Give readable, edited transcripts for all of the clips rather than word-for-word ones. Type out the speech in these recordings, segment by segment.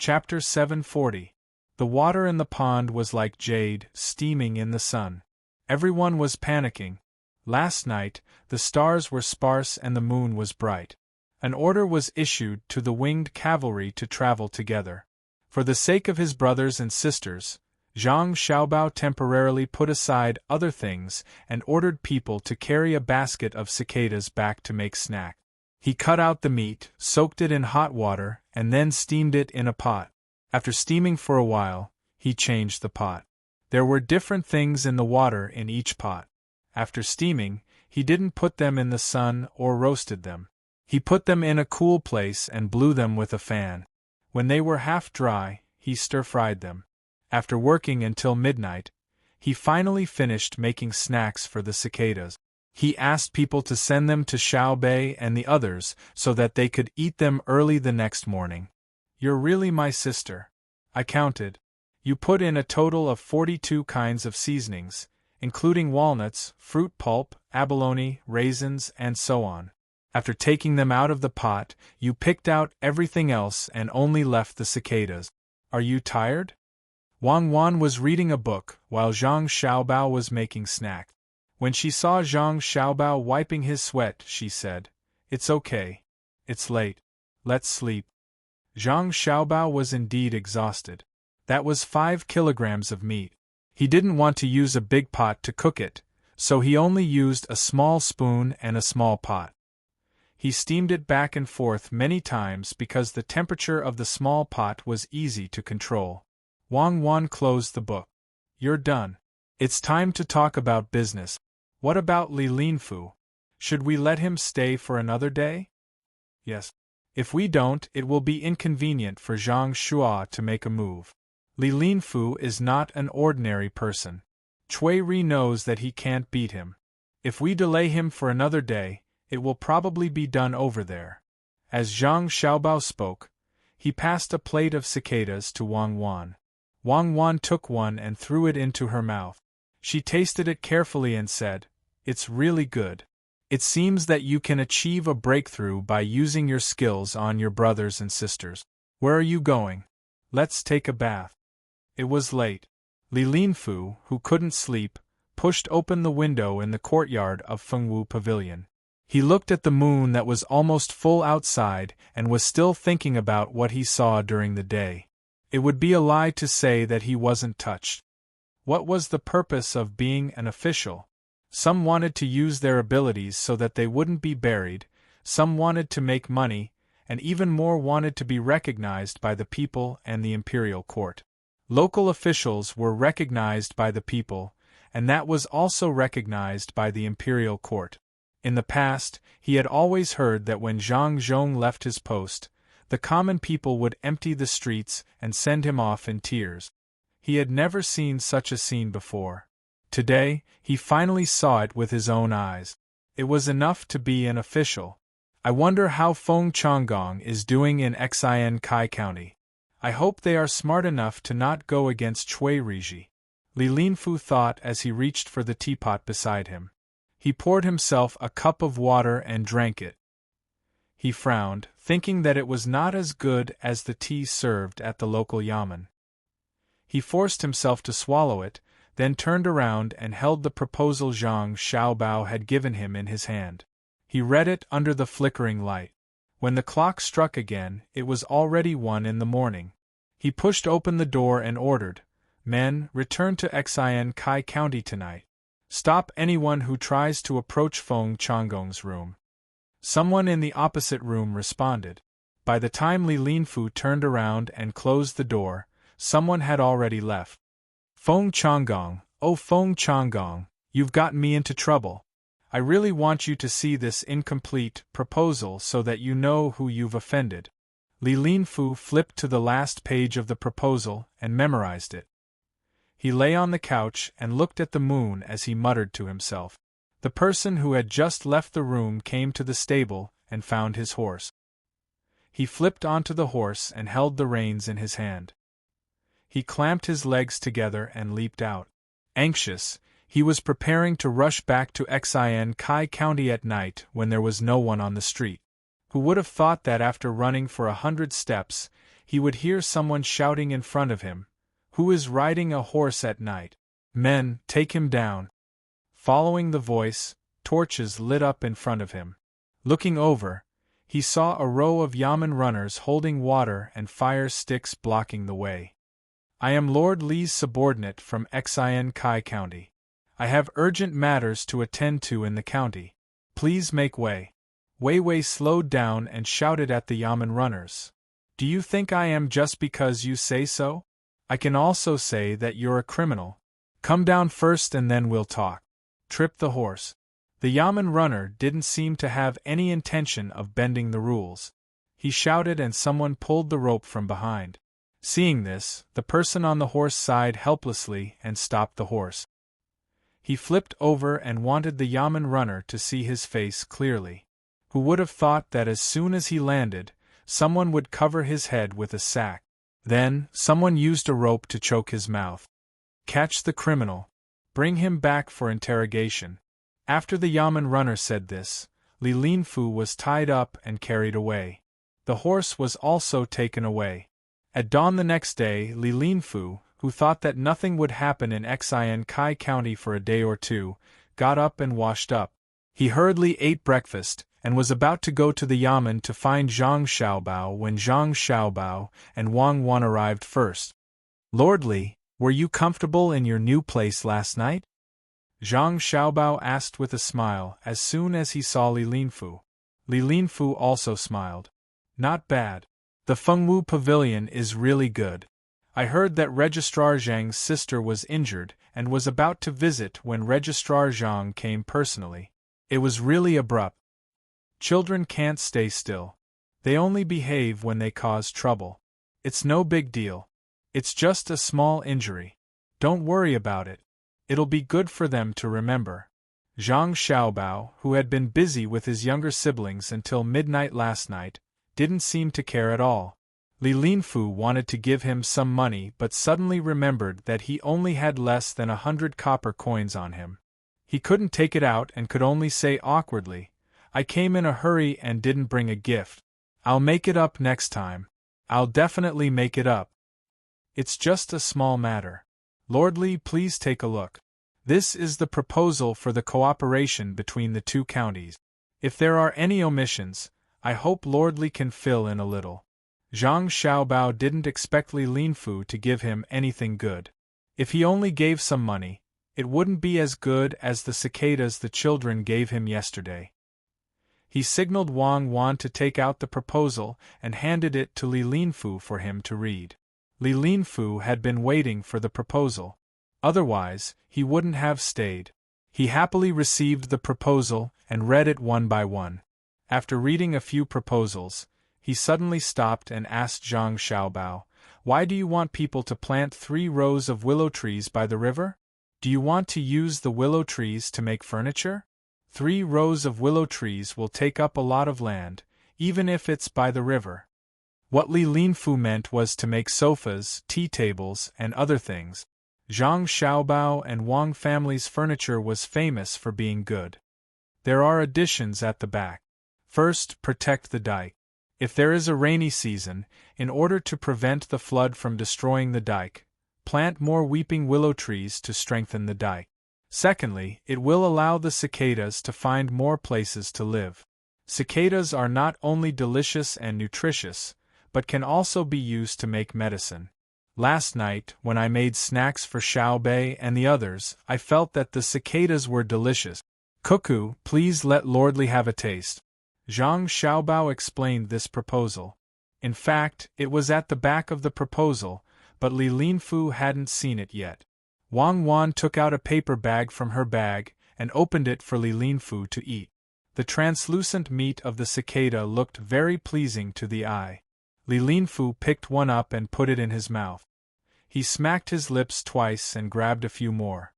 Chapter 740. The water in the pond was like jade, steaming in the sun. Everyone was panicking. Last night, the stars were sparse and the moon was bright. An order was issued to the winged cavalry to travel together. For the sake of his brothers and sisters, Zhang Xiaobao temporarily put aside other things and ordered people to carry a basket of cicadas back to make snack. He cut out the meat, soaked it in hot water, and then steamed it in a pot. After steaming for a while, he changed the pot. There were different things in the water in each pot. After steaming, he didn't put them in the sun or roasted them. He put them in a cool place and blew them with a fan. When they were half dry, he stir-fried them. After working until midnight, he finally finished making snacks for the cicadas. He asked people to send them to Xiaobei and the others so that they could eat them early the next morning. "You're really my sister," I counted. "You put in a total of 42 kinds of seasonings, including walnuts, fruit pulp, abalone, raisins, and so on. After taking them out of the pot, you picked out everything else and only left the cicadas. Are you tired?" Wang Wan was reading a book while Zhang Xiaobao was making snack. When she saw Zhang Xiaobao wiping his sweat, she said, "It's okay. It's late. Let's sleep." Zhang Xiaobao was indeed exhausted. That was 5 kilograms of meat. He didn't want to use a big pot to cook it, so he only used a small spoon and a small pot. He steamed it back and forth many times because the temperature of the small pot was easy to control. Wang Wan closed the book. "You're done. It's time to talk about business. What about Li Linfu? Should we let him stay for another day?" "Yes. If we don't, it will be inconvenient for Zhang Shua to make a move. Li Linfu is not an ordinary person. Cui Ri knows that he can't beat him. If we delay him for another day, it will probably be done over there." As Zhang Xiaobao spoke, he passed a plate of cicadas to Wang Wan. Wang Wan took one and threw it into her mouth. She tasted it carefully and said, "It's really good. It seems that you can achieve a breakthrough by using your skills on your brothers and sisters. Where are you going?" "Let's take a bath." It was late. Li Linfu, who couldn't sleep, pushed open the window in the courtyard of Fengwu Pavilion. He looked at the moon that was almost full outside and was still thinking about what he saw during the day. It would be a lie to say that he wasn't touched. What was the purpose of being an official? Some wanted to use their abilities so that they wouldn't be buried, some wanted to make money, and even more wanted to be recognized by the people and the imperial court. Local officials were recognized by the people, and that was also recognized by the imperial court. In the past, he had always heard that when Zhang Zhong left his post, the common people would empty the streets and send him off in tears. He had never seen such a scene before. Today, he finally saw it with his own eyes. It was enough to be an official. I wonder how Feng Changgong is doing in Xin Kai County. I hope they are smart enough to not go against Cui Riji. Li Linfu thought as he reached for the teapot beside him. He poured himself a cup of water and drank it. He frowned, thinking that it was not as good as the tea served at the local yamen. He forced himself to swallow it, then turned around and held the proposal Zhang Xiaobao had given him in his hand. He read it under the flickering light. When the clock struck again, it was already 1 in the morning. He pushed open the door and ordered, "Men, return to Xin Kai County tonight. Stop anyone who tries to approach Feng Changgong's room." Someone in the opposite room responded. By the time Li Linfu turned around and closed the door, someone had already left. "Feng Changgong, oh Feng Changgong, you've gotten me into trouble. I really want you to see this incomplete proposal so that you know who you've offended." Li Linfu flipped to the last page of the proposal and memorized it. He lay on the couch and looked at the moon as he muttered to himself. The person who had just left the room came to the stable and found his horse. He flipped onto the horse and held the reins in his hand. He clamped his legs together and leaped out. Anxious, he was preparing to rush back to Xin Kai County at night when there was no one on the street. Who would have thought that after running for 100 steps, he would hear someone shouting in front of him, "Who is riding a horse at night? Men, take him down." Following the voice, torches lit up in front of him. Looking over, he saw a row of yamen runners holding water and fire sticks blocking the way. "I am Lord Li's subordinate from Xin Kai County. I have urgent matters to attend to in the county. Please make way." Wei Wei slowed down and shouted at the yamen runners. "Do you think I am just because you say so? I can also say that you're a criminal. Come down first and then we'll talk." Trip the horse. The yamen runner didn't seem to have any intention of bending the rules. He shouted and someone pulled the rope from behind. Seeing this, the person on the horse sighed helplessly and stopped the horse. He flipped over and wanted the yamen runner to see his face clearly. Who would have thought that as soon as he landed, someone would cover his head with a sack. Then, someone used a rope to choke his mouth. "Catch the criminal. Bring him back for interrogation." After the yamen runner said this, Li Linfu was tied up and carried away. The horse was also taken away. At dawn the next day, Li Linfu, who thought that nothing would happen in Xin Kai County for a day or two, got up and washed up. He hurriedly ate breakfast, and was about to go to the yamen to find Zhang Xiaobao when Zhang Xiaobao and Wang Wan arrived first. "Lord Li, were you comfortable in your new place last night?" Zhang Xiaobao asked with a smile as soon as he saw Li Linfu. Li Linfu also smiled. "Not bad. The Fengwu Pavilion is really good. I heard that Registrar Zhang's sister was injured and was about to visit when Registrar Zhang came personally. It was really abrupt. Children can't stay still. They only behave when they cause trouble. It's no big deal. It's just a small injury. Don't worry about it. It'll be good for them to remember." Zhang Xiaobao, who had been busy with his younger siblings until midnight last night, didn't seem to care at all. Li Linfu wanted to give him some money but suddenly remembered that he only had less than 100 copper coins on him. He couldn't take it out and could only say awkwardly, "I came in a hurry and didn't bring a gift. I'll make it up next time. I'll definitely make it up. It's just a small matter. Lord Li, please take a look. This is the proposal for the cooperation between the two counties. If there are any omissions, I hope Lord Li can fill in a little." Zhang Xiaobao didn't expect Li Linfu to give him anything good. If he only gave some money, it wouldn't be as good as the cicadas the children gave him yesterday. He signaled Wang Wan to take out the proposal and handed it to Li Linfu for him to read. Li Linfu had been waiting for the proposal. Otherwise, he wouldn't have stayed. He happily received the proposal and read it one by one. After reading a few proposals, he suddenly stopped and asked Zhang Xiaobao, "Why do you want people to plant 3 rows of willow trees by the river? Do you want to use the willow trees to make furniture? 3 rows of willow trees will take up a lot of land, even if it's by the river." What Li Linfu meant was to make sofas, tea tables, and other things. Zhang Xiaobao and Wang family's furniture was famous for being good. There are additions at the back. First, protect the dike. If there is a rainy season, in order to prevent the flood from destroying the dike, plant more weeping willow trees to strengthen the dike. Secondly, it will allow the cicadas to find more places to live. Cicadas are not only delicious and nutritious, but can also be used to make medicine. Last night, when I made snacks for Xiao Bei and the others, I felt that the cicadas were delicious. "Cuckoo, please let Lord Li have a taste." Zhang Xiaobao explained this proposal. In fact, it was at the back of the proposal, but Li Linfu hadn't seen it yet. Wang Wan took out a paper bag from her bag and opened it for Li Linfu to eat. The translucent meat of the cicada looked very pleasing to the eye. Li Linfu picked one up and put it in his mouth. He smacked his lips twice and grabbed a few more.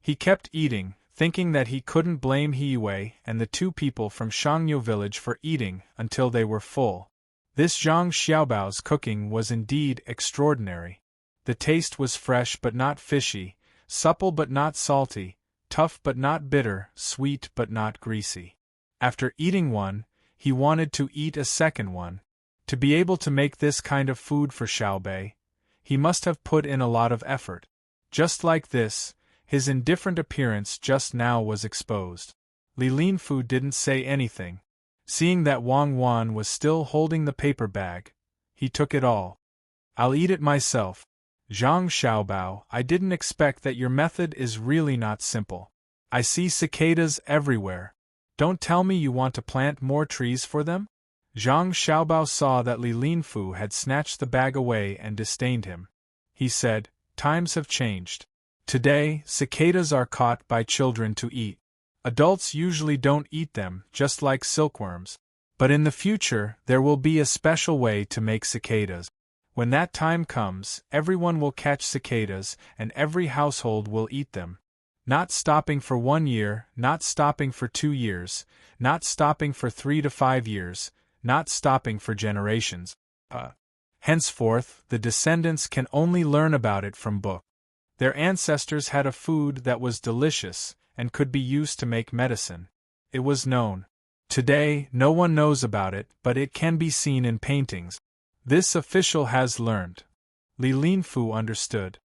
He kept eating, thinking that he couldn't blame He Wei and the 2 people from Shangyo village for eating until they were full. This Zhang Xiaobao's cooking was indeed extraordinary. The taste was fresh but not fishy, supple but not salty, tough but not bitter, sweet but not greasy. After eating one, he wanted to eat a second one. To be able to make this kind of food for Xiaobei, he must have put in a lot of effort. Just like this, his indifferent appearance just now was exposed. Li Linfu didn't say anything. Seeing that Wang Wan was still holding the paper bag, he took it all. I'll eat it myself. Zhang Xiaobao, I didn't expect that your method is really not simple. I see cicadas everywhere. Don't tell me you want to plant more trees for them? Zhang Xiaobao saw that Li Linfu had snatched the bag away and disdained him. He said, times have changed. Today, cicadas are caught by children to eat. Adults usually don't eat them, just like silkworms. But in the future, there will be a special way to make cicadas. When that time comes, everyone will catch cicadas, and every household will eat them. Not stopping for 1 year, not stopping for 2 years, not stopping for 3 to 5 years, not stopping for generations. Henceforth, the descendants can only learn about it from books. Their ancestors had a food that was delicious, and could be used to make medicine. It was known. Today, no one knows about it, but it can be seen in paintings. This official has learned. Li Linfu understood.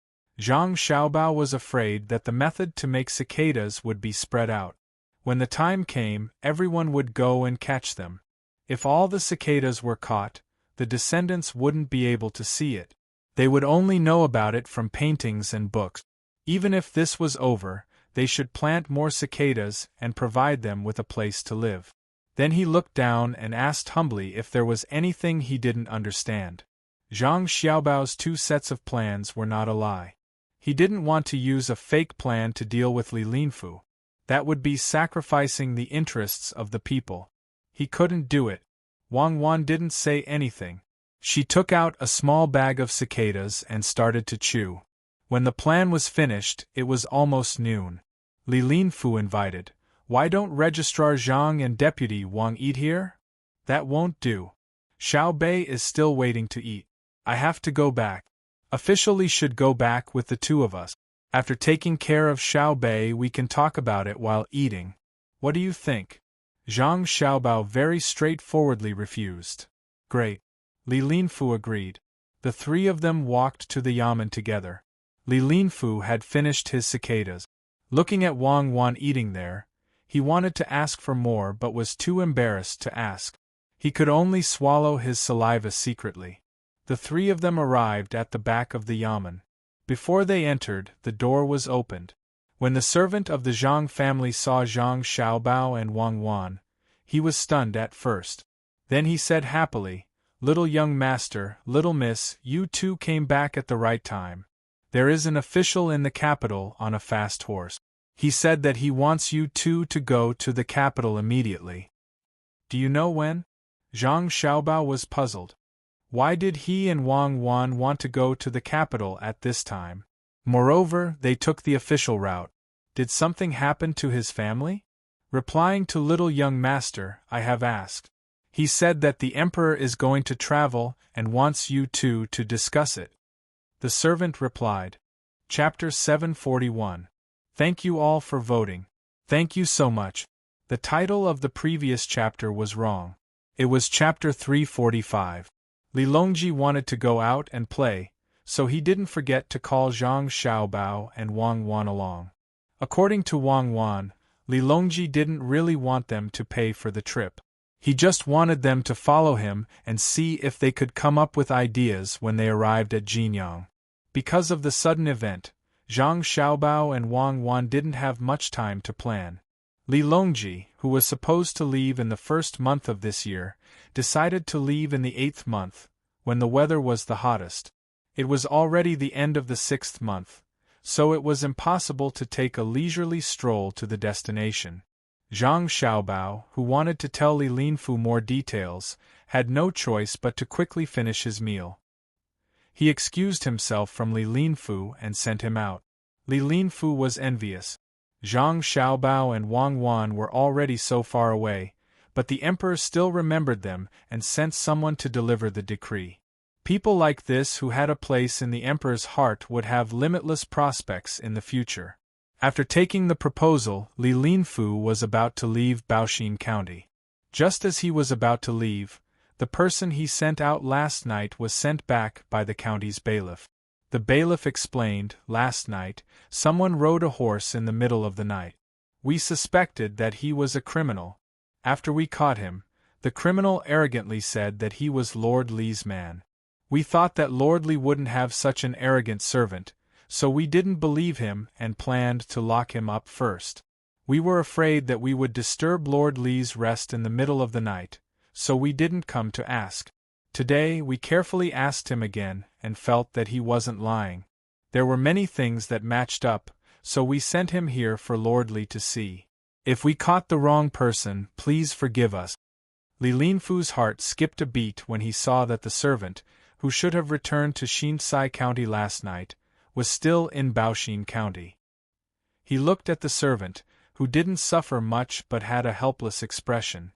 Zhang Xiaobao was afraid that the method to make cicadas would be spread out. When the time came, everyone would go and catch them. If all the cicadas were caught, the descendants wouldn't be able to see it. They would only know about it from paintings and books. Even if this was over, they should plant more cicadas and provide them with a place to live. Then he looked down and asked humbly if there was anything he didn't understand. Zhang Xiaobao's 2 sets of plans were not a lie. He didn't want to use a fake plan to deal with Li Linfu. That would be sacrificing the interests of the people. He couldn't do it. Wang Wan didn't say anything. She took out a small bag of cicadas and started to chew. When the plan was finished, it was almost noon. Li Linfu invited, "Why don't Registrar Zhang and Deputy Wang eat here?" "That won't do. Xiaobei is still waiting to eat. I have to go back. Officially should go back with the 2 of us. After taking care of Xiaobei we can talk about it while eating. What do you think?" Zhang Xiaobao very straightforwardly refused. "Great." Li Linfu agreed. The 3 of them walked to the yamen together. Li Linfu had finished his cicadas. Looking at Wang Wan eating there, he wanted to ask for more but was too embarrassed to ask. He could only swallow his saliva secretly. The 3 of them arrived at the back of the yamen. Before they entered, the door was opened. When the servant of the Zhang family saw Zhang Xiaobao and Wang Wan, he was stunned at first. Then he said happily, "Little young master, little miss, you 2 came back at the right time. There is an official in the capital on a fast horse. He said that he wants you 2 to go to the capital immediately." "Do you know when?" Zhang Xiaobao was puzzled. Why did he and Wang Wan want to go to the capital at this time? Moreover, they took the official route. Did something happen to his family? Replying to little young master, I have asked. He said that the emperor is going to travel and wants you 2 to discuss it. The servant replied. Chapter 741. Thank you all for voting. Thank you so much. The title of the previous chapter was wrong. It was Chapter 345. Li Longji wanted to go out and play, so he didn't forget to call Zhang Xiaobao and Wang Wan along. According to Wang Wan, Li Longji didn't really want them to pay for the trip. He just wanted them to follow him and see if they could come up with ideas when they arrived at Jinyang. Because of the sudden event, Zhang Xiaobao and Wang Wan didn't have much time to plan. Li Longji, who was supposed to leave in the first month of this year, decided to leave in the 8th month, when the weather was the hottest. It was already the end of the 6th month, so it was impossible to take a leisurely stroll to the destination. Zhang Xiaobao, who wanted to tell Li Linfu more details, had no choice but to quickly finish his meal. He excused himself from Li Linfu and sent him out. Li Linfu was envious. Zhang Xiaobao and Wang Wan were already so far away, but the emperor still remembered them and sent someone to deliver the decree. People like this who had a place in the emperor's heart would have limitless prospects in the future. After taking the proposal, Li Linfu was about to leave Baoxin County. Just as he was about to leave, the The person he sent out last night was sent back by the county's bailiff. The bailiff explained, last night, someone rode a horse in the middle of the night. We suspected that he was a criminal. After we caught him, the criminal arrogantly said that he was Lord Lee's man. We thought that Lord Lee wouldn't have such an arrogant servant, so we didn't believe him and planned to lock him up first. We were afraid that we would disturb Lord Lee's rest in the middle of the night, so we didn't come to ask. Today we carefully asked him again and felt that he wasn't lying. There were many things that matched up, so we sent him here for Lord Lee to see. If we caught the wrong person, please forgive us. Li Linfu's heart skipped a beat when he saw that the servant, who should have returned to Shinsai County last night, was still in Baoshin County. He looked at the servant, who didn't suffer much but had a helpless expression.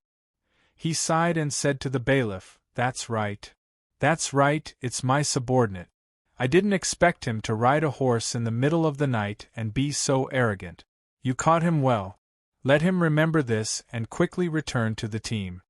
He sighed and said to the bailiff, "That's right. That's right, it's my subordinate. I didn't expect him to ride a horse in the middle of the night and be so arrogant. You caught him well. Let him remember this and quickly return to the team."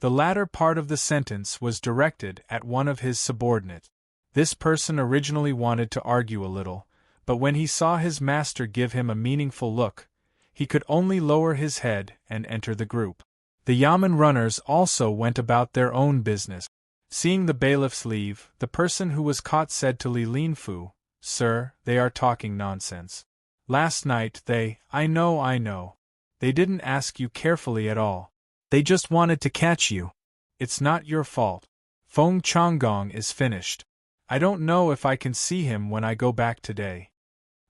The latter part of the sentence was directed at one of his subordinates. This person originally wanted to argue a little, but when he saw his master give him a meaningful look, he could only lower his head and enter the group. The yamen runners also went about their own business. Seeing the bailiffs leave, the person who was caught said to Li Linfu, "Sir, they are talking nonsense. Last night I know. They didn't ask you carefully at all. They just wanted to catch you. It's not your fault. Feng Changgong is finished. I don't know if I can see him when I go back today."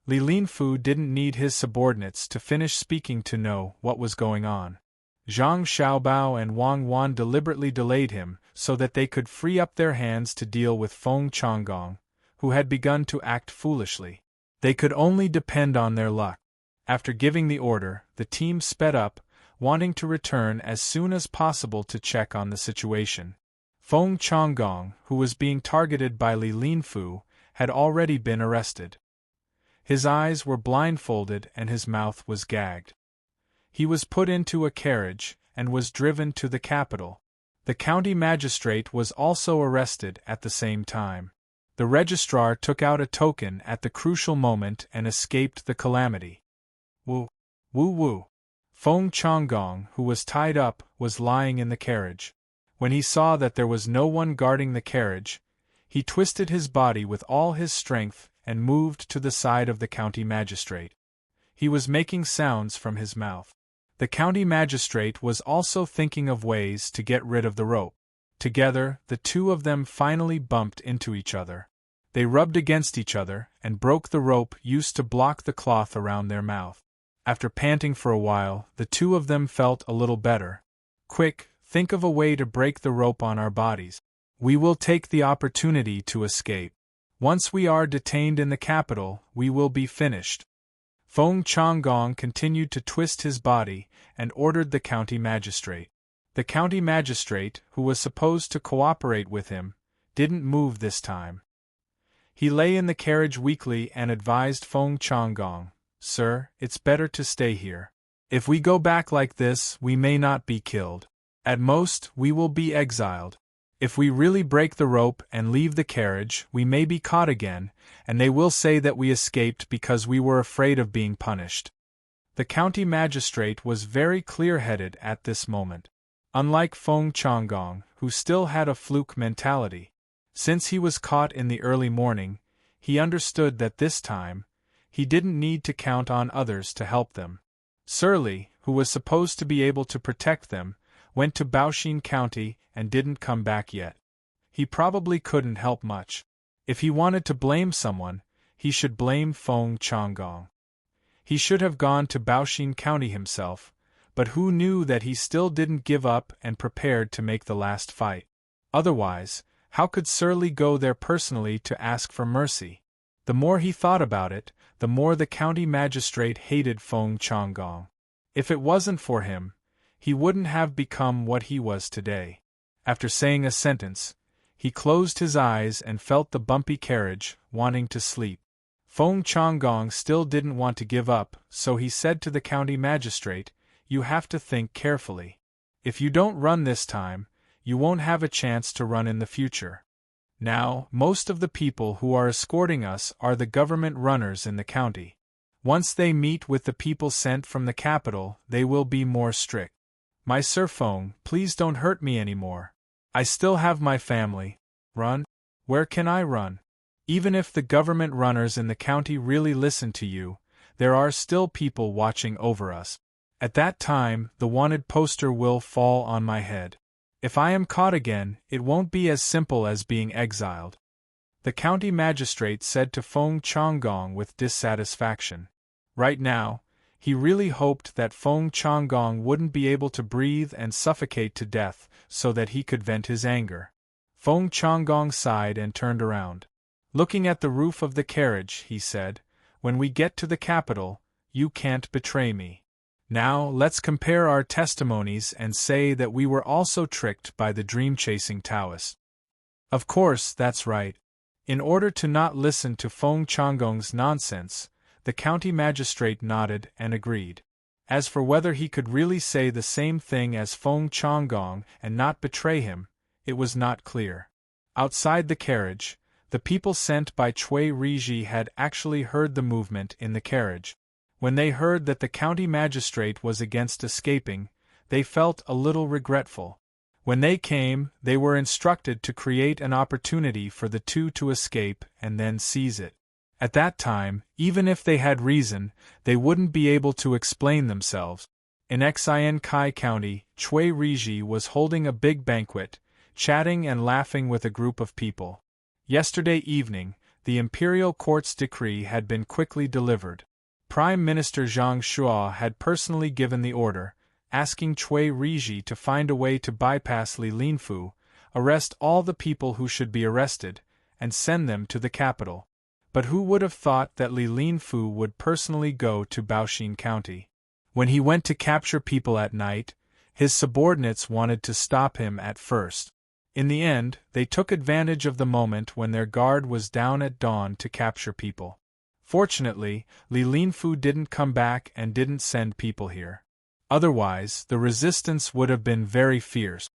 Li Linfu didn't need his subordinates to finish speaking to know what was going on. Zhang Xiaobao and Wang Wan deliberately delayed him so that they could free up their hands to deal with Feng Changgong, who had begun to act foolishly. They could only depend on their luck. After giving the order, the team sped up, wanting to return as soon as possible to check on the situation. Feng Changgong, who was being targeted by Li Linfu, had already been arrested. His eyes were blindfolded and his mouth was gagged. He was put into a carriage and was driven to the capital. The county magistrate was also arrested at the same time. The registrar took out a token at the crucial moment and escaped the calamity. Woo. Feng Changgong, who was tied up, was lying in the carriage. When he saw that there was no one guarding the carriage, he twisted his body with all his strength and moved to the side of the county magistrate. He was making sounds from his mouth. The county magistrate was also thinking of ways to get rid of the rope. Together, the two of them finally bumped into each other. They rubbed against each other and broke the rope used to block the cloth around their mouth. After panting for a while, the two of them felt a little better. "Quick, think of a way to break the rope on our bodies. We will take the opportunity to escape. Once we are detained in the capital, we will be finished." Feng Changgong continued to twist his body and ordered the county magistrate. The county magistrate, who was supposed to cooperate with him, didn't move this time. He lay in the carriage weakly and advised Feng Changgong, "Sir, it's better to stay here. If we go back like this, we may not be killed. At most, we will be exiled. If we really break the rope and leave the carriage, we may be caught again, and they will say that we escaped because we were afraid of being punished." The county magistrate was very clear-headed at this moment. Unlike Feng Changgong, who still had a fluke mentality, since he was caught in the early morning, he understood that this time, he didn't need to count on others to help them. Surly, who was supposed to be able to protect them, went to Baoshin County and didn't come back yet. He probably couldn't help much. If he wanted to blame someone, he should blame Feng Changgong. He should have gone to Baoshin County himself, but who knew that he still didn't give up and prepared to make the last fight. Otherwise, how could Surly go there personally to ask for mercy? The more he thought about it, the more the county magistrate hated Feng Changgong. If it wasn't for him, he wouldn't have become what he was today. After saying a sentence, he closed his eyes and felt the bumpy carriage, wanting to sleep. Feng Changgong still didn't want to give up, so he said to the county magistrate, "You have to think carefully. If you don't run this time, you won't have a chance to run in the future. Now, most of the people who are escorting us are the government runners in the county. Once they meet with the people sent from the capital, they will be more strict. My Sir Feng, please don't hurt me anymore. I still have my family. Run? Where can I run? Even if the government runners in the county really listen to you, there are still people watching over us. At that time, the wanted poster will fall on my head. If I am caught again, it won't be as simple as being exiled. The county magistrate said to Feng Changgong with dissatisfaction. Right now, he really hoped that Feng Changgong wouldn't be able to breathe and suffocate to death so that he could vent his anger. Feng Changgong sighed and turned around. Looking at the roof of the carriage, he said, "When we get to the capital, you can't betray me. Now, let's compare our testimonies and say that we were also tricked by the dream-chasing Taoist." Of course, that's right. In order to not listen to Feng Changgong's nonsense, the county magistrate nodded and agreed. As for whether he could really say the same thing as Feng Changgong and not betray him, it was not clear. Outside the carriage, the people sent by Cui Riji had actually heard the movement in the carriage. When they heard that the county magistrate was against escaping, they felt a little regretful. When they came, they were instructed to create an opportunity for the two to escape and then seize it. At that time, even if they had reason, they wouldn't be able to explain themselves. In Xian Kai County, Cui Riji was holding a big banquet, chatting and laughing with a group of people. Yesterday evening, the imperial court's decree had been quickly delivered. Prime Minister Zhang Shuo had personally given the order, asking Cui Riji to find a way to bypass Li Linfu, arrest all the people who should be arrested, and send them to the capital. But who would have thought that Li Linfu would personally go to Baoxin County? When he went to capture people at night, his subordinates wanted to stop him at first. In the end, they took advantage of the moment when their guard was down at dawn to capture people. Fortunately, Li Linfu didn't come back and didn't send people here. Otherwise, the resistance would have been very fierce.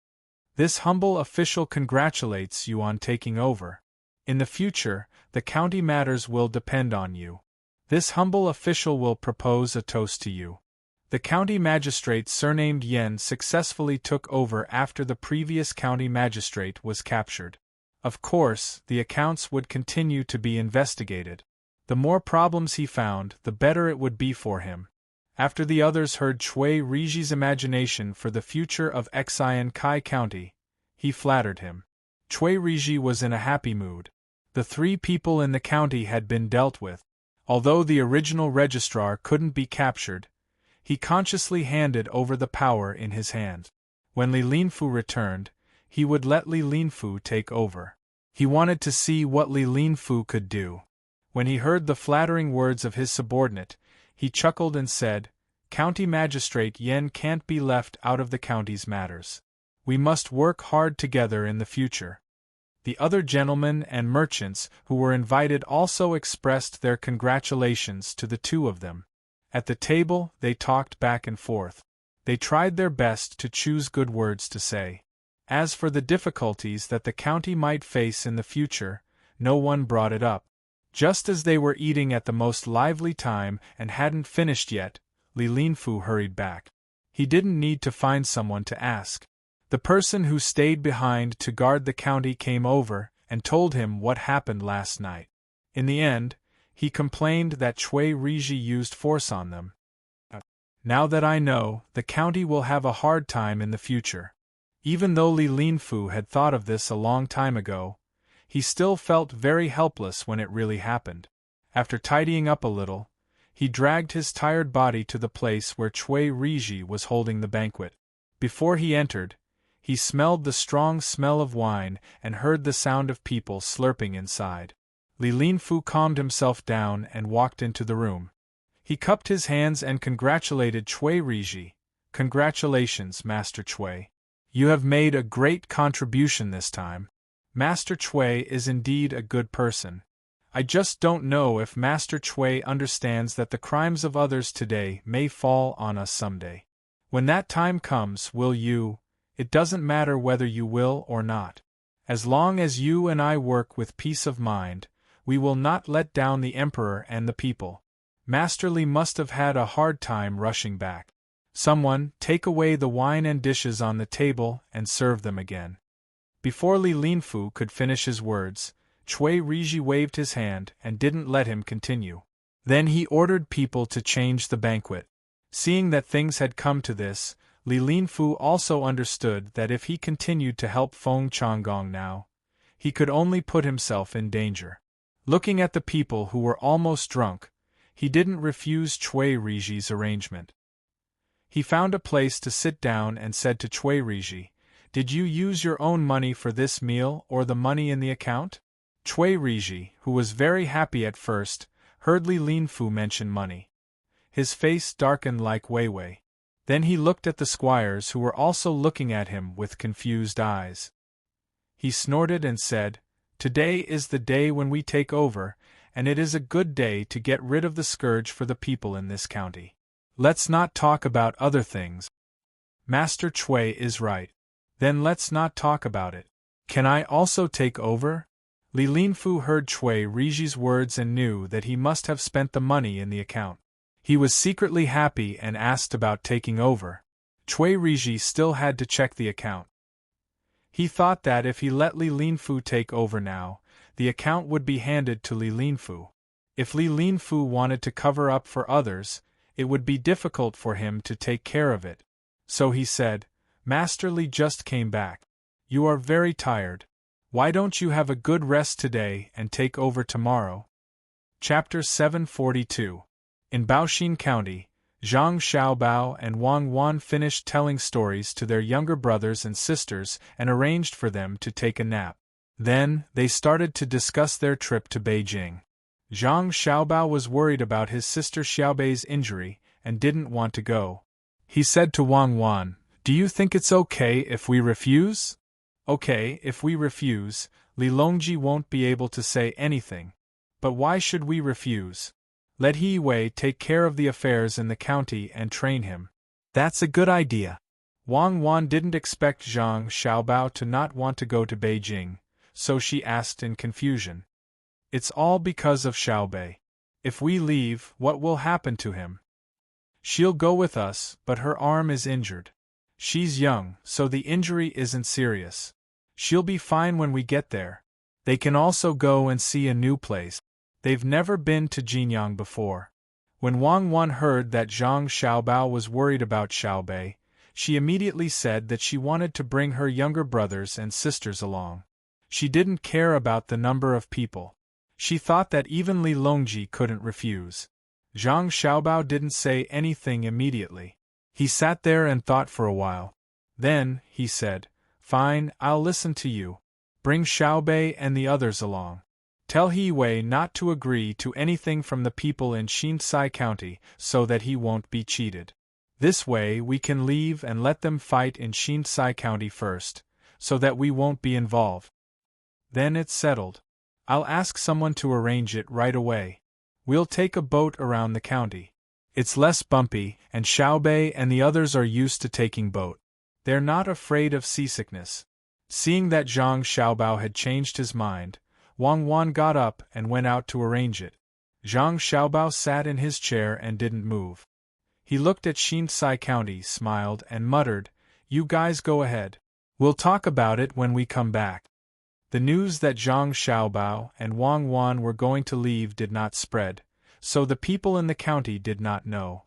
This humble official congratulates you on taking over. In the future, the county matters will depend on you. This humble official will propose a toast to you. The county magistrate surnamed Yen successfully took over after the previous county magistrate was captured. Of course, the accounts would continue to be investigated. The more problems he found, the better it would be for him. After the others heard Cui Riji's imagination for the future of Xian Kai County, he flattered him. Cui Riji was in a happy mood. The 3 people in the county had been dealt with. Although the original registrar couldn't be captured, he consciously handed over the power in his hand. When Li Linfu returned, he would let Li Linfu take over. He wanted to see what Li Linfu could do. When he heard the flattering words of his subordinate, he chuckled and said, "County Magistrate Yen can't be left out of the county's matters. We must work hard together in the future." The other gentlemen and merchants who were invited also expressed their congratulations to the 2 of them. At the table, they talked back and forth. They tried their best to choose good words to say. As for the difficulties that the county might face in the future, no one brought it up. Just as they were eating at the most lively time and hadn't finished yet, Li Linfu hurried back. He didn't need to find someone to ask. The person who stayed behind to guard the county came over and told him what happened last night. In the end, he complained that Cui Riji used force on them. Now that I know, the county will have a hard time in the future. Even though Li Linfu had thought of this a long time ago, he still felt very helpless when it really happened. After tidying up a little, he dragged his tired body to the place where Cui Riji was holding the banquet. Before he entered, he smelled the strong smell of wine and heard the sound of people slurping inside. Li Linfu calmed himself down and walked into the room. He cupped his hands and congratulated Cui Riji. "Congratulations, Master Cui. You have made a great contribution this time. Master Cui is indeed a good person. I just don't know if Master Cui understands that the crimes of others today may fall on us someday. When that time comes, will you, It doesn't matter whether you will or not. As long as you and I work with peace of mind, we will not let down the Emperor and the people. Master Li must have had a hard time rushing back. Someone, take away the wine and dishes on the table and serve them again. Before Li Linfu could finish his words, Cui Riji waved his hand and didn't let him continue. Then he ordered people to change the banquet. Seeing that things had come to this, Li Linfu also understood that if he continued to help Feng Changgong now, he could only put himself in danger. Looking at the people who were almost drunk, he didn't refuse Cui Riji's arrangement. He found a place to sit down and said to Cui Riji, "Did you use your own money for this meal or the money in the account?" Cui Riji, who was very happy at first, heard Li Linfu mention money. His face darkened like Weiwei. Then he looked at the squires who were also looking at him with confused eyes. He snorted and said, "Today is the day when we take over, and it is a good day to get rid of the scourge for the people in this county. Let's not talk about other things. Master Cui is right. Then let's not talk about it. Can I also take over?" Li Linfu heard Cui Riji's words and knew that he must have spent the money in the account. He was secretly happy and asked about taking over. Cui Riji still had to check the account. He thought that if he let Li Linfu take over now, the account would be handed to Li Linfu. If Li Linfu wanted to cover up for others, it would be difficult for him to take care of it. So he said, "Master Li just came back. You are very tired. Why don't you have a good rest today and take over tomorrow?" Chapter 742. In Baoxin County, Zhang Xiaobao and Wang Wan finished telling stories to their younger brothers and sisters and arranged for them to take a nap. Then, they started to discuss their trip to Beijing. Zhang Xiaobao was worried about his sister Xiaobei's injury and didn't want to go. He said to Wang Wan, "Do you think it's okay if we refuse?" "Okay, if we refuse, Li Longji won't be able to say anything. But why should we refuse? Let He Wei take care of the affairs in the county and train him." "That's a good idea." Wang Wan didn't expect Zhang Xiaobao to not want to go to Beijing, so she asked in confusion. "It's all because of Xiaobei. If we leave, what will happen to him?" "She'll go with us, but her arm is injured. She's young, so the injury isn't serious. She'll be fine when we get there. They can also go and see a new place. They've never been to Jinyang before." When Wang Wan heard that Zhang Xiaobao was worried about Xiaobei, she immediately said that she wanted to bring her younger brothers and sisters along. She didn't care about the number of people. She thought that even Li Longji couldn't refuse. Zhang Xiaobao didn't say anything immediately. He sat there and thought for a while. Then, he said, "Fine, I'll listen to you. Bring Xiaobei and the others along. Tell He Wei not to agree to anything from the people in Xinsai County so that he won't be cheated. This way we can leave and let them fight in Xinsai County first, so that we won't be involved. Then it's settled. I'll ask someone to arrange it right away. We'll take a boat around the county. It's less bumpy, and Xiaobei and the others are used to taking boat. They're not afraid of seasickness." Seeing that Zhang Xiaobao had changed his mind, Wang Wan got up and went out to arrange it. Zhang Xiaobao sat in his chair and didn't move. He looked at Xinsai County, smiled, and muttered, "You guys go ahead. We'll talk about it when we come back." The news that Zhang Xiaobao and Wang Wan were going to leave did not spread, so the people in the county did not know.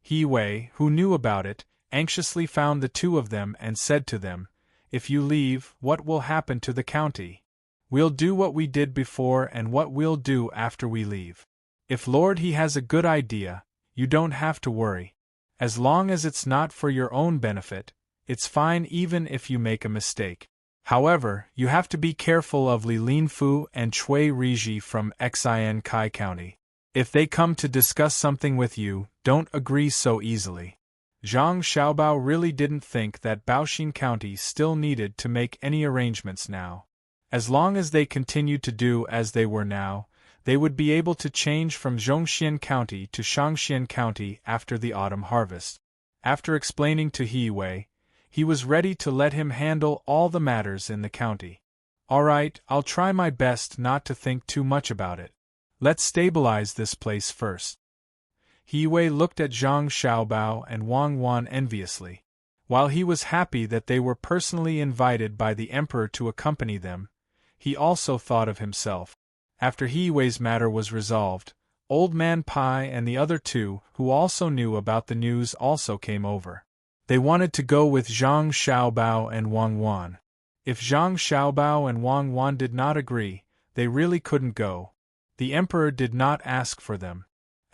He Wei, who knew about it, anxiously found the two of them and said to them, "If you leave, what will happen to the county? We'll do what we did before and what we'll do after we leave. If Lord He has a good idea, you don't have to worry. As long as it's not for your own benefit, it's fine even if you make a mistake. However, you have to be careful of Li Linfu and Cui Riji from Xin Kai County. If they come to discuss something with you, don't agree so easily." Zhang Xiaobao really didn't think that Baoxin County still needed to make any arrangements now. As long as they continued to do as they were now, they would be able to change from Zhongxian County to Shangxian County after the autumn harvest. After explaining to He Wei, He was ready to let him handle all the matters in the county. "All right, I'll try my best not to think too much about it. Let's stabilize this place first." He Wei looked at Zhang Xiaobao and Wang Wan enviously. While he was happy that they were personally invited by the emperor to accompany them, he also thought of himself. After He Wei's matter was resolved, Old Man Pai and the other two, who also knew about the news, also came over. They wanted to go with Zhang Xiaobao and Wang Wan. If Zhang Xiaobao and Wang Wan did not agree, they really couldn't go. The emperor did not ask for them.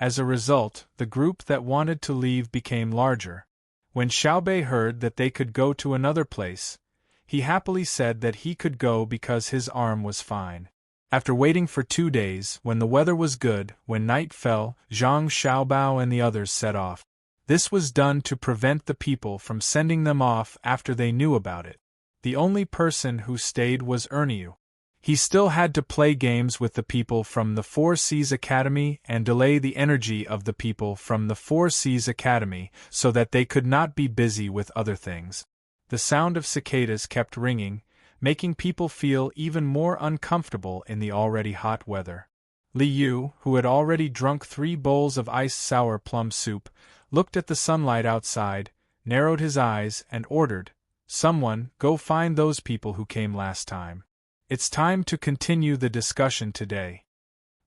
As a result, the group that wanted to leave became larger. When Xiaobei heard that they could go to another place, he happily said that he could go because his arm was fine. After waiting for 2 days, when the weather was good, when night fell, Zhang Xiaobao and the others set off. This was done to prevent the people from sending them off after they knew about it. The only person who stayed was Erniu. He still had to play games with the people from the Four Seas Academy and delay the energy of the people from the Four Seas Academy so that they could not be busy with other things. The sound of cicadas kept ringing, making people feel even more uncomfortable in the already hot weather. Li Yu, who had already drunk 3 bowls of iced sour plum soup, looked at the sunlight outside, narrowed his eyes, and ordered, "Someone, go find those people who came last time. It's time to continue the discussion today."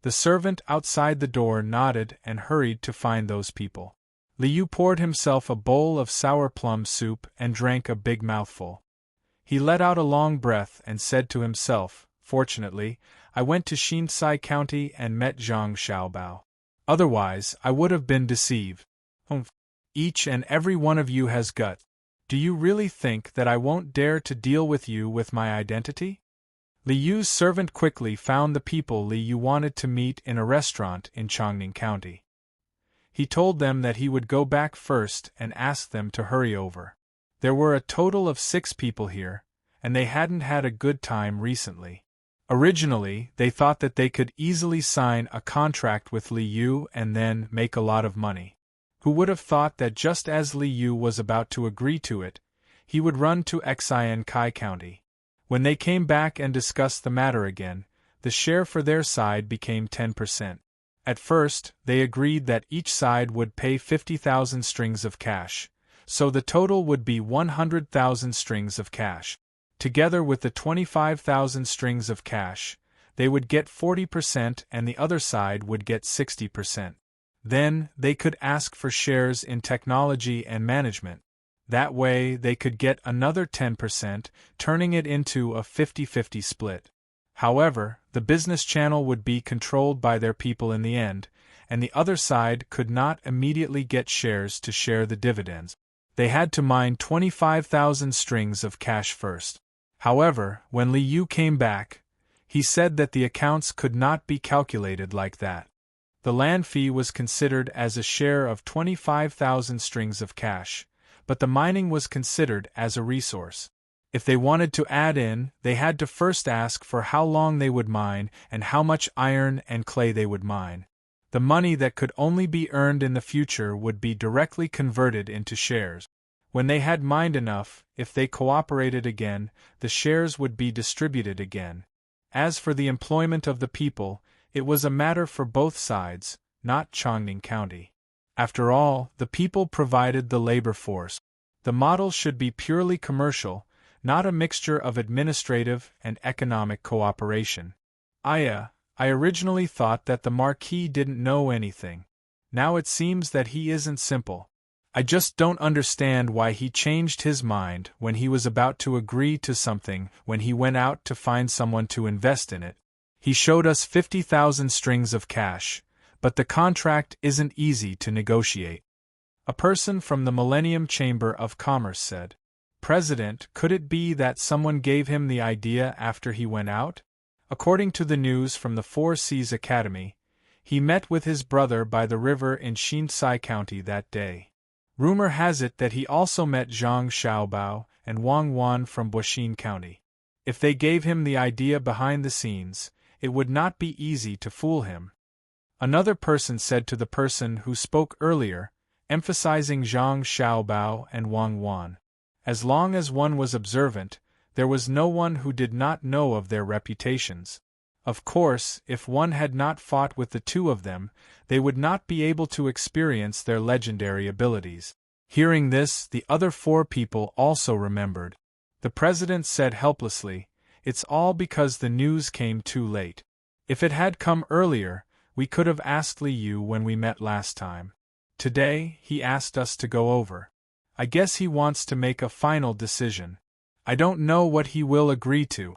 The servant outside the door nodded and hurried to find those people. Li Yu poured himself a bowl of sour plum soup and drank a big mouthful. He let out a long breath and said to himself, "Fortunately, I went to Xinsai County and met Zhang Xiaobao. Otherwise, I would have been deceived. Each and every one of you has guts. Do you really think that I won't dare to deal with you with my identity?" Li Yu's servant quickly found the people Li Yu wanted to meet in a restaurant in Chongning County. He told them that he would go back first and ask them to hurry over. There were a total of 6 people here, and they hadn't had a good time recently. Originally, they thought that they could easily sign a contract with Li Yu and then make a lot of money. Who would have thought that just as Li Yu was about to agree to it, he would run to Xian Kai County. When they came back and discussed the matter again, the share for their side became 10%. At first, they agreed that each side would pay 50,000 strings of cash, so the total would be 100,000 strings of cash. Together with the 25,000 strings of cash, they would get 40% and the other side would get 60%. Then, they could ask for shares in technology and management. That way, they could get another 10%, turning it into a 50-50 split. However, the business channel would be controlled by their people in the end, and the other side could not immediately get shares to share the dividends. They had to mine 25,000 strings of cash first. However, when Li Yu came back, he said that the accounts could not be calculated like that. The land fee was considered as a share of 25,000 strings of cash, but the mining was considered as a resource. If they wanted to add in, they had to first ask for how long they would mine and how much iron and clay they would mine. The money that could only be earned in the future would be directly converted into shares. When they had mined enough, if they cooperated again, the shares would be distributed again. As for the employment of the people, it was a matter for both sides, not Chongning County. After all, the people provided the labor force. The model should be purely commercial, not a mixture of administrative and economic cooperation. I originally thought that the Marquis didn't know anything. Now it seems that he isn't simple. I just don't understand why he changed his mind when he was about to agree to something when he went out to find someone to invest in it. He showed us 50,000 strings of cash, but the contract isn't easy to negotiate. A person from the Millennium Chamber of Commerce said, "President, could it be that someone gave him the idea after he went out?" According to the news from the Four Seas Academy, he met with his brother by the river in Xinsai County that day. Rumor has it that he also met Zhang Xiaobao and Wang Wan from Buxin County. If they gave him the idea behind the scenes, it would not be easy to fool him. Another person said to the person who spoke earlier, emphasizing Zhang Xiaobao and Wang Wan, As long as one was observant, there was no one who did not know of their reputations. Of course, if one had not fought with the two of them, they would not be able to experience their legendary abilities. Hearing this, the other 4 people also remembered. The president said helplessly, "It's all because the news came too late. If it had come earlier, we could have asked Liu when we met last time. Today, he asked us to go over. I guess he wants to make a final decision. I don't know what he will agree to."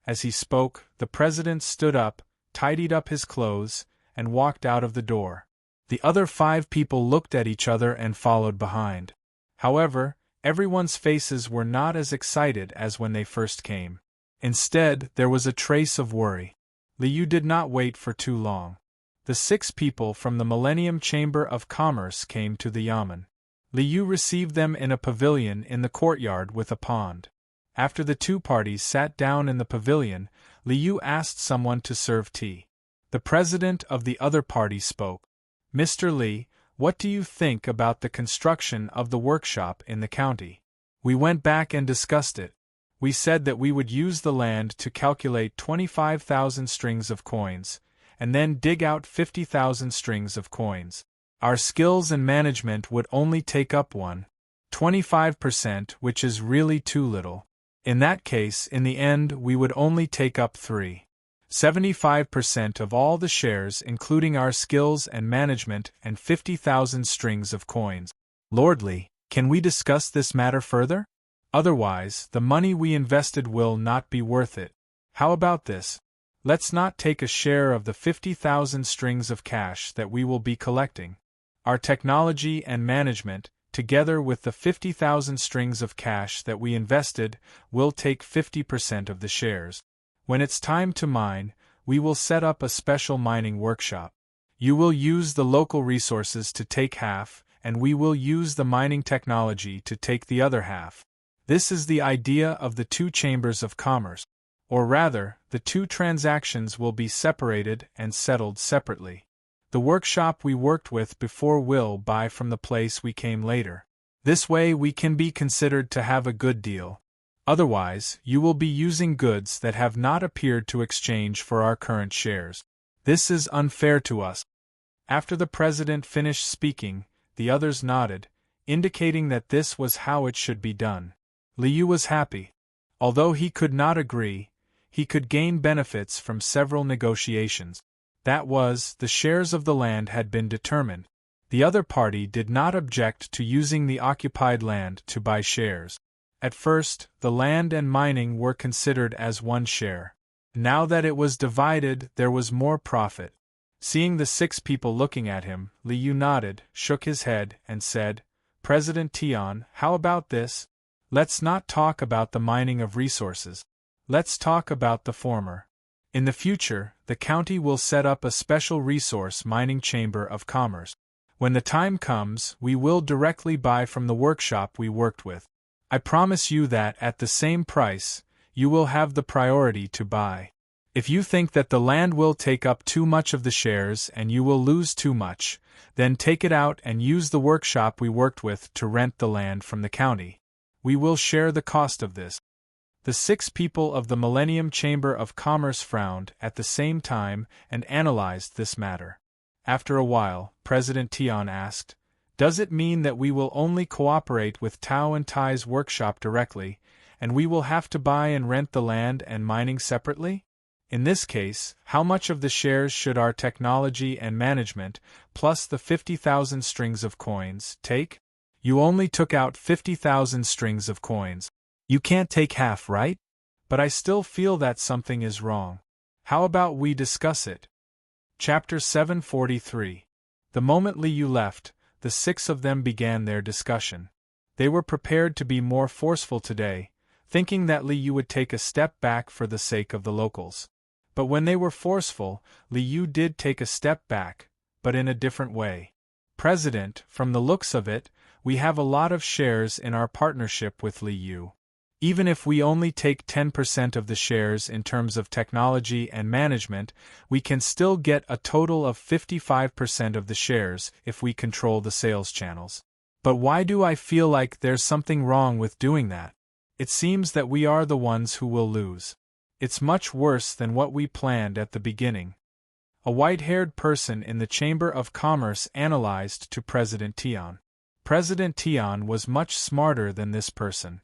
As he spoke, the president stood up, tidied up his clothes, and walked out of the door. The other 5 people looked at each other and followed behind. However, everyone's faces were not as excited as when they first came. Instead, there was a trace of worry. Liu did not wait for too long. The 6 people from the Millennium Chamber of Commerce came to the yamen. Liu received them in a pavilion in the courtyard with a pond. After the 2 parties sat down in the pavilion, Liu asked someone to serve tea. The president of the other party spoke. "Mr. Li, what do you think about the construction of the workshop in the county? We went back and discussed it. We said that we would use the land to calculate 25,000 strings of coins, and then dig out 50,000 strings of coins. Our skills and management would only take up 25%, which is really too little. In that case, in the end, we would only take up 75% of all the shares, including our skills and management, and 50,000 strings of coins. Lord Li, can we discuss this matter further? Otherwise, the money we invested will not be worth it. How about this? Let's not take a share of the 50,000 strings of cash that we will be collecting. Our technology and management, together with the 50,000 strings of cash that we invested, will take 50% of the shares. When it's time to mine, we will set up a special mining workshop. You will use the local resources to take half, and we will use the mining technology to take the other half. This is the idea of the 2 chambers of commerce. Or rather, the 2 transactions will be separated and settled separately. The workshop we worked with before will buy from the place we came later. This way we can be considered to have a good deal. Otherwise, you will be using goods that have not appeared to exchange for our current shares. This is unfair to us." After the president finished speaking, the others nodded, indicating that this was how it should be done. Liu was happy. Although he could not agree, he could gain benefits from several negotiations. That was, the shares of the land had been determined. The other party did not object to using the occupied land to buy shares. At first, the land and mining were considered as one share. Now that it was divided, there was more profit. Seeing the 6 people looking at him, Liu nodded, shook his head, and said, "President Tian, how about this? Let's not talk about the mining of resources. Let's talk about the former. In the future, the county will set up a special resource mining chamber of commerce. When the time comes, we will directly buy from the workshop we worked with. I promise you that at the same price, you will have the priority to buy. If you think that the land will take up too much of the shares and you will lose too much, then take it out and use the workshop we worked with to rent the land from the county. We will share the cost of this." The 6 people of the Millennium Chamber of Commerce frowned at the same time and analyzed this matter. After a while, President Tian asked, "Does it mean that we will only cooperate with Tao and Tai's workshop directly, and we will have to buy and rent the land and mining separately? In this case, how much of the shares should our technology and management, plus the 50,000 strings of coins, take? You only took out 50,000 strings of coins. You can't take half, right? But I still feel that something is wrong. How about we discuss it?" Chapter 743. The moment Liu left, the 6 of them began their discussion. They were prepared to be more forceful today, thinking that Liu would take a step back for the sake of the locals. But when they were forceful, Liu did take a step back, but in a different way. "President, from the looks of it, we have a lot of shares in our partnership with Liu. Even if we only take 10% of the shares in terms of technology and management, we can still get a total of 55% of the shares if we control the sales channels. But why do I feel like there's something wrong with doing that? It seems that we are the ones who will lose. It's much worse than what we planned at the beginning. A white-haired person in the Chamber of Commerce analyzed to President Tian. President Tian was much smarter than this person.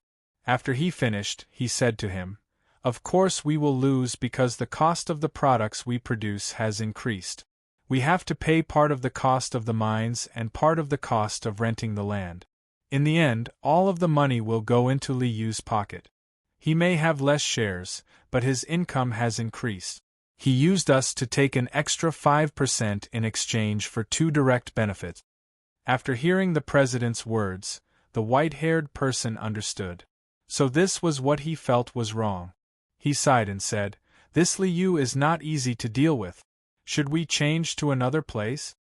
After he finished, he said to him, "Of course we will lose because the cost of the products we produce has increased. We have to pay part of the cost of the mines and part of the cost of renting the land. In the end, all of the money will go into Li Yu's pocket. He may have less shares, but his income has increased. He used us to take an extra 5% in exchange for 2 direct benefits." After hearing the president's words, the white-haired person understood. So this was what he felt was wrong. He sighed and said, "This Li Yu is not easy to deal with. Should we change to another place?"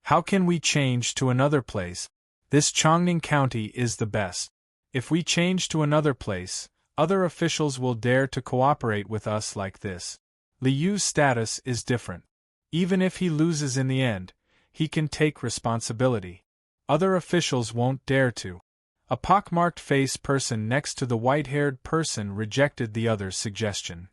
"How can we change to another place? This Chongning County is the best. If we change to another place, other officials will dare to cooperate with us like this. Li Yu's status is different. Even if he loses in the end, he can take responsibility. Other officials won't dare to." A pockmarked face person next to the white-haired person rejected the other's suggestion.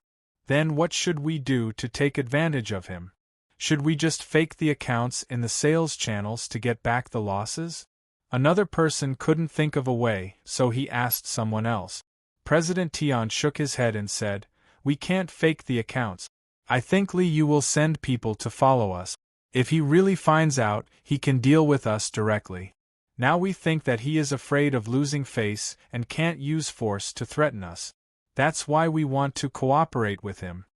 "Then what should we do to take advantage of him? Should we just fake the accounts in the sales channels to get back the losses?" Another person couldn't think of a way, so he asked someone else. President Tian shook his head and said, "We can't fake the accounts. I think Li Yu will send people to follow us. If he really finds out, he can deal with us directly. Now we think that he is afraid of losing face and can't use force to threaten us. That's why we want to cooperate with him."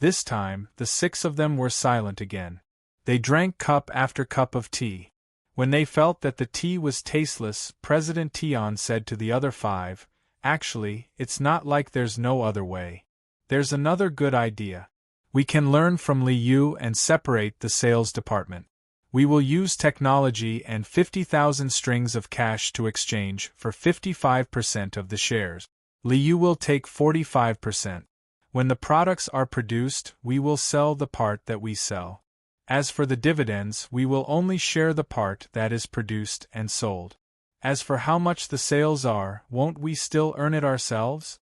This time, the 6 of them were silent again. They drank cup after cup of tea. When they felt that the tea was tasteless, President Tian said to the other 5, "Actually, it's not like there's no other way. There's another good idea. We can learn from Li Yu and separate the sales department. We will use technology and 50,000 strings of cash to exchange for 55% of the shares. Li Yu will take 45%. When the products are produced, we will sell the part that we sell. As for the dividends, we will only share the part that is produced and sold. As for how much the sales are, won't we still earn it ourselves?"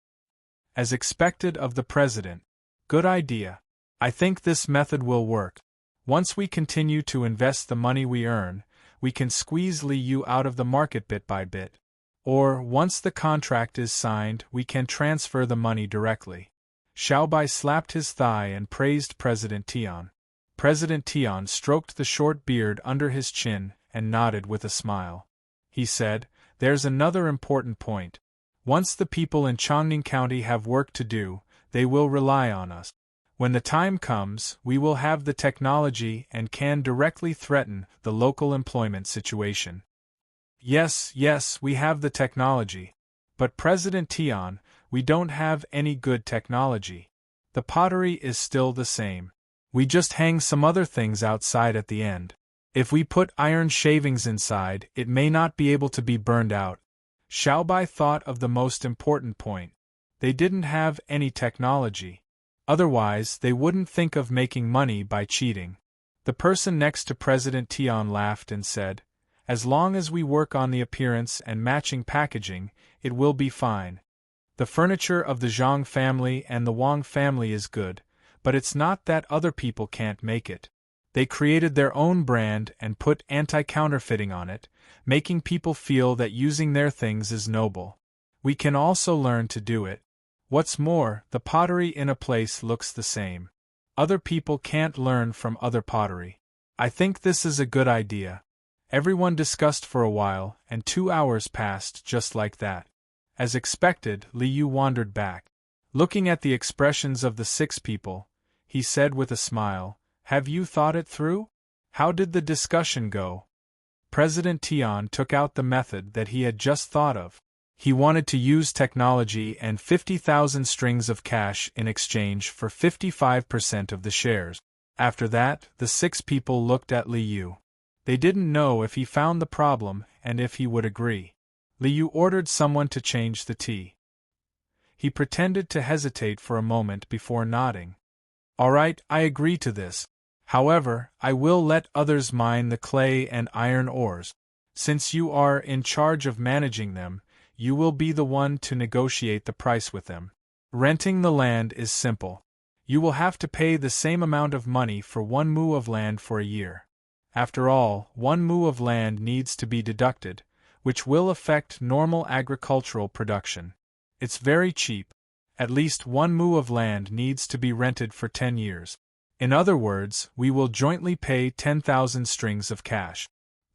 As expected of the president. "Good idea. I think this method will work. Once we continue to invest the money we earn, we can squeeze Li Yu out of the market bit by bit. Or, once the contract is signed, we can transfer the money directly." Xiaobai slapped his thigh and praised President Tian. President Tian stroked the short beard under his chin and nodded with a smile. He said, "There's another important point. Once the people in Chongning County have work to do, they will rely on us. When the time comes, we will have the technology and can directly threaten the local employment situation." Yes, we have the technology. But President Tian, we don't have any good technology. The pottery is still the same. We just hang some other things outside at the end. If we put iron shavings inside, it may not be able to be burned out. Xiaobai thought of the most important point. They didn't have any technology. Otherwise, they wouldn't think of making money by cheating. The person next to President Tian laughed and said, "As long as we work on the appearance and matching packaging, it will be fine. The furniture of the Zhang family and the Wang family is good, but it's not that other people can't make it. They created their own brand and put anti-counterfeiting on it, making people feel that using their things is noble. We can also learn to do it. What's more, the pottery in a place looks the same. Other people can't learn from other pottery. I think this is a good idea." Everyone discussed for a while, and 2 hours passed just like that. As expected, Li Yu wandered back. Looking at the expressions of the 6 people, he said with a smile, "Have you thought it through? How did the discussion go?" President Tian took out the method that he had just thought of. He wanted to use technology and 50,000 strings of cash in exchange for 55% of the shares. After that, the 6 people looked at Li Yu. They didn't know if he found the problem and if he would agree. Li Yu ordered someone to change the tea. He pretended to hesitate for a moment before nodding. "All right, I agree to this. However, I will let others mine the clay and iron ores." Since you are in charge of managing them, you will be the one to negotiate the price with them. Renting the land is simple. You will have to pay the same amount of money for 1 mu of land for a year. After all, 1 mu of land needs to be deducted, which will affect normal agricultural production. It's very cheap. At least 1 mu of land needs to be rented for 10 years. In other words, we will jointly pay 10,000 strings of cash.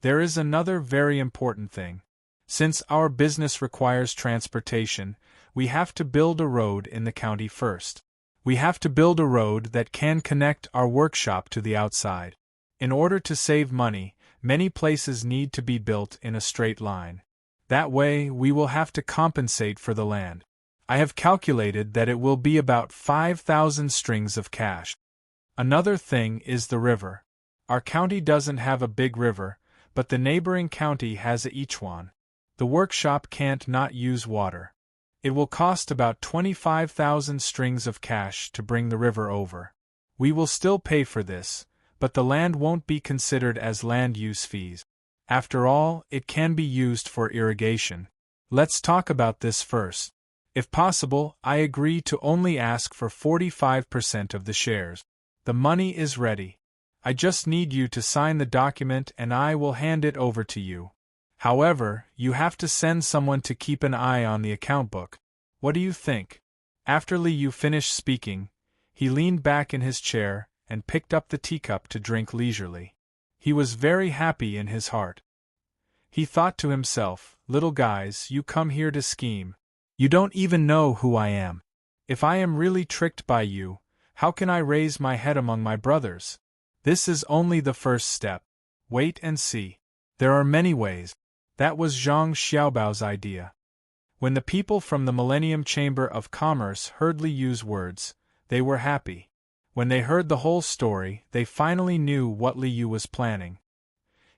There is another very important thing. Since our business requires transportation, we have to build a road in the county first. We have to build a road that can connect our workshop to the outside. In order to save money, many places need to be built in a straight line. That way, we will have to compensate for the land. I have calculated that it will be about 5,000 strings of cash. Another thing is the river. Our county doesn't have a big river, but the neighboring county has each one. The workshop can't not use water. It will cost about 25,000 strings of cash to bring the river over. We will still pay for this, but the land won't be considered as land use fees. After all, it can be used for irrigation. Let's talk about this first. If possible, I agree to only ask for 45% of the shares. The money is ready. I just need you to sign the document and I will hand it over to you. However, you have to send someone to keep an eye on the account book. What do you think? After Liu finished speaking, he leaned back in his chair and picked up the teacup to drink leisurely. He was very happy in his heart. He thought to himself, "Little guys, you come here to scheme. You don't even know who I am. If I am really tricked by you, how can I raise my head among my brothers? This is only the first step. Wait and see. There are many ways." That was Zhang Xiaobao's idea. When the people from the Millennium Chamber of Commerce heard Liu's words, they were happy. When they heard the whole story, they finally knew what Liu was planning.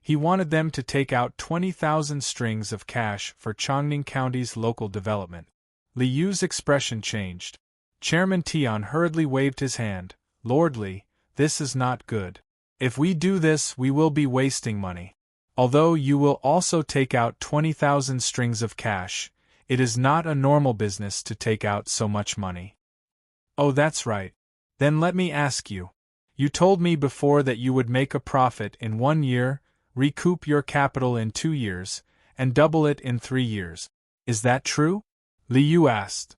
He wanted them to take out 20,000 strings of cash for Chongning County's local development. Liu's expression changed. Chairman Tian hurriedly waved his hand. "Lord Li, this is not good. If we do this, we will be wasting money. Although you will also take out 20,000 strings of cash, it is not a normal business to take out so much money." "Oh, that's right. Then let me ask you. You told me before that you would make a profit in 1 year, recoup your capital in 2 years, and double it in 3 years. Is that true?" Liu asked.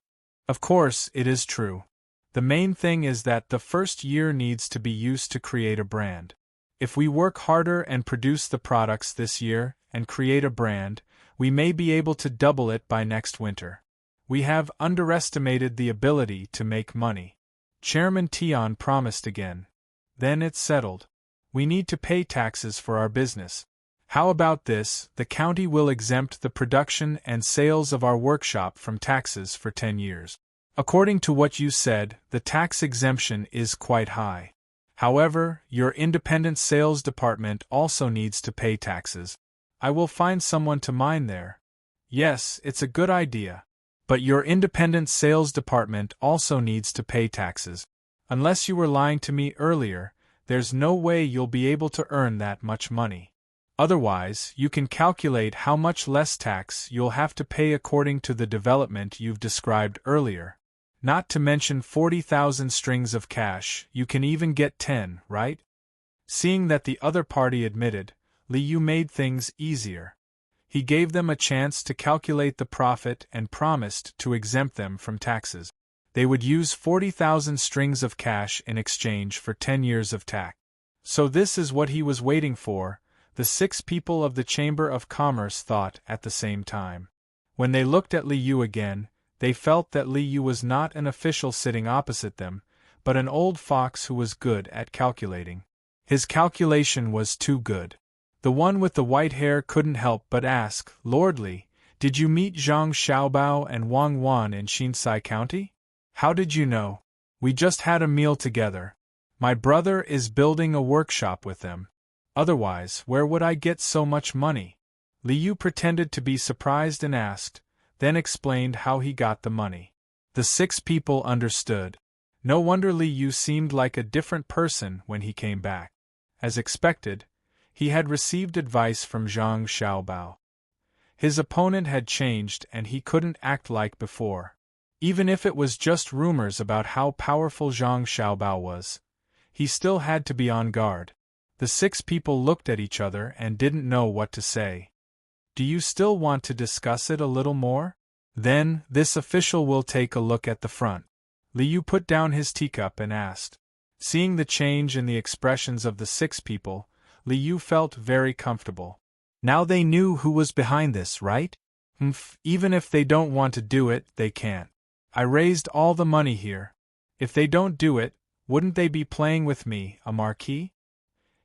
"Of course, it is true. The main thing is that the first year needs to be used to create a brand. If we work harder and produce the products this year and create a brand, we may be able to double it by next winter. We have underestimated the ability to make money." Chairman Tian promised again. "Then it's settled. We need to pay taxes for our business. How about this? The county will exempt the production and sales of our workshop from taxes for 10 years. According to what you said, the tax exemption is quite high. However, your independent sales department also needs to pay taxes. I will find someone to mine there." "Yes, it's a good idea. But your independent sales department also needs to pay taxes. Unless you were lying to me earlier, there's no way you'll be able to earn that much money. Otherwise, you can calculate how much less tax you'll have to pay according to the development you've described earlier. Not to mention 40,000 strings of cash, you can even get 10, right?" Seeing that the other party admitted, Liu made things easier. He gave them a chance to calculate the profit and promised to exempt them from taxes. They would use 40,000 strings of cash in exchange for 10 years of tax. So this is what he was waiting for, the 6 people of the Chamber of Commerce thought at the same time. When they looked at Liu again, they felt that Liu was not an official sitting opposite them, but an old fox who was good at calculating. His calculation was too good. The one with the white hair couldn't help but ask, "Lord Li, did you meet Zhang Xiaobao and Wang Wan in Xinsai County? How did you know? We just had a meal together. My brother is building a workshop with them. Otherwise, where would I get so much money?" Liu pretended to be surprised and asked, then explained how he got the money. The 6 people understood. No wonder Liu seemed like a different person when he came back. As expected, He had received advice from Zhang Xiaobao. His opponent had changed and he couldn't act like before. Even if it was just rumors about how powerful Zhang Xiaobao was, he still had to be on guard. The 6 people looked at each other and didn't know what to say. Do you still want to discuss it a little more? Then, this official will take a look at the front. Liu put down his teacup and asked. Seeing the change in the expressions of the 6 people, Liu felt very comfortable. Now they knew who was behind this, right? Even if they don't want to do it, they can't. I raised all the money here. If they don't do it, wouldn't they be playing with me, a marquis?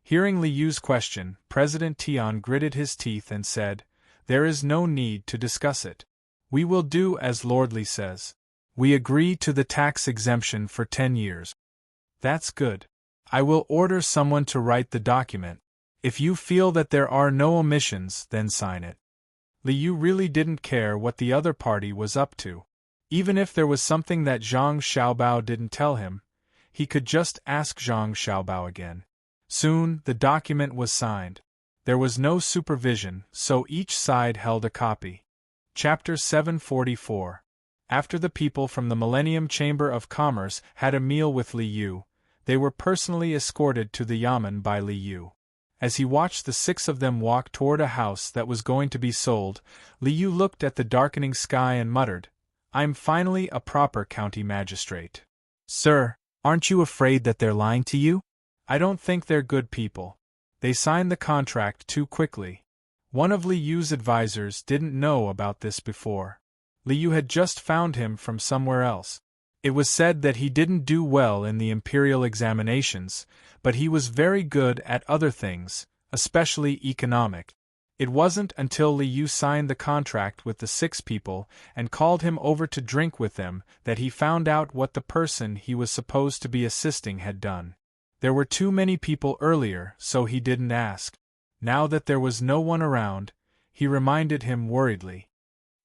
Hearing Liu's question, President Tian gritted his teeth and said, There is no need to discuss it. We will do as Lord Li says. We agree to the tax exemption for 10 years. That's good. I will order someone to write the document. If you feel that there are no omissions, then sign it. Liu really didn't care what the other party was up to. Even if there was something that Zhang Xiaobao didn't tell him, he could just ask Zhang Xiaobao again. Soon, the document was signed. There was no supervision, so each side held a copy. Chapter 744. After the people from the Millennium Chamber of Commerce had a meal with Liu, they were personally escorted to the yamen by Liu. As he watched the 6 of them walk toward a house that was going to be sold, Liu looked at the darkening sky and muttered, I'm finally a proper county magistrate. Sir, aren't you afraid that they're lying to you? I don't think they're good people. They signed the contract too quickly. One of Liu's advisors didn't know about this before. Liu had just found him from somewhere else. It was said that he didn't do well in the imperial examinations, but he was very good at other things, especially economic. It wasn't until Liu signed the contract with the 6 people and called him over to drink with them that he found out what the person he was supposed to be assisting had done. There were too many people earlier, so he didn't ask. Now that there was no one around, he reminded him worriedly.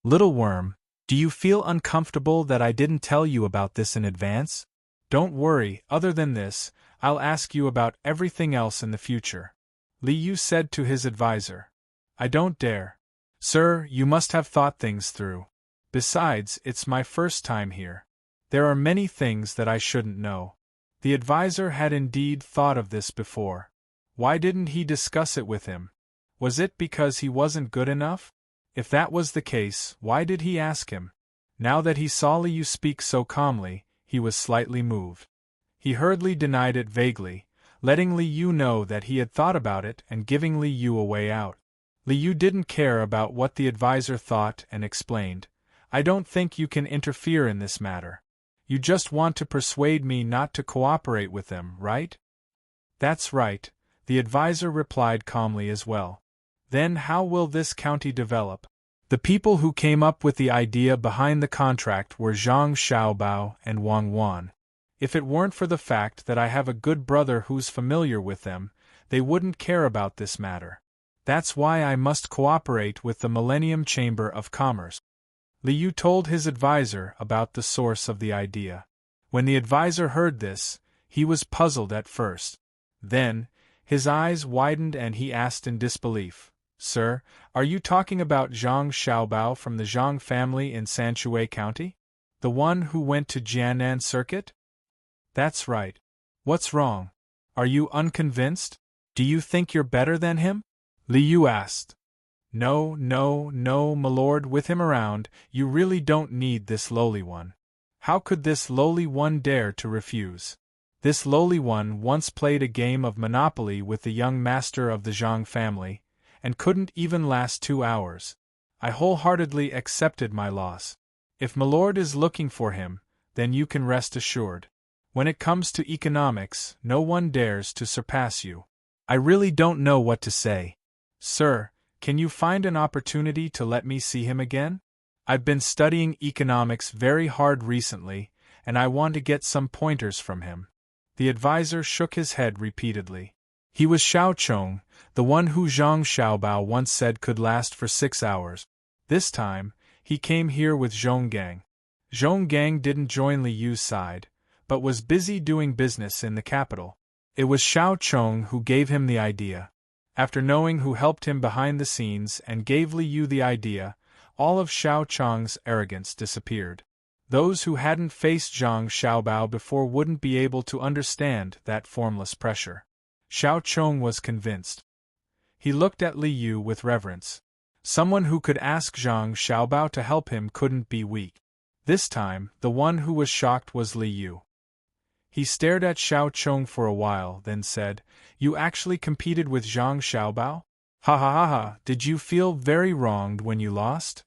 Little worm, do you feel uncomfortable that I didn't tell you about this in advance? Don't worry, other than this, I'll ask you about everything else in the future. Liu said to his advisor. I don't dare. Sir, you must have thought things through. Besides, it's my first time here. There are many things that I shouldn't know. The advisor had indeed thought of this before. Why didn't he discuss it with him? Was it because he wasn't good enough? If that was the case, why did he ask him? Now that he saw Liu speak so calmly, he was slightly moved. He hurriedly denied it vaguely, letting Liu know that he had thought about it and giving Liu a way out. Liu didn't care about what the advisor thought and explained, I don't think you can interfere in this matter. You just want to persuade me not to cooperate with them, right? That's right, the advisor replied calmly as well. Then how will this county develop? The people who came up with the idea behind the contract were Zhang Xiaobao and Wang Wan. If it weren't for the fact that I have a good brother who's familiar with them, they wouldn't care about this matter. That's why I must cooperate with the Millennium Chamber of Commerce. Liu told his advisor about the source of the idea. When the advisor heard this, he was puzzled at first. Then, his eyes widened and he asked in disbelief, Sir, are you talking about Zhang Xiaobao from the Zhang family in Sanshui County? The one who went to Jianan Circuit? That's right. What's wrong? Are you unconvinced? Do you think you're better than him? Liu asked. No, my lord, with him around, you really don't need this lowly one. How could this lowly one dare to refuse? This lowly one once played a game of Monopoly with the young master of the Zhang family, and couldn't even last 2 hours. I wholeheartedly accepted my loss. If my lord is looking for him, then you can rest assured. When it comes to economics, no one dares to surpass you. I really don't know what to say. Sir, can you find an opportunity to let me see him again? I've been studying economics very hard recently, and I want to get some pointers from him. The advisor shook his head repeatedly. He was Xiao Chong, the one who Zhang Xiaobao once said could last for 6 hours. This time, he came here with Zhonggang. Zhonggang didn't join Liu's side, but was busy doing business in the capital. It was Xiao Chong who gave him the idea. After knowing who helped him behind the scenes and gave Li Yu the idea, all of Xiao Chong's arrogance disappeared. Those who hadn't faced Zhang Xiaobao before wouldn't be able to understand that formless pressure. Xiao Chong was convinced. He looked at Li Yu with reverence. Someone who could ask Zhang Xiaobao to help him couldn't be weak. This time, the one who was shocked was Li Yu. He stared at Xiao Chong for a while, then said, "You actually competed with Zhang Xiaobao? Ha ha ha ha, did you feel very wronged when you lost?"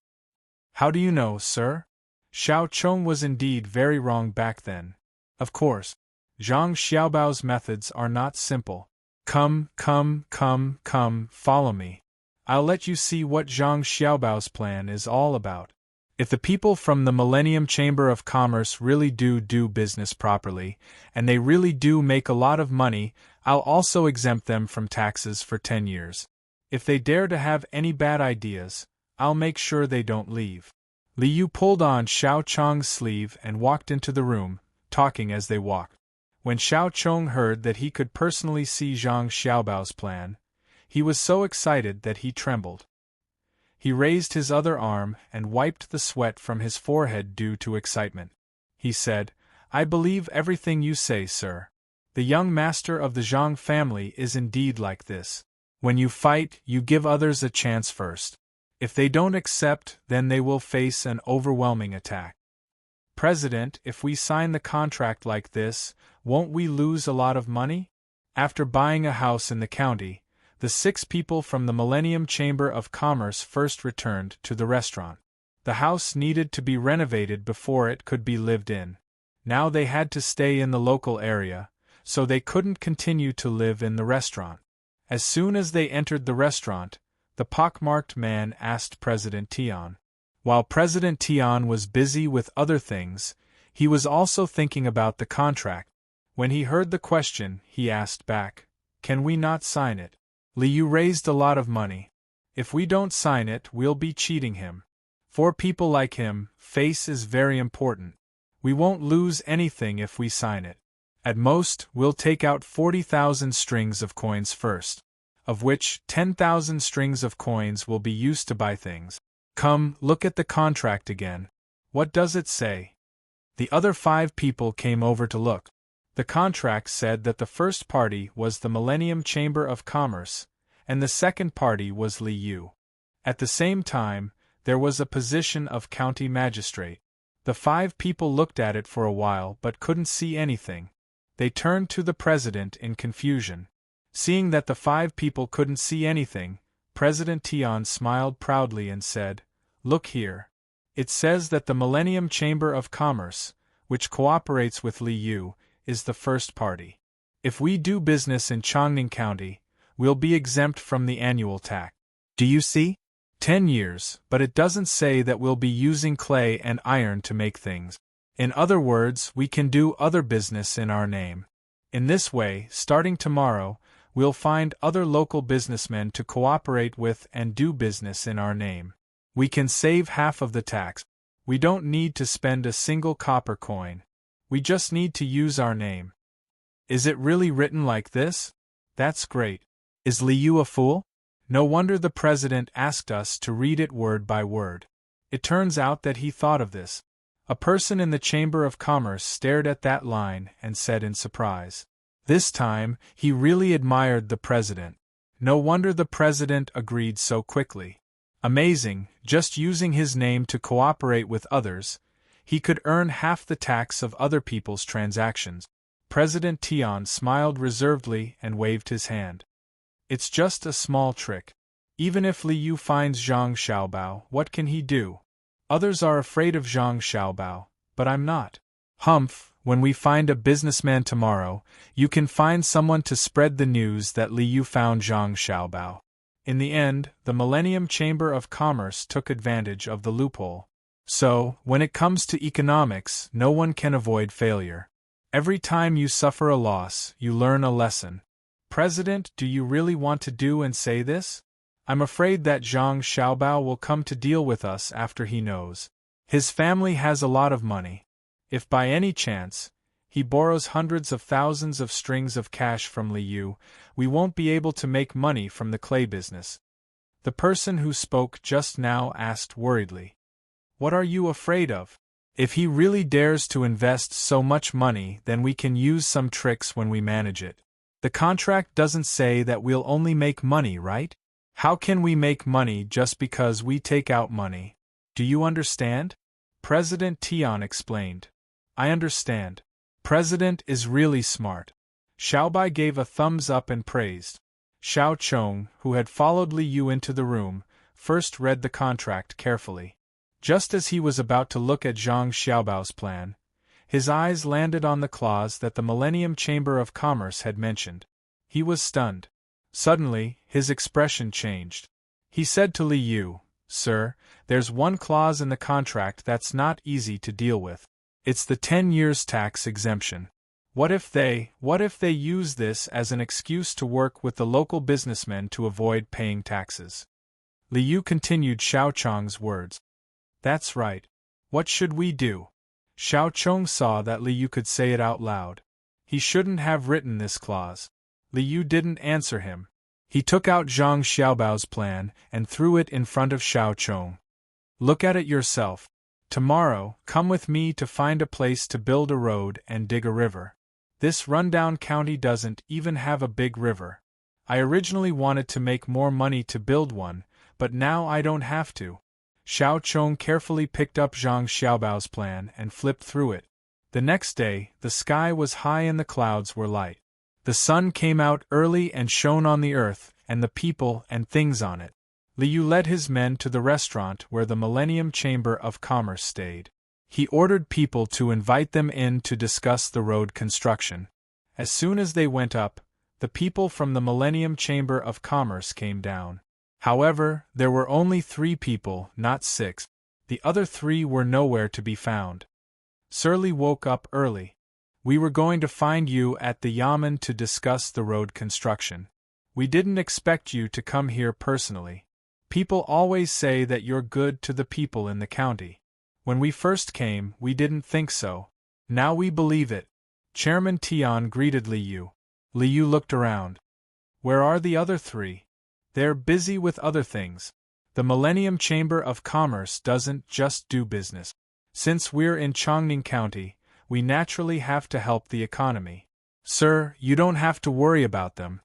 "How do you know, sir?" Xiao Chong was indeed very wrong back then. Of course, Zhang Xiaobao's methods are not simple. Come, follow me. I'll let you see what Zhang Xiaobao's plan is all about. If the people from the Millennium Chamber of Commerce really do business properly, and they really do make a lot of money, I'll also exempt them from taxes for 10 years. If they dare to have any bad ideas, I'll make sure they don't leave. Li Yu pulled on Xiao Chong's sleeve and walked into the room, talking as they walked. When Xiao Chong heard that he could personally see Zhang Xiaobao's plan, he was so excited that he trembled. He raised his other arm and wiped the sweat from his forehead due to excitement. He said, "I believe everything you say, sir. The young master of the Zhang family is indeed like this. When you fight, you give others a chance first. If they don't accept, then they will face an overwhelming attack. President, if we sign the contract like this, won't we lose a lot of money?" After buying a house in the county, the 6 people from the Millennium Chamber of Commerce first returned to the restaurant. The house needed to be renovated before it could be lived in. Now they had to stay in the local area, so they couldn't continue to live in the restaurant. As soon as they entered the restaurant, the pockmarked man asked President Tian. While President Tian was busy with other things, he was also thinking about the contract. When he heard the question, he asked back, "Can we not sign it? Li Yu raised a lot of money. If we don't sign it, we'll be cheating him. For people like him, face is very important. We won't lose anything if we sign it. At most, we'll take out 40,000 strings of coins first, of which 10,000 strings of coins will be used to buy things. Come, look at the contract again. What does it say?" The other 5 people came over to look. The contract said that the first party was the Millennium Chamber of Commerce, and the second party was Li Yu. At the same time, there was a position of county magistrate. The 5 people looked at it for a while but couldn't see anything. They turned to the president in confusion. Seeing that the 5 people couldn't see anything, President Tian smiled proudly and said, "Look here. It says that the Millennium Chamber of Commerce, which cooperates with Li Yu, is the first party. If we do business in Chongning County, we'll be exempt from the annual tax. Do you see? 10 years, but it doesn't say that we'll be using clay and iron to make things. In other words, we can do other business in our name. In this way, starting tomorrow, we'll find other local businessmen to cooperate with and do business in our name. We can save half of the tax. We don't need to spend a single copper coin. We just need to use our name." "Is it really written like this? That's great. Is Li Yu a fool? No wonder the president asked us to read it word by word." It turns out that he thought of this. A person in the Chamber of Commerce stared at that line and said in surprise. This time, he really admired the president. No wonder the president agreed so quickly. Amazing, just using his name to cooperate with others, he could earn half the tax of other people's transactions. President Tian smiled reservedly and waved his hand. "It's just a small trick. Even if Li Yu finds Zhang Xiaobao, what can he do? Others are afraid of Zhang Xiaobao, but I'm not. Humph, when we find a businessman tomorrow, you can find someone to spread the news that Li Yu found Zhang Xiaobao." In the end, the Millennium Chamber of Commerce took advantage of the loophole. So, when it comes to economics, no one can avoid failure. Every time you suffer a loss, you learn a lesson. President, do you really want to do and say this? I'm afraid that Zhang Xiaobao will come to deal with us after he knows. His family has a lot of money. If by any chance, He borrows hundreds of thousands of strings of cash from Liu. We won't be able to make money from the clay business. The person who spoke just now asked worriedly. What are you afraid of? If he really dares to invest so much money, then we can use some tricks when we manage it. The contract doesn't say that we'll only make money, right? How can we make money just because we take out money? Do you understand? President Tian explained. I understand. President is really smart. Xiaobai gave a thumbs up and praised. Xiao Chong, who had followed Liu into the room, first read the contract carefully. Just as he was about to look at Zhang Xiaobao's plan, his eyes landed on the clause that the Millennium Chamber of Commerce had mentioned. He was stunned. Suddenly, his expression changed. He said to Liu, Sir, there's one clause in the contract that's not easy to deal with. It's the 10 years tax exemption. What if they use this as an excuse to work with the local businessmen to avoid paying taxes? Liu continued Xiao Chong's words. That's right. What should we do? Xiao Chong saw that Liu could say it out loud. He shouldn't have written this clause. Liu didn't answer him. He took out Zhang Xiaobao's plan and threw it in front of Xiao Chong. Look at it yourself. Tomorrow, come with me to find a place to build a road and dig a river. This rundown county doesn't even have a big river. I originally wanted to make more money to build one, but now I don't have to. Xiao Chong carefully picked up Zhang Xiaobao's plan and flipped through it. The next day, the sky was high and the clouds were light. The sun came out early and shone on the earth and the people and things on it. Liu led his men to the restaurant where the Millennium Chamber of Commerce stayed. He ordered people to invite them in to discuss the road construction. As soon as they went up, the people from the Millennium Chamber of Commerce came down. However, there were only 3 people, not 6. The other 3 were nowhere to be found. Surly woke up early. We were going to find you at the Yamen to discuss the road construction. We didn't expect you to come here personally. People always say that you're good to the people in the county. When we first came, we didn't think so. Now we believe it. Chairman Tian greeted Liu. Liu looked around. Where are the other 3? They're busy with other things. The Millennium Chamber of Commerce doesn't just do business. Since we're in Chongning County, we naturally have to help the economy. Sir, you don't have to worry about them.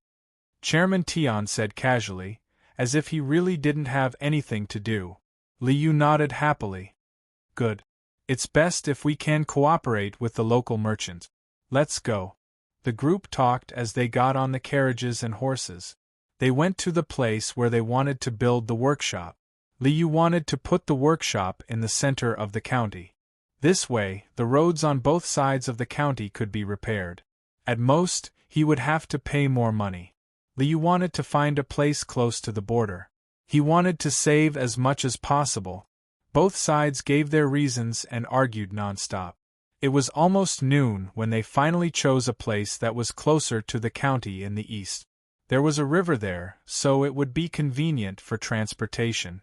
Chairman Tian said casually, as if he really didn't have anything to do. Liu nodded happily. Good. It's best if we can cooperate with the local merchants. Let's go. The group talked as they got on the carriages and horses. They went to the place where they wanted to build the workshop. Liu wanted to put the workshop in the center of the county. This way, the roads on both sides of the county could be repaired. At most, he would have to pay more money. Liu wanted to find a place close to the border. He wanted to save as much as possible. Both sides gave their reasons and argued nonstop. It was almost noon when they finally chose a place that was closer to the county in the east. There was a river there, so it would be convenient for transportation.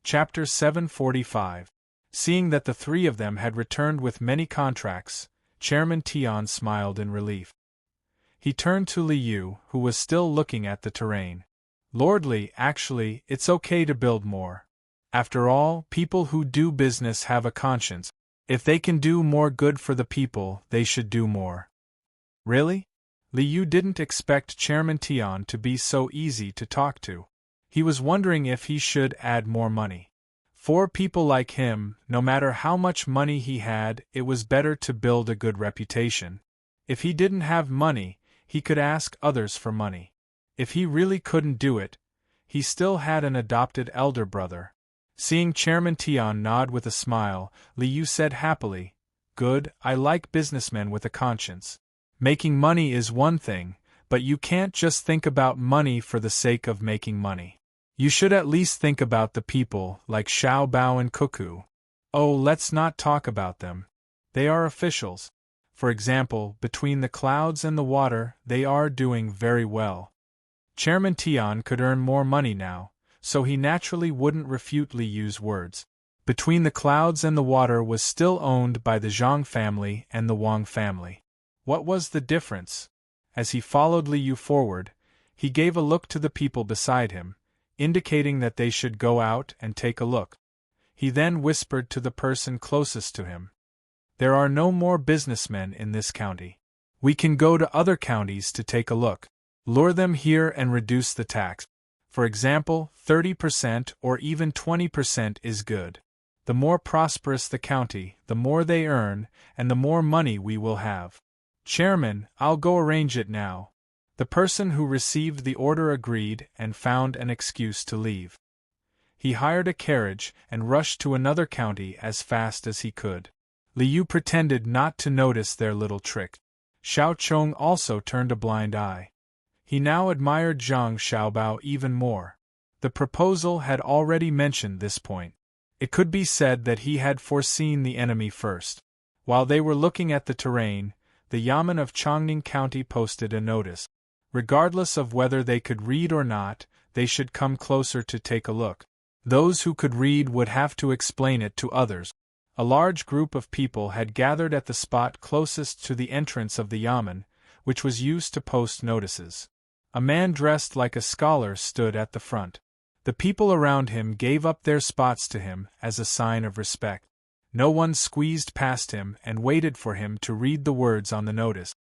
Chapter 745. Seeing that the 3 of them had returned with many contracts, Chairman Tian smiled in relief. He turned to Liu, who was still looking at the terrain. Lordly, actually, it's okay to build more. After all, people who do business have a conscience. If they can do more good for the people, they should do more. Really? Liu didn't expect Chairman Tian to be so easy to talk to. He was wondering if he should add more money. For people like him, no matter how much money he had, it was better to build a good reputation. If he didn't have money, he could ask others for money. If he really couldn't do it, he still had an adopted elder brother. Seeing Chairman Tian nod with a smile, Liu said happily, Good, I like businessmen with a conscience. Making money is one thing, but you can't just think about money for the sake of making money. You should at least think about the people, like Xiao Bao and Cuckoo. Oh, let's not talk about them. They are officials. For example, between the clouds and the water, they are doing very well. Chairman Tian could earn more money now, so he naturally wouldn't refute Liu's words. Between the clouds and the water was still owned by the Zhang family and the Wang family. What was the difference? As he followed Liu forward, he gave a look to the people beside him, indicating that they should go out and take a look. He then whispered to the person closest to him. There are no more businessmen in this county. We can go to other counties to take a look. Lure them here and reduce the tax. For example, 30% or even 20% is good. The more prosperous the county, the more they earn, and the more money we will have. Chairman, I'll go arrange it now. The person who received the order agreed and found an excuse to leave. He hired a carriage and rushed to another county as fast as he could. Liu pretended not to notice their little trick. Xiao Chong also turned a blind eye. He now admired Zhang Xiaobao even more. The proposal had already mentioned this point. It could be said that he had foreseen the enemy first. While they were looking at the terrain, the Yamen of Chongning County posted a notice. Regardless of whether they could read or not, they should come closer to take a look. Those who could read would have to explain it to others. A large group of people had gathered at the spot closest to the entrance of the Yamen, which was used to post notices. A man dressed like a scholar stood at the front. The people around him gave up their spots to him as a sign of respect. No one squeezed past him and waited for him to read the words on the notice.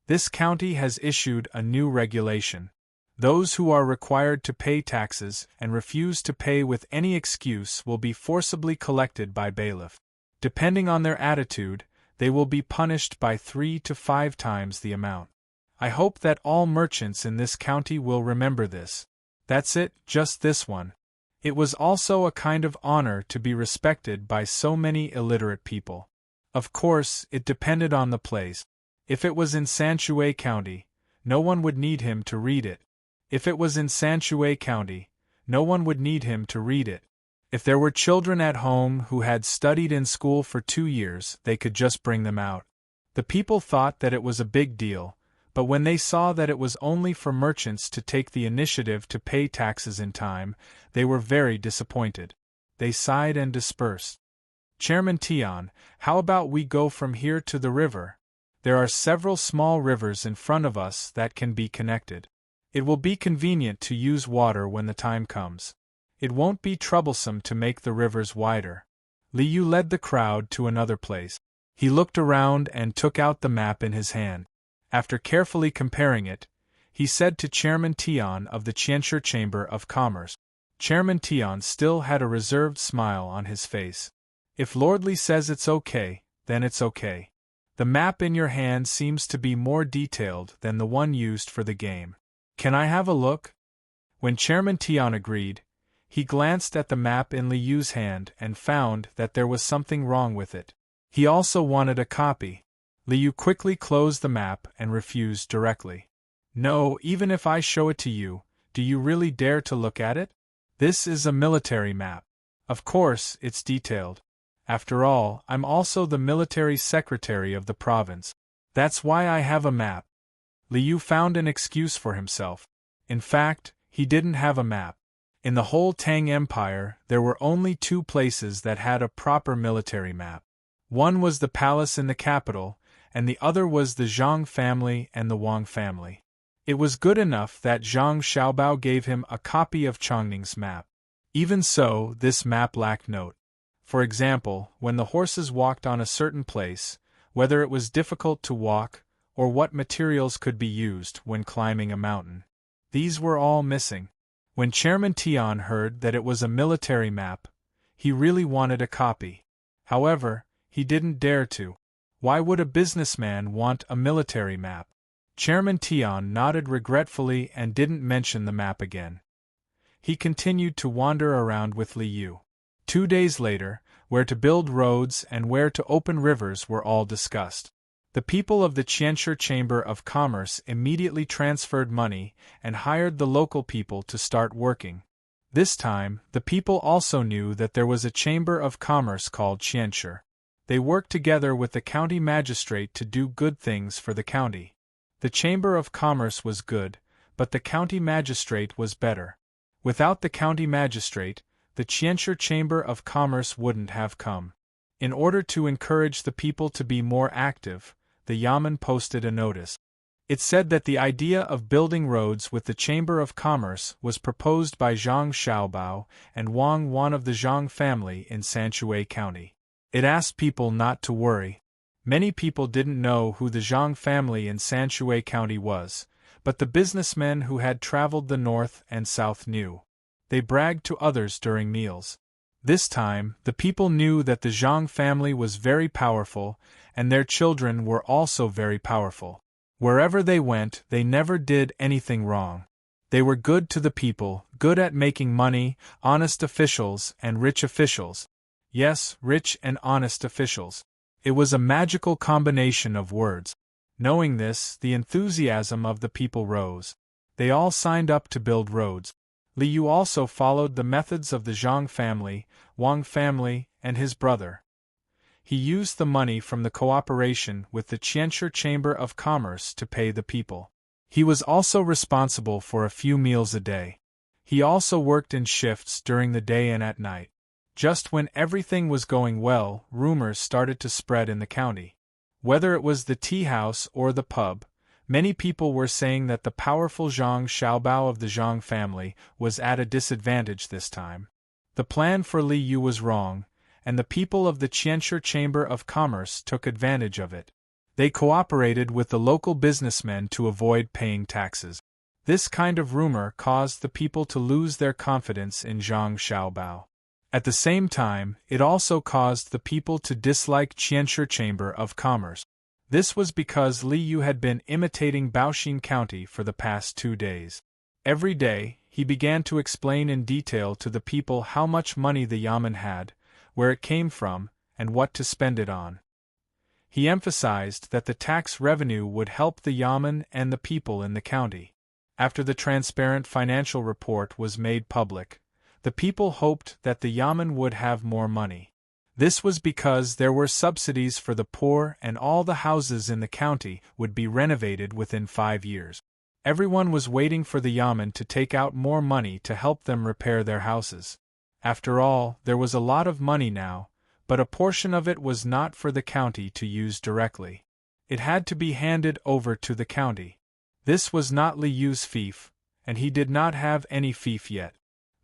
This county has issued a new regulation. Those who are required to pay taxes and refuse to pay with any excuse will be forcibly collected by bailiff. Depending on their attitude, they will be punished by 3 to 5 times the amount. I hope that all merchants in this county will remember this. That's it, just this one. It was also a kind of honor to be respected by so many illiterate people. Of course, it depended on the place. If it was in Sanshui County, no one would need him to read it. If it was in Sanshui County, no one would need him to read it. If there were children at home who had studied in school for 2 years, they could just bring them out. The people thought that it was a big deal, but when they saw that it was only for merchants to take the initiative to pay taxes in time, they were very disappointed. They sighed and dispersed. Chairman Tian, how about we go from here to the river? There are several small rivers in front of us that can be connected. It will be convenient to use water when the time comes. It won't be troublesome to make the rivers wider. Liu led the crowd to another place. He looked around and took out the map in his hand. After carefully comparing it, he said to Chairman Tian of the Qianshi Chamber of Commerce. Chairman Tian still had a reserved smile on his face. If Lord Li says it's okay, then it's okay. The map in your hand seems to be more detailed than the one used for the game. Can I have a look? When Chairman Tian agreed, he glanced at the map in Liu's hand and found that there was something wrong with it. He also wanted a copy. Liu quickly closed the map and refused directly. No, even if I show it to you, do you really dare to look at it? This is a military map. Of course, it's detailed. After all, I'm also the military secretary of the province. That's why I have a map. Liu found an excuse for himself. In fact, he didn't have a map. In the whole Tang Empire, there were only 2 places that had a proper military map. One was the palace in the capital, and the other was the Zhang family and the Wang family. It was good enough that Zhang Xiaobao gave him a copy of Chongning's map. Even so, this map lacked note. For example, when the horses walked on a certain place, whether it was difficult to walk, or what materials could be used when climbing a mountain. These were all missing. When Chairman Tian heard that it was a military map, he really wanted a copy. However, he didn't dare to. Why would a businessman want a military map? Chairman Tian nodded regretfully and didn't mention the map again. He continued to wander around with Liu. 2 days later, where to build roads and where to open rivers were all discussed. The people of the Qianshi Chamber of Commerce immediately transferred money and hired the local people to start working. This time, the people also knew that there was a chamber of commerce called Qianshi. They worked together with the county magistrate to do good things for the county. The chamber of commerce was good, but the county magistrate was better. Without the county magistrate, the Qianshi Chamber of Commerce wouldn't have come. In order to encourage the people to be more active, the Yamen posted a notice. It said that the idea of building roads with the Chamber of Commerce was proposed by Zhang Xiaobao and Wang Wan of the Zhang family in Sanshui County. It asked people not to worry. Many people didn't know who the Zhang family in Sanshui County was, but the businessmen who had traveled the north and south knew. They bragged to others during meals. This time, the people knew that the Zhang family was very powerful, and their children were also very powerful. Wherever they went, they never did anything wrong. They were good to the people, good at making money, honest officials and rich officials. Yes, rich and honest officials. It was a magical combination of words. Knowing this, the enthusiasm of the people rose. They all signed up to build roads. Li Yu also followed the methods of the Zhang family, Wang family, and his brother. He used the money from the cooperation with the Qianshi Chamber of Commerce to pay the people. He was also responsible for a few meals a day. He also worked in shifts during the day and at night. Just when everything was going well, rumors started to spread in the county. Whether it was the tea house or the pub, many people were saying that the powerful Zhang Xiaobao of the Zhang family was at a disadvantage this time. The plan for Li Yu was wrong, and the people of the Qianshi Chamber of Commerce took advantage of it. They cooperated with the local businessmen to avoid paying taxes. This kind of rumor caused the people to lose their confidence in Zhang Xiaobao. At the same time, it also caused the people to dislike Qianshi Chamber of Commerce. This was because Li Yu had been imitating Baoxin County for the past 2 days. Every day, he began to explain in detail to the people how much money the Yamen had, where it came from, and what to spend it on. He emphasized that the tax revenue would help the Yamen and the people in the county. After the transparent financial report was made public, the people hoped that the Yamen would have more money. This was because there were subsidies for the poor and all the houses in the county would be renovated within 5 years. Everyone was waiting for the Yamen to take out more money to help them repair their houses. After all, there was a lot of money now, but a portion of it was not for the county to use directly. It had to be handed over to the county. This was not Li Yu's fief, and he did not have any fief yet.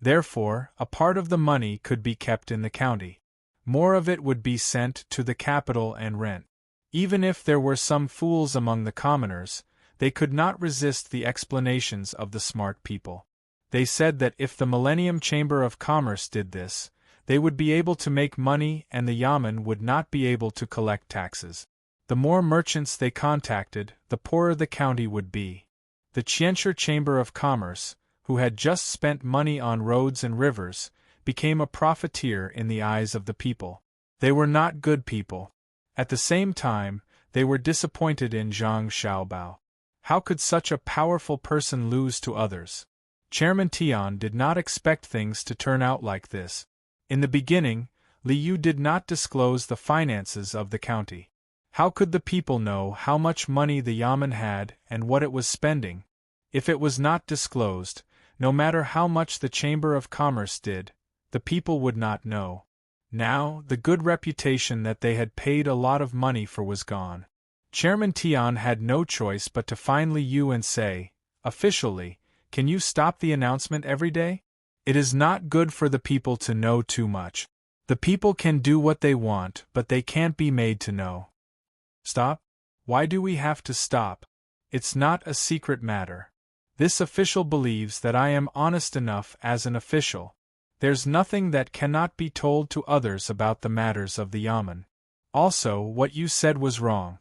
Therefore, a part of the money could be kept in the county. More of it would be sent to the capital and rent. Even if there were some fools among the commoners, they could not resist the explanations of the smart people. They said that if the Millennium Chamber of Commerce did this, they would be able to make money and the Yamen would not be able to collect taxes. The more merchants they contacted, the poorer the county would be. The Qianshi Chamber of Commerce, who had just spent money on roads and rivers, became a profiteer in the eyes of the people. They were not good people. At the same time, they were disappointed in Zhang Xiaobao. How could such a powerful person lose to others? Chairman Tian did not expect things to turn out like this. In the beginning, Li Yu did not disclose the finances of the county. How could the people know how much money the Yamen had and what it was spending? If it was not disclosed, no matter how much the Chamber of Commerce did, the people would not know. Now, the good reputation that they had paid a lot of money for was gone. Chairman Tian had no choice but to find Li Yu and say, officially, "Can you stop the announcement every day? It is not good for the people to know too much. The people can do what they want, but they can't be made to know." Stop? Why do we have to stop? It's not a secret matter. This official believes that I am honest enough as an official. There's nothing that cannot be told to others about the matters of the Yamen. Also, what you said was wrong.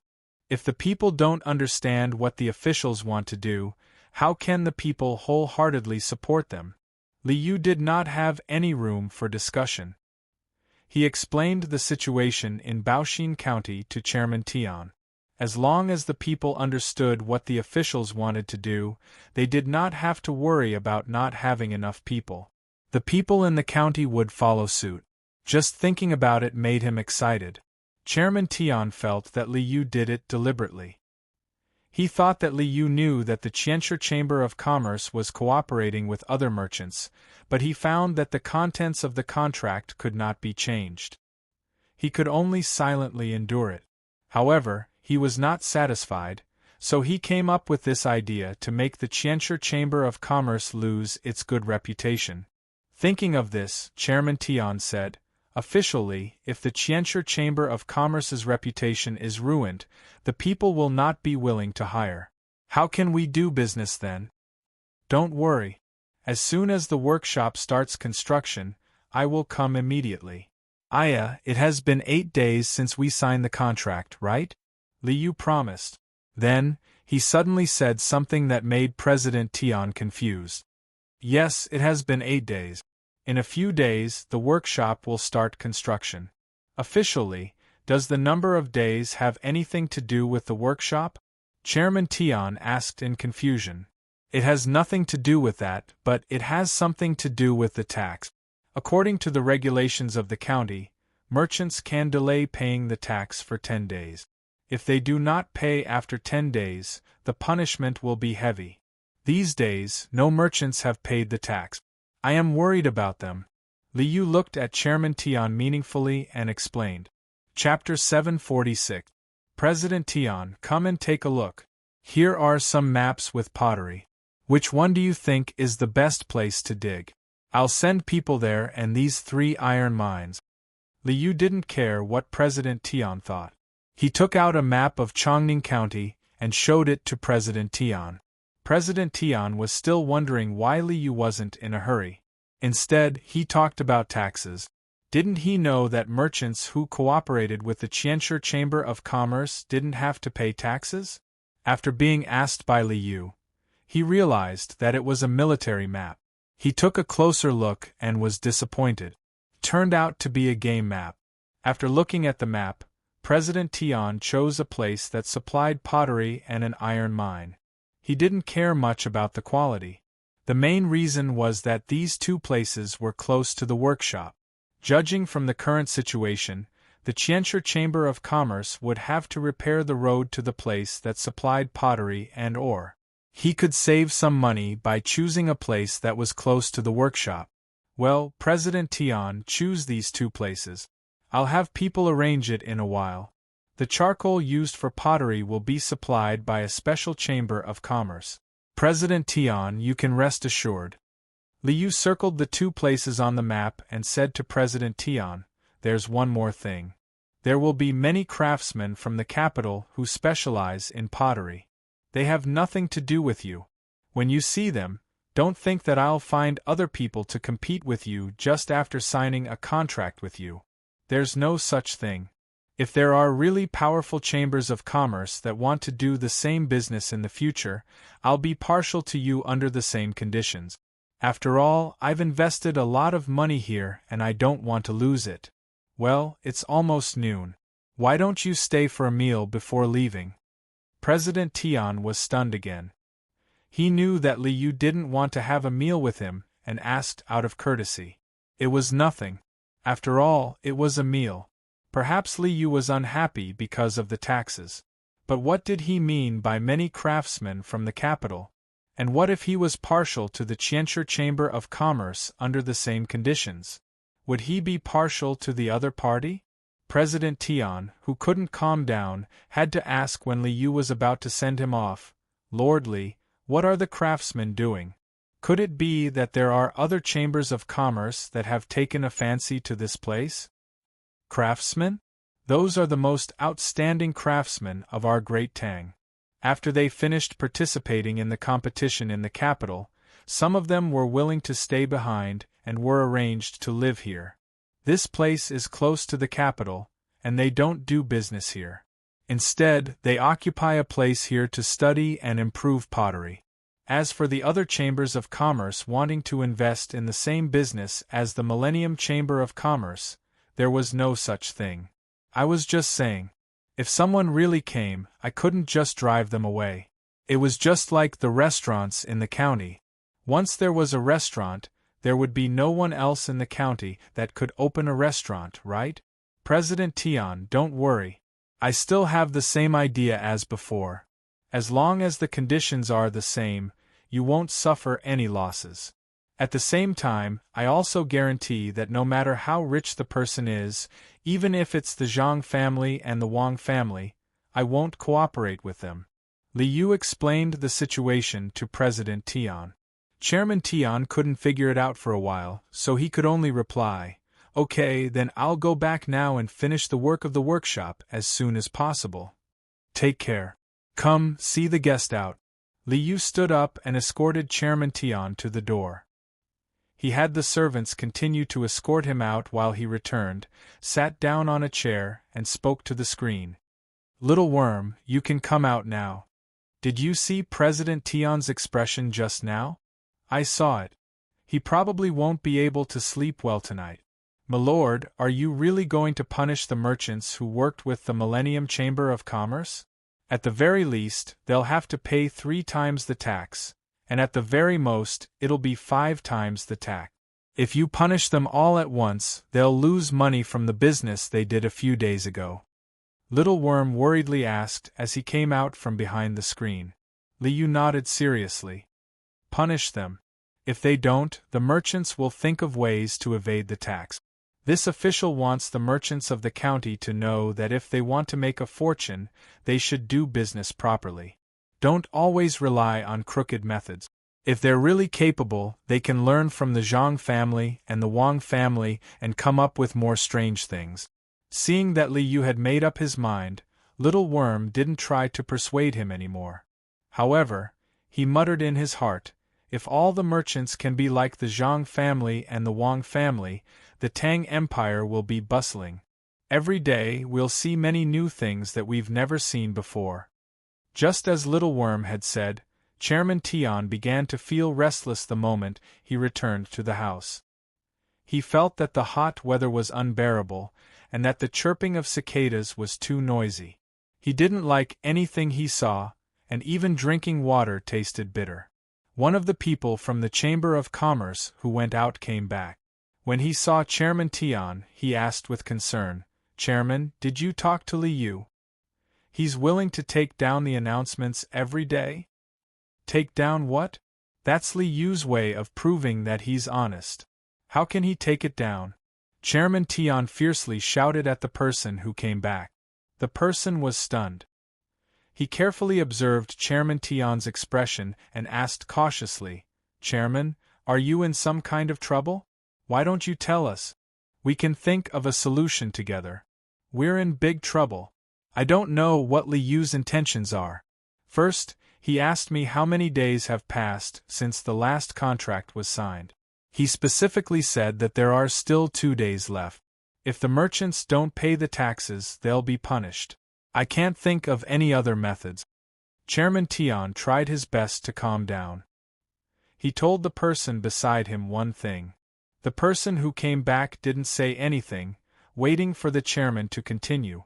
If the people don't understand what the officials want to do, how can the people wholeheartedly support them? Li Yu did not have any room for discussion. He explained the situation in Baoxin County to Chairman Tian. As long as the people understood what the officials wanted to do, they did not have to worry about not having enough people. The people in the county would follow suit. Just thinking about it made him excited. Chairman Tian felt that Li Yu did it deliberately. He thought that Li Yu knew that the Qianshi Chamber of Commerce was cooperating with other merchants, but he found that the contents of the contract could not be changed. He could only silently endure it. However, he was not satisfied, so he came up with this idea to make the Qianshi Chamber of Commerce lose its good reputation. Thinking of this, Chairman Tian said, "Officially, if the Qianshi Chamber of Commerce's reputation is ruined, the people will not be willing to hire. How can we do business then?" "Don't worry. As soon as the workshop starts construction, I will come immediately." "Aya, it has been 8 days since we signed the contract, right?" Liu promised. Then, he suddenly said something that made President Tian confused. "Yes, it has been 8 days. In a few days, the workshop will start construction." "Officially, does the number of days have anything to do with the workshop?" Chairman Tian asked in confusion. "It has nothing to do with that, but it has something to do with the tax. According to the regulations of the county, merchants can delay paying the tax for 10 days. If they do not pay after 10 days, the punishment will be heavy. These days, no merchants have paid the tax. I am worried about them." Liu looked at Chairman Tian meaningfully and explained. Chapter 746. President Tian, come and take a look. Here are some maps with pottery. Which one do you think is the best place to dig? I'll send people there and these 3 iron mines. Liu didn't care what President Tian thought. He took out a map of Chongning County and showed it to President Tian. President Tian was still wondering why Liu wasn't in a hurry. Instead, he talked about taxes. Didn't he know that merchants who cooperated with the Qianshi Chamber of Commerce didn't have to pay taxes? After being asked by Liu, he realized that it was a military map. He took a closer look and was disappointed. Turned out to be a game map. After looking at the map, President Tian chose a place that supplied pottery and an iron mine. He didn't care much about the quality. The main reason was that these 2 places were close to the workshop. Judging from the current situation, the Qianshi Chamber of Commerce would have to repair the road to the place that supplied pottery and ore. He could save some money by choosing a place that was close to the workshop. Well, President Tian, choose these 2 places. I'll have people arrange it in a while. The charcoal used for pottery will be supplied by a special chamber of commerce. President Tian, you can rest assured. Liu circled the 2 places on the map and said to President Tian, "There's one more thing. There will be many craftsmen from the capital who specialize in pottery. They have nothing to do with you. When you see them, don't think that I'll find other people to compete with you just after signing a contract with you. There's no such thing. If there are really powerful chambers of commerce that want to do the same business in the future, I'll be partial to you under the same conditions. After all, I've invested a lot of money here and I don't want to lose it." "Well, it's almost noon. Why don't you stay for a meal before leaving?" President Tian was stunned again. He knew that Liu didn't want to have a meal with him and asked out of courtesy. It was nothing. After all, it was a meal. Perhaps Liu was unhappy because of the taxes. But what did he mean by many craftsmen from the capital? And what if he was partial to the Qianshi Chamber of Commerce under the same conditions? Would he be partial to the other party? President Tian, who couldn't calm down, had to ask when Liu was about to send him off, "Lord Li, what are the craftsmen doing? Could it be that there are other chambers of commerce that have taken a fancy to this place?" "Craftsmen? Those are the most outstanding craftsmen of our great Tang. After they finished participating in the competition in the capital, some of them were willing to stay behind and were arranged to live here. This place is close to the capital, and they don't do business here. Instead, they occupy a place here to study and improve pottery. As for the other chambers of commerce wanting to invest in the same business as the Millennium Chamber of Commerce, there was no such thing. I was just saying. If someone really came, I couldn't just drive them away. It was just like the restaurants in the county. Once there was a restaurant, there would be no one else in the county that could open a restaurant, right? President Tian, don't worry. I still have the same idea as before. As long as the conditions are the same, you won't suffer any losses. At the same time, I also guarantee that no matter how rich the person is, even if it's the Zhang family and the Wang family, I won't cooperate with them. Li Yu explained the situation to President Tian. Chairman Tian couldn't figure it out for a while, so he could only reply, "Okay, then I'll go back now and finish the work of the workshop as soon as possible. Take care. Come, see the guest out." Li Yu stood up and escorted Chairman Tian to the door. He had the servants continue to escort him out while he returned, sat down on a chair, and spoke to the screen. "Little worm, you can come out now. Did you see President Tian's expression just now? I saw it. He probably won't be able to sleep well tonight. Milord, are you really going to punish the merchants who worked with the Millennium Chamber of Commerce? At the very least, they'll have to pay 3 times the tax, and at the very most, it'll be 5 times the tax. If you punish them all at once, they'll lose money from the business they did a few days ago." Little Worm worriedly asked as he came out from behind the screen. Li Yu nodded seriously. "Punish them. If they don't, the merchants will think of ways to evade the tax. This official wants the merchants of the county to know that if they want to make a fortune, they should do business properly. Don't always rely on crooked methods. If they're really capable, they can learn from the Zhang family and the Wang family and come up with more strange things." Seeing that Li Yu had made up his mind, Little Worm didn't try to persuade him anymore. However, he muttered in his heart, "If all the merchants can be like the Zhang family and the Wang family, the Tang Empire will be bustling. Every day we'll see many new things that we've never seen before." Just as Little Worm had said, Chairman Tian began to feel restless the moment he returned to the house. He felt that the hot weather was unbearable, and that the chirping of cicadas was too noisy. He didn't like anything he saw, and even drinking water tasted bitter. One of the people from the Chamber of Commerce who went out came back. When he saw Chairman Tian, he asked with concern, "Chairman, did you talk to Li Yu? He's willing to take down the announcements every day?" "Take down what?" "That's Li Yu's way of proving that he's honest. How can he take it down?" Chairman Tian fiercely shouted at the person who came back. The person was stunned. He carefully observed Chairman Tian's expression and asked cautiously, "Chairman, are you in some kind of trouble? Why don't you tell us? We can think of a solution together. We're in big trouble. I don't know what Li Yu's intentions are. First, he asked me how many days have passed since the last contract was signed. He specifically said that there are still 2 days left. If the merchants don't pay the taxes, they'll be punished. I can't think of any other methods." Chairman Tian tried his best to calm down. He told the person beside him one thing. The person who came back didn't say anything, waiting for the chairman to continue.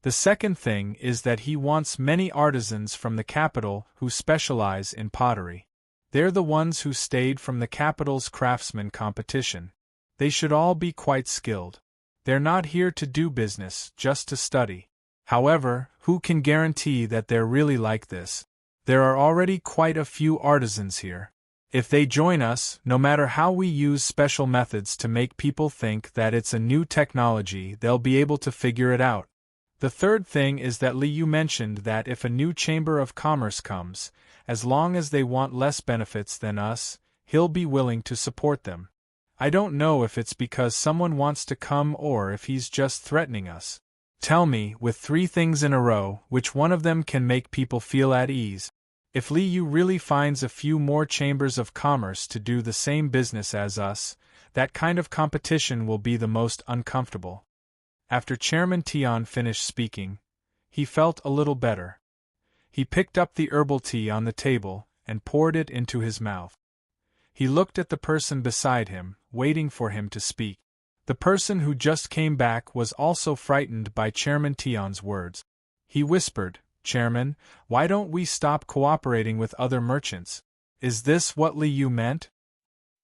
"The second thing is that he wants many artisans from the capital who specialize in pottery. They're the ones who stayed from the capital's craftsman competition. They should all be quite skilled. They're not here to do business, just to study. However, who can guarantee that they're really like this? There are already quite a few artisans here. If they join us, no matter how we use special methods to make people think that it's a new technology, they'll be able to figure it out. The third thing is that Li Yu mentioned that if a new Chamber of Commerce comes, as long as they want less benefits than us, he'll be willing to support them. I don't know if it's because someone wants to come or if he's just threatening us. Tell me, with 3 things in a row, which one of them can make people feel at ease? If Li Yu really finds a few more chambers of commerce to do the same business as us, that kind of competition will be the most uncomfortable." After Chairman Tian finished speaking, he felt a little better. He picked up the herbal tea on the table and poured it into his mouth. He looked at the person beside him, waiting for him to speak. The person who just came back was also frightened by Chairman Tian's words. He whispered, "Chairman, why don't we stop cooperating with other merchants? Is this what Li Yu meant?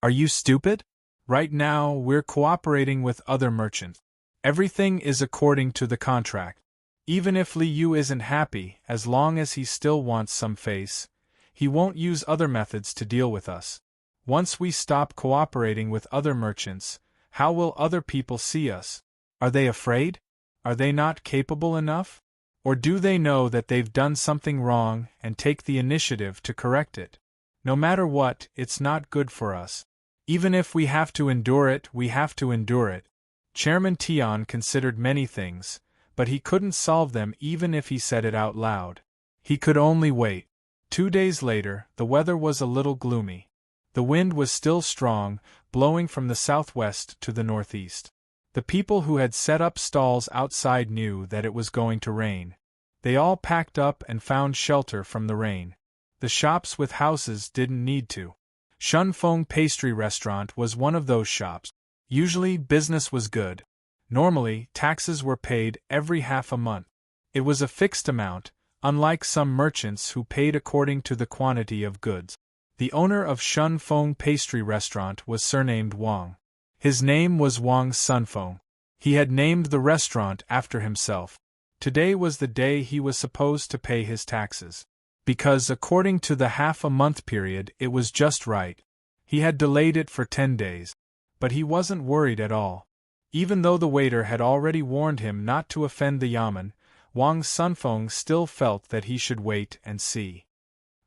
Are you stupid? Right now, we're cooperating with other merchants. Everything is according to the contract. Even if Li Yu isn't happy, as long as he still wants some face, he won't use other methods to deal with us. Once we stop cooperating with other merchants, how will other people see us? Are they afraid? Are they not capable enough? Or do they know that they've done something wrong and take the initiative to correct it? No matter what, it's not good for us. Even if we have to endure it, we have to endure it. Chairman Tian considered many things, but he couldn't solve them even if he said it out loud. He could only wait. 2 days later, the weather was a little gloomy. The wind was still strong, blowing from the southwest to the northeast. The people who had set up stalls outside knew that it was going to rain. They all packed up and found shelter from the rain. The shops with houses didn't need to. Shunfeng Pastry Restaurant was one of those shops. Usually, business was good. Normally, taxes were paid every half a month. It was a fixed amount, unlike some merchants who paid according to the quantity of goods. The owner of Shunfeng Pastry Restaurant was surnamed Wang. His name was Wang Sunfeng. He had named the restaurant after himself. Today was the day he was supposed to pay his taxes. Because according to the half-a-month period it was just right. He had delayed it for 10 days. But he wasn't worried at all. Even though the waiter had already warned him not to offend the yamen, Wang Sunfeng still felt that he should wait and see.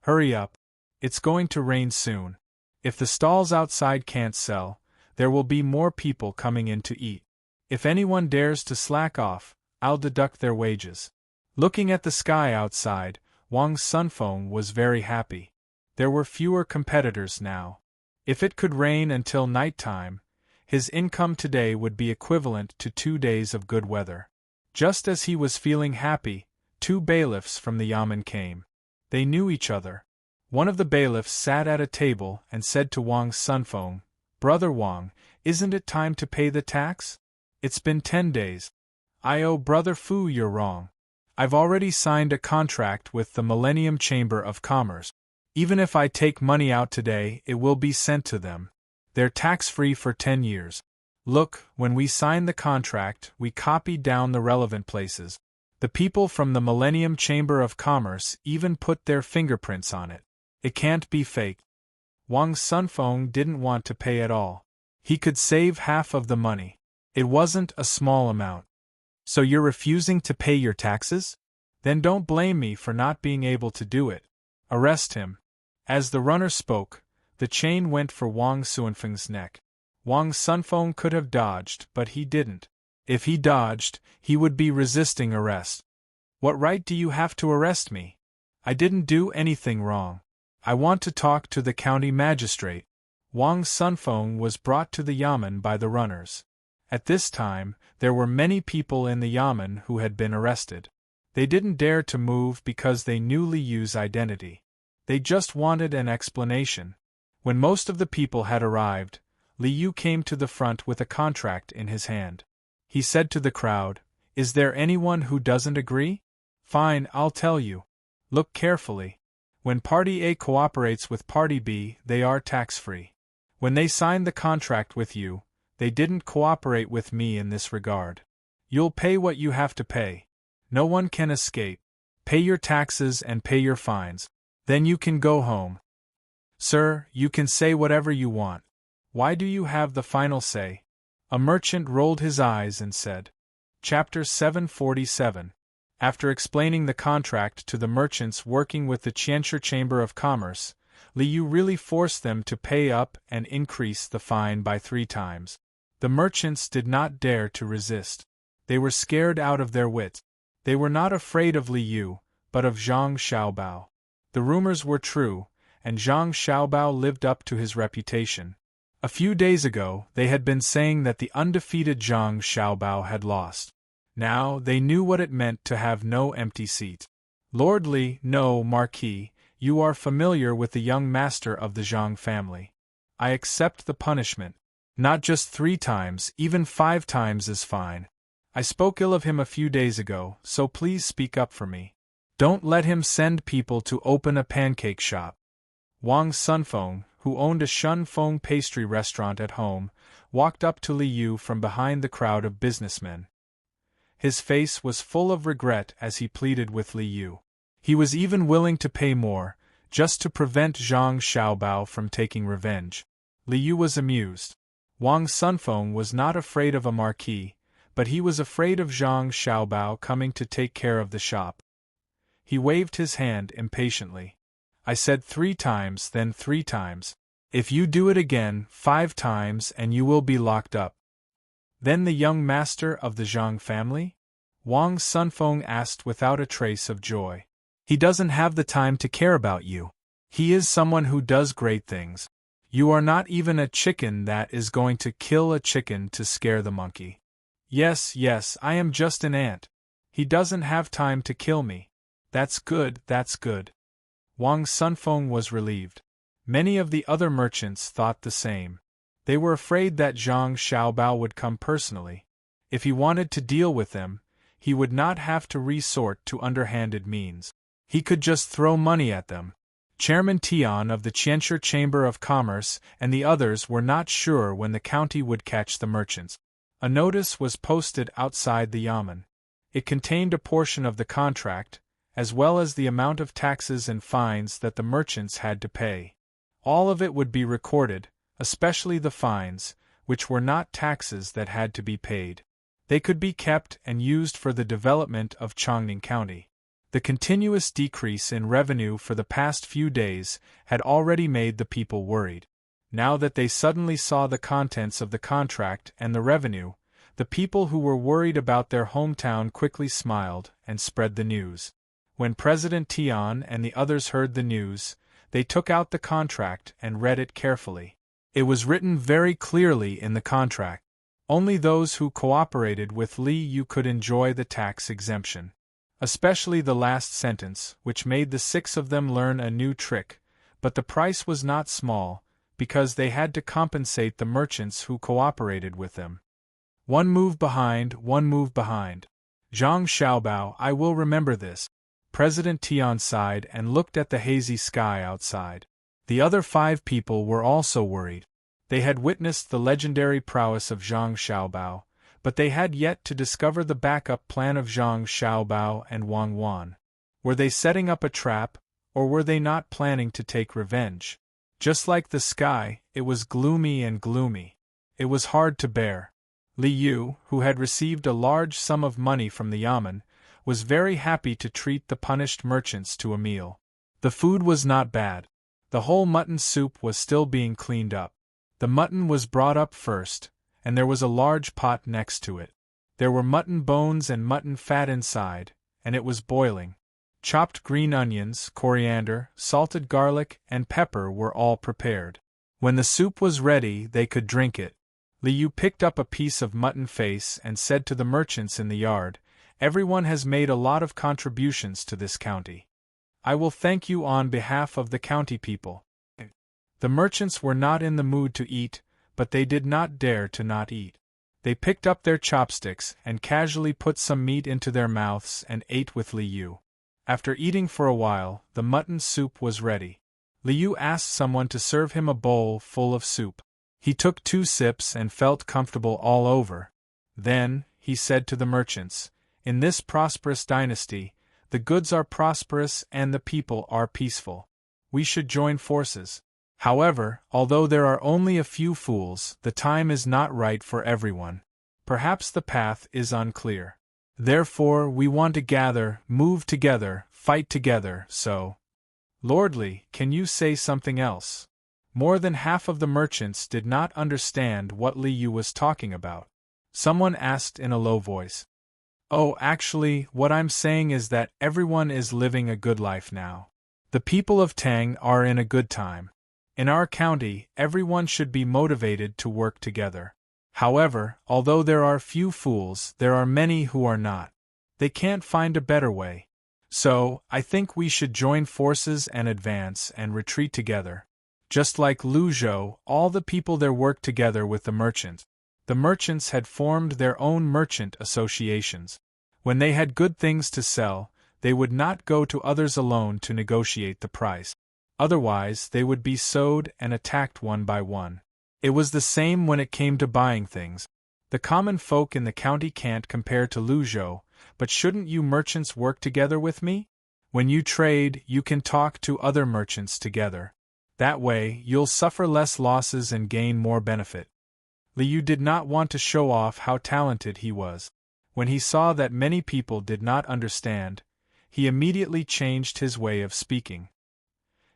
Hurry up. It's going to rain soon. If the stalls outside can't sell, there will be more people coming in to eat. If anyone dares to slack off, I'll deduct their wages. Looking at the sky outside, Wang Sunfeng was very happy. There were fewer competitors now. If it could rain until nighttime, his income today would be equivalent to 2 days of good weather. Just as he was feeling happy, 2 bailiffs from the yamen came. They knew each other. One of the bailiffs sat at a table and said to Wang Sunfeng, "Brother Wang, isn't it time to pay the tax? It's been 10 days. Oh, Brother Fu, you're wrong. I've already signed a contract with the Millennium Chamber of Commerce. Even if I take money out today, it will be sent to them. They're tax-free for 10 years. Look, when we signed the contract, we copied down the relevant places. The people from the Millennium Chamber of Commerce even put their fingerprints on it. It can't be faked." Wang Sunfeng didn't want to pay at all. He could save half of the money. It wasn't a small amount. "So you're refusing to pay your taxes? Then don't blame me for not being able to do it. Arrest him." As the runner spoke, the chain went for Wang Sunfeng's neck. Wang Sunfeng could have dodged, but he didn't. If he dodged, he would be resisting arrest. "What right do you have to arrest me? I didn't do anything wrong. I want to talk to the county magistrate." Wang Sunfeng was brought to the yamen by the runners. At this time, there were many people in the yamen who had been arrested. They didn't dare to move because they knew Li Yu's identity. They just wanted an explanation. When most of the people had arrived, Li Yu came to the front with a contract in his hand. He said to the crowd, "Is there anyone who doesn't agree? Fine, I'll tell you. Look carefully. When Party A cooperates with Party B, they are tax-free. When they signed the contract with you, they didn't cooperate with me in this regard. You'll pay what you have to pay. No one can escape. Pay your taxes and pay your fines. Then you can go home. Sir, you can say whatever you want. Why do you have the final say?" A merchant rolled his eyes and said. Chapter 747. After explaining the contract to the merchants working with the Qianshi Chamber of Commerce, Li Yu really forced them to pay up and increase the fine by 3 times. The merchants did not dare to resist. They were scared out of their wits. They were not afraid of Li Yu, but of Zhang Xiaobao. The rumors were true, and Zhang Xiaobao lived up to his reputation. A few days ago, they had been saying that the undefeated Zhang Xiaobao had lost. Now, they knew what it meant to have no empty seat. "Lord Li, no, Marquis, you are familiar with the young master of the Zhang family. I accept the punishment. Not just 3 times, even 5 times is fine. I spoke ill of him a few days ago, so please speak up for me. Don't let him send people to open a pancake shop." Wang Sunfeng, who owned a Shunfeng pastry restaurant at home, walked up to Li Yu from behind the crowd of businessmen. His face was full of regret as he pleaded with Li Yu. He was even willing to pay more, just to prevent Zhang Xiaobao from taking revenge. Li Yu was amused. Wang Sunfeng was not afraid of a marquis, but he was afraid of Zhang Xiaobao coming to take care of the shop. He waved his hand impatiently. I said 3 times, then 3 times. If you do it again 5 times and you will be locked up. Then the young master of the Zhang family? Wang Sunfeng asked without a trace of joy. He doesn't have the time to care about you. He is someone who does great things. You are not even a chicken that is going to kill a chicken to scare the monkey. Yes, I am just an ant. He doesn't have time to kill me. That's good, that's good. Wang Sunfeng was relieved. Many of the other merchants thought the same. They were afraid that Zhang Xiaobao would come personally. If he wanted to deal with them, he would not have to resort to underhanded means. He could just throw money at them. Chairman Tian of the Qianshi Chamber of Commerce and the others were not sure when the county would catch the merchants. A notice was posted outside the yamen. It contained a portion of the contract, as well as the amount of taxes and fines that the merchants had to pay. All of it would be recorded, especially the fines, which were not taxes that had to be paid. They could be kept and used for the development of Chongning County. The continuous decrease in revenue for the past few days had already made the people worried. Now that they suddenly saw the contents of the contract and the revenue, the people who were worried about their hometown quickly smiled and spread the news. When President Tian and the others heard the news, they took out the contract and read it carefully. It was written very clearly in the contract. Only those who cooperated with Li Yu could enjoy the tax exemption. Especially the last sentence, which made the 6 of them learn a new trick, but the price was not small, because they had to compensate the merchants who cooperated with them. One move behind. Zhang Xiaobao, I will remember this. President Tian sighed and looked at the hazy sky outside. The other 5 people were also worried. They had witnessed the legendary prowess of Zhang Xiaobao, but they had yet to discover the backup plan of Zhang Xiaobao and Wang Wan. Were they setting up a trap, or were they not planning to take revenge? Just like the sky, it was gloomy and gloomy. It was hard to bear. Li Yu, who had received a large sum of money from the yamen, was very happy to treat the punished merchants to a meal. The food was not bad. The whole mutton soup was still being cleaned up. The mutton was brought up first, and there was a large pot next to it. There were mutton bones and mutton fat inside, and it was boiling. Chopped green onions, coriander, salted garlic, and pepper were all prepared. When the soup was ready, they could drink it. Li Yu picked up a piece of mutton face and said to the merchants in the yard, "Everyone has made a lot of contributions to this county. I will thank you on behalf of the county people." The merchants were not in the mood to eat, but they did not dare to not eat. They picked up their chopsticks and casually put some meat into their mouths and ate with Li Yu. After eating for a while, the mutton soup was ready. Li Yu asked someone to serve him a bowl full of soup. He took 2 sips and felt comfortable all over. Then, he said to the merchants, "In this prosperous dynasty, the goods are prosperous and the people are peaceful. We should join forces. However, although there are only a few fools, the time is not right for everyone. Perhaps the path is unclear. Therefore, we want to gather, move together, fight together, so." "Lordly, can you say something else?" More than half of the merchants did not understand what Li Yu was talking about. Someone asked in a low voice. "Oh, actually, what I'm saying is that everyone is living a good life now. The people of Tang are in a good time. In our county, everyone should be motivated to work together. However, although there are few fools, there are many who are not. They can't find a better way. So, I think we should join forces and advance and retreat together. Just like Luzhou, all the people there worked together with the merchants. The merchants had formed their own merchant associations. When they had good things to sell, they would not go to others alone to negotiate the price. Otherwise, they would be sowed and attacked one by one. It was the same when it came to buying things. The common folk in the county can't compare to Luzhou, but shouldn't you merchants work together with me? When you trade, you can talk to other merchants together. That way, you'll suffer less losses and gain more benefit. Liu did not want to show off how talented he was. When he saw that many people did not understand, he immediately changed his way of speaking.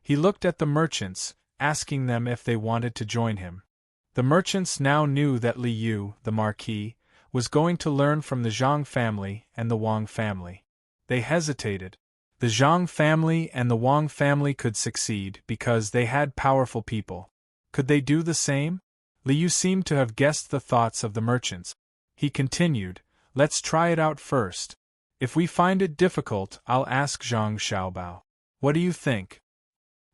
He looked at the merchants, asking them if they wanted to join him. The merchants now knew that Liu, the Marquis, was going to learn from the Zhang family and the Wang family. They hesitated. The Zhang family and the Wang family could succeed because they had powerful people. Could they do the same? Liu seemed to have guessed the thoughts of the merchants. He continued, "Let's try it out first. If we find it difficult, I'll ask Zhang Xiaobao. What do you think?"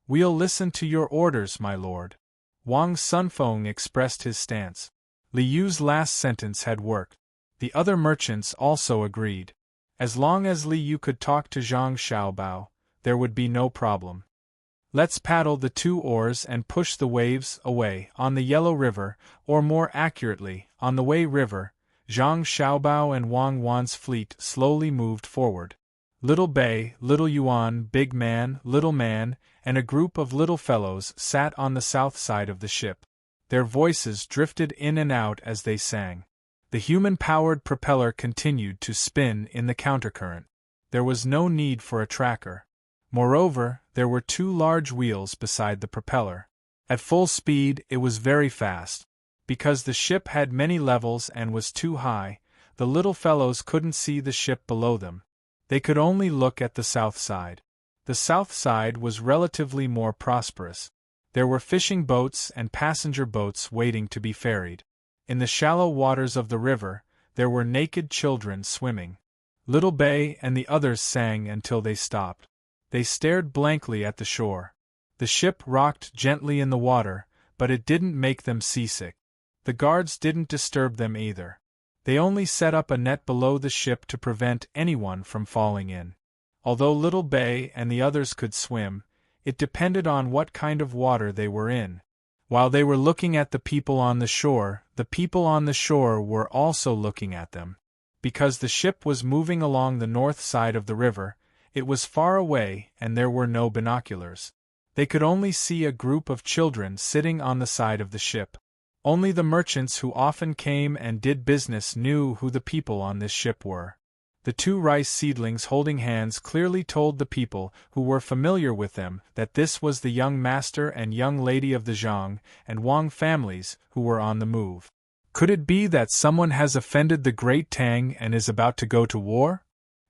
"We'll listen to your orders, my lord." Wang Sunfeng expressed his stance. Liu's last sentence had worked. The other merchants also agreed. As long as Liu could talk to Zhang Xiaobao, there would be no problem. "Let's paddle the 2 oars and push the waves away on the Yellow River, or more accurately, on the Wei River." Zhang Xiaobao and Wang Wan's fleet slowly moved forward. Little Bei, Little Yuan, Big Man, Little Man, and a group of little fellows sat on the south side of the ship. Their voices drifted in and out as they sang. The human-powered propeller continued to spin in the countercurrent. There was no need for a tracker. Moreover, there were 2 large wheels beside the propeller. At full speed, it was very fast. Because the ship had many levels and was too high, the little fellows couldn't see the ship below them. They could only look at the south side. The south side was relatively more prosperous. There were fishing boats and passenger boats waiting to be ferried. In the shallow waters of the river, there were naked children swimming. Little Bei and the others sang until they stopped. They stared blankly at the shore. The ship rocked gently in the water, but it didn't make them seasick. The guards didn't disturb them either. They only set up a net below the ship to prevent anyone from falling in. Although Little Bei and the others could swim, it depended on what kind of water they were in. While they were looking at the people on the shore were also looking at them. Because the ship was moving along the north side of the river, it was far away and there were no binoculars. They could only see a group of children sitting on the side of the ship. Only the merchants who often came and did business knew who the people on this ship were. The 2 rice seedlings holding hands clearly told the people who were familiar with them that this was the young master and young lady of the Zhang and Wang families who were on the move. Could it be that someone has offended the great Tang and is about to go to war?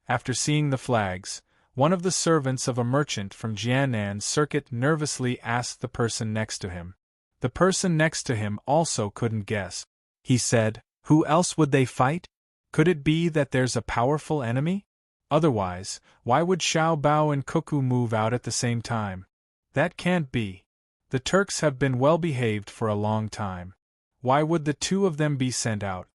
After seeing the flags, one of the servants of a merchant from Jianan Circuit nervously asked the person next to him. The person next to him also couldn't guess. He said, "Who else would they fight? Could it be that there's a powerful enemy? Otherwise, why would Xiao Bao and Cuckoo move out at the same time? That can't be. The Turks have been well behaved for a long time. Why would the 2 of them be sent out?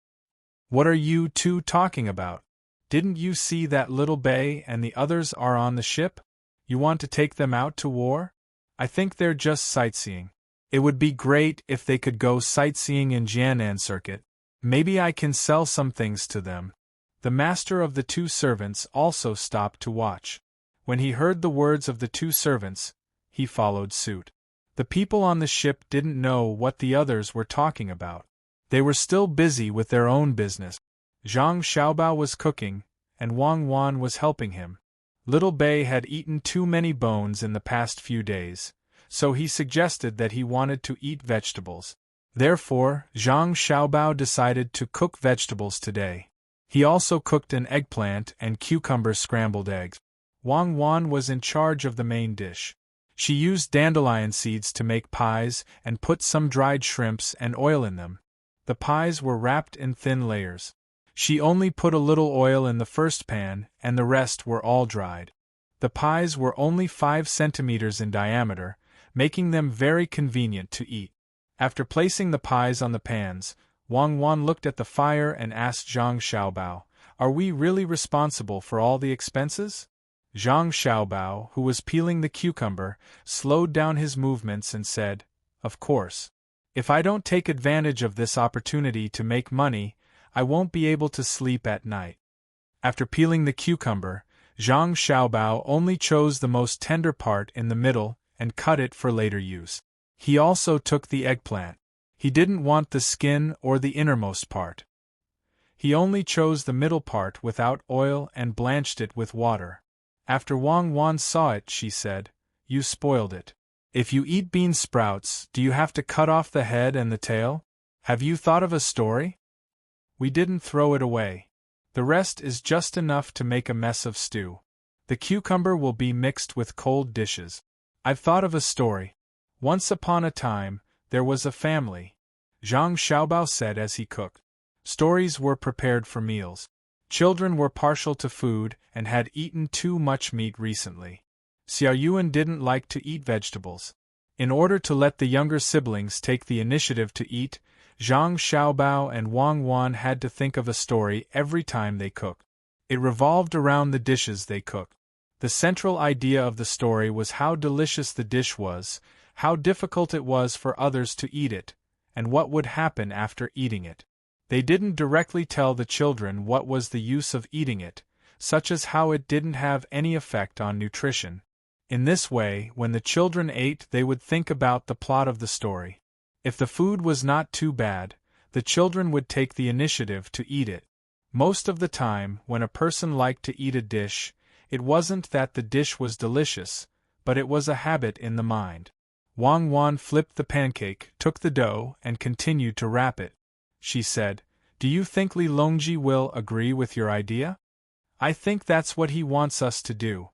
What are you 2 talking about? Didn't you see that Little Bei and the others are on the ship? You want to take them out to war? I think they're just sightseeing. It would be great if they could go sightseeing in Jianan Circuit. Maybe I can sell some things to them." The master of the 2 servants also stopped to watch. When he heard the words of the 2 servants, he followed suit. The people on the ship didn't know what the others were talking about. They were still busy with their own business. Zhang Xiaobao was cooking, and Wang Wan was helping him. Little Bei had eaten too many bones in the past few days, so he suggested that he wanted to eat vegetables. Therefore, Zhang Xiaobao decided to cook vegetables today. He also cooked an eggplant and cucumber scrambled eggs. Wang Wan was in charge of the main dish. She used dandelion seeds to make pies and put some dried shrimps and oil in them. The pies were wrapped in thin layers. She only put a little oil in the first pan and the rest were all dried. The pies were only 5 centimeters in diameter, making them very convenient to eat. After placing the pies on the pans, Wang Wan looked at the fire and asked Zhang Xiaobao, "Are we really responsible for all the expenses?" Zhang Xiaobao, who was peeling the cucumber, slowed down his movements and said, "Of course. If I don't take advantage of this opportunity to make money, I won't be able to sleep at night." After peeling the cucumber, Zhang Xiaobao only chose the most tender part in the middle and cut it for later use. He also took the eggplant. He didn't want the skin or the innermost part. He only chose the middle part without oil and blanched it with water. After Wang Wan saw it, she said, "You spoiled it. If you eat bean sprouts, do you have to cut off the head and the tail? Have you thought of a story?" "We didn't throw it away. The rest is just enough to make a mess of stew. The cucumber will be mixed with cold dishes. I've thought of a story. Once upon a time, there was a family," Zhang Xiaobao said as he cooked. Stories were prepared for meals. Children were partial to food and had eaten too much meat recently. Xiao Yuan didn't like to eat vegetables. In order to let the younger siblings take the initiative to eat, Zhang Xiaobao and Wang Wan had to think of a story every time they cooked. It revolved around the dishes they cooked. The central idea of the story was how delicious the dish was, how difficult it was for others to eat it, and what would happen after eating it. They didn't directly tell the children what was the use of eating it, such as how it didn't have any effect on nutrition. In this way, when the children ate, they would think about the plot of the story. If the food was not too bad, the children would take the initiative to eat it. Most of the time, when a person liked to eat a dish, it wasn't that the dish was delicious, but it was a habit in the mind. Wang Wan flipped the pancake, took the dough, and continued to wrap it. She said, "Do you think Li Longji will agree with your idea?" "I think that's what he wants us to do.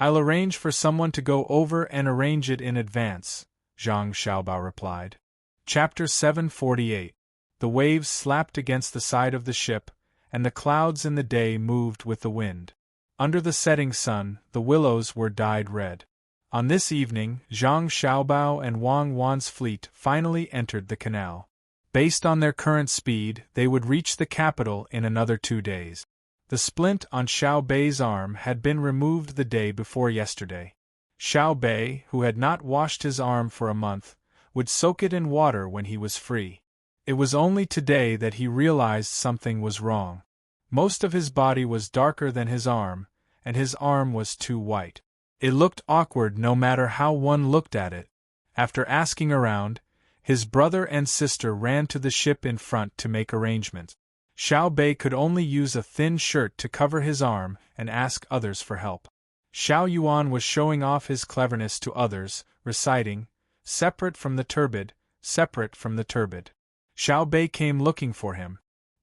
I'll arrange for someone to go over and arrange it in advance," Zhang Xiaobao replied. Chapter 748. The waves slapped against the side of the ship, and the clouds in the day moved with the wind. Under the setting sun, the willows were dyed red. On this evening, Zhang Xiaobao and Wang Wan's fleet finally entered the canal. Based on their current speed, they would reach the capital in another 2 days. The splint on Xiao Bei's arm had been removed the day before yesterday. Xiao Bei, who had not washed his arm for a month, would soak it in water when he was free. It was only today that he realized something was wrong. Most of his body was darker than his arm, and his arm was too white. It looked awkward no matter how one looked at it. After asking around, his brother and sister ran to the ship in front to make arrangements. Xiao Bei could only use a thin shirt to cover his arm and ask others for help. Xiao Yuan was showing off his cleverness to others, reciting, "Separate from the turbid, separate from the turbid." Xiao Bei came looking for him.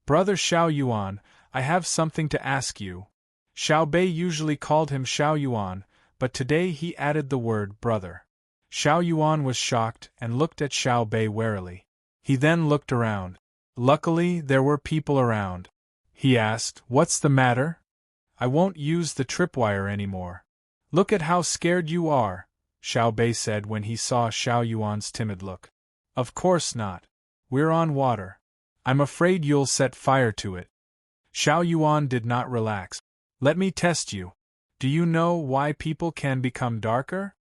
"Brother Xiao Yuan, I have something to ask you." Xiao Bei usually called him Xiao Yuan, but today he added the word brother. Xiao Yuan was shocked and looked at Xiao Bei warily. He then looked around. Luckily, there were people around. He asked, "What's the matter?" "I won't use the tripwire anymore." "Look at how scared you are," Xiao Bei said when he saw Xiao Yuan's timid look. "Of course not. We're on water. I'm afraid you'll set fire to it." Xiao Yuan did not relax. "Let me test you. Do you know why people can become darker?"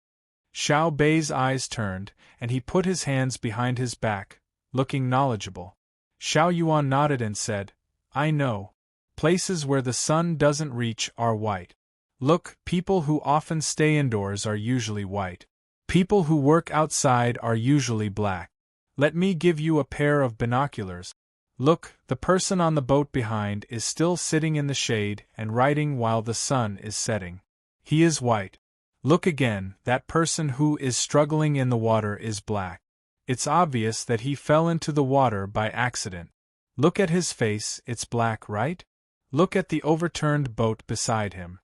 Xiao Bei's eyes turned, and he put his hands behind his back, looking knowledgeable. Xiao Yuan nodded and said, "I know. Places where the sun doesn't reach are white. Look, people who often stay indoors are usually white. People who work outside are usually black. Let me give you a pair of binoculars. Look, the person on the boat behind is still sitting in the shade and writing while the sun is setting. He is white. Look again, that person who is struggling in the water is black. It's obvious that he fell into the water by accident. Look at his face, it's black, right? Look at the overturned boat beside him.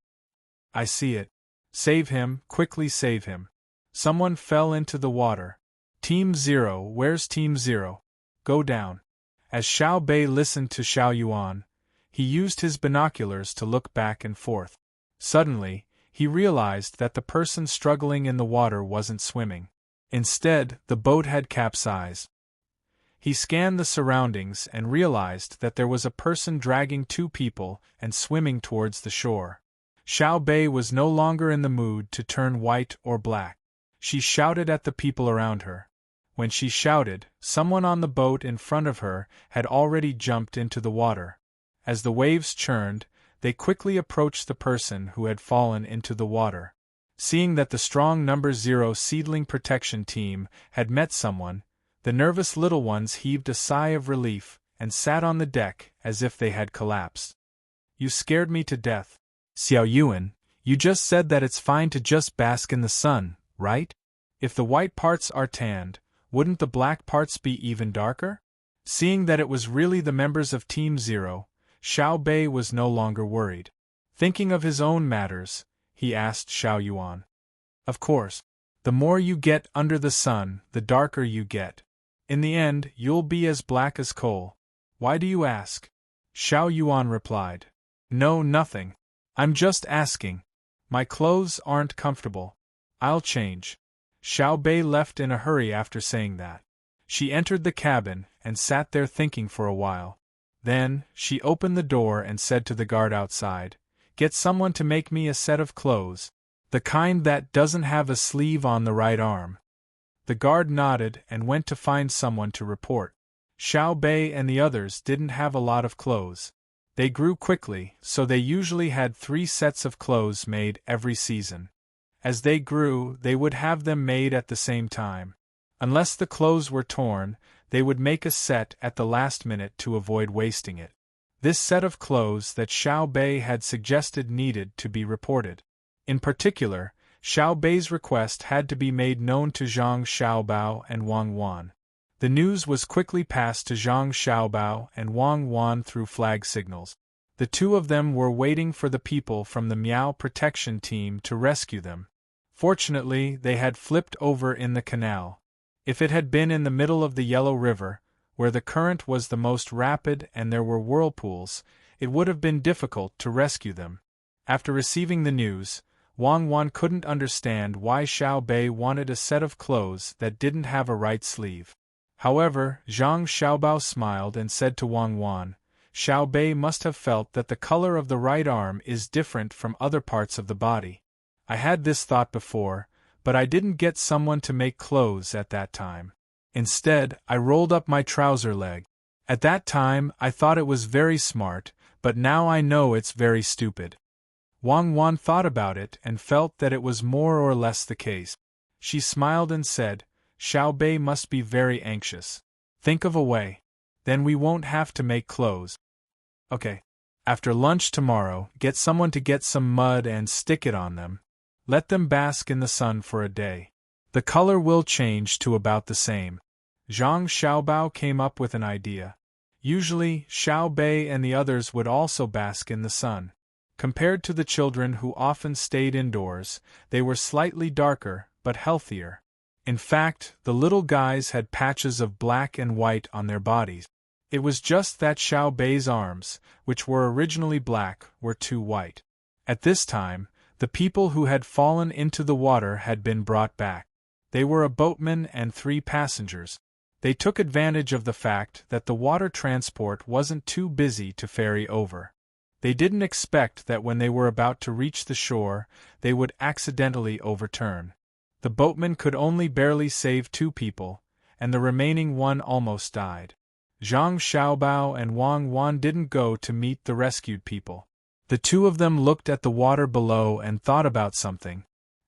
I see it. Save him, quickly save him. Someone fell into the water. Team 0, where's Team 0? Go down." As Xiao Bei listened to Xiao Yuan, he used his binoculars to look back and forth. Suddenly, he realized that the person struggling in the water wasn't swimming. Instead, the boat had capsized. He scanned the surroundings and realized that there was a person dragging 2 people and swimming towards the shore. Xiao Bei was no longer in the mood to turn white or black. She shouted at the people around her. When she shouted, someone on the boat in front of her had already jumped into the water. As the waves churned, they quickly approached the person who had fallen into the water. Seeing that the strong number 0 seedling protection team had met someone, The nervous little ones heaved a sigh of relief and sat on the deck as if they had collapsed. You scared me to death. Xiao Yuan, you just said that it's fine to just bask in the sun, right? If the white parts are tanned, wouldn't the black parts be even darker? Seeing that it was really the members of Team Zero, Xiao Bei was no longer worried. Thinking of his own matters, he asked Xiao Yuan. Of course. The more you get under the sun, the darker you get. In the end, you'll be as black as coal. Why do you ask? Xiao Yuan replied. No, nothing. I'm just asking. My clothes aren't comfortable. I'll change. Xiao Bei left in a hurry after saying that. She entered the cabin and sat there thinking for a while. Then, she opened the door and said to the guard outside, Get someone to make me a set of clothes, the kind that doesn't have a sleeve on the right arm. The guard nodded and went to find someone to report. Xiao Bei and the others didn't have a lot of clothes. They grew quickly, so they usually had 3 sets of clothes made every season. As they grew, they would have them made at the same time. Unless the clothes were torn, they would make a set at the last minute to avoid wasting it. This set of clothes that Xiao Bei had suggested needed to be reported. In particular, Xiao Bei's request had to be made known to Zhang Xiaobao and Wang Wan. The news was quickly passed to Zhang Xiaobao and Wang Wan through flag signals. The two of them were waiting for the people from the Miao protection team to rescue them. Fortunately, they had flipped over in the canal. If it had been in the middle of the Yellow River, where the current was the most rapid and there were whirlpools, it would have been difficult to rescue them. After receiving the news, Wang Wan couldn't understand why Xiao Bei wanted a set of clothes that didn't have a right sleeve. However, Zhang Xiaobao smiled and said to Wang Wan, Xiao Bei must have felt that the color of the right arm is different from other parts of the body. I had this thought before, but I didn't get someone to make clothes at that time. Instead, I rolled up my trouser leg. At that time, I thought it was very smart, but now I know it's very stupid. Wang Wan thought about it and felt that it was more or less the case. She smiled and said, Xiao Bei must be very anxious. Think of a way. Then we won't have to make clothes. Okay. After lunch tomorrow, get someone to get some mud and stick it on them. Let them bask in the sun for a day. The color will change to about the same. Zhang Xiaobao came up with an idea. Usually, Xiao Bei and the others would also bask in the sun. Compared to the children who often stayed indoors, they were slightly darker, but healthier. In fact, the little guys had patches of black and white on their bodies. It was just that Xiao Bei's arms, which were originally black, were too white. At this time, the people who had fallen into the water had been brought back. They were a boatman and 3 passengers. They took advantage of the fact that the water transport wasn't too busy to ferry over. They didn't expect that when they were about to reach the shore, they would accidentally overturn. The boatman could only barely save 2 people, and the remaining one almost died. Zhang Xiaobao and Wang Wan didn't go to meet the rescued people. The 2 of them looked at the water below and thought about something.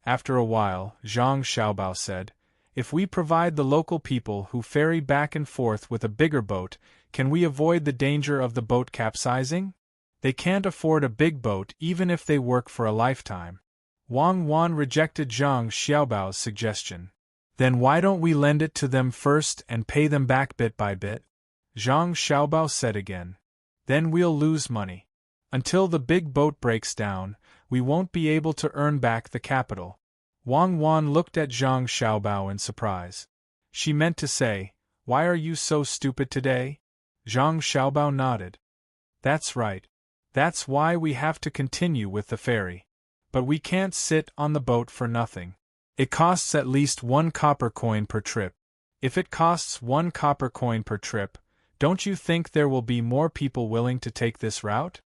After a while, Zhang Xiaobao said, If we provide the local people who ferry back and forth with a bigger boat, can we avoid the danger of the boat capsizing? They can't afford a big boat even if they work for a lifetime. Wang Wan rejected Zhang Xiaobao's suggestion. Then why don't we lend it to them first and pay them back bit by bit? Zhang Xiaobao said again. Then we'll lose money. Until the big boat breaks down, we won't be able to earn back the capital. Wang Wan looked at Zhang Xiaobao in surprise. She meant to say, Why are you so stupid today? Zhang Xiaobao nodded. That's right. That's why we have to continue with the ferry. But we can't sit on the boat for nothing. It costs at least 1 copper coin per trip. If it costs 1 copper coin per trip, don't you think there will be more people willing to take this route?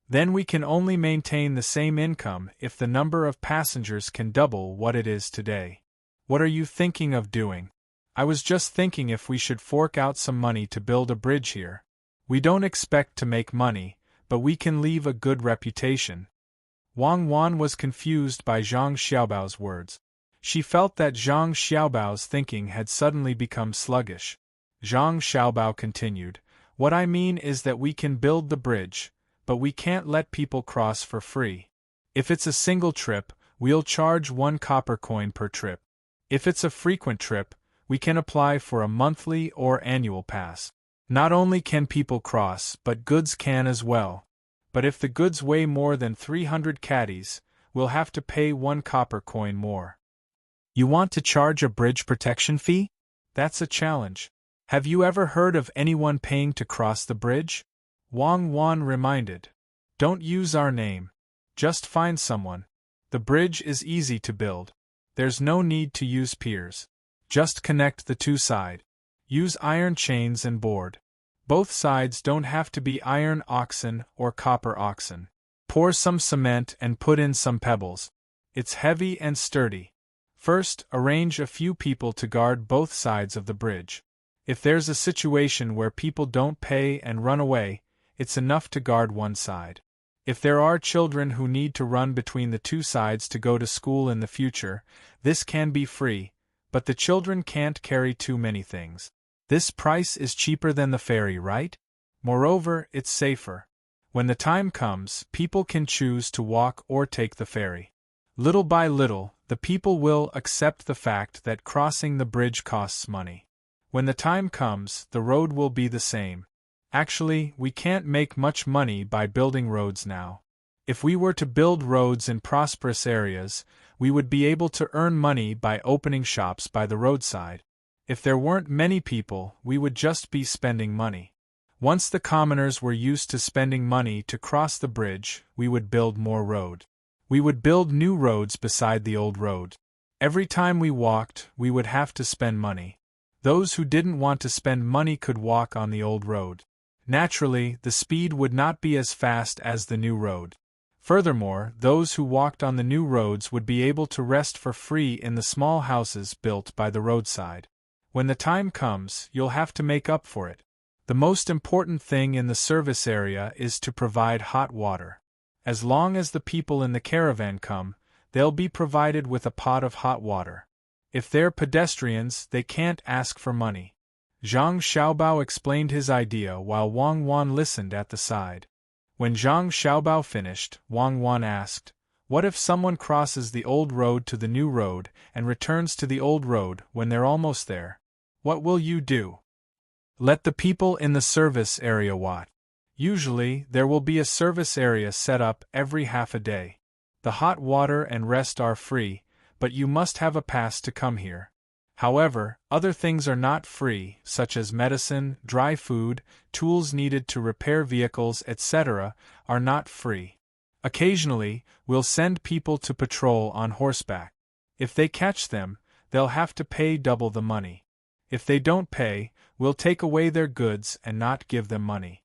Then we can only maintain the same income if the number of passengers can double what it is today. What are you thinking of doing? I was just thinking if we should fork out some money to build a bridge here. We don't expect to make money, but we can leave a good reputation. Wang Wan was confused by Zhang Xiaobao's words. She felt that Zhang Xiaobao's thinking had suddenly become sluggish. Zhang Xiaobao continued. What I mean is that we can build the bridge, but we can't let people cross for free. If it's a single trip, we'll charge 1 copper coin per trip. If it's a frequent trip, we can apply for a monthly or annual pass. Not only can people cross, but goods can as well. But if the goods weigh more than 300 caddies, we'll have to pay 1 copper coin more. You want to charge a bridge protection fee? That's a challenge. Have you ever heard of anyone paying to cross the bridge? Wang Wan reminded. Don't use our name. Just find someone. The bridge is easy to build. There's no need to use piers. Just connect the 2 sides. Use iron chains and board. Both sides don't have to be iron oxen or copper oxen. Pour some cement and put in some pebbles. It's heavy and sturdy. First, arrange a few people to guard both sides of the bridge. If there's a situation where people don't pay and run away, it's enough to guard one side. If there are children who need to run between the 2 sides to go to school in the future, this can be free, but the children can't carry too many things. This price is cheaper than the ferry, right? Moreover, it's safer. When the time comes, people can choose to walk or take the ferry. Little by little, the people will accept the fact that crossing the bridge costs money. When the time comes, the road will be the same. Actually, we can't make much money by building roads now. If we were to build roads in prosperous areas, we would be able to earn money by opening shops by the roadside. If there weren't many people, we would just be spending money. Once the commoners were used to spending money to cross the bridge, we would build more road. We would build new roads beside the old road. Every time we walked, we would have to spend money. Those who didn't want to spend money could walk on the old road. Naturally, the speed would not be as fast as the new road. Furthermore, those who walked on the new roads would be able to rest for free in the small houses built by the roadside. When the time comes, you'll have to make up for it. The most important thing in the service area is to provide hot water. As long as the people in the caravan come, they'll be provided with a pot of hot water. If they're pedestrians, they can't ask for money. Zhang Xiaobao explained his idea while Wang Wan listened at the side. When Zhang Xiaobao finished, Wang Wan asked, "What if someone crosses the old road to the new road and returns to the old road when they're almost there? What will you do?" "Let the people in the service area watch. Usually, there will be a service area set up every half a day. The hot water and rest are free, but you must have a pass to come here. However, other things are not free, such as medicine, dry food, tools needed to repair vehicles, etc., are not free. Occasionally, we'll send people to patrol on horseback. If they catch them, they'll have to pay double the money. If they don't pay, we'll take away their goods and not give them money."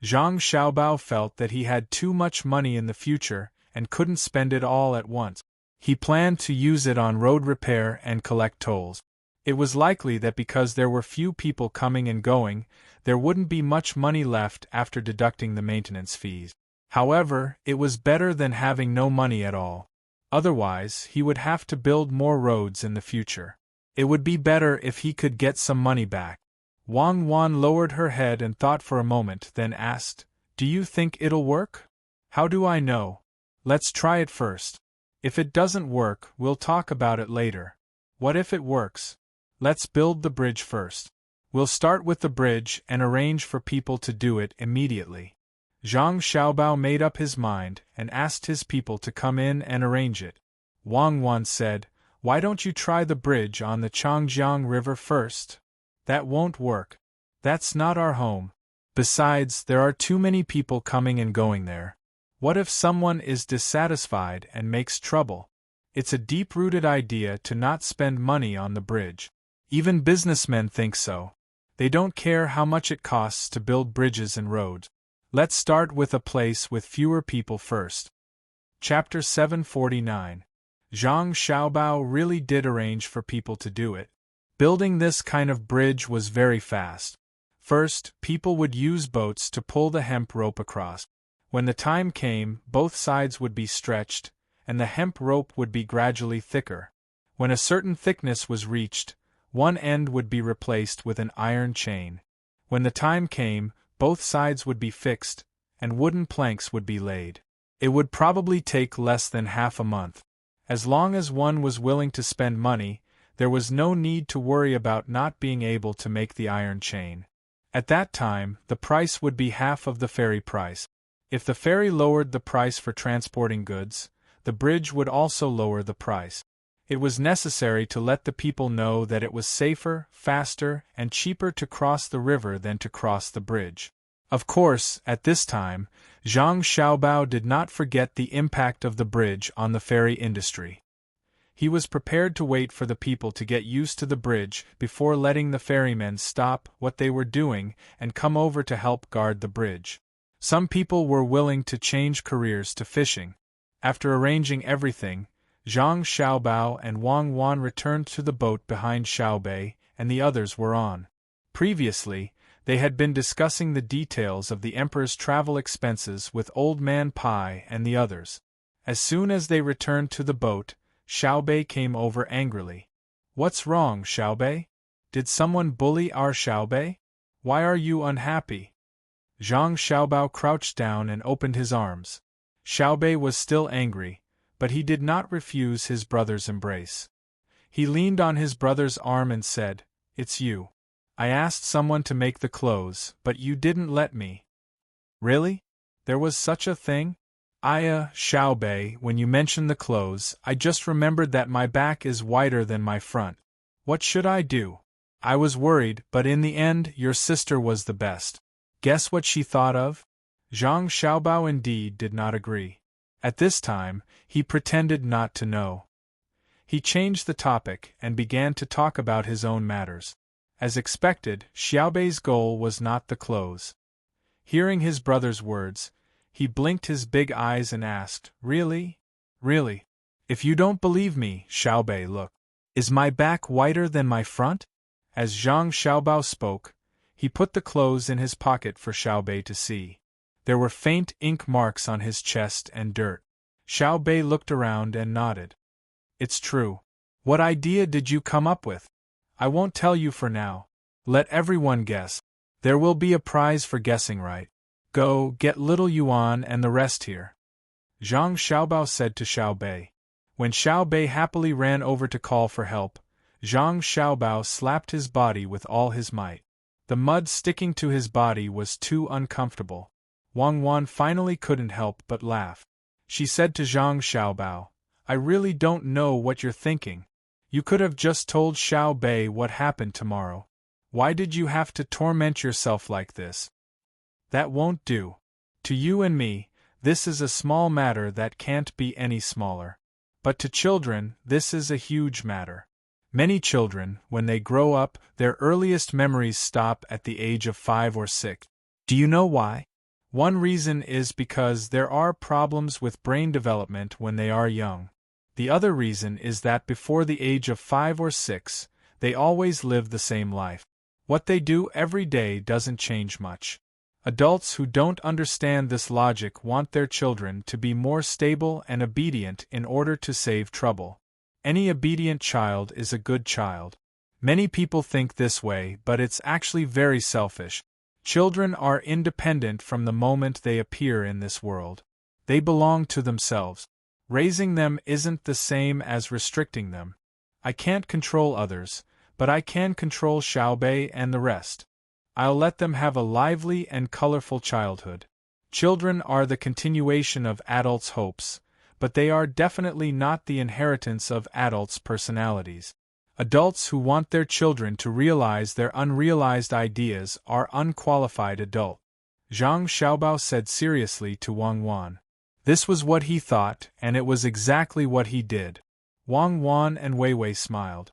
Zhang Xiaobao felt that he had too much money in the future and couldn't spend it all at once. He planned to use it on road repair and collect tolls. It was likely that because there were few people coming and going, there wouldn't be much money left after deducting the maintenance fees. However, it was better than having no money at all. Otherwise, he would have to build more roads in the future. It would be better if he could get some money back. Wang Wan lowered her head and thought for a moment, then asked, "Do you think it'll work?" "How do I know? Let's try it first. If it doesn't work, we'll talk about it later. What if it works? Let's build the bridge first. We'll start with the bridge and arrange for people to do it immediately." Zhang Xiaobao made up his mind and asked his people to come in and arrange it. Wang Wan said, "Why don't you try the bridge on the Changjiang River first?" "That won't work. That's not our home. Besides, there are too many people coming and going there. What if someone is dissatisfied and makes trouble? It's a deep-rooted idea to not spend money on the bridge. Even businessmen think so. They don't care how much it costs to build bridges and roads. Let's start with a place with fewer people first." Chapter 749. Zhang Xiaobao really did arrange for people to do it. Building this kind of bridge was very fast. First, people would use boats to pull the hemp rope across. When the time came, both sides would be stretched, and the hemp rope would be gradually thicker. When a certain thickness was reached, One end would be replaced with an iron chain. When the time came, both sides would be fixed, and wooden planks would be laid. It would probably take less than half a month. As long as one was willing to spend money, there was no need to worry about not being able to make the iron chain. At that time, the price would be half of the ferry price. If the ferry lowered the price for transporting goods, the bridge would also lower the price. It was necessary to let the people know that it was safer, faster, and cheaper to cross the river than to cross the bridge. Of course, at this time, Zhang Xiaobao did not forget the impact of the bridge on the ferry industry. He was prepared to wait for the people to get used to the bridge before letting the ferrymen stop what they were doing and come over to help guard the bridge. Some people were willing to change careers to fishing. After arranging everything, Zhang Xiaobao and Wang Wan returned to the boat behind Xiaobei, and the others were on. Previously, they had been discussing the details of the emperor's travel expenses with Old Man Pai and the others. As soon as they returned to the boat, Xiaobei came over angrily. "What's wrong, Xiaobei? Did someone bully our Xiaobei? Why are you unhappy?" Zhang Xiaobao crouched down and opened his arms. Xiaobei was still angry, but he did not refuse his brother's embrace. He leaned on his brother's arm and said, "It's you. I asked someone to make the clothes, but you didn't let me." "Really? There was such a thing?" Xiaobei, when you mentioned the clothes, I just remembered that my back is wider than my front. What should I do? I was worried, but in the end, your sister was the best. Guess what she thought of?" Zhang Xiaobao indeed did not agree. At this time, he pretended not to know. He changed the topic and began to talk about his own matters. As expected, Xiaobei's goal was not the clothes. Hearing his brother's words, he blinked his big eyes and asked, "Really? Really? If you don't believe me, Xiaobei, look. Is my back whiter than my front?" As Zhang Xiaobao spoke, he put the clothes in his pocket for Xiaobei to see. There were faint ink marks on his chest and dirt. Xiaobei looked around and nodded. "It's true. What idea did you come up with?" "I won't tell you for now. Let everyone guess. There will be a prize for guessing right. Go, get little Yuan and the rest here," Zhang Xiaobao said to Xiaobei. When Xiaobei happily ran over to call for help, Zhang Xiaobao slapped his body with all his might. The mud sticking to his body was too uncomfortable. Wang Wan finally couldn't help but laugh. She said to Zhang Xiaobao, "I really don't know what you're thinking. You could have just told Xiaobei what happened tomorrow. Why did you have to torment yourself like this? That won't do. To you and me, this is a small matter that can't be any smaller. But to children, this is a huge matter. Many children, when they grow up, their earliest memories stop at the age of 5 or 6. Do you know why? One reason is because there are problems with brain development when they are young. The other reason is that before the age of 5 or 6, they always live the same life. What they do every day doesn't change much. Adults who don't understand this logic want their children to be more stable and obedient in order to save trouble. Any obedient child is a good child. Many people think this way, but it's actually very selfish. Children are independent from the moment they appear in this world. They belong to themselves. Raising them isn't the same as restricting them. I can't control others, but I can control Xiaobei and the rest. I'll let them have a lively and colorful childhood. Children are the continuation of adults' hopes, but they are definitely not the inheritance of adults' personalities. Adults who want their children to realize their unrealized ideas are unqualified adults. Zhang Xiaobao said seriously to Wang Wan. This was what he thought, and it was exactly what he did. Wang Wan and Wei Wei smiled.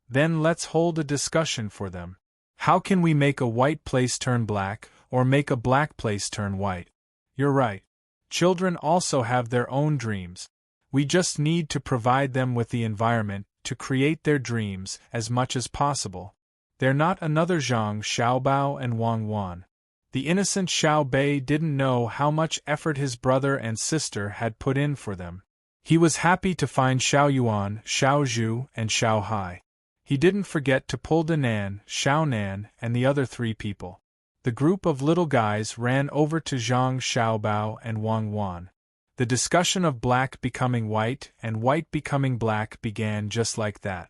Then let's hold a discussion for them. How can we make a white place turn black, or make a black place turn white? You're right. Children also have their own dreams. We just need to provide them with the environment to create their dreams as much as possible. They're not another Zhang Xiaobao and Wang Wan. The innocent Xiaobei didn't know how much effort his brother and sister had put in for them. He was happy to find Xiaoyuan, Xiaozhu, and Xiaohai. He didn't forget to pull Danan, Xiaonan, and the other 3 people. The group of little guys ran over to Zhang Xiaobao and Wang Wan. The discussion of black becoming white and white becoming black began just like that.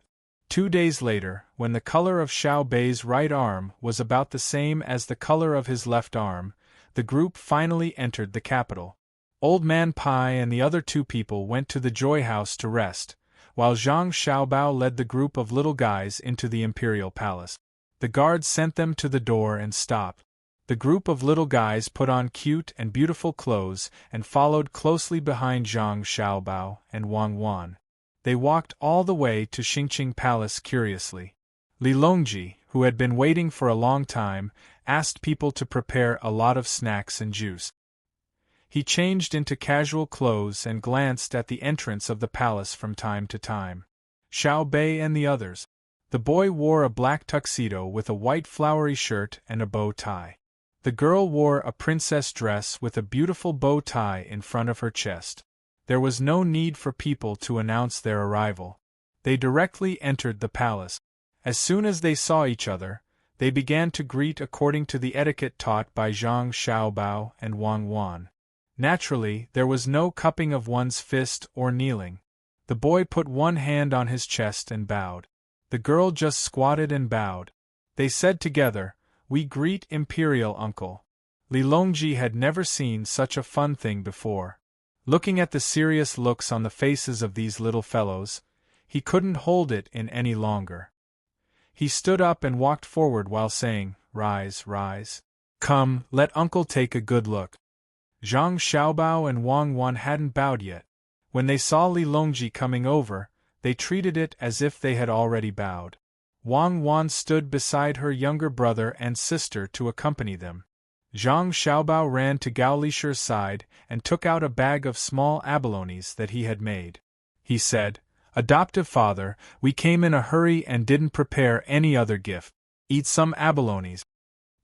2 days later, when the color of Xiao Bei's right arm was about the same as the color of his left arm, the group finally entered the capital. Old Man Pai and the other 2 people went to the Joy House to rest, while Zhang Xiaobao led the group of little guys into the imperial palace. The guards sent them to the door and stopped. The group of little guys put on cute and beautiful clothes and followed closely behind Zhang Xiaobao and Wang Wan. They walked all the way to Xingqing Palace curiously. Li Longji, who had been waiting for a long time, asked people to prepare a lot of snacks and juice. He changed into casual clothes and glanced at the entrance of the palace from time to time. Xiao Bei and the others. The boy wore a black tuxedo with a white flowery shirt and a bow tie. The girl wore a princess dress with a beautiful bow tie in front of her chest. There was no need for people to announce their arrival. They directly entered the palace. As soon as they saw each other, they began to greet according to the etiquette taught by Zhang Xiaobao and Wang Wan. Naturally, there was no cupping of one's fist or kneeling. The boy put one hand on his chest and bowed. The girl just squatted and bowed. They said together, "We greet Imperial Uncle." Li Longji had never seen such a fun thing before. Looking at the serious looks on the faces of these little fellows, he couldn't hold it in any longer. He stood up and walked forward while saying, "Rise, rise. Come, let Uncle take a good look." Zhang Xiaobao and Wang Wan hadn't bowed yet. When they saw Li Longji coming over, they treated it as if they had already bowed. Wang Wan stood beside her younger brother and sister to accompany them. Zhang Xiaobao ran to Gao Lishi's side and took out a bag of small abalones that he had made. He said, "Adoptive father, we came in a hurry and didn't prepare any other gift. Eat some abalones."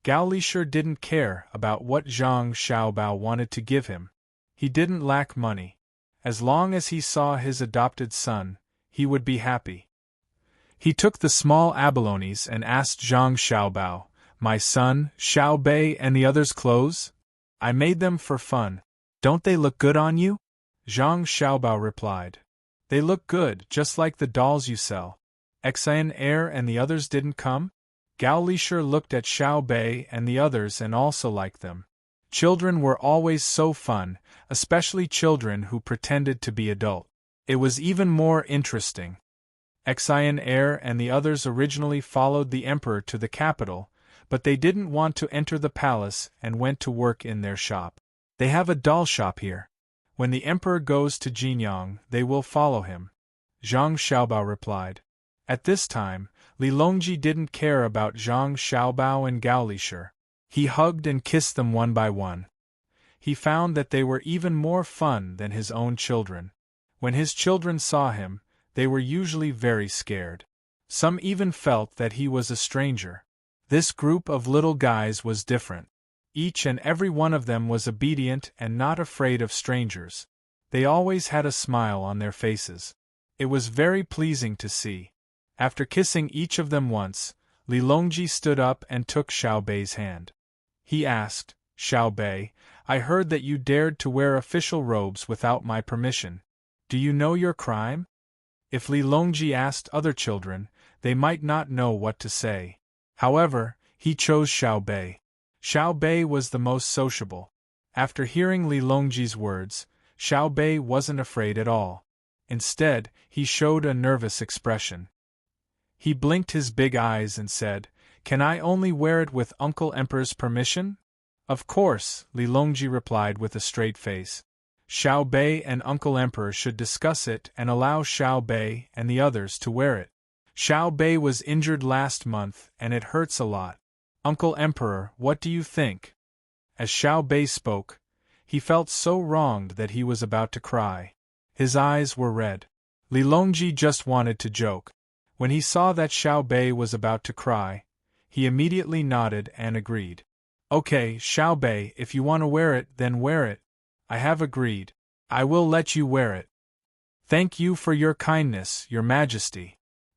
Gao Lishi didn't care about what Zhang Xiaobao wanted to give him. He didn't lack money. As long as he saw his adopted son, he would be happy. He took the small abalones and asked Zhang Xiaobao, "My son, Xiao Bei and the others' clothes? I made them for fun. Don't they look good on you?" Zhang Xiaobao replied, "They look good, just like the dolls you sell." Exhilarating and the others didn't come? Gao Lishi looked at Xiao Bei and the others and also liked them. Children were always so fun, especially children who pretended to be adult. It was even more interesting. Exhilarating and the others originally followed the emperor to the capital, but they didn't want to enter the palace and went to work in their shop. They have a doll shop here. When the emperor goes to Jinyang, they will follow him. Zhang Xiaobao replied. At this time, Li Longji didn't care about Zhang Xiaobao and Gao Lishi. He hugged and kissed them one by one. He found that they were even more fun than his own children. When his children saw him, they were usually very scared. Some even felt that he was a stranger. This group of little guys was different. Each and every one of them was obedient and not afraid of strangers. They always had a smile on their faces. It was very pleasing to see. After kissing each of them once, Li Longji stood up and took Xiao Bei's hand. He asked, "Xiao Bei, I heard that you dared to wear official robes without my permission. Do you know your crime?" If Li Longji asked other children, they might not know what to say. However, he chose Xiao Bei. Xiao Bei was the most sociable. After hearing Li Longji's words, Xiao Bei wasn't afraid at all. Instead, he showed a nervous expression. He blinked his big eyes and said, "Can I only wear it with Uncle Emperor's permission?" "Of course," Li Longji replied with a straight face. Xiao Bei and Uncle Emperor should discuss it and allow Xiao Bei and the others to wear it. Xiao Bei was injured last month and it hurts a lot. Uncle Emperor, what do you think? As Xiao Bei spoke, he felt so wronged that he was about to cry. His eyes were red. Li Longji just wanted to joke. When he saw that Xiao Bei was about to cry, he immediately nodded and agreed. "Okay, Xiao Bei, if you want to wear it, then wear it. I have agreed. I will let you wear it." "Thank you for your kindness, Your Majesty."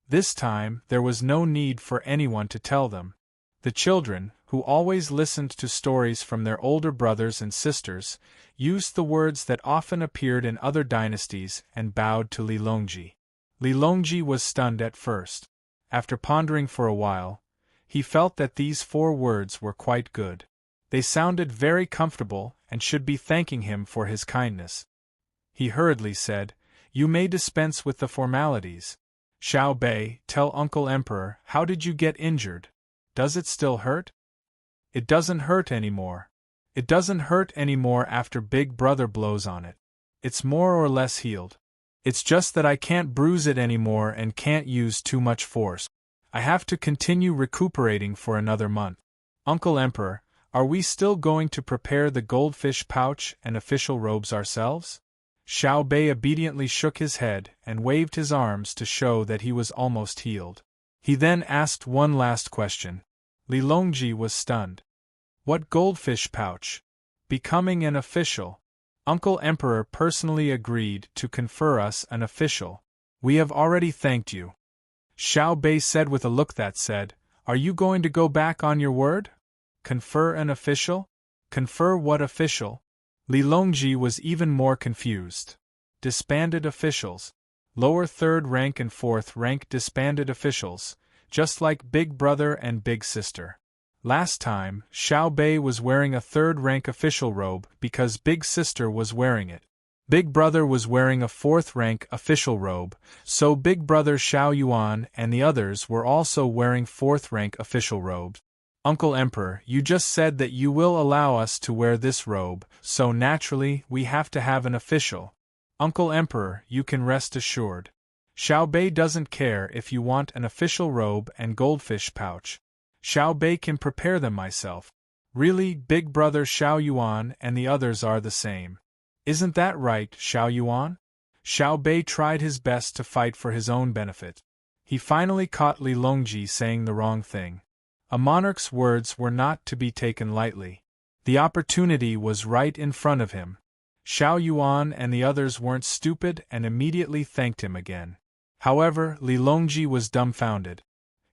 This time, there was no need for anyone to tell them. The children, who always listened to stories from their older brothers and sisters, used the words that often appeared in other dynasties and bowed to Lilongji. Lilongji was stunned at first. After pondering for a while, he felt that these 4 words were quite good. They sounded very comfortable and should be thanking him for his kindness. He hurriedly said, "You may dispense with the formalities. Xiao Bei, tell Uncle Emperor, how did you get injured? Does it still hurt?" "It doesn't hurt anymore. It doesn't hurt anymore after Big Brother blows on it. It's more or less healed. It's just that I can't bruise it anymore and can't use too much force. I have to continue recuperating for another month. Uncle Emperor, are we still going to prepare the goldfish pouch and official robes ourselves?" Xiao Bei obediently shook his head and waved his arms to show that he was almost healed. He then asked one last question. Lilongji was stunned. "What goldfish pouch?" "Becoming an official. Uncle Emperor personally agreed to confer us an official. We have already thanked you." Xiao Bei said with a look that said, "Are you going to go back on your word? Confer an official? Confer what official?" Lilongji was even more confused. Disbanded officials. Lower 3rd rank and 4th rank disbanded officials, just like Big Brother and Big Sister. Last time, Xiao Bei was wearing a 3rd rank official robe because Big Sister was wearing it. Big Brother was wearing a 4th rank official robe, so Big Brother Xiao Yuan and the others were also wearing 4th rank official robes. "Uncle Emperor, you just said that you will allow us to wear this robe, so naturally we have to have an official. Uncle Emperor, you can rest assured. Xiao Bei doesn't care if you want an official robe and goldfish pouch. Xiao Bei can prepare them myself. Really, Big Brother Xiao Yuan and the others are the same. Isn't that right, Xiao Yuan?" Xiao Bei tried his best to fight for his own benefit. He finally caught Lilongji saying the wrong thing. A monarch's words were not to be taken lightly. The opportunity was right in front of him. Xiao Yuan and the others weren't stupid and immediately thanked him again. However, Lilongji was dumbfounded.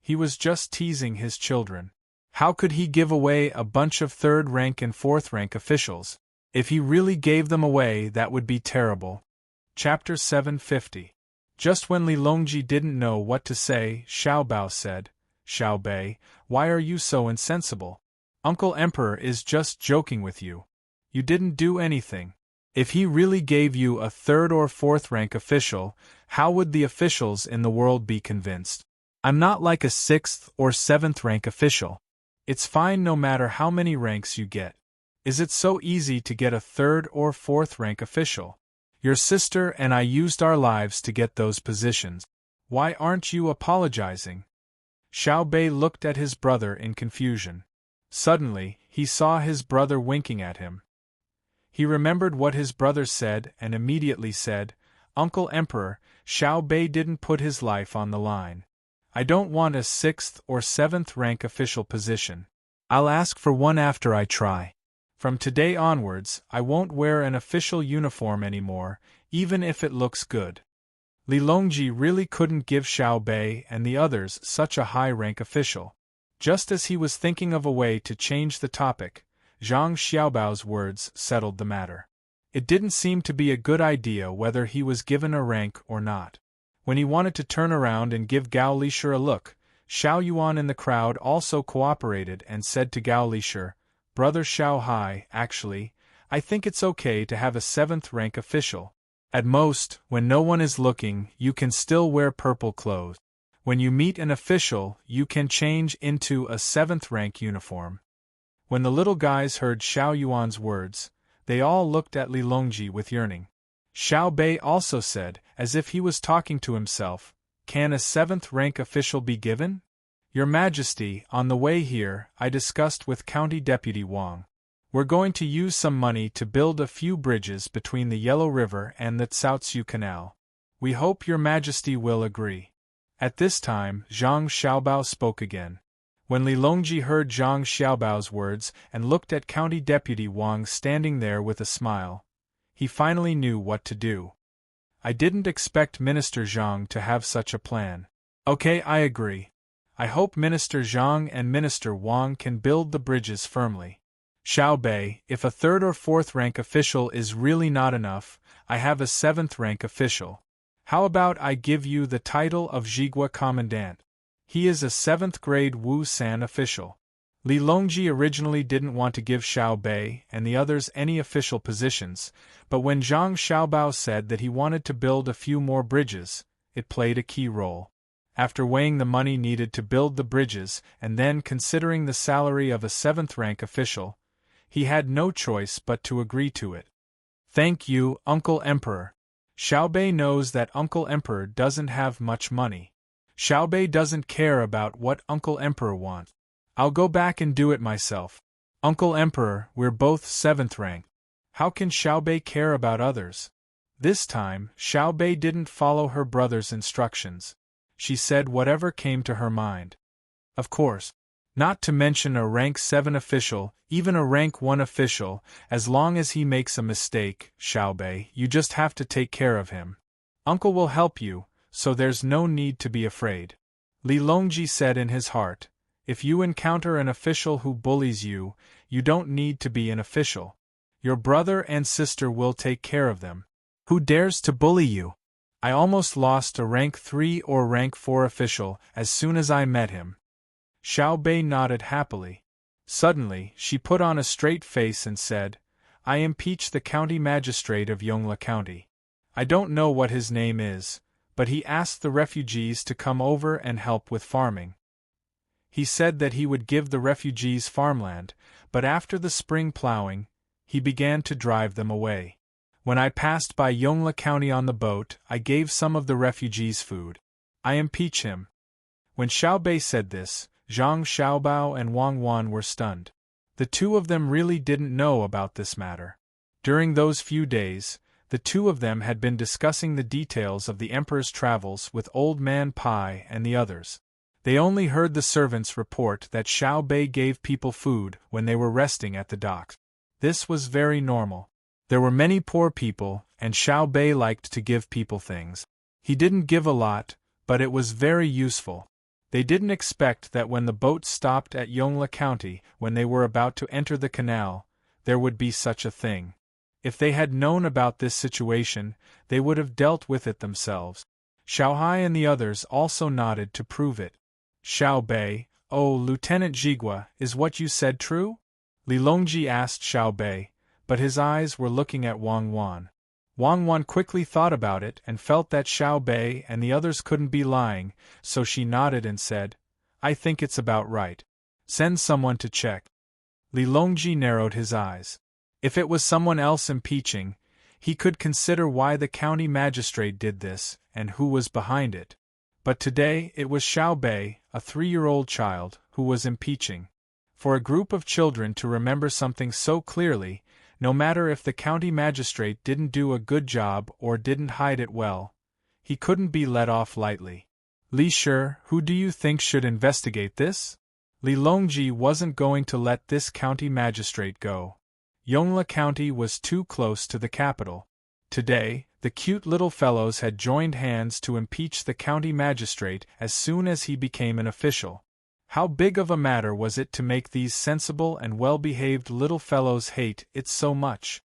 He was just teasing his children. How could he give away a bunch of 3rd rank and 4th rank officials? If he really gave them away, that would be terrible. Chapter 750. Just when Lilongji didn't know what to say, Xiao Bao said, "Xiao Bei, why are you so insensible? Uncle Emperor is just joking with you. You didn't do anything. If he really gave you a 3rd or 4th rank official, how would the officials in the world be convinced? I'm not like a 6th or 7th rank official. It's fine no matter how many ranks you get. Is it so easy to get a 3rd or 4th rank official? Your sister and I used our lives to get those positions. Why aren't you apologizing?" Xiao Bei looked at his brother in confusion. Suddenly, he saw his brother winking at him. He remembered what his brother said and immediately said, "Uncle Emperor, Xiao Bei didn't put his life on the line. I don't want a 6th or 7th rank official position. I'll ask for one after I try. From today onwards, I won't wear an official uniform anymore, even if it looks good." Lilongji really couldn't give Xiao Bei and the others such a high-rank official. Just as he was thinking of a way to change the topic, Zhang Xiaobao's words settled the matter. It didn't seem to be a good idea whether he was given a rank or not. When he wanted to turn around and give Gao Lishir a look, Xiao Yuan in the crowd also cooperated and said to Gao Lishir, "Brother Xiao Hai, actually, I think it's okay to have a 7th rank official. At most, when no one is looking, you can still wear purple clothes. When you meet an official, you can change into a 7th rank uniform." When the little guys heard Xiao Yuan's words, they all looked at Lilongji with yearning. Xiao Bei also said, as if he was talking to himself, "Can a 7th rank official be given? Your Majesty, on the way here, I discussed with County Deputy Wang. We're going to use some money to build a few bridges between the Yellow River and the Tsaotsiu Canal. We hope Your Majesty will agree." At this time, Zhang Xiaobao spoke again. When Lilongji heard Zhang Xiaobao's words and looked at County Deputy Wang standing there with a smile, he finally knew what to do. "I didn't expect Minister Zhang to have such a plan. Okay, I agree. I hope Minister Zhang and Minister Wang can build the bridges firmly. Xiao Bei, if a third or fourth rank official is really not enough, I have a seventh rank official. How about I give you the title of Zhigua Commandant? He is a 7th grade Wu San official. Li Longji originally didn't want to give Xiao Bei and the others any official positions, but when Zhang Xiaobao said that he wanted to build a few more bridges, it played a key role. After weighing the money needed to build the bridges and then considering the salary of a 7th rank official, he had no choice but to agree to it. Thank you, Uncle Emperor. Xiaobei knows that Uncle Emperor doesn't have much money. Xiaobei doesn't care about what Uncle Emperor wants. I'll go back and do it myself. Uncle Emperor, we're both 7th rank. How can Xiaobei care about others? This time, Xiaobei didn't follow her brother's instructions. She said whatever came to her mind. Of course. Not to mention a rank 7 official, even a rank 1 official, as long as he makes a mistake, Xiaobei, you just have to take care of him. Uncle will help you, so there's no need to be afraid. Li Longji said in his heart, if you encounter an official who bullies you, you don't need to be an official. Your brother and sister will take care of them. Who dares to bully you? I almost lost a rank 3 or rank 4 official as soon as I met him. Xiaobei nodded happily. Suddenly, she put on a straight face and said, I impeach the county magistrate of Yongla County. I don't know what his name is, but he asked the refugees to come over and help with farming. He said that he would give the refugees farmland, but after the spring plowing, he began to drive them away. When I passed by Yongla County on the boat, I gave some of the refugees food. I impeach him. When Xiaobei said this, Zhang Xiaobao and Wang Wan were stunned. The two of them really didn't know about this matter. During those few days, the two of them had been discussing the details of the Emperor's travels with Old Man Pai and the others. They only heard the servants report that Xiaobei gave people food when they were resting at the docks. This was very normal. There were many poor people, and Xiaobei liked to give people things. He didn't give a lot, but it was very useful. They didn't expect that when the boat stopped at Yongla County, when they were about to enter the canal, there would be such a thing. If they had known about this situation, they would have dealt with it themselves. Xiaohai and the others also nodded to prove it. Xiaobei, oh, Lieutenant Zhigua, is what you said true? Li Longji asked Xiaobei, but his eyes were looking at Wang Wan. Wang Wan quickly thought about it and felt that Xiaobei and the others couldn't be lying, so she nodded and said, I think it's about right. Send someone to check. Li Longji narrowed his eyes. If it was someone else impeaching, he could consider why the county magistrate did this and who was behind it. But today it was Xiaobei, a 3-year-old child, who was impeaching. For a group of children to remember something so clearly, no matter if the county magistrate didn't do a good job or didn't hide it well, he couldn't be let off lightly. Li Shi, who do you think should investigate this? Li Longji wasn't going to let this county magistrate go. Yongla County was too close to the capital. Today, the cute little fellows had joined hands to impeach the county magistrate as soon as he became an official. How big of a matter was it to make these sensible and well-behaved little fellows hate it so much?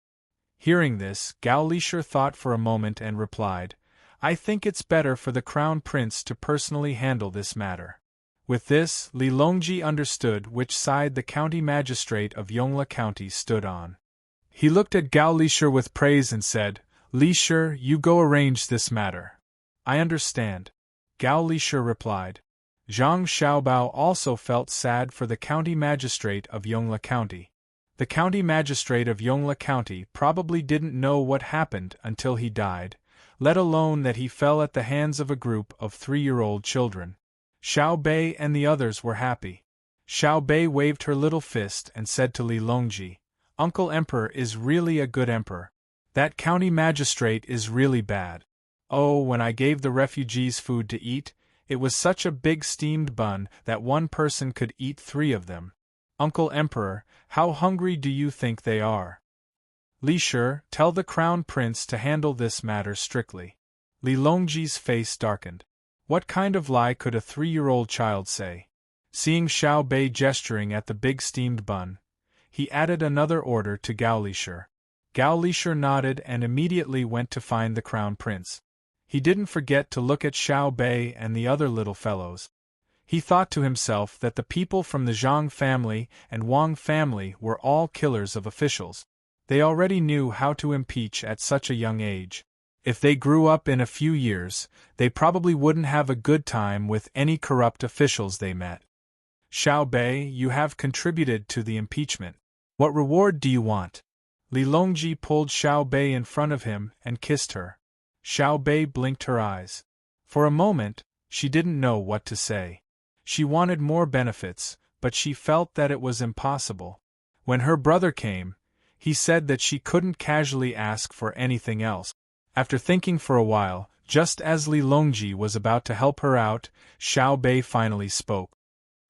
Hearing this, Gao Lishir thought for a moment and replied, I think it's better for the Crown Prince to personally handle this matter. With this, Li Longji understood which side the county magistrate of Yongla County stood on. He looked at Gao Lishir with praise and said, Lishir, you go arrange this matter. I understand. Gao Lishir replied. Zhang Xiaobao also felt sad for the county magistrate of Yongla County. The county magistrate of Yongla County probably didn't know what happened until he died, let alone that he fell at the hands of a group of 3-year-old children. Xiaobei and the others were happy. Xiaobei waved her little fist and said to Li Longji, Uncle Emperor is really a good emperor. That county magistrate is really bad. Oh, when I gave the refugees food to eat, it was such a big steamed bun that one person could eat 3 of them. Uncle Emperor, how hungry do you think they are? Li Shi, tell the Crown Prince to handle this matter strictly. Li Longji's face darkened. What kind of lie could a 3-year-old child say? Seeing Xiao Bei gesturing at the big steamed bun, he added another order to Gao Lisher. Gao Lisher nodded and immediately went to find the crown prince. He didn't forget to look at Xiao Bei and the other little fellows. He thought to himself that the people from the Zhang family and Wang family were all killers of officials. They already knew how to impeach at such a young age. If they grew up in a few years, they probably wouldn't have a good time with any corrupt officials they met. Xiao Bei, you have contributed to the impeachment. What reward do you want? Li Longji pulled Xiao Bei in front of him and kissed her. Xiao Bei blinked her eyes. For a moment, she didn't know what to say. She wanted more benefits, but she felt that it was impossible. When her brother came, he said that she couldn't casually ask for anything else. After thinking for a while, just as Li Longji was about to help her out, Xiao Bei finally spoke.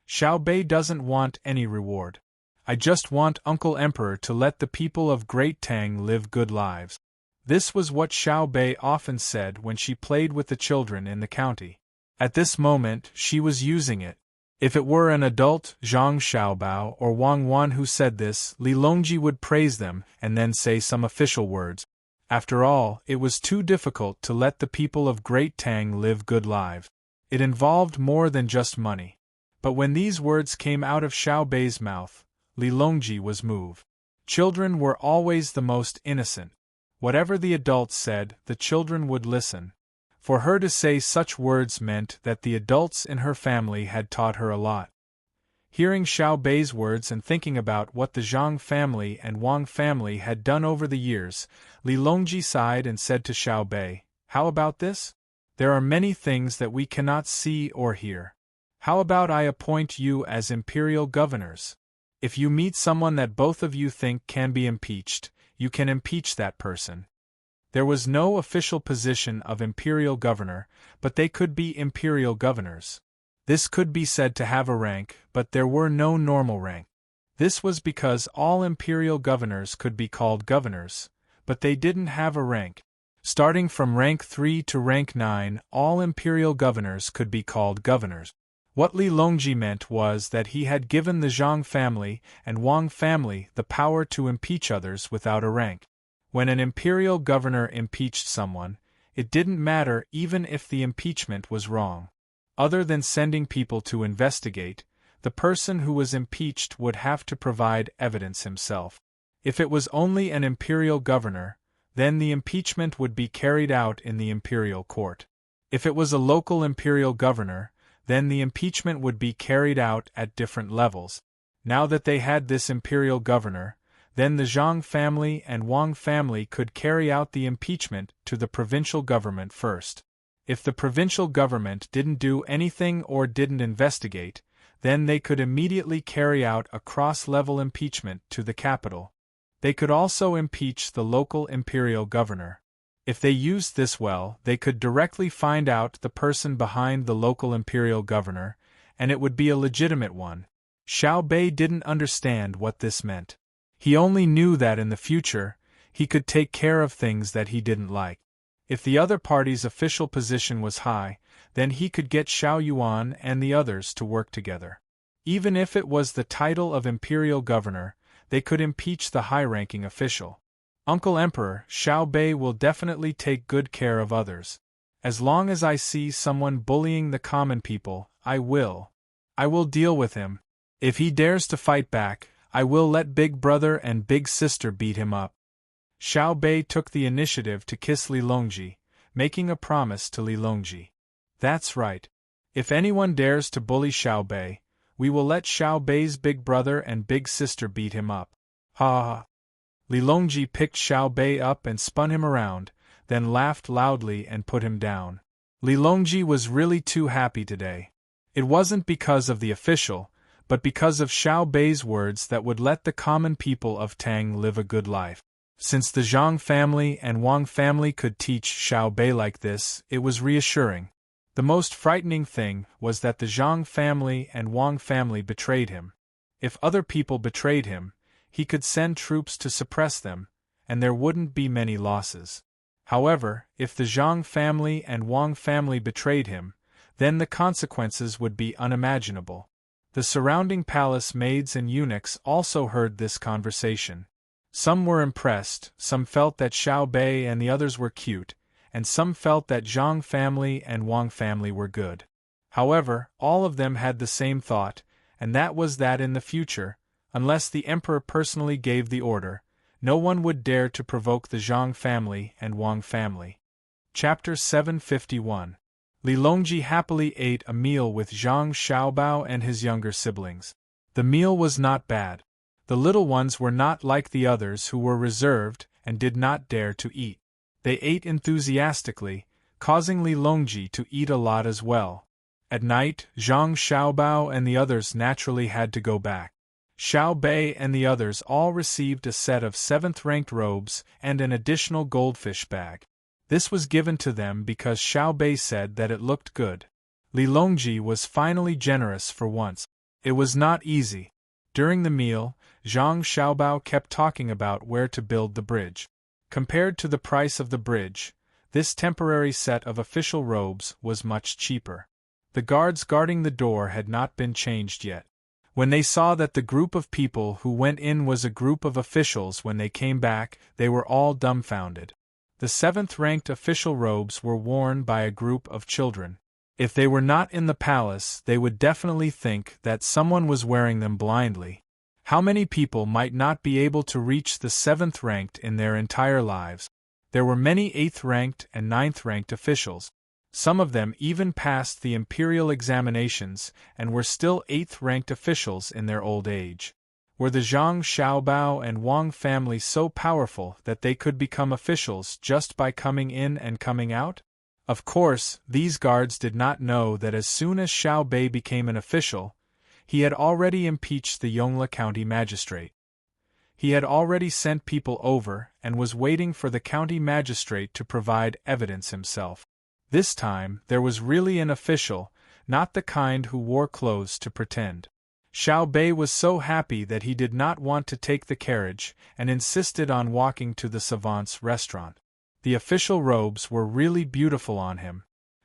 Xiao Bei doesn't want any reward. I just want Uncle Emperor to let the people of Great Tang live good lives. This was what Xiao Bei often said when she played with the children in the county. At this moment, she was using it. If it were an adult, Zhang Xiaobao or Wang Wan who said this, Li Longji would praise them and then say some official words. After all, it was too difficult to let the people of Great Tang live good lives. It involved more than just money. But when these words came out of Xiao Bei's mouth, Li Longji was moved. Children were always the most innocent. Whatever the adults said, the children would listen. For her to say such words meant that the adults in her family had taught her a lot. Hearing Xiao Bei's words and thinking about what the Zhang family and Wang family had done over the years, Li Longji sighed and said to Xiao Bei, "How about this? There are many things that we cannot see or hear. How about I appoint you as imperial governors? If you meet someone that both of you think can be impeached, you can impeach that person." There was no official position of imperial governor, but they could be imperial governors. This could be said to have a rank, but there were no normal rank. This was because all imperial governors could be called governors, but they didn't have a rank. Starting from rank 3 to rank 9, all imperial governors could be called governors. What Li Longji meant was that he had given the Zhang family and Wang family the power to impeach others without a rank. When an imperial governor impeached someone, it didn't matter even if the impeachment was wrong. Other than sending people to investigate, the person who was impeached would have to provide evidence himself. If it was only an imperial governor, then the impeachment would be carried out in the imperial court. If it was a local imperial governor, then the impeachment would be carried out at different levels. Now that they had this imperial governor, then the Zhang family and Wang family could carry out the impeachment to the provincial government first. If the provincial government didn't do anything or didn't investigate, then they could immediately carry out a cross-level impeachment to the capital. They could also impeach the local imperial governor. If they used this well, they could directly find out the person behind the local imperial governor, and it would be a legitimate one. Xiao Bei didn't understand what this meant. He only knew that in the future, he could take care of things that he didn't like. If the other party's official position was high, then he could get Xiao Yuan and the others to work together. Even if it was the title of imperial governor, they could impeach the high-ranking official. Uncle Emperor, Xiao Bei will definitely take good care of others. As long as I see someone bullying the common people, I will deal with him. If he dares to fight back, I will let Big Brother and Big Sister beat him up. Xiao Bei took the initiative to kiss Li Longji, making a promise to Li Longji. That's right. If anyone dares to bully Xiao Bei, we will let Xiao Bei's Big Brother and Big Sister beat him up. Ha ha. Li Longji picked Xiao Bei up and spun him around, then laughed loudly and put him down. Li Longji was really too happy today. It wasn't because of the official, but because of Xiao Bei's words that would let the common people of Tang live a good life. Since the Zhang family and Wang family could teach Xiao Bei like this, it was reassuring. The most frightening thing was that the Zhang family and Wang family betrayed him. If other people betrayed him, he could send troops to suppress them, and there wouldn't be many losses. However, if the Zhang family and Wang family betrayed him, Then the consequences would be unimaginable. The surrounding palace maids and eunuchs also heard this conversation. Some were impressed, some felt that Xiao Bei and the others were cute, and some felt that Zhang family and Wang family were good. However, all of them had the same thought, and that was that in the future, unless the emperor personally gave the order, no one would dare to provoke the Zhang family and Wang family. Chapter 751. Li Longji happily ate a meal with Zhang Xiaobao and his younger siblings. The meal was not bad. The little ones were not like the others who were reserved and did not dare to eat. They ate enthusiastically, causing Li Longji to eat a lot as well. At night, Zhang Xiaobao and the others naturally had to go back. Xiao Bei and the others all received a set of 7th-ranked robes and an additional goldfish bag. This was given to them because Xiao Bei said that it looked good. Li Longji was finally generous for once. It was not easy. During the meal, Zhang Xiaobao kept talking about where to build the bridge. Compared to the price of the bridge, this temporary set of official robes was much cheaper. The guards guarding the door had not been changed yet. When they saw that the group of people who went in was a group of officials when they came back, they were all dumbfounded. The 7th-ranked official robes were worn by a group of children. If they were not in the palace, they would definitely think that someone was wearing them blindly. How many people might not be able to reach the 7th-ranked in their entire lives? There were many 8th-ranked and 9th-ranked officials. Some of them even passed the imperial examinations and were still 8th-ranked officials in their old age. Were the Zhang Xiaobao and Wang family so powerful that they could become officials just by coming in and coming out? Of course, these guards did not know that as soon as Xiao Bei became an official, he had already impeached the Yongla County magistrate. He had already sent people over and was waiting for the county magistrate to provide evidence himself. This time, there was really an official, not the kind who wore clothes to pretend. Xiao Bei was so happy that he did not want to take the carriage and insisted on walking to the savant's restaurant. The official robes were really beautiful on him.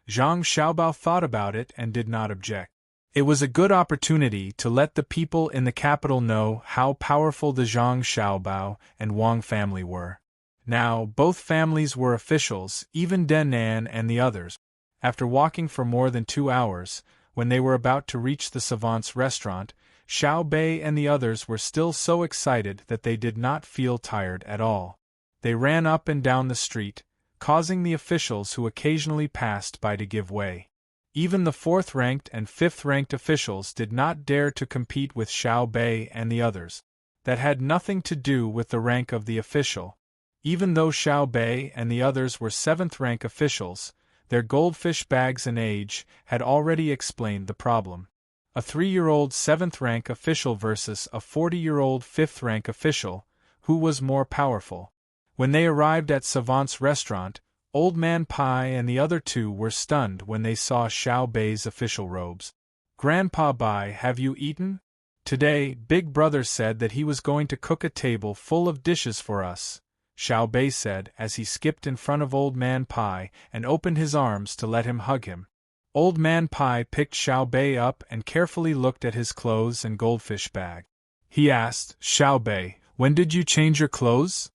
Zhang Xiaobao thought about it and did not object. It was a good opportunity to let the people in the capital know how powerful the Zhang Xiaobao and Wang family were. Now, both families were officials, even Denan and the others. After walking for more than 2 hours, when they were about to reach the savant's restaurant, Xiao Bei and the others were still so excited that they did not feel tired at all. They ran up and down the street, causing the officials who occasionally passed by to give way. Even the 4th-ranked and 5th-ranked officials did not dare to compete with Xiao Bei and the others. That had nothing to do with the rank of the official. Even though Xiao Bei and the others were 7th-rank officials, their goldfish bags and age had already explained the problem. A 3-year-old 7th-rank official versus a 40-year-old 5th-rank official, who was more powerful? When they arrived at Savant's restaurant, Old Man Pai and the other two were stunned when they saw Xiao Bei's official robes. "Grandpa Bai, have you eaten? Today, Big Brother said that he was going to cook a table full of dishes for us," Xiao Bei said as he skipped in front of Old Man Pai and opened his arms to let him hug him. Old Man Pai picked Xiao Bei up and carefully looked at his clothes and goldfish bag. He asked, "Xiao Bei, when did you change your clothes?"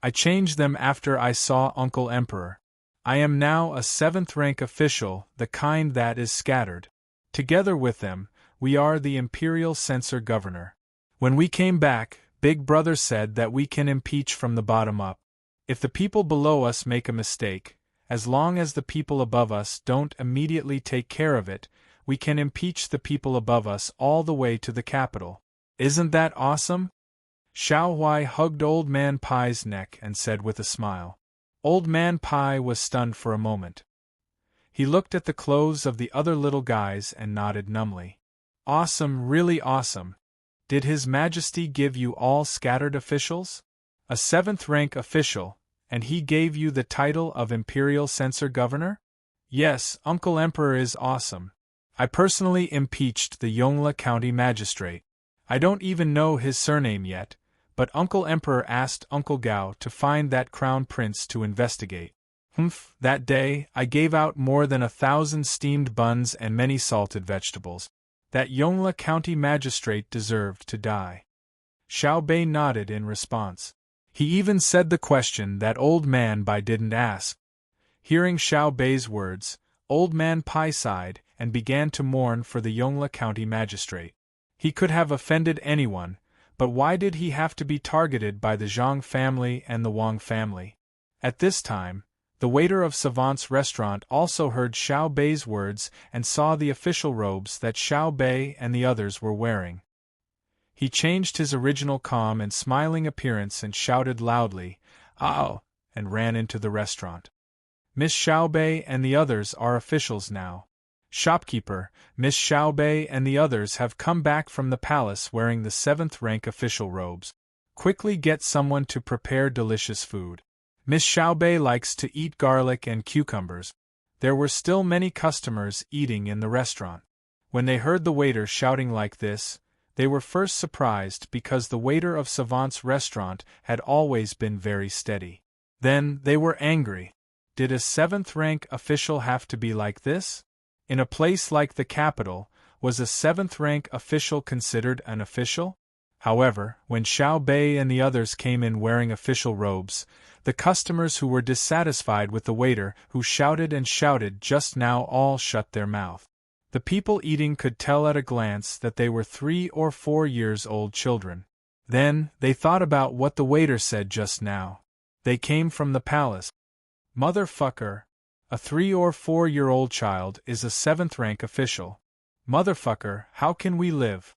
"I changed them after I saw Uncle Emperor. I am now a 7th-rank official, the kind that is scattered. Together with them, we are the Imperial Censor Governor. When we came back, Big Brother said that we can impeach from the bottom up. If the people below us make a mistake, as long as the people above us don't immediately take care of it, we can impeach the people above us all the way to the capital. Isn't that awesome?" Xiao Huai hugged Old Man Pai's neck and said with a smile. Old Man Pai was stunned for a moment. He looked at the clothes of the other little guys and nodded numbly. "Awesome, really awesome. Did His Majesty give you all scattered officials? A 7th-rank official, and he gave you the title of Imperial Censor Governor?" "Yes, Uncle Emperor is awesome. I personally impeached the Yongla County Magistrate. I don't even know his surname yet, but Uncle Emperor asked Uncle Gao to find that crown prince to investigate." Humph, that day, I gave out more than 1,000 steamed buns and many salted vegetables. That Yongle County magistrate deserved to die. Xiao Bei nodded in response. He even said the question that Old Man Bai didn't ask. Hearing Xiao Bei's words, Old Man Pai sighed and began to mourn for the Yongle County magistrate. He could have offended anyone, but why did he have to be targeted by the Zhang family and the Wang family? At this time, the waiter of Savant's restaurant also heard Xiao Bei's words and saw the official robes that Xiao Bei and the others were wearing. He changed his original calm and smiling appearance and shouted loudly, "Ow!" and ran into the restaurant. Miss Xiao Bei and the others are officials now. Shopkeeper, Miss Xiao Bei and the others have come back from the palace wearing the 7th rank official robes. Quickly get someone to prepare delicious food. Miss Xiao Bei likes to eat garlic and cucumbers. There were still many customers eating in the restaurant. When they heard the waiter shouting like this, they were first surprised because the waiter of Savant's restaurant had always been very steady. Then they were angry. Did a 7th rank official have to be like this? In a place like the capital, was a 7th rank official considered an official? However, when Xiao Bei and the others came in wearing official robes, the customers who were dissatisfied with the waiter who shouted and shouted just now all shut their mouth. The people eating could tell at a glance that they were 3 or 4 years old children. Then, they thought about what the waiter said just now. They came from the palace. Motherfucker! A 3 or 4-year-old child is a 7th rank official. Motherfucker, how can we live?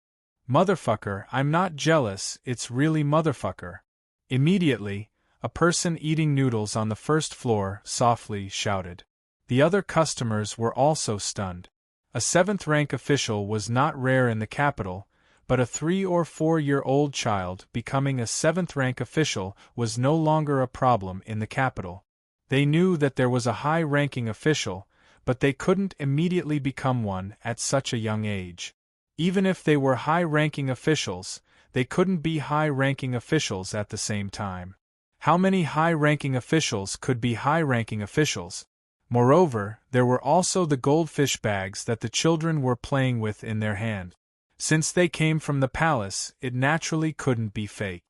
Motherfucker, I'm not jealous, it's really motherfucker. Immediately, a person eating noodles on the first floor softly shouted. The other customers were also stunned. A 7th rank official was not rare in the capital, but a 3 or 4-year-old child becoming a 7th rank official was no longer a problem in the capital. They knew that there was a high-ranking official, but they couldn't immediately become one at such a young age. Even if they were high-ranking officials, they couldn't be high-ranking officials at the same time. How many high-ranking officials could be high-ranking officials? Moreover, there were also the goldfish bags that the children were playing with in their hand. Since they came from the palace, it naturally couldn't be fake.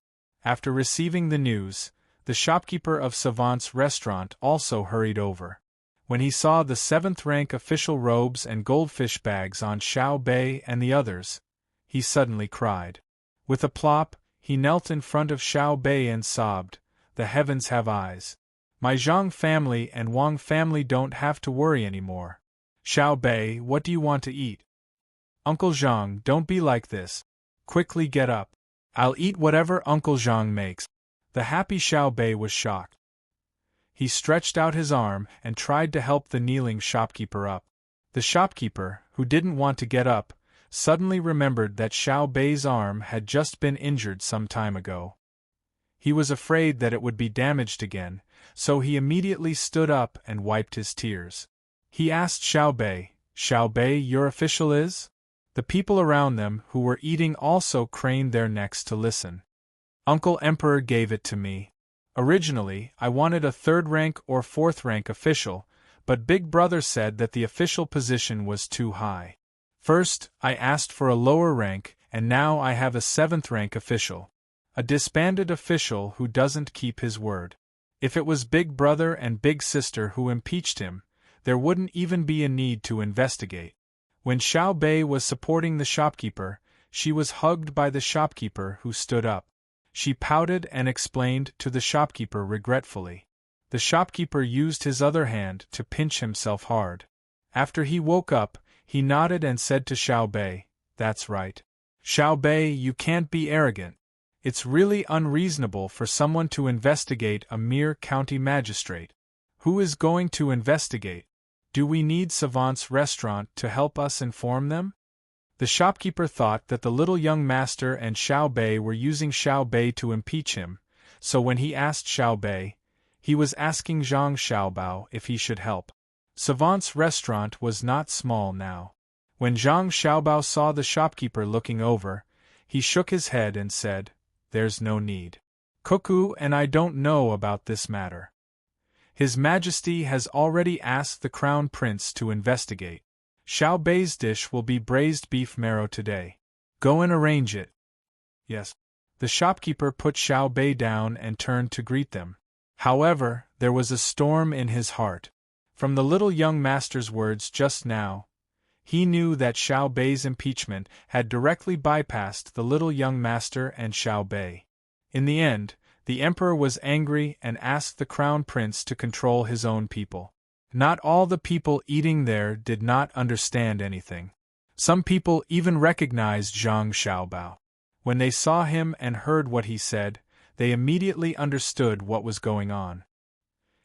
After receiving the news, the shopkeeper of Savant's restaurant also hurried over. When he saw the 7th rank official robes and goldfish bags on Xiao Bei and the others, he suddenly cried. With a plop, he knelt in front of Xiao Bei and sobbed, "The heavens have eyes. My Zhang family and Wang family don't have to worry anymore. Xiao Bei, what do you want to eat?" "Uncle Zhang, don't be like this. Quickly get up. I'll eat whatever Uncle Zhang makes." The happy Xiao Bei was shocked. He stretched out his arm and tried to help the kneeling shopkeeper up. The shopkeeper, who didn't want to get up, suddenly remembered that Xiao Bei's arm had just been injured some time ago. He was afraid that it would be damaged again, so he immediately stood up and wiped his tears. He asked Xiao Bei, "Your official is?" The people around them who were eating also craned their necks to listen. "Uncle Emperor gave it to me. Originally, I wanted a 3rd rank or 4th rank official, but Big Brother said that the official position was too high. First, I asked for a lower rank, and now I have a 7th rank official. A disbanded official who doesn't keep his word. If it was Big Brother and Big Sister who impeached him, there wouldn't even be a need to investigate." When Xiao Bei was supporting the shopkeeper, she was hugged by the shopkeeper who stood up. She pouted and explained to the shopkeeper regretfully. The shopkeeper used his other hand to pinch himself hard. After he woke up, he nodded and said to Xiao Bei, "That's right. Xiao Bei, you can't be arrogant. It's really unreasonable for someone to investigate a mere county magistrate. Who is going to investigate? Do we need Savant's restaurant to help us inform them?" The shopkeeper thought that the little young master and Xiao Bei were using Xiao Bei to impeach him, so when he asked Xiao Bei, he was asking Zhang Xiaobao if he should help. Savant's restaurant was not small now. When Zhang Xiaobao saw the shopkeeper looking over, he shook his head and said, "There's no need. Cuckoo and I don't know about this matter." His Majesty has already asked the Crown Prince to investigate. Xiao Bei's dish will be braised beef marrow today. Go and arrange it. Yes. The shopkeeper put Xiao Bei down and turned to greet them. However, there was a storm in his heart. From the little young master's words just now, he knew that Xiao Bei's impeachment had directly bypassed the little young master and Xiao Bei. In the end, the emperor was angry and asked the crown prince to control his own people. Not all the people eating there did not understand anything. Some people even recognized Zhang Xiaobao. When they saw him and heard what he said, they immediately understood what was going on.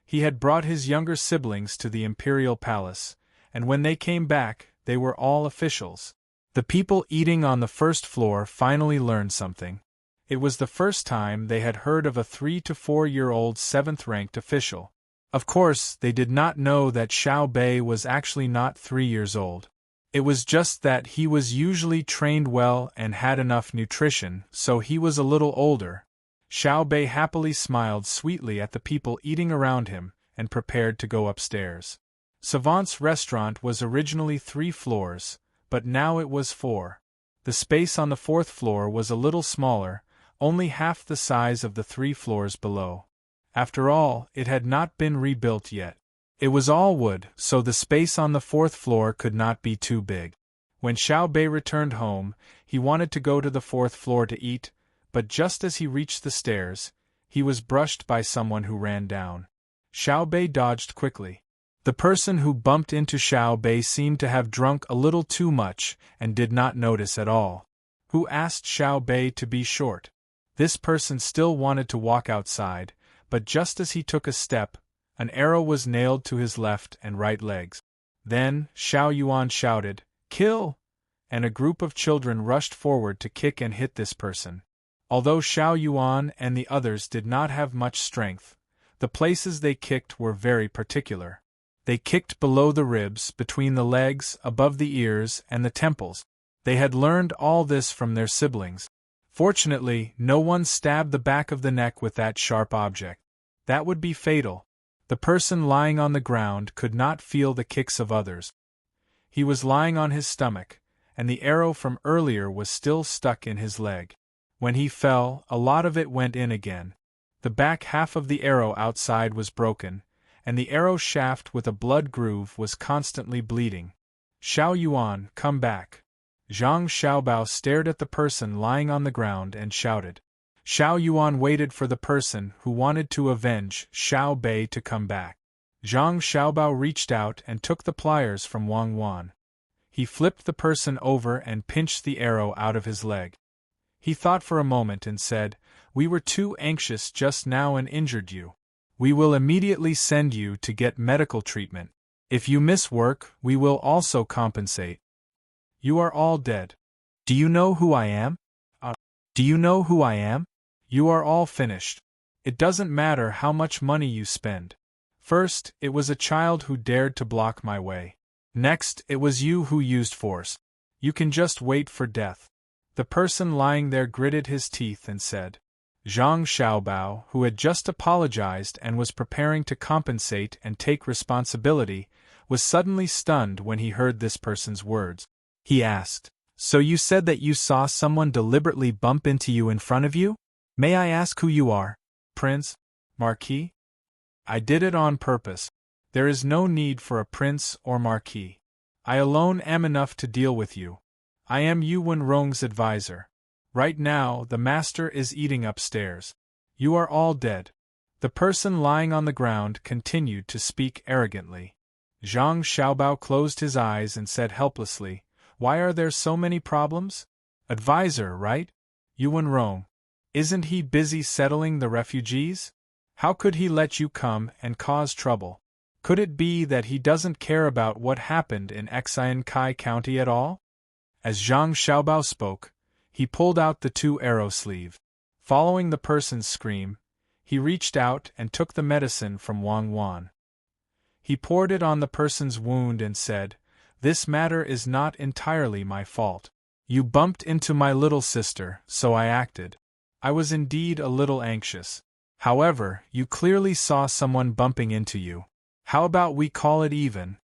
He had brought his younger siblings to the imperial palace, and when they came back, they were all officials. The people eating on the first floor finally learned something. It was the first time they had heard of a 3 to 4-year-old 7th-ranked official. Of course, they did not know that Xiao Bei was actually not 3 years old. It was just that he was usually trained well and had enough nutrition, so he was a little older. Xiao Bei happily smiled sweetly at the people eating around him and prepared to go upstairs. Savant's restaurant was originally 3 floors, but now it was 4. The space on the 4th floor was a little smaller, only half the size of the 3 floors below. After all, it had not been rebuilt yet. It was all wood, so the space on the 4th floor could not be too big. When Xiao Bei returned home, he wanted to go to the 4th floor to eat, but just as he reached the stairs, he was brushed by someone who ran down. Xiao Bei dodged quickly. The person who bumped into Xiao Bei seemed to have drunk a little too much and did not notice at all. Who asked Xiao Bei to be short? This person still wanted to walk outside, but just as he took a step, an arrow was nailed to his left and right legs. Then, Xiao Yuan shouted, "Kill!" and a group of children rushed forward to kick and hit this person. Although Xiao Yuan and the others did not have much strength, the places they kicked were very particular. They kicked below the ribs, between the legs, above the ears, and the temples. They had learned all this from their siblings. Fortunately, no one stabbed the back of the neck with that sharp object. That would be fatal. The person lying on the ground could not feel the kicks of others. He was lying on his stomach, and the arrow from earlier was still stuck in his leg. When he fell, a lot of it went in again. The back half of the arrow outside was broken, and the arrow shaft with a blood groove was constantly bleeding. "Xiao Yuan, come back." Zhang Xiaobao stared at the person lying on the ground and shouted. Xiao Yuan waited for the person who wanted to avenge Xiao Bei to come back. Zhang Xiaobao reached out and took the pliers from Wang Wan. He flipped the person over and pinched the arrow out of his leg. He thought for a moment and said, "We were too anxious just now and injured you. We will immediately send you to get medical treatment. If you miss work, we will also compensate. You are all dead. Do you know who I am? Do you know who I am? You are all finished. It doesn't matter how much money you spend. First, it was a child who dared to block my way. Next, it was you who used force. You can just wait for death." The person lying there gritted his teeth and said. Zhang Xiaobao, who had just apologized and was preparing to compensate and take responsibility, was suddenly stunned when he heard this person's words. He asked, "So you said that you saw someone deliberately bump into you in front of you? May I ask who you are? Prince? Marquis?" "I did it on purpose. There is no need for a prince or marquis. I alone am enough to deal with you. I am Yu Wenrong's advisor. Right now, the master is eating upstairs. You are all dead." The person lying on the ground continued to speak arrogantly. Zhang Xiaobao closed his eyes and said helplessly, "Why are there so many problems? Advisor, right? Yu Wenrong. Isn't he busy settling the refugees? How could he let you come and cause trouble? Could it be that he doesn't care about what happened in Xiankai County at all?" As Zhang Xiaobao spoke, he pulled out the 2 arrow sleeve. Following the person's scream, he reached out and took the medicine from Wang Wan. He poured it on the person's wound and said, "This matter is not entirely my fault. You bumped into my little sister, so I acted. I was indeed a little anxious. However, you clearly saw someone bumping into you. How about we call it even?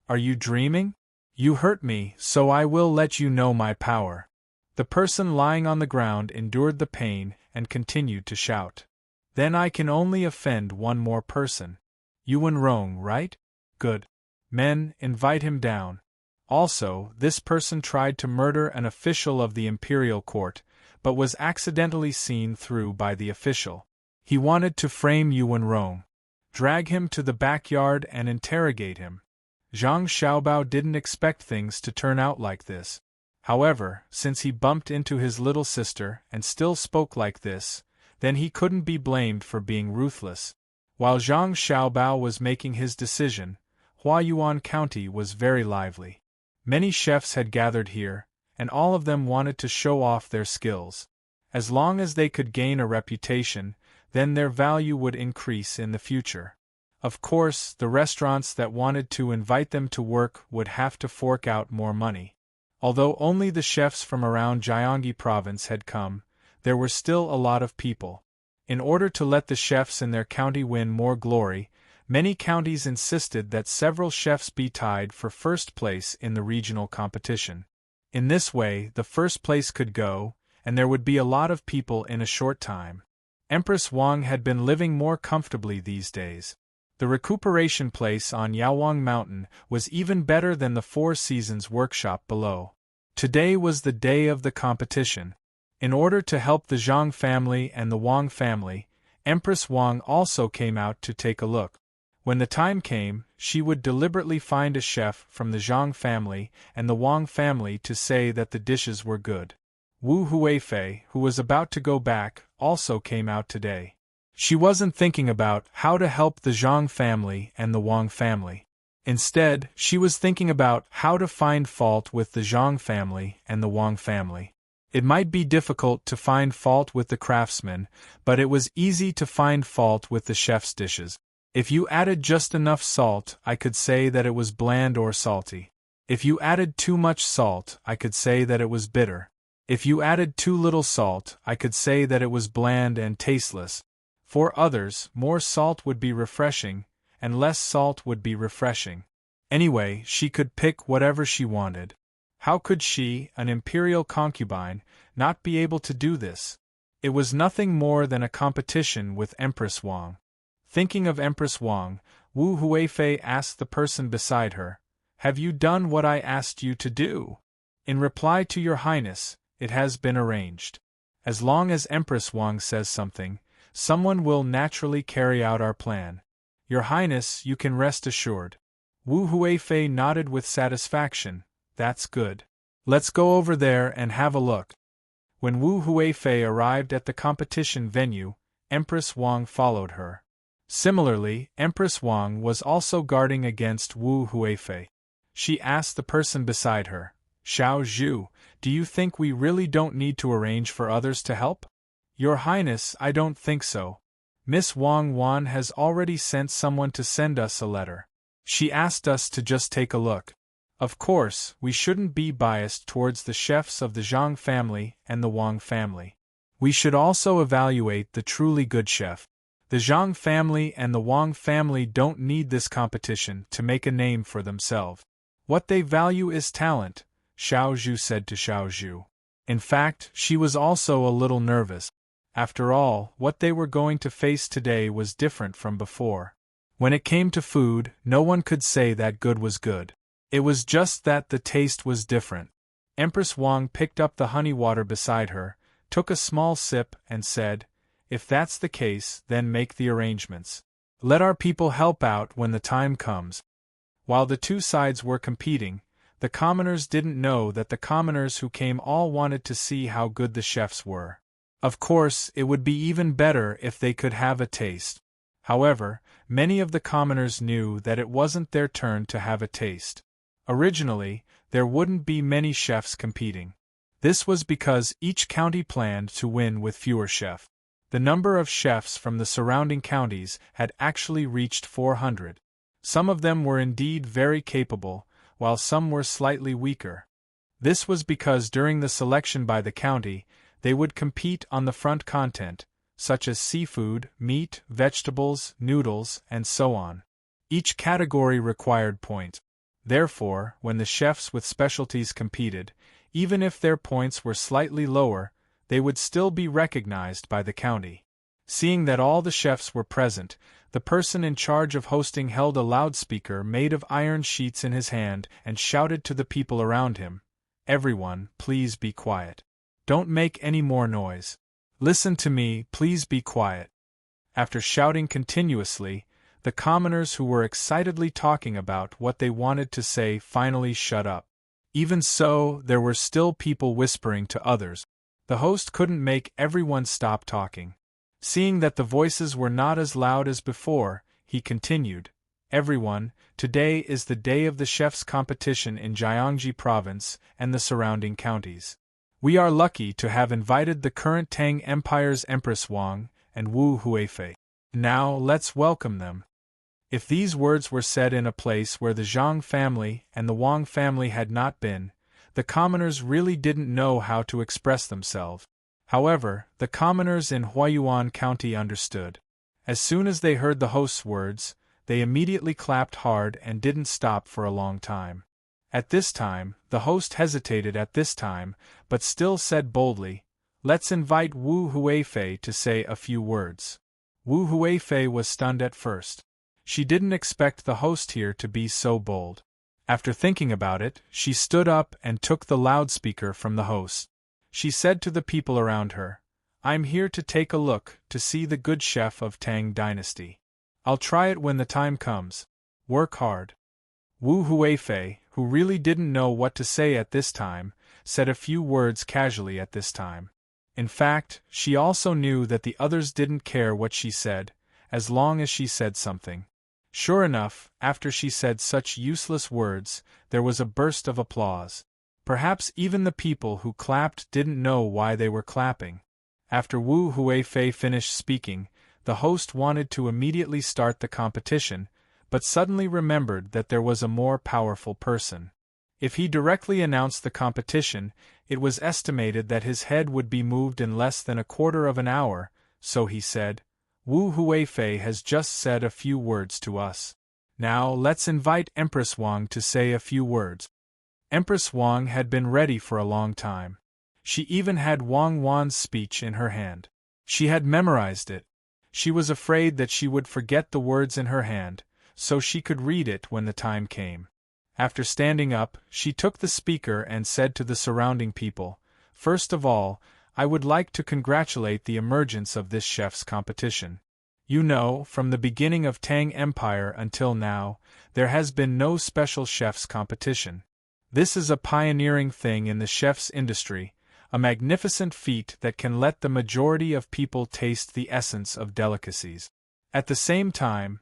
Are you dreaming? You hurt me, so I will let you know my power. The person lying on the ground endured the pain and continued to shout. Then I can only offend one more person. Yuan Rong, right? Good. Men, invite him down. Also, this person tried to murder an official of the imperial court, but was accidentally seen through by the official. He wanted to frame Yuan Rong. Drag him to the backyard and interrogate him. Zhang Xiaobao didn't expect things to turn out like this. However, since he bumped into his little sister and still spoke like this, then he couldn't be blamed for being ruthless. While Zhang Xiaobao was making his decision, Huayuan County was very lively. Many chefs had gathered here, and all of them wanted to show off their skills. As long as they could gain a reputation, then their value would increase in the future. Of course, the restaurants that wanted to invite them to work would have to fork out more money. Although only the chefs from around Gyeonggi province had come, there were still a lot of people. In order to let the chefs in their county win more glory, many counties insisted that several chefs be tied for first place in the regional competition. In this way, the first place could go, and there would be a lot of people in a short time. Empress Wang had been living more comfortably these days. The recuperation place on Yaowang Mountain was even better than the Four Seasons workshop below. Today was the day of the competition. In order to help the Zhang family and the Wang family, Empress Wang also came out to take a look. When the time came, she would deliberately find a chef from the Zhang family and the Wang family to say that the dishes were good. Wu Huifei, who was about to go back, also came out today. She wasn't thinking about how to help the Zhang family and the Wang family. Instead, she was thinking about how to find fault with the Zhang family and the Wang family. It might be difficult to find fault with the craftsmen, but it was easy to find fault with the chef's dishes. If you added just enough salt, I could say that it was bland or salty. If you added too much salt, I could say that it was bitter. If you added too little salt, I could say that it was bland and tasteless. For others, more salt would be refreshing, and less salt would be refreshing. Anyway, she could pick whatever she wanted. How could she, an imperial concubine, not be able to do this? It was nothing more than a competition with Empress Wang. Thinking of Empress Wang, Wu Huifei asked the person beside her, "Have you done what I asked you to do?" In reply to Your Highness, it has been arranged. As long as Empress Wang says something, someone will naturally carry out our plan. Your Highness, you can rest assured. Wu Huifei nodded with satisfaction. That's good. Let's go over there and have a look. When Wu Huifei arrived at the competition venue, Empress Wang followed her. Similarly, Empress Wang was also guarding against Wu Huifei. She asked the person beside her, "Xiao Zhu, do you think we really don't need to arrange for others to help?" Your Highness, I don't think so. Miss Wang Wan has already sent someone to send us a letter. She asked us to just take a look. Of course, we shouldn't be biased towards the chefs of the Zhang family and the Wang family. We should also evaluate the truly good chef. The Zhang family and the Wang family don't need this competition to make a name for themselves. What they value is talent, Xiao Zhu said to Xiao Zhu. In fact, she was also a little nervous. After all, what they were going to face today was different from before. When it came to food, no one could say that good was good. It was just that the taste was different. Empress Wang picked up the honey water beside her, took a small sip, and said, "If that's the case, then make the arrangements. Let our people help out when the time comes." While the two sides were competing, the commoners didn't know that the commoners who came all wanted to see how good the chefs were. Of course, it would be even better if they could have a taste. However, many of the commoners knew that it wasn't their turn to have a taste. Originally, there wouldn't be many chefs competing. This was because each county planned to win with fewer chefs. The number of chefs from the surrounding counties had actually reached 400. Some of them were indeed very capable, while some were slightly weaker. This was because during the selection by the county, they would compete on the front content, such as seafood, meat, vegetables, noodles, and so on. Each category required points. Therefore, when the chefs with specialties competed, even if their points were slightly lower, they would still be recognized by the county. Seeing that all the chefs were present, the person in charge of hosting held a loudspeaker made of iron sheets in his hand and shouted to the people around him, "Everyone, please be quiet. Don't make any more noise. Listen to me, please be quiet." After shouting continuously, the commoners who were excitedly talking about what they wanted to say finally shut up. Even so, there were still people whispering to others. The host couldn't make everyone stop talking. Seeing that the voices were not as loud as before, he continued, "Everyone, today is the day of the chef's competition in Gyeonggi Province and the surrounding counties. We are lucky to have invited the current Tang Empire's Empress Wang and Wu Huifei. Now let's welcome them." If these words were said in a place where the Zhang family and the Wang family had not been, the commoners really didn't know how to express themselves. However, the commoners in Huayuan County understood. As soon as they heard the host's words, they immediately clapped hard and didn't stop for a long time. At this time, the host hesitated but still said boldly, "Let's invite Wu Huifei to say a few words." Wu Huifei was stunned at first. She didn't expect the host here to be so bold. After thinking about it, she stood up and took the loudspeaker from the host. She said to the people around her, "I'm here to take a look, to see the good chef of Tang Dynasty. I'll try it when the time comes. Work hard." Wu Huifei, who really didn't know what to say at this time, said a few words casually at this time. In fact, she also knew that the others didn't care what she said, as long as she said something. Sure enough, after she said such useless words, there was a burst of applause. Perhaps even the people who clapped didn't know why they were clapping. After Wu Huifei finished speaking, the host wanted to immediately start the competition, but suddenly remembered that there was a more powerful person. If he directly announced the competition, it was estimated that his head would be moved in less than a quarter of an hour, so he said, "Wu Huifei has just said a few words to us. Now let's invite Empress Wang to say a few words." Empress Wang had been ready for a long time. She even had Wang Wan's speech in her hand. She had memorized it. She was afraid that she would forget the words in her hand, so she could read it when the time came. After standing up, she took the speaker and said to the surrounding people, "First of all, I would like to congratulate the emergence of this chef's competition. You know, from the beginning of Tang Empire until now, there has been no special chef's competition. This is a pioneering thing in the chef's industry, a magnificent feat that can let the majority of people taste the essence of delicacies." At the same time,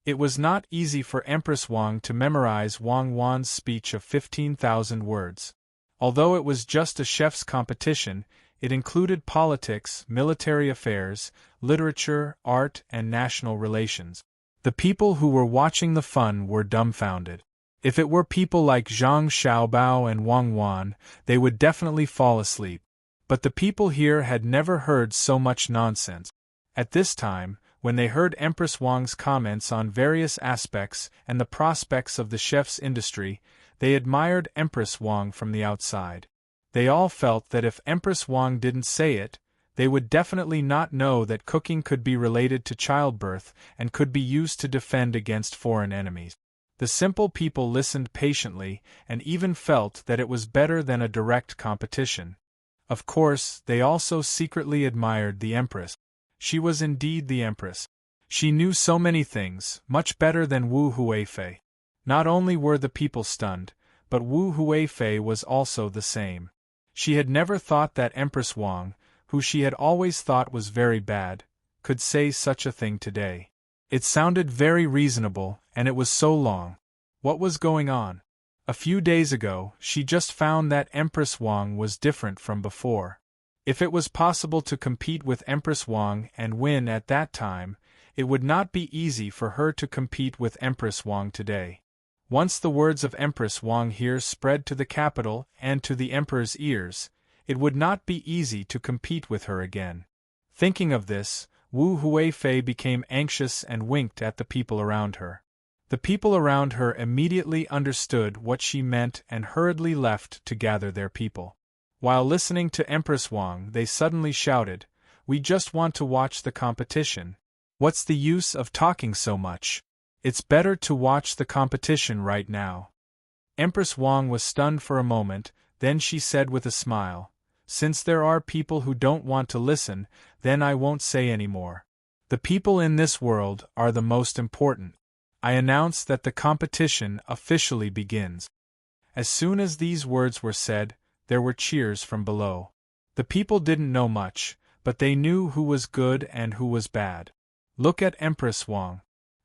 it was not easy for Empress Wang to memorize Wang Wan's speech of 15,000 words. Although it was just a chef's competition, it included politics, military affairs, literature, art, and national relations. The people who were watching the fun were dumbfounded. If it were people like Zhang Xiaobao and Wang Wan, they would definitely fall asleep. But the people here had never heard so much nonsense. At this time, when they heard Empress Wang's comments on various aspects and the prospects of the chef's industry, they admired Empress Wang from the outside. They all felt that if Empress Wang didn't say it, they would definitely not know that cooking could be related to childbirth and could be used to defend against foreign enemies. The simple people listened patiently and even felt that it was better than a direct competition. Of course, they also secretly admired the Empress. She was indeed the Empress. She knew so many things, much better than Wu Huifei. Not only were the people stunned, but Wu Huifei was also the same. She had never thought that Empress Wang, who she had always thought was very bad, could say such a thing today. It sounded very reasonable, and it was so long. What was going on? A few days ago, she just found that Empress Wang was different from before. If it was possible to compete with Empress Wang and win at that time, it would not be easy for her to compete with Empress Wang today. Once the words of Empress Wang here spread to the capital and to the Emperor's ears, it would not be easy to compete with her again. Thinking of this, Wu Huifei became anxious and winked at the people around her. The people around her immediately understood what she meant and hurriedly left to gather their people. While listening to Empress Wang, they suddenly shouted, "We just want to watch the competition. What's the use of talking so much? It's better to watch the competition right now." Empress Wang was stunned for a moment, then she said with a smile, "Since there are people who don't want to listen, then I won't say any more. The people in this world are the most important. I announce that the competition officially begins." As soon as these words were said, there were cheers from below. The people didn't know much, but they knew who was good and who was bad. Look at Empress Wang.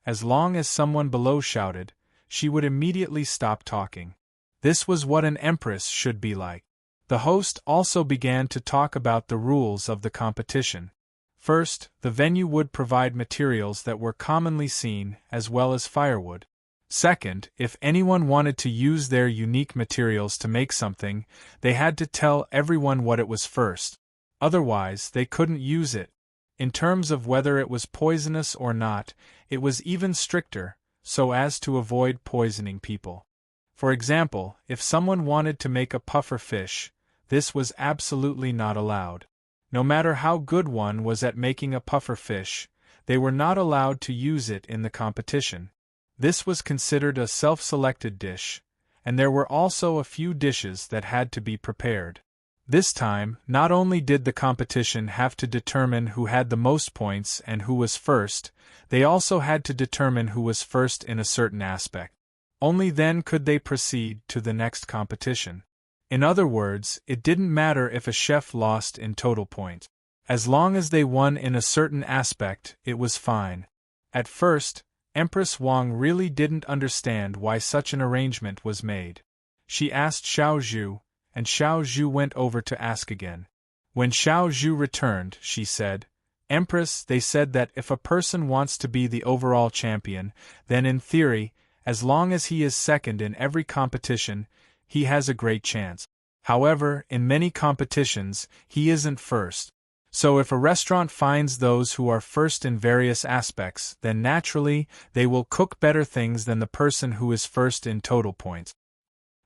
As long as someone below shouted, she would immediately stop talking. This was what an empress should be like. The host also began to talk about the rules of the competition. First, the venue would provide materials that were commonly seen, as well as firewood. Second, if anyone wanted to use their unique materials to make something, they had to tell everyone what it was first. Otherwise, they couldn't use it. In terms of whether it was poisonous or not, it was even stricter, so as to avoid poisoning people. For example, if someone wanted to make a puffer fish, this was absolutely not allowed. No matter how good one was at making a puffer fish, they were not allowed to use it in the competition. This was considered a self-selected dish, and there were also a few dishes that had to be prepared. This time, not only did the competition have to determine who had the most points and who was first, they also had to determine who was first in a certain aspect. Only then could they proceed to the next competition. In other words, it didn't matter if a chef lost in total points. As long as they won in a certain aspect, it was fine. At first, Empress Wang really didn't understand why such an arrangement was made. She asked Xiao Zhu, and Xiao Zhu went over to ask again. When Xiao Zhu returned, she said, "Empress, they said that if a person wants to be the overall champion, then in theory, as long as he is second in every competition, he has a great chance. However, in many competitions, he isn't first. So if a restaurant finds those who are first in various aspects, then naturally, they will cook better things than the person who is first in total points.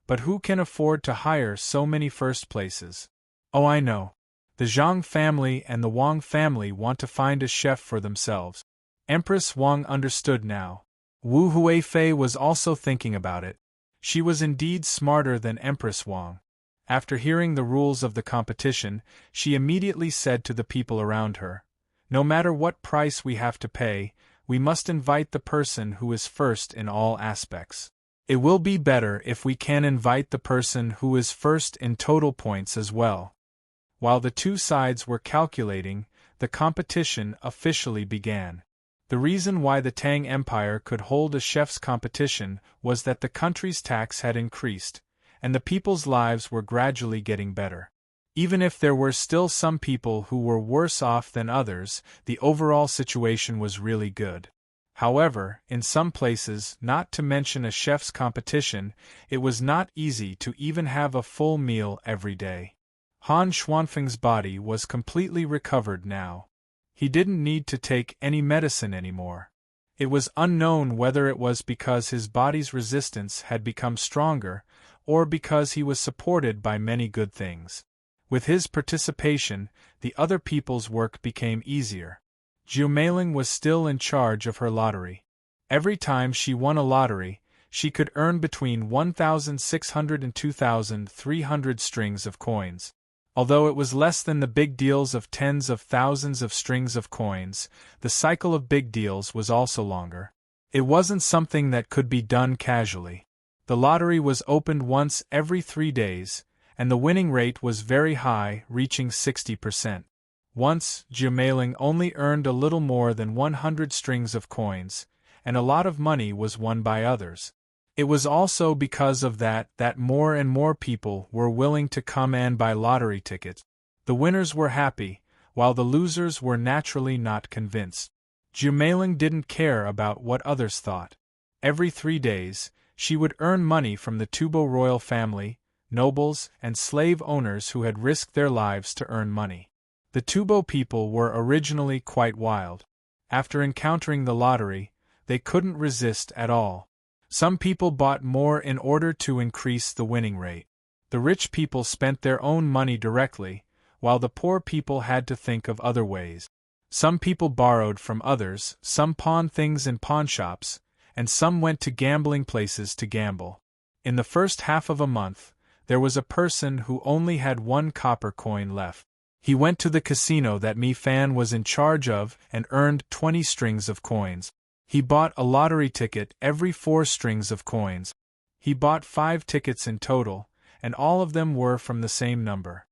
But who can afford to hire so many first places? Oh, I know. The Zhang family and the Wang family want to find a chef for themselves." Empress Wang understood now. Wu Huifei was also thinking about it. She was indeed smarter than Empress Wang. After hearing the rules of the competition, she immediately said to the people around her, "No matter what price we have to pay, we must invite the person who is first in all aspects. It will be better if we can invite the person who is first in total points as well." While the two sides were calculating, the competition officially began. The reason why the Tang Empire could hold a chef's competition was that the country's tax had increased, and the people's lives were gradually getting better. Even if there were still some people who were worse off than others, the overall situation was really good. However, in some places, not to mention a chef's competition, it was not easy to even have a full meal every day. Han Xuanfeng's body was completely recovered now. He didn't need to take any medicine anymore. It was unknown whether it was because his body's resistance had become stronger, or because he was supported by many good things. With his participation, the other people's work became easier. Jiu Meiling was still in charge of her lottery. Every time she won a lottery, she could earn between 1,600 and 2,300 strings of coins. Although it was less than the big deals of tens of thousands of strings of coins, the cycle of big deals was also longer. It wasn't something that could be done casually. The lottery was opened once every 3 days, and the winning rate was very high, reaching 60%. Once, Jiu Meiling only earned a little more than 100 strings of coins, and a lot of money was won by others. It was also because of that more and more people were willing to come and buy lottery tickets. The winners were happy, while the losers were naturally not convinced. Jiu Meiling didn't care about what others thought. Every 3 days, she would earn money from the Tubo royal family, nobles, and slave owners who had risked their lives to earn money. The Tubo people were originally quite wild. After encountering the lottery, they couldn't resist at all. Some people bought more in order to increase the winning rate. The rich people spent their own money directly, while the poor people had to think of other ways. Some people borrowed from others, some pawned things in pawnshops, and some went to gambling places to gamble. In the first half of a month, there was a person who only had 1 copper coin left. He went to the casino that Mi Fan was in charge of and earned 20 strings of coins. He bought a lottery ticket every 4 strings of coins. He bought 5 tickets in total, and all of them were from the same number.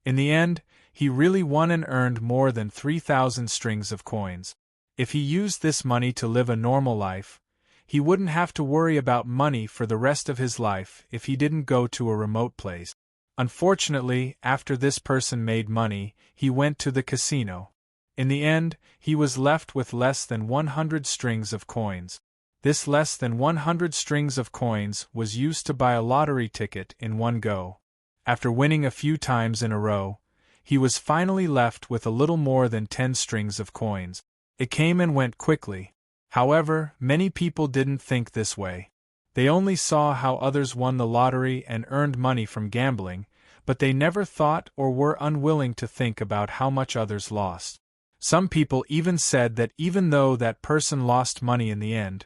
In the end, he really won and earned more than 3,000 strings of coins. If he used this money to live a normal life, he wouldn't have to worry about money for the rest of his life if he didn't go to a remote place. Unfortunately, after this person made money, he went to the casino. In the end, he was left with less than 100 strings of coins. This less than 100 strings of coins was used to buy a lottery ticket in one go. After winning a few times in a row, he was finally left with a little more than 10 strings of coins. It came and went quickly. However, many people didn't think this way. They only saw how others won the lottery and earned money from gambling, but they never thought or were unwilling to think about how much others lost. Some people even said that even though that person lost money in the end,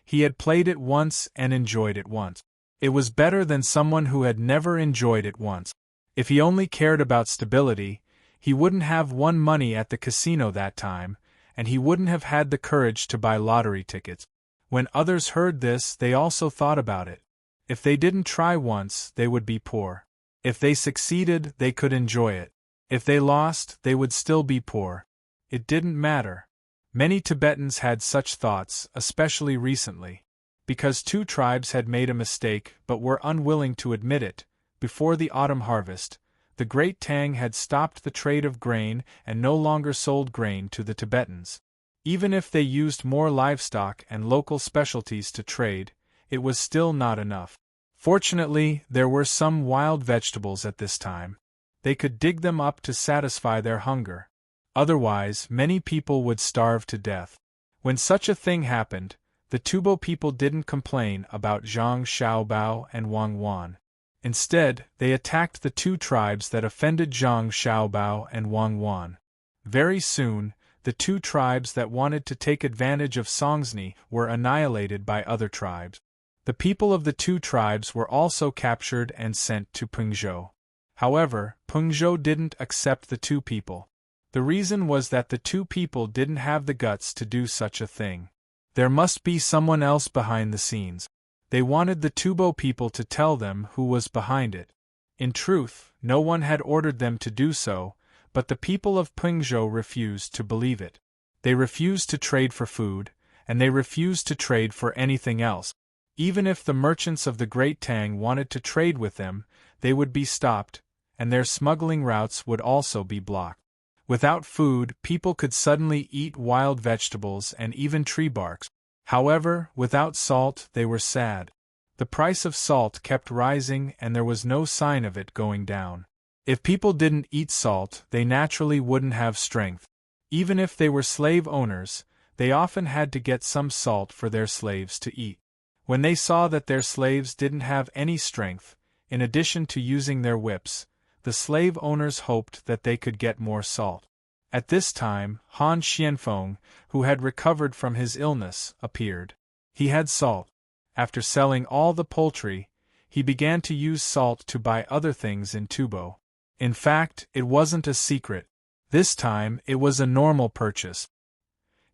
he had played it once and enjoyed it once. It was better than someone who had never enjoyed it once. If he only cared about stability, he wouldn't have won money at the casino that time, and he wouldn't have had the courage to buy lottery tickets. When others heard this, they also thought about it. If they didn't try once, they would be poor. If they succeeded, they could enjoy it. If they lost, they would still be poor. It didn't matter. Many Tibetans had such thoughts, especially recently. Because 2 tribes had made a mistake but were unwilling to admit it, before the autumn harvest, the great Tang had stopped the trade of grain and no longer sold grain to the Tibetans. Even if they used more livestock and local specialties to trade, it was still not enough. Fortunately, there were some wild vegetables at this time. They could dig them up to satisfy their hunger. Otherwise, many people would starve to death. When such a thing happened, the Tubo people didn't complain about Zhang Xiaobao and Wang Wan. Instead, they attacked the 2 tribes that offended Zhang Xiaobao and Wang Wan. Very soon, the 2 tribes that wanted to take advantage of Songzni were annihilated by other tribes. The people of the 2 tribes were also captured and sent to Pengzhou. However, Pengzhou didn't accept the 2 people. The reason was that the 2 people didn't have the guts to do such a thing. There must be someone else behind the scenes. They wanted the Tubo people to tell them who was behind it. In truth, no one had ordered them to do so, but the people of Pengzhou refused to believe it. They refused to trade for food, and they refused to trade for anything else. Even if the merchants of the Great Tang wanted to trade with them, they would be stopped, and their smuggling routes would also be blocked. Without food, people could suddenly eat wild vegetables and even tree barks. However, without salt, they were sad. The price of salt kept rising and there was no sign of it going down. If people didn't eat salt, they naturally wouldn't have strength. Even if they were slave owners, they often had to get some salt for their slaves to eat. When they saw that their slaves didn't have any strength, in addition to using their whips, the slave owners hoped that they could get more salt. At this time, Han Xianfeng, who had recovered from his illness, appeared. He had salt. After selling all the poultry, he began to use salt to buy other things in Tubo. In fact, it wasn't a secret. This time, it was a normal purchase.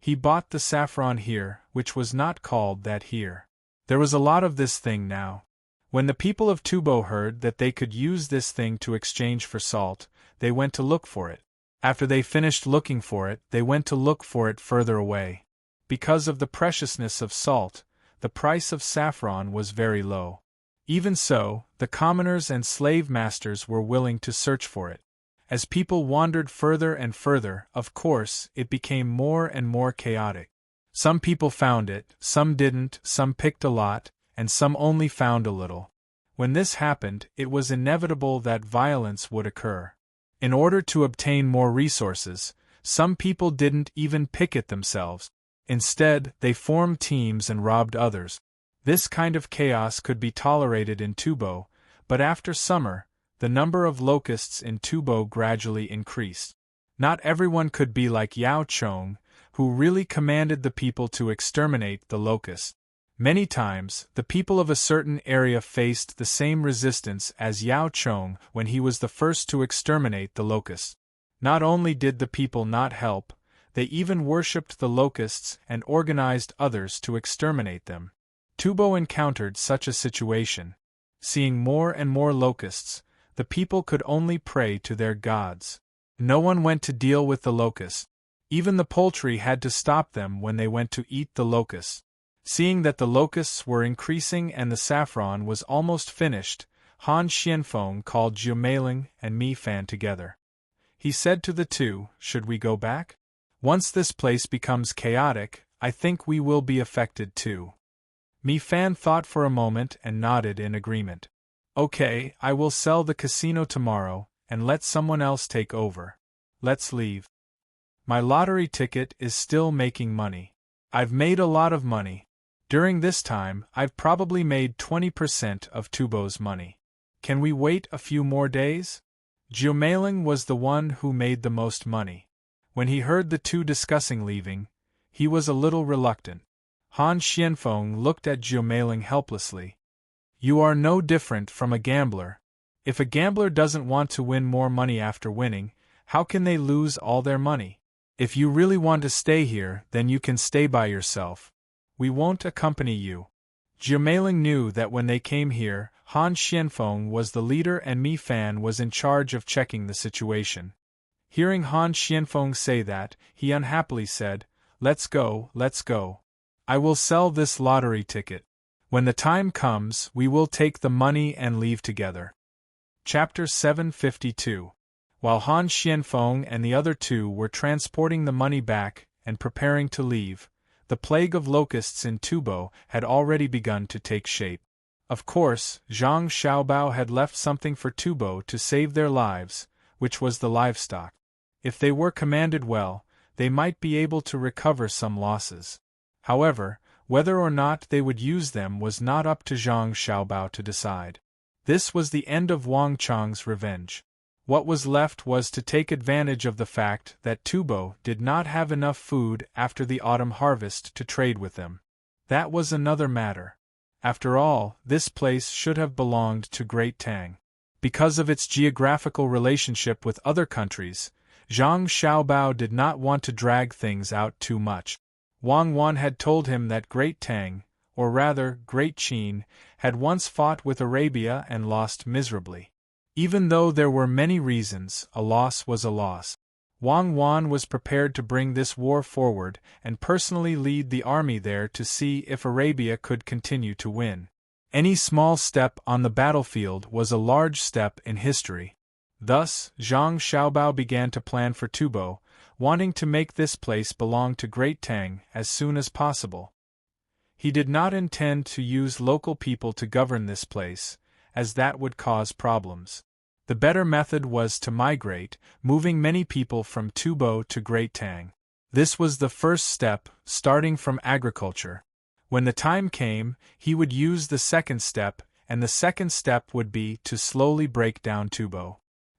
He bought the saffron here, which was not called that here. There was a lot of this thing now. When the people of Tubo heard that they could use this thing to exchange for salt, they went to look for it. After they finished looking for it, they went to look for it further away. Because of the preciousness of salt, the price of saffron was very low. Even so, the commoners and slave masters were willing to search for it. As people wandered further and further, of course, it became more and more chaotic. Some people found it, some didn't, some picked a lot, and some only found a little. When this happened, it was inevitable that violence would occur. In order to obtain more resources, some people didn't even pick it themselves. Instead, they formed teams and robbed others. This kind of chaos could be tolerated in Tubo, but after summer, the number of locusts in Tubo gradually increased. Not everyone could be like Yao Chong, who really commanded the people to exterminate the locusts. Many times, the people of a certain area faced the same resistance as Yao Chong when he was the first to exterminate the locusts. Not only did the people not help, they even worshipped the locusts and organized others to exterminate them. Tubo encountered such a situation. Seeing more and more locusts, the people could only pray to their gods. No one went to deal with the locusts. Even the poultry had to stop them when they went to eat the locusts. Seeing that the locusts were increasing and the saffron was almost finished, Han Xianfeng called Zhu Meiling and Mi Fan together. He said to the two, "Should we go back? Once this place becomes chaotic, I think we will be affected too." Mi Fan thought for a moment and nodded in agreement. "Okay, I will sell the casino tomorrow, and let someone else take over. Let's leave. My lottery ticket is still making money. I've made a lot of money. During this time, I've probably made 20% of Tubo's money. Can we wait a few more days?" Zhu Meiling was the one who made the most money. When he heard the two discussing leaving, he was a little reluctant. Han Xianfeng looked at Zhu Meiling helplessly. "You are no different from a gambler. If a gambler doesn't want to win more money after winning, how can they lose all their money? If you really want to stay here, then you can stay by yourself. We won't accompany you." Zhu Meiling knew that when they came here, Han Xianfeng was the leader and Mi Fan was in charge of checking the situation. Hearing Han Xianfeng say that, he unhappily said, let's go. I will sell this lottery ticket. When the time comes, we will take the money and leave together." Chapter 752. While Han Xianfeng and the other two were transporting the money back and preparing to leave, the plague of locusts in Tubo had already begun to take shape. Of course, Zhang Xiaobao had left something for Tubo to save their lives, which was the livestock. If they were commanded well, they might be able to recover some losses. However, whether or not they would use them was not up to Zhang Xiaobao to decide. This was the end of Wang Chang's revenge. What was left was to take advantage of the fact that Tubo did not have enough food after the autumn harvest to trade with them. That was another matter. After all, this place should have belonged to Great Tang. Because of its geographical relationship with other countries, Zhang Xiaobao did not want to drag things out too much. Wang Wan had told him that Great Tang, or rather Great Qin, had once fought with Arabia and lost miserably. Even though there were many reasons, a loss was a loss. Wang Wan was prepared to bring this war forward and personally lead the army there to see if Arabia could continue to win. Any small step on the battlefield was a large step in history. Thus, Zhang Xiaobao began to plan for Tubo, wanting to make this place belong to Great Tang as soon as possible. He did not intend to use local people to govern this place, as that would cause problems. The better method was to migrate, moving many people from Tubo to Great Tang. This was the first step, starting from agriculture. When the time came, he would use the second step, and the second step would be to slowly break down Tubo.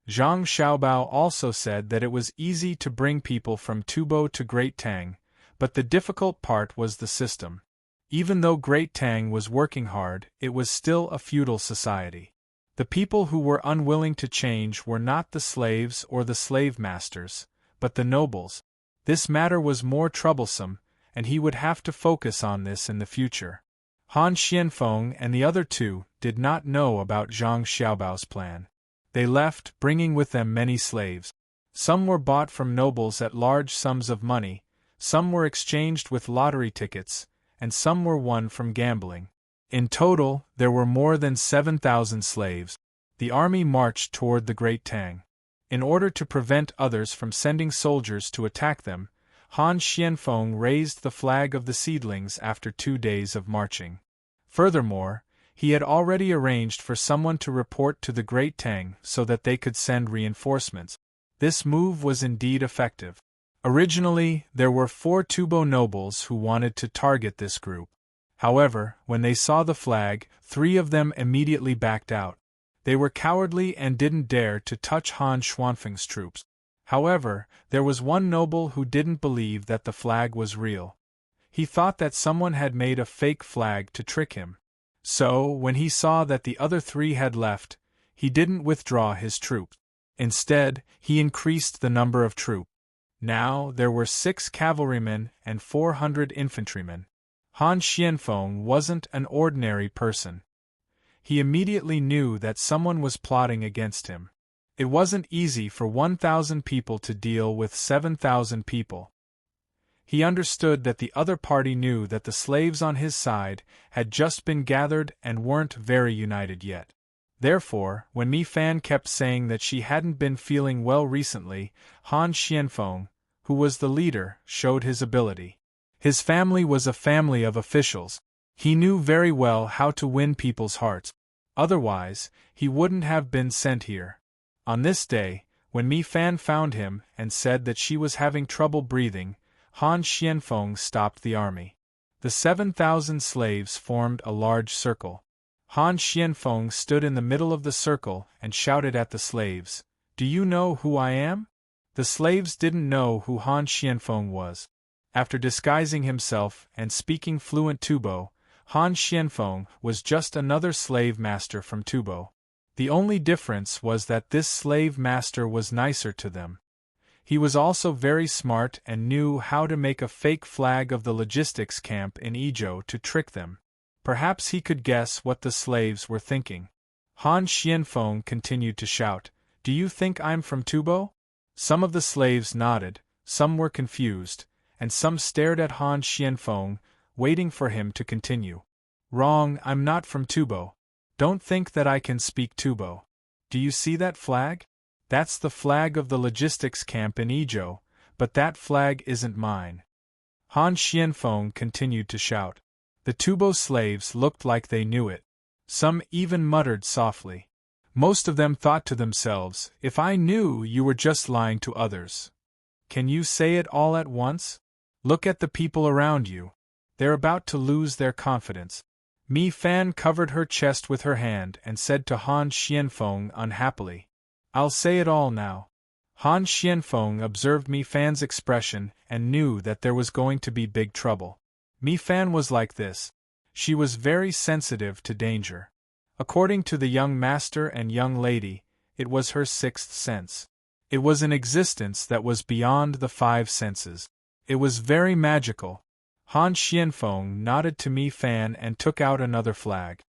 Zhang Xiaobao also said that it was easy to bring people from Tubo to Great Tang, but the difficult part was the system. Even though Great Tang was working hard, it was still a feudal society. The people who were unwilling to change were not the slaves or the slave masters, but the nobles. This matter was more troublesome, and he would have to focus on this in the future. Han Xianfeng and the other two did not know about Zhang Xiaobao's plan. They left, bringing with them many slaves. Some were bought from nobles at large sums of money, some were exchanged with lottery tickets, and some were won from gambling. In total, there were more than 7,000 slaves. The army marched toward the Great Tang. In order to prevent others from sending soldiers to attack them, Han Xianfeng raised the flag of the seedlings after 2 days of marching. Furthermore, he had already arranged for someone to report to the Great Tang so that they could send reinforcements. This move was indeed effective. Originally, there were 4 Tubo nobles who wanted to target this group. However, when they saw the flag, 3 of them immediately backed out. They were cowardly and didn't dare to touch Han Xuanfeng's troops. However, there was one noble who didn't believe that the flag was real. He thought that someone had made a fake flag to trick him. So, when he saw that the other 3 had left, he didn't withdraw his troops. Instead, he increased the number of troops. Now, there were 6 cavalrymen and 400 infantrymen. Han Xianfeng wasn't an ordinary person. He immediately knew that someone was plotting against him. It wasn't easy for 1,000 people to deal with 7,000 people. He understood that the other party knew that the slaves on his side had just been gathered and weren't very united yet. Therefore, when Mi Fan kept saying that she hadn't been feeling well recently, Han Xianfeng, who was the leader, showed his ability. His family was a family of officials. He knew very well how to win people's hearts. Otherwise, he wouldn't have been sent here. On this day, when Mi Fan found him and said that she was having trouble breathing, Han Xianfeng stopped the army. The 7,000 slaves formed a large circle. Han Xianfeng stood in the middle of the circle and shouted at the slaves, "Do you know who I am?" The slaves didn't know who Han Xianfeng was. After disguising himself and speaking fluent Tubo, Han Xianfeng was just another slave master from Tubo. The only difference was that this slave master was nicer to them. He was also very smart and knew how to make a fake flag of the logistics camp in Ezhou to trick them. Perhaps he could guess what the slaves were thinking. Han Xianfeng continued to shout, "Do you think I'm from Tubo?" Some of the slaves nodded, some were confused, and some stared at Han Xianfeng, waiting for him to continue. "Wrong, I'm not from Tubo. Don't think that I can speak Tubo. Do you see that flag? That's the flag of the logistics camp in Ezhou, but that flag isn't mine." Han Xianfeng continued to shout. The Tubo slaves looked like they knew it. Some even muttered softly. Most of them thought to themselves, "If I knew, you were just lying to others. Can you say it all at once? Look at the people around you. They're about to lose their confidence." Mi Fan covered her chest with her hand and said to Han Xianfeng unhappily, "I'll say it all now." Han Xianfeng observed Mi Fan's expression and knew that there was going to be big trouble. Mi Fan was like this. She was very sensitive to danger. According to the young master and young lady, it was her 6th sense. It was an existence that was beyond the 5 senses. It was very magical. Han Xianfeng nodded to Mi Fan and took out another flag.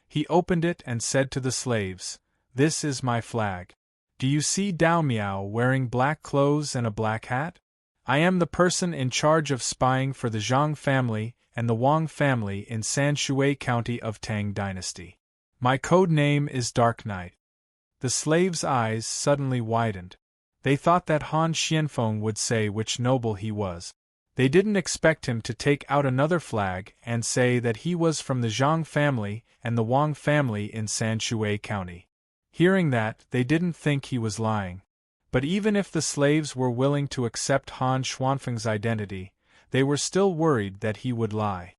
He opened it and said to the slaves, "This is my flag. Do you see Dao Miao wearing black clothes and a black hat? I am the person in charge of spying for the Zhang family and the Wang family in Sanshui County of Tang Dynasty. My code name is Dark Knight." The slaves' eyes suddenly widened. They thought that Han Xianfeng would say which noble he was. They didn't expect him to take out another flag and say that he was from the Zhang family and the Wang family in Sanshui County. Hearing that, they didn't think he was lying. But even if the slaves were willing to accept Han Xuanfeng's identity, they were still worried that he would lie.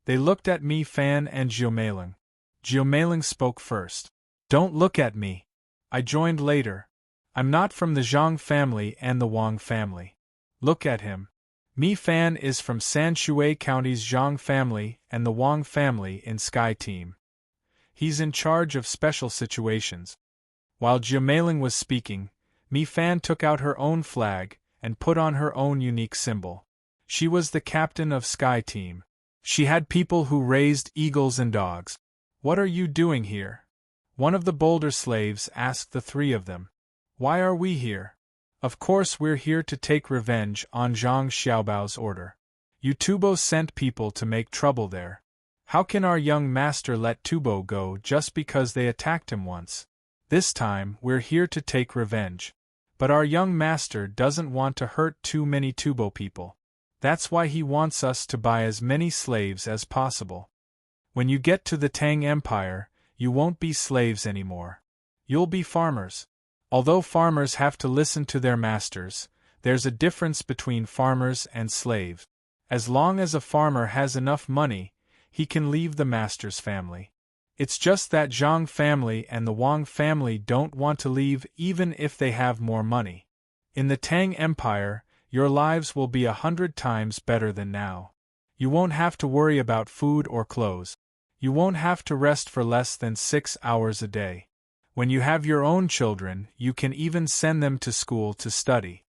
They looked at Mi Fan and Zhou Meiling. Zhou Meiling spoke first. "Don't look at me. I joined later. I'm not from the Zhang family and the Wang family. Look at him. Mi Fan is from Sanshui County's Zhang family and the Wang family in Sky Team. He's in charge of special situations." While Zhou Meiling was speaking, Mi Fan took out her own flag and put on her own unique symbol. She was the captain of Sky Team. She had people who raised eagles and dogs. "What are you doing here?" One of the bolder slaves asked the 3 of them. "Why are we here?" "Of course we're here to take revenge on Zhang Xiaobao's order. Tubo sent people to make trouble there. How can our young master let Tubo go just because they attacked him once? This time, we're here to take revenge. But our young master doesn't want to hurt too many Tubo people. That's why he wants us to buy as many slaves as possible. When you get to the Tang Empire, you won't be slaves anymore. You'll be farmers. Although farmers have to listen to their masters, there's a difference between farmers and slaves. As long as a farmer has enough money, he can leave the master's family. It's just that Zhang family and the Wang family don't want to leave even if they have more money. In the Tang Empire, your lives will be 100 times better than now. You won't have to worry about food or clothes. You won't have to rest for less than 6 hours a day. When you have your own children, you can even send them to school to study.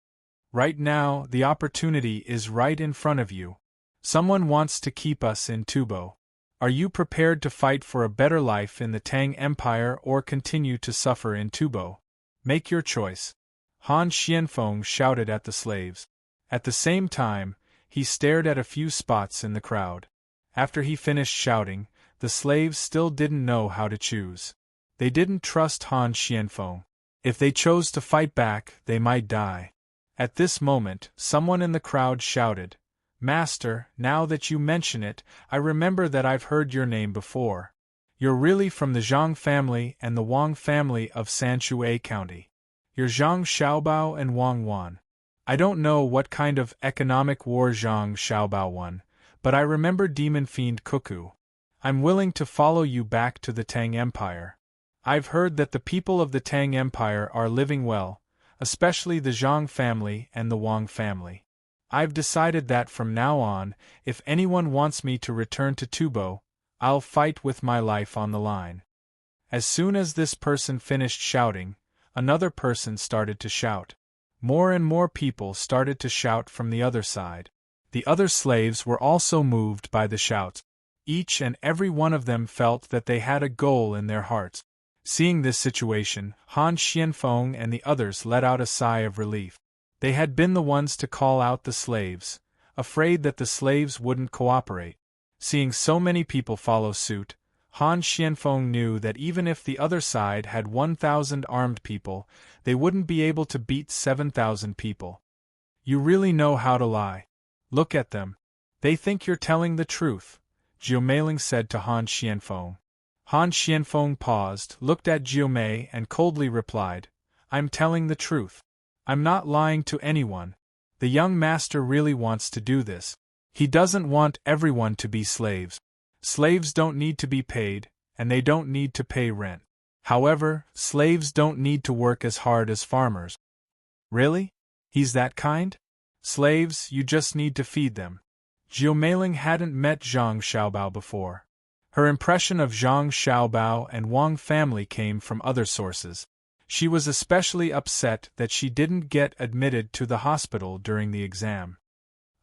Right now, the opportunity is right in front of you. Someone wants to keep us in Tubo. Are you prepared to fight for a better life in the Tang Empire or continue to suffer in Tubo? Make your choice. Han Xianfeng shouted at the slaves. At the same time, he stared at a few spots in the crowd. After he finished shouting, the slaves still didn't know how to choose. They didn't trust Han Xianfeng. If they chose to fight back, they might die. At this moment, someone in the crowd shouted, "Master, now that you mention it, I remember that I've heard your name before. You're really from the Zhang family and the Wang family of Sanshui County. You're Zhang Xiaobao and Wang Wan. I don't know what kind of economic war Zhang Xiaobao won, but I remember Demon Fiend Cuckoo. I'm willing to follow you back to the Tang Empire. I've heard that the people of the Tang Empire are living well, especially the Zhang family and the Wang family. I've decided that from now on, if anyone wants me to return to Tubo, I'll fight with my life on the line." As soon as this person finished shouting, another person started to shout. More and more people started to shout from the other side. The other slaves were also moved by the shouts. Each and every one of them felt that they had a goal in their hearts. Seeing this situation, Han Xianfeng and the others let out a sigh of relief. They had been the ones to call out the slaves, afraid that the slaves wouldn't cooperate. Seeing so many people follow suit, Han Xianfeng knew that even if the other side had 1,000 armed people, they wouldn't be able to beat 7,000 people. "You really know how to lie. Look at them. They think you're telling the truth," Jiumeiling said to Han Xianfeng. Han Xianfeng paused, looked at Jiumei and coldly replied, "I'm telling the truth. I'm not lying to anyone. The young master really wants to do this. He doesn't want everyone to be slaves. Slaves don't need to be paid, and they don't need to pay rent. However, slaves don't need to work as hard as farmers." "Really? He's that kind? Slaves, you just need to feed them." Jiumeiling hadn't met Zhang Xiaobao before. Her impression of Zhang Xiaobao and Wang family came from other sources. She was especially upset that she didn't get admitted to the hospital during the exam.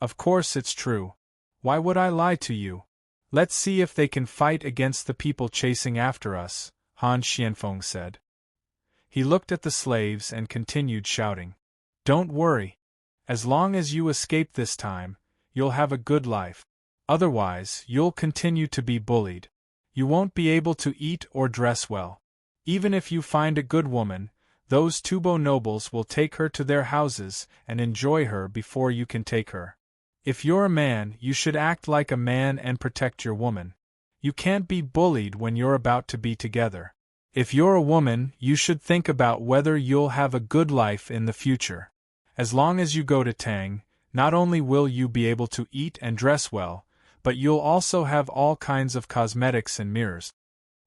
"Of course it's true. Why would I lie to you? Let's see if they can fight against the people chasing after us," Han Xianfeng said. He looked at the slaves and continued shouting, "Don't worry. As long as you escape this time, you'll have a good life. Otherwise, you'll continue to be bullied. You won't be able to eat or dress well. Even if you find a good woman, those Tubo nobles will take her to their houses and enjoy her before you can take her. If you're a man, you should act like a man and protect your woman. You can't be bullied when you're about to be together. If you're a woman, you should think about whether you'll have a good life in the future. As long as you go to Tang, not only will you be able to eat and dress well, but you'll also have all kinds of cosmetics and mirrors."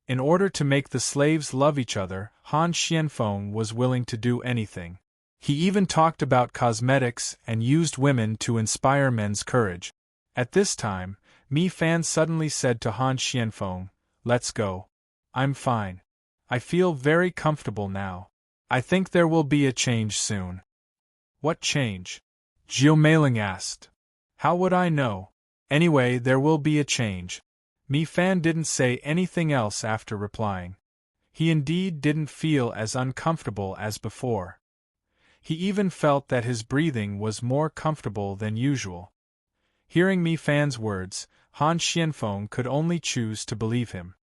In order to make the slaves love each other, Han Xianfeng was willing to do anything. He even talked about cosmetics and used women to inspire men's courage. At this time, Mi Fan suddenly said to Han Xianfeng, "Let's go. I'm fine. I feel very comfortable now. I think there will be a change soon." "What change?" Jiumeiling asked. "How would I know? Anyway, there will be a change." Mi Fan didn't say anything else after replying. He indeed didn't feel as uncomfortable as before. He even felt that his breathing was more comfortable than usual. Hearing Mi Fan's words, Han Xianfeng could only choose to believe him.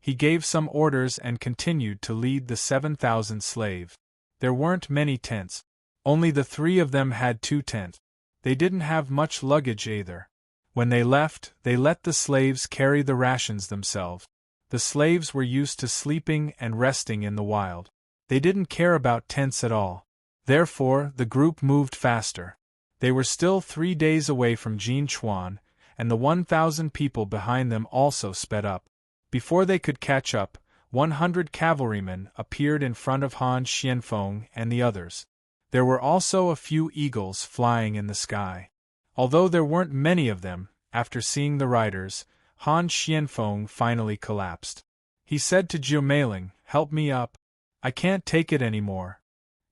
He gave some orders and continued to lead the 7,000 slaves. There weren't many tents. Only the 3 of them had 2 tents. They didn't have much luggage either. When they left, they let the slaves carry the rations themselves. The slaves were used to sleeping and resting in the wild. They didn't care about tents at all. Therefore, the group moved faster. They were still 3 days away from Jinchuan, and the 1,000 people behind them also sped up. Before they could catch up, 100 cavalrymen appeared in front of Han Xianfeng and the others. There were also a few eagles flying in the sky. Although there weren't many of them, after seeing the riders, Han Xianfeng finally collapsed. He said to Zhou Meiling, "Help me up. I can't take it anymore.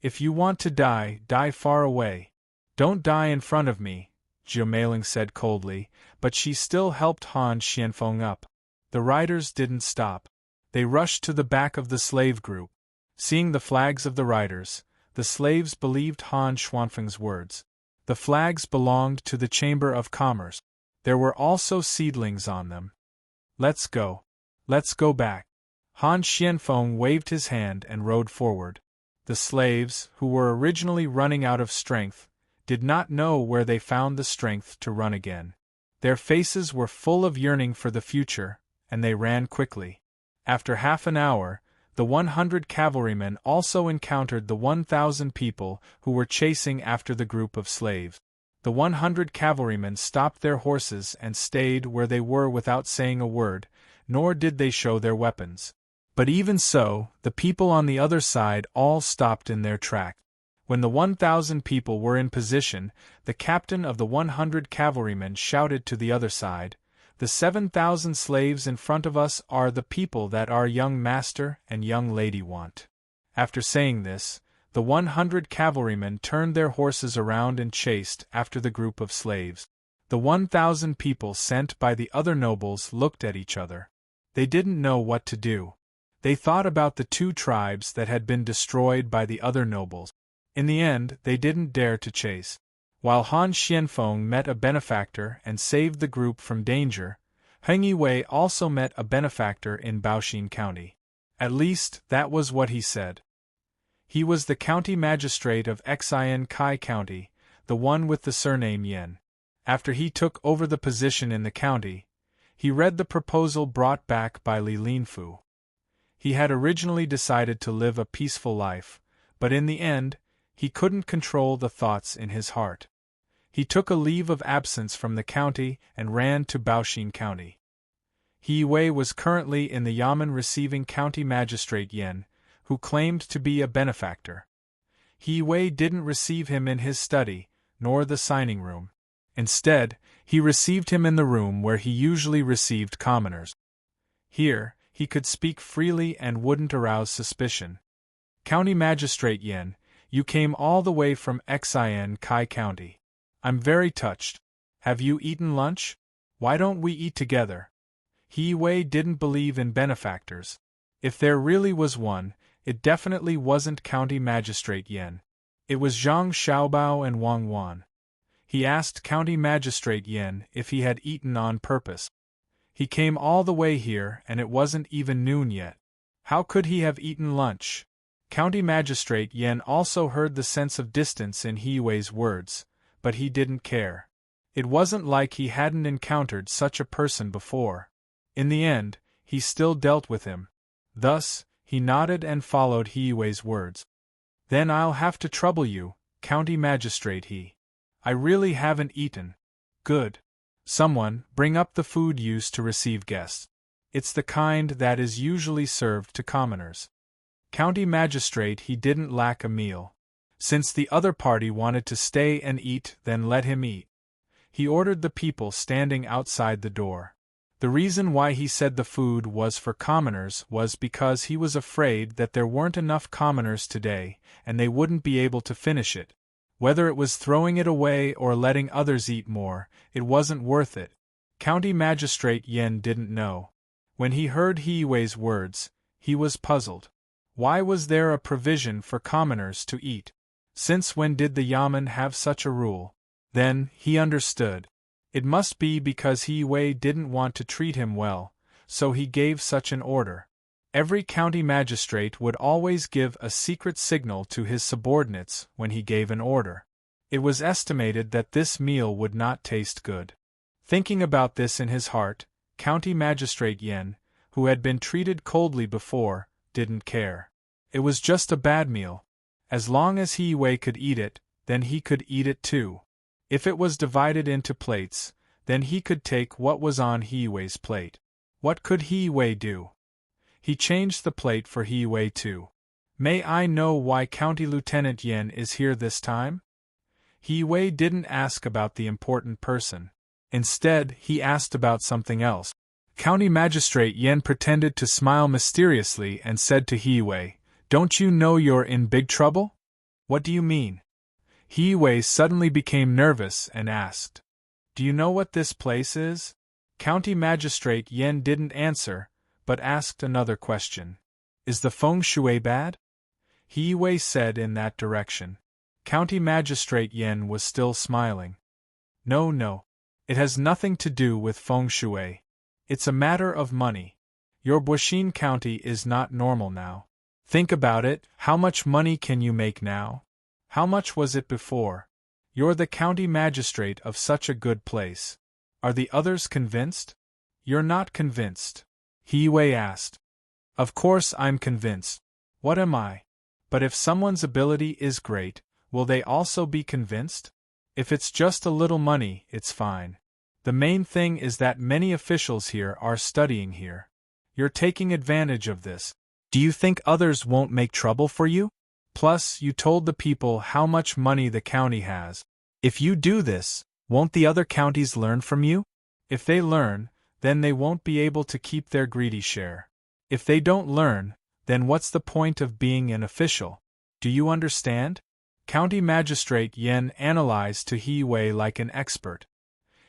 If you want to die, die far away. Don't die in front of me," Zhou Meiling said coldly, but she still helped Han Xianfeng up. The riders didn't stop. They rushed to the back of the slave group. Seeing the flags of the riders, the slaves believed Han Xianfeng's words. The flags belonged to the Chamber of Commerce. There were also seedlings on them. "Let's go. Let's go back." Han Xianfeng waved his hand and rode forward. The slaves, who were originally running out of strength, did not know where they found the strength to run again. Their faces were full of yearning for the future, and they ran quickly. After half an hour, the 100 cavalrymen also encountered the 1,000 people who were chasing after the group of slaves. The 100 cavalrymen stopped their horses and stayed where they were without saying a word, nor did they show their weapons. But even so, the people on the other side all stopped in their track. When the 1,000 people were in position, the captain of the 100 cavalrymen shouted to the other side, "The 7,000 slaves in front of us are the people that our young master and young lady want." After saying this, the 100 cavalrymen turned their horses around and chased after the group of slaves. The 1,000 people sent by the other nobles looked at each other. They didn't know what to do. They thought about the 2 tribes that had been destroyed by the other nobles. In the end, they didn't dare to chase. While Han Xianfeng met a benefactor and saved the group from danger, Heng Yiwei also met a benefactor in Baoxin County. At least, that was what he said. He was the county magistrate of Xian Kai County, the one with the surname Yin. After he took over the position in the county, he read the proposal brought back by Li Linfu. He had originally decided to live a peaceful life, but in the end, he couldn't control the thoughts in his heart. He took a leave of absence from the county and ran to Baoxin County. He Wei was currently in the Yamen receiving County Magistrate Yin, who claimed to be a benefactor. He Wei didn't receive him in his study, nor the signing room. Instead, he received him in the room where he usually received commoners. Here, he could speak freely and wouldn't arouse suspicion. "County Magistrate Yin, you came all the way from Xian Kai County. I'm very touched. Have you eaten lunch? Why don't we eat together?" He Wei didn't believe in benefactors. If there really was one, it definitely wasn't County Magistrate Yin. It was Zhang Xiaobao and Wang Wan. He asked County Magistrate Yin if he had eaten on purpose. He came all the way here and it wasn't even noon yet. How could he have eaten lunch? County Magistrate Yin also heard the sense of distance in He Wei's words, but he didn't care. It wasn't like he hadn't encountered such a person before. In the end, he still dealt with him. Thus, he nodded and followed He Wei's words. "Then I'll have to trouble you, County Magistrate He. I really haven't eaten." "Good. Someone, bring up the food used to receive guests. It's the kind that is usually served to commoners." County Magistrate He didn't lack a meal. Since the other party wanted to stay and eat, then let him eat. He ordered the people standing outside the door. The reason why he said the food was for commoners was because he was afraid that there weren't enough commoners today, and they wouldn't be able to finish it. Whether it was throwing it away or letting others eat more, it wasn't worth it. County Magistrate Yin didn't know. When he heard He Wei's words, he was puzzled. Why was there a provision for commoners to eat? Since when did the Yamen have such a rule? Then, he understood. It must be because He Wei didn't want to treat him well, so he gave such an order. Every county magistrate would always give a secret signal to his subordinates when he gave an order. It was estimated that this meal would not taste good. Thinking about this in his heart, County Magistrate Yin, who had been treated coldly before, didn't care. It was just a bad meal. As long as He Wei could eat it, then he could eat it too. If it was divided into plates, then he could take what was on He Wei's plate. What could He Wei do? He changed the plate for He Wei too. May I know why County Lieutenant Yen is here this time? He Wei didn't ask about the important person. Instead, he asked about something else. County Magistrate Yen pretended to smile mysteriously and said to He Wei, "Don't you know you're in big trouble?" "What do you mean?" He Wei suddenly became nervous and asked, "Do you know what this place is?" County Magistrate Yen didn't answer, but asked another question. "Is the feng shui bad?" He Wei said in that direction. County Magistrate Yen was still smiling. No. It has nothing to do with feng shui. It's a matter of money. Your Buishin County is not normal now. Think about it, how much money can you make now? How much was it before? You're the county magistrate of such a good place. Are the others convinced? You're not convinced? He Wei asked. Of course I'm convinced. What am I? But if someone's ability is great, will they also be convinced? If it's just a little money, it's fine. The main thing is that many officials here are studying here. You're taking advantage of this. Do you think others won't make trouble for you? Plus, you told the people how much money the county has. If you do this, won't the other counties learn from you? If they learn, then they won't be able to keep their greedy share. If they don't learn, then what's the point of being an official? Do you understand? County Magistrate Yen analyzed to He Wei like an expert.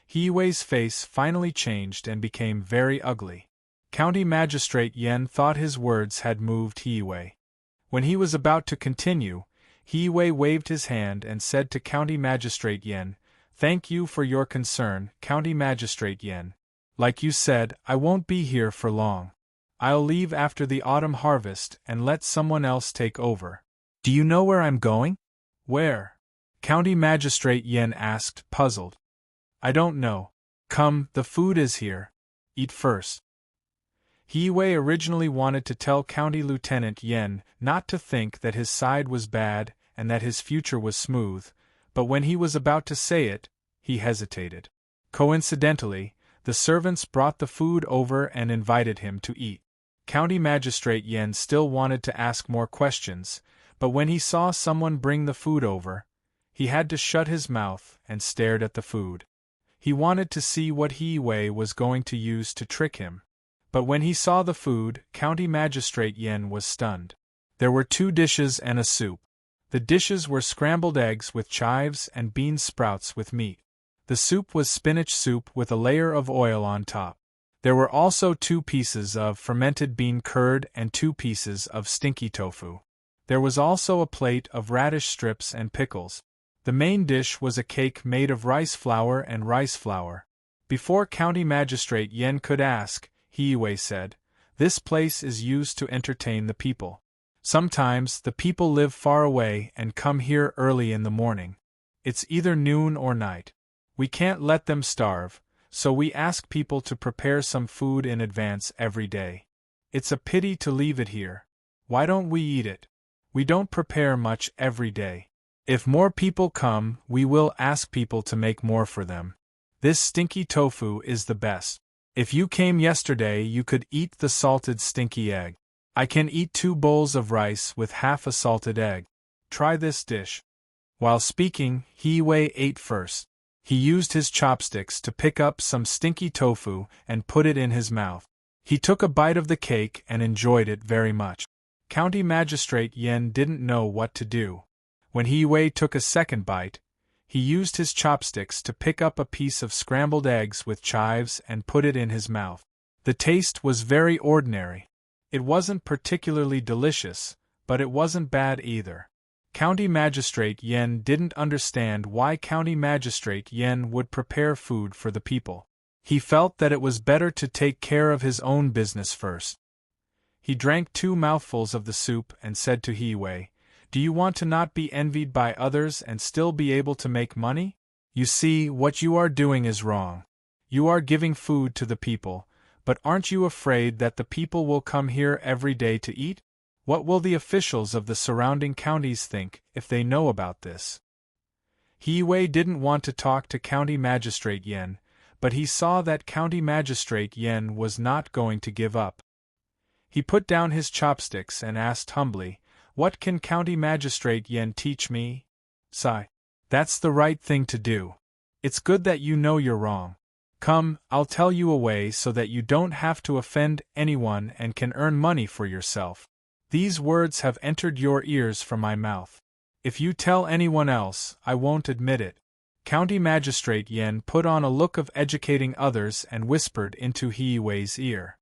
He Wei's face finally changed and became very ugly. County Magistrate Yen thought his words had moved He Wei. When he was about to continue, He Wei waved his hand and said to County Magistrate Yen, "Thank you for your concern, County Magistrate Yen. Like you said, I won't be here for long. I'll leave after the autumn harvest and let someone else take over." "Do you know where I'm going?" "Where?" County Magistrate Yen asked, puzzled. "I don't know. Come, the food is here. Eat first." He Wei originally wanted to tell County Lieutenant Yen not to think that his side was bad and that his future was smooth, but when he was about to say it, he hesitated. Coincidentally, the servants brought the food over and invited him to eat. County Magistrate Yen still wanted to ask more questions, but when he saw someone bring the food over, he had to shut his mouth and stared at the food. He wanted to see what He Wei was going to use to trick him. But when he saw the food, County Magistrate Yen was stunned. There were 2 dishes and a soup. The dishes were scrambled eggs with chives and bean sprouts with meat. The soup was spinach soup with a layer of oil on top. There were also 2 pieces of fermented bean curd and 2 pieces of stinky tofu. There was also a plate of radish strips and pickles. The main dish was a cake made of rice flour and rice flour. Before County Magistrate Yen could ask, He Wei said, "This place is used to entertain the people. Sometimes the people live far away and come here early in the morning. It's either noon or night. We can't let them starve, so we ask people to prepare some food in advance every day. It's a pity to leave it here. Why don't we eat it? We don't prepare much every day. If more people come, we will ask people to make more for them. This stinky tofu is the best. If you came yesterday, you could eat the salted stinky egg. I can eat 2 bowls of rice with half a salted egg. Try this dish." While speaking, He Wei ate first. He used his chopsticks to pick up some stinky tofu and put it in his mouth. He took a bite of the cake and enjoyed it very much. County Magistrate Yen didn't know what to do. When He Wei took a second bite, he used his chopsticks to pick up a piece of scrambled eggs with chives and put it in his mouth. The taste was very ordinary. It wasn't particularly delicious, but it wasn't bad either. County Magistrate Yen didn't understand why County Magistrate Yen would prepare food for the people. He felt that it was better to take care of his own business first. He drank 2 mouthfuls of the soup and said to He Wei, "Do you want to not be envied by others and still be able to make money? You see, what you are doing is wrong. You are giving food to the people, but aren't you afraid that the people will come here every day to eat? What will the officials of the surrounding counties think if they know about this? He Wei didn't want to talk to County Magistrate Yen, but he saw that County Magistrate Yen was not going to give up. He put down his chopsticks and asked humbly, "What can County Magistrate Yen teach me?" "Sigh. That's the right thing to do. It's good that you know you're wrong. Come, I'll tell you a way so that you don't have to offend anyone and can earn money for yourself. These words have entered your ears from my mouth. If you tell anyone else, I won't admit it." County Magistrate Yen put on a look of educating others and whispered into He Wei's ear.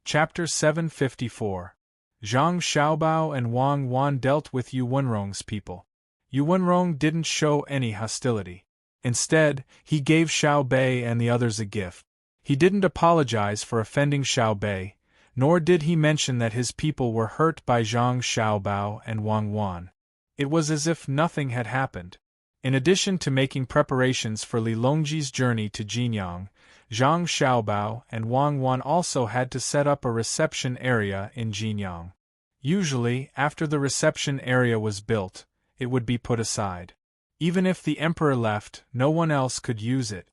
Chapter 754. Zhang Xiaobao and Wang Wan dealt with Yu Wenrong's people. Yu Wenrong didn't show any hostility. Instead, he gave Xiao Bei and the others a gift. He didn't apologize for offending Xiao Bei, nor did he mention that his people were hurt by Zhang Xiaobao and Wang Wan. It was as if nothing had happened. In addition to making preparations for Li Longji's journey to Jinyang, Zhang Xiaobao and Wang Wan also had to set up a reception area in Jinyang. Usually, after the reception area was built, it would be put aside. Even if the emperor left, no one else could use it.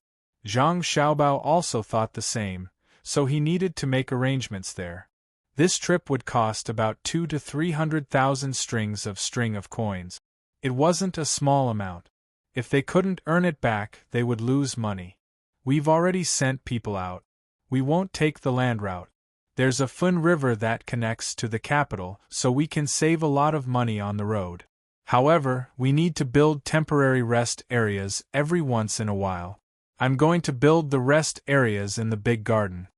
Zhang Xiaobao also thought the same, so he needed to make arrangements there. This trip would cost about 200,000 to 300,000 string of coins. It wasn't a small amount. If they couldn't earn it back, they would lose money. We've already sent people out. We won't take the land route. There's a Fun River that connects to the capital, so we can save a lot of money on the road. However, we need to build temporary rest areas every once in a while. I'm going to build the rest areas in the big garden.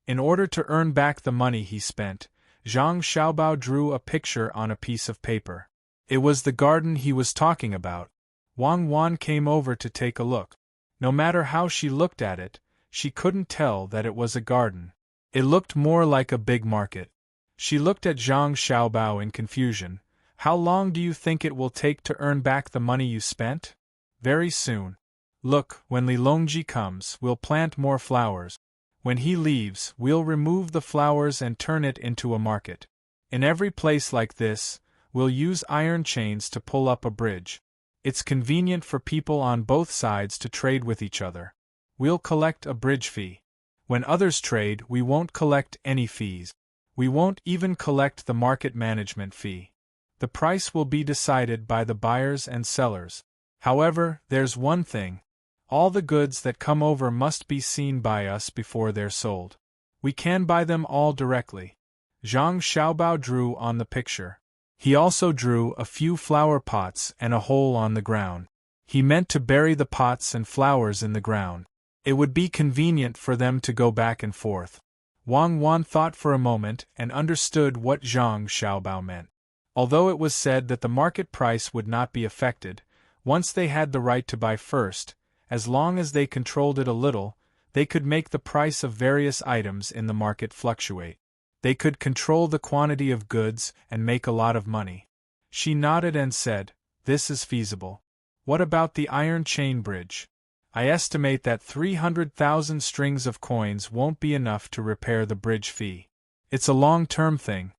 In order to earn back the money he spent, Zhang Xiaobao drew a picture on a piece of paper. It was the garden he was talking about. Wang Wan came over to take a look. No matter how she looked at it, she couldn't tell that it was a garden. It looked more like a big market. She looked at Zhang Xiaobao in confusion. "How long do you think it will take to earn back the money you spent?" "Very soon. Look, when Li Longji comes, we'll plant more flowers. When he leaves, we'll remove the flowers and turn it into a market. In every place like this, we'll use iron chains to pull up a bridge. It's convenient for people on both sides to trade with each other. We'll collect a bridge fee. When others trade, we won't collect any fees. We won't even collect the market management fee. The price will be decided by the buyers and sellers. However, there's one thing. All the goods that come over must be seen by us before they're sold. We can buy them all directly." Zhang Xiaobao drew on the picture. He also drew a few flower pots and a hole on the ground. He meant to bury the pots and flowers in the ground. It would be convenient for them to go back and forth. Wang Wan thought for a moment and understood what Zhang Xiaobao meant. Although it was said that the market price would not be affected, once they had the right to buy first, as long as they controlled it a little, they could make the price of various items in the market fluctuate. They could control the quantity of goods and make a lot of money. She nodded and said, "This is feasible. What about the iron chain bridge? I estimate that 300,000 strings of coins won't be enough to repair the bridge fee. It's a long-term thing.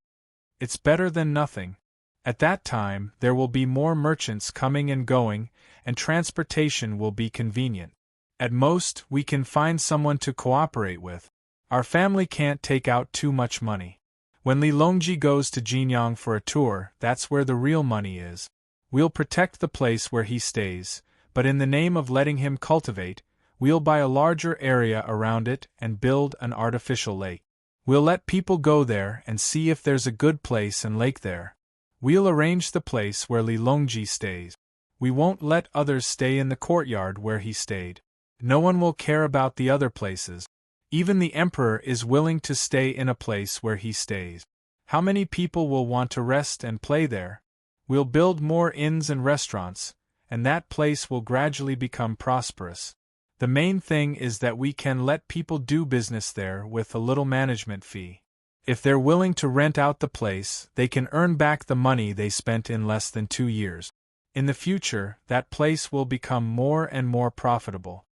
It's better than nothing. At that time, there will be more merchants coming and going, and transportation will be convenient. At most, we can find someone to cooperate with. Our family can't take out too much money. When Li Longji goes to Jinyang for a tour, that's where the real money is. We'll protect the place where he stays, but in the name of letting him cultivate, we'll buy a larger area around it and build an artificial lake. We'll let people go there and see if there's a good place and lake there. We'll arrange the place where Li Longji stays. We won't let others stay in the courtyard where he stayed. No one will care about the other places. Even the emperor is willing to stay in a place where he stays. How many people will want to rest and play there? We'll build more inns and restaurants, and that place will gradually become prosperous. The main thing is that we can let people do business there with a little management fee. If they're willing to rent out the place, they can earn back the money they spent in less than 2 years. In the future, that place will become more and more profitable."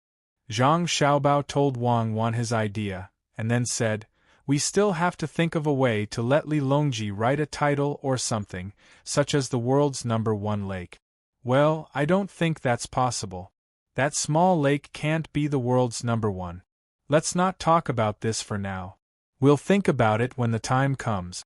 Zhang Xiaobao told Wang Wan his idea, and then said, We still have to think of a way to let Li Longji write a title or something, such as the world's #1 lake. Well, I don't think that's possible. That small lake can't be the world's #1. Let's not talk about this for now. We'll think about it when the time comes.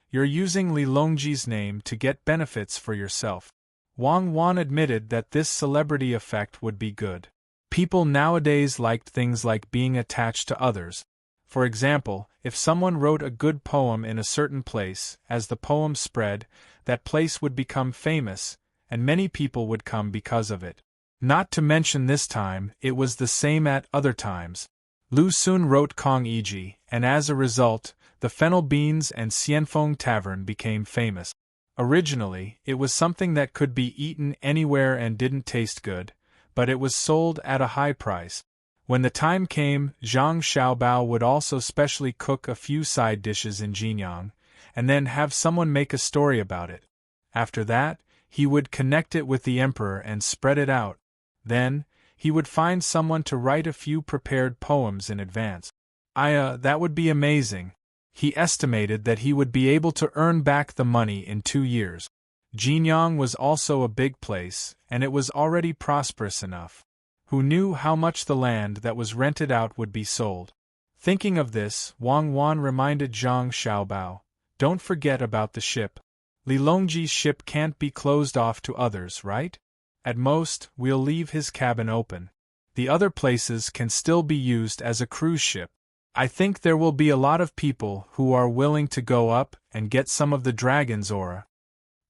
You're using Li Longji's name to get benefits for yourself. Wang Wan admitted that this celebrity effect would be good. People nowadays liked things like being attached to others. For example, if someone wrote a good poem in a certain place, as the poem spread, that place would become famous, and many people would come because of it. Not to mention this time, it was the same at other times. Lu Sun wrote Kong Iji, and as a result, the Fennel Beans and Xianfeng Tavern became famous. Originally, it was something that could be eaten anywhere and didn't taste good, but it was sold at a high price. When the time came, Zhang Xiaobao would also specially cook a few side dishes in Jinyang, and then have someone make a story about it. After that, he would connect it with the emperor and spread it out. Then, he would find someone to write a few prepared poems in advance. That would be amazing. He estimated that he would be able to earn back the money in 2 years. Jinyang was also a big place, and it was already prosperous enough. Who knew how much the land that was rented out would be sold? Thinking of this, Wang Wan reminded Zhang Xiaobao, "Don't forget about the ship. Li Longji's ship can't be closed off to others, right? At most, we'll leave his cabin open. The other places can still be used as a cruise ship. I think there will be a lot of people who are willing to go up and get some of the dragon's aura.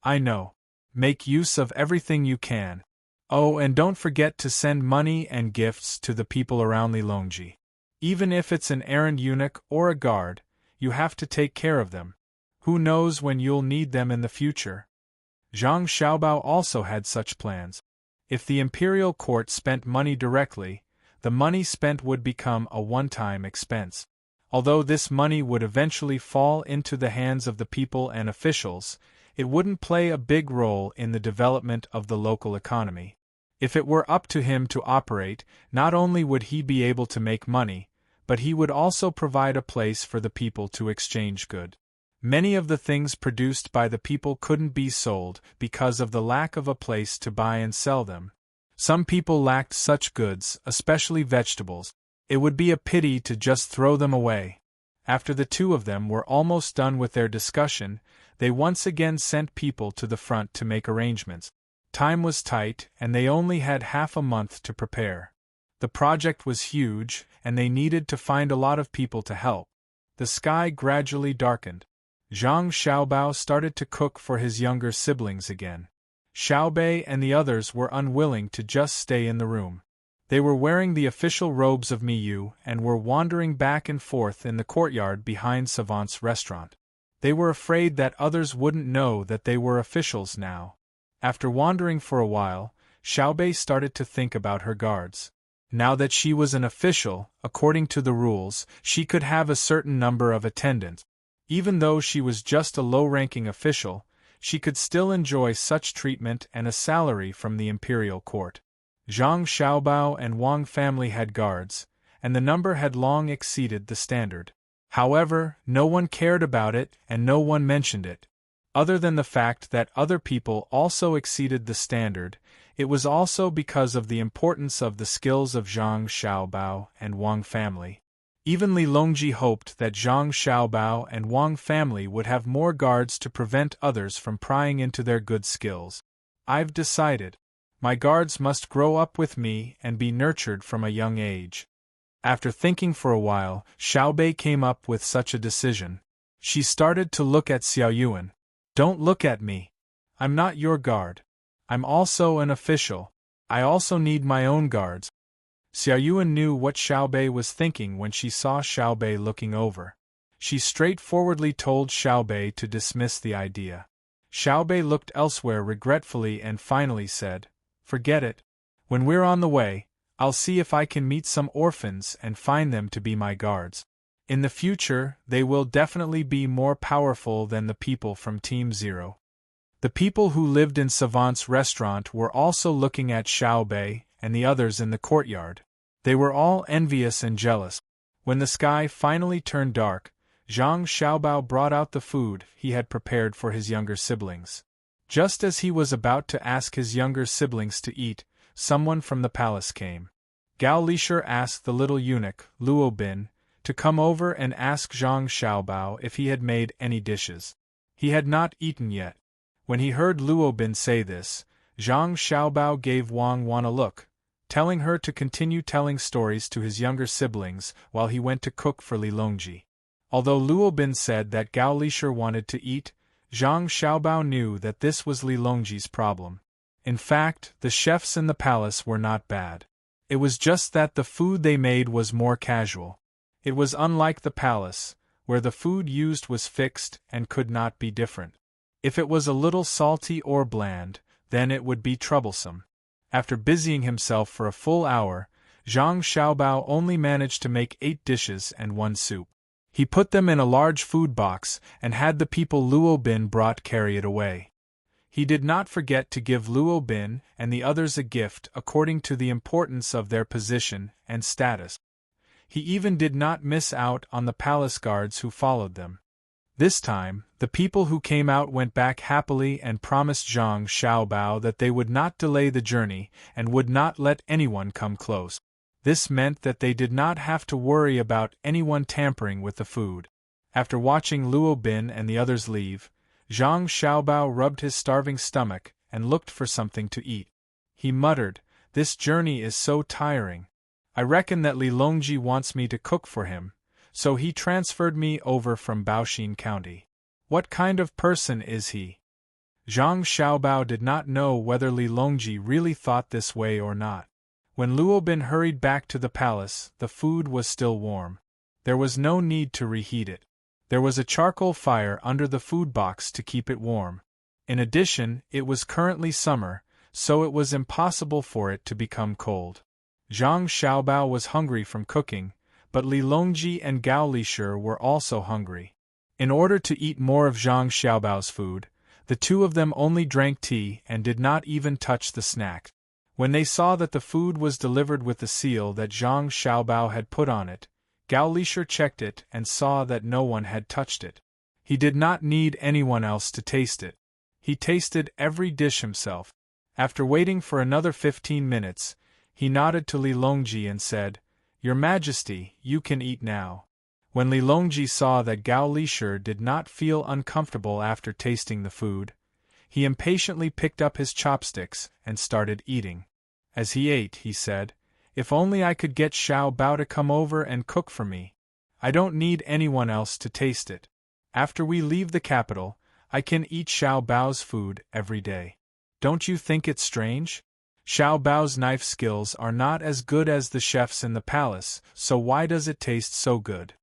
I know. Make use of everything you can. Oh, and don't forget to send money and gifts to the people around Li Longji. Even if it's an errand eunuch or a guard, you have to take care of them. Who knows when you'll need them in the future?" Zhang Xiaobao also had such plans. If the imperial court spent money directly, the money spent would become a one-time expense. Although this money would eventually fall into the hands of the people and officials, it wouldn't play a big role in the development of the local economy. If it were up to him to operate, not only would he be able to make money, but he would also provide a place for the people to exchange goods. Many of the things produced by the people couldn't be sold because of the lack of a place to buy and sell them. Some people lacked such goods, especially vegetables. It would be a pity to just throw them away. After the two of them were almost done with their discussion, they once again sent people to the front to make arrangements. Time was tight, and they only had half a month to prepare. The project was huge, and they needed to find a lot of people to help. The sky gradually darkened. Zhang Xiaobao started to cook for his younger siblings again. Xiaobei and the others were unwilling to just stay in the room. They were wearing the official robes of Miyu and were wandering back and forth in the courtyard behind Savant's restaurant. They were afraid that others wouldn't know that they were officials now. After wandering for a while, Xiaobei started to think about her guards. Now that she was an official, according to the rules, she could have a certain number of attendants. Even though she was just a low-ranking official, she could still enjoy such treatment and a salary from the imperial court. Zhang Xiaobao and Wang family had guards, and the number had long exceeded the standard. However, no one cared about it and no one mentioned it. Other than the fact that other people also exceeded the standard, it was also because of the importance of the skills of Zhang Xiaobao and Wang family. Even Li Longji hoped that Zhang Xiaobao and Wang family would have more guards to prevent others from prying into their good skills. "I've decided. My guards must grow up with me and be nurtured from a young age." After thinking for a while, Xiaobei came up with such a decision. She started to look at Xiao Yuan. "Don't look at me. I'm not your guard. I'm also an official. I also need my own guards." Xiao Yuan knew what Xiaobei was thinking when she saw Xiaobei looking over. She straightforwardly told Xiaobei to dismiss the idea. Xiaobei looked elsewhere regretfully and finally said, "Forget it. When we're on the way, I'll see if I can meet some orphans and find them to be my guards. In the future, they will definitely be more powerful than the people from Team Zero." The people who lived in Savant's restaurant were also looking at Xiaobei and the others in the courtyard. They were all envious and jealous. When the sky finally turned dark, Zhang Xiaobao brought out the food he had prepared for his younger siblings. Just as he was about to ask his younger siblings to eat, someone from the palace came. Gao Lishur asked the little eunuch, Luo Bin, to come over and ask Zhang Xiaobao if he had made any dishes. He had not eaten yet. When he heard Luo Bin say this, Zhang Xiaobao gave Wang Wan a look, telling her to continue telling stories to his younger siblings while he went to cook for Li Longji. Although Luo Bin said that Gao Lishur wanted to eat, Zhang Xiaobao knew that this was Li Longji's problem. In fact, the chefs in the palace were not bad. It was just that the food they made was more casual. It was unlike the palace, where the food used was fixed and could not be different. If it was a little salty or bland, then it would be troublesome. After busying himself for a full hour, Zhang Xiaobao only managed to make 8 dishes and 1 soup. He put them in a large food box and had the people Luo Bin brought carry it away. He did not forget to give Luo Bin and the others a gift according to the importance of their position and status. He even did not miss out on the palace guards who followed them. This time, the people who came out went back happily and promised Zhang Xiaobao that they would not delay the journey and would not let anyone come close. This meant that they did not have to worry about anyone tampering with the food. After watching Luo Bin and the others leave, Zhang Xiaobao rubbed his starving stomach and looked for something to eat. He muttered, "This journey is so tiring. I reckon that Li Longji wants me to cook for him, so he transferred me over from Baoxin County. What kind of person is he?" Zhang Xiaobao did not know whether Li Longji really thought this way or not. When Luo Bin hurried back to the palace, the food was still warm. There was no need to reheat it. There was a charcoal fire under the food box to keep it warm. In addition, it was currently summer, so it was impossible for it to become cold. Zhang Xiaobao was hungry from cooking, but Li Longji and Gao Lishur were also hungry. In order to eat more of Zhang Xiaobao's food, the two of them only drank tea and did not even touch the snack. When they saw that the food was delivered with the seal that Zhang Xiaobao had put on it, Gao Lishur checked it and saw that no one had touched it. He did not need anyone else to taste it. He tasted every dish himself. After waiting for another 15 minutes, he nodded to Li Longji and said, "Your Majesty, you can eat now." When Li Longji saw that Gao Lishur did not feel uncomfortable after tasting the food, he impatiently picked up his chopsticks and started eating. As he ate, he said, "If only I could get Xiaobao to come over and cook for me. I don't need anyone else to taste it. After we leave the capital, I can eat Xiaobao's food every day. Don't you think it strange? Xiaobao's knife skills are not as good as the chefs in the palace, so why does it taste so good?"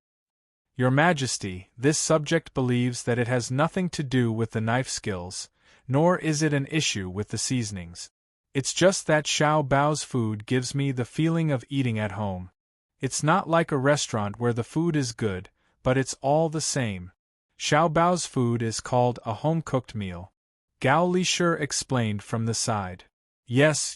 "Your Majesty, this subject believes that it has nothing to do with the knife skills, nor is it an issue with the seasonings. It's just that Xiaobao's food gives me the feeling of eating at home. It's not like a restaurant where the food is good, but it's all the same. Xiaobao's food is called a home-cooked meal," Gao Lishur explained from the side. Yes,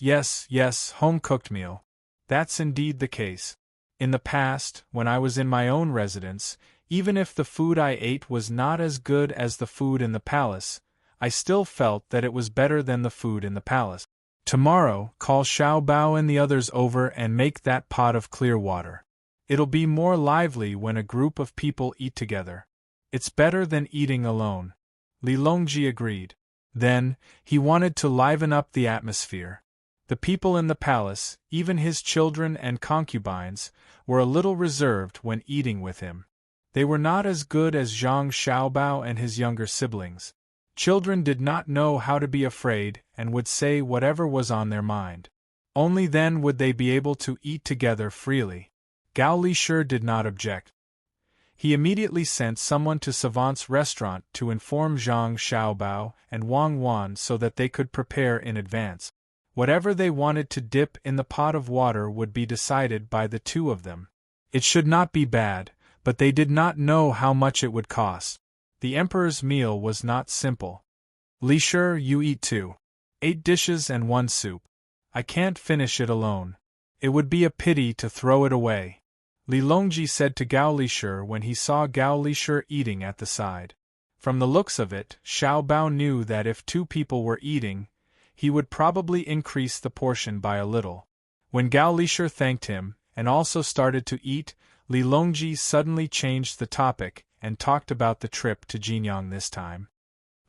home-cooked meal. That's indeed the case. In the past, when I was in my own residence, even if the food I ate was not as good as the food in the palace, I still felt that it was better than the food in the palace. Tomorrow, call Xiaobao and the others over and make that pot of clear water. It'll be more lively when a group of people eat together. It's better than eating alone. Li Longji agreed. Then, he wanted to liven up the atmosphere. The people in the palace, even his children and concubines, were a little reserved when eating with him. They were not as good as Zhang Xiaobao and his younger siblings. Children did not know how to be afraid and would say whatever was on their mind. Only then would they be able to eat together freely. Gao Lishur did not object. He immediately sent someone to Savant's restaurant to inform Zhang Xiaobao and Wang Wan so that they could prepare in advance. Whatever they wanted to dip in the pot of water would be decided by the two of them. It should not be bad, but they did not know how much it would cost. The emperor's meal was not simple. "Lishur, you eat too. 8 dishes and 1 soup. I can't finish it alone. It would be a pity to throw it away." Li Longji said to Gao Lisher when he saw Gao Lisher eating at the side. From the looks of it, Xiao Bao knew that if 2 people were eating, he would probably increase the portion by a little. When Gao Lisher thanked him, and also started to eat, Li Longji suddenly changed the topic, and talked about the trip to Jinyang this time.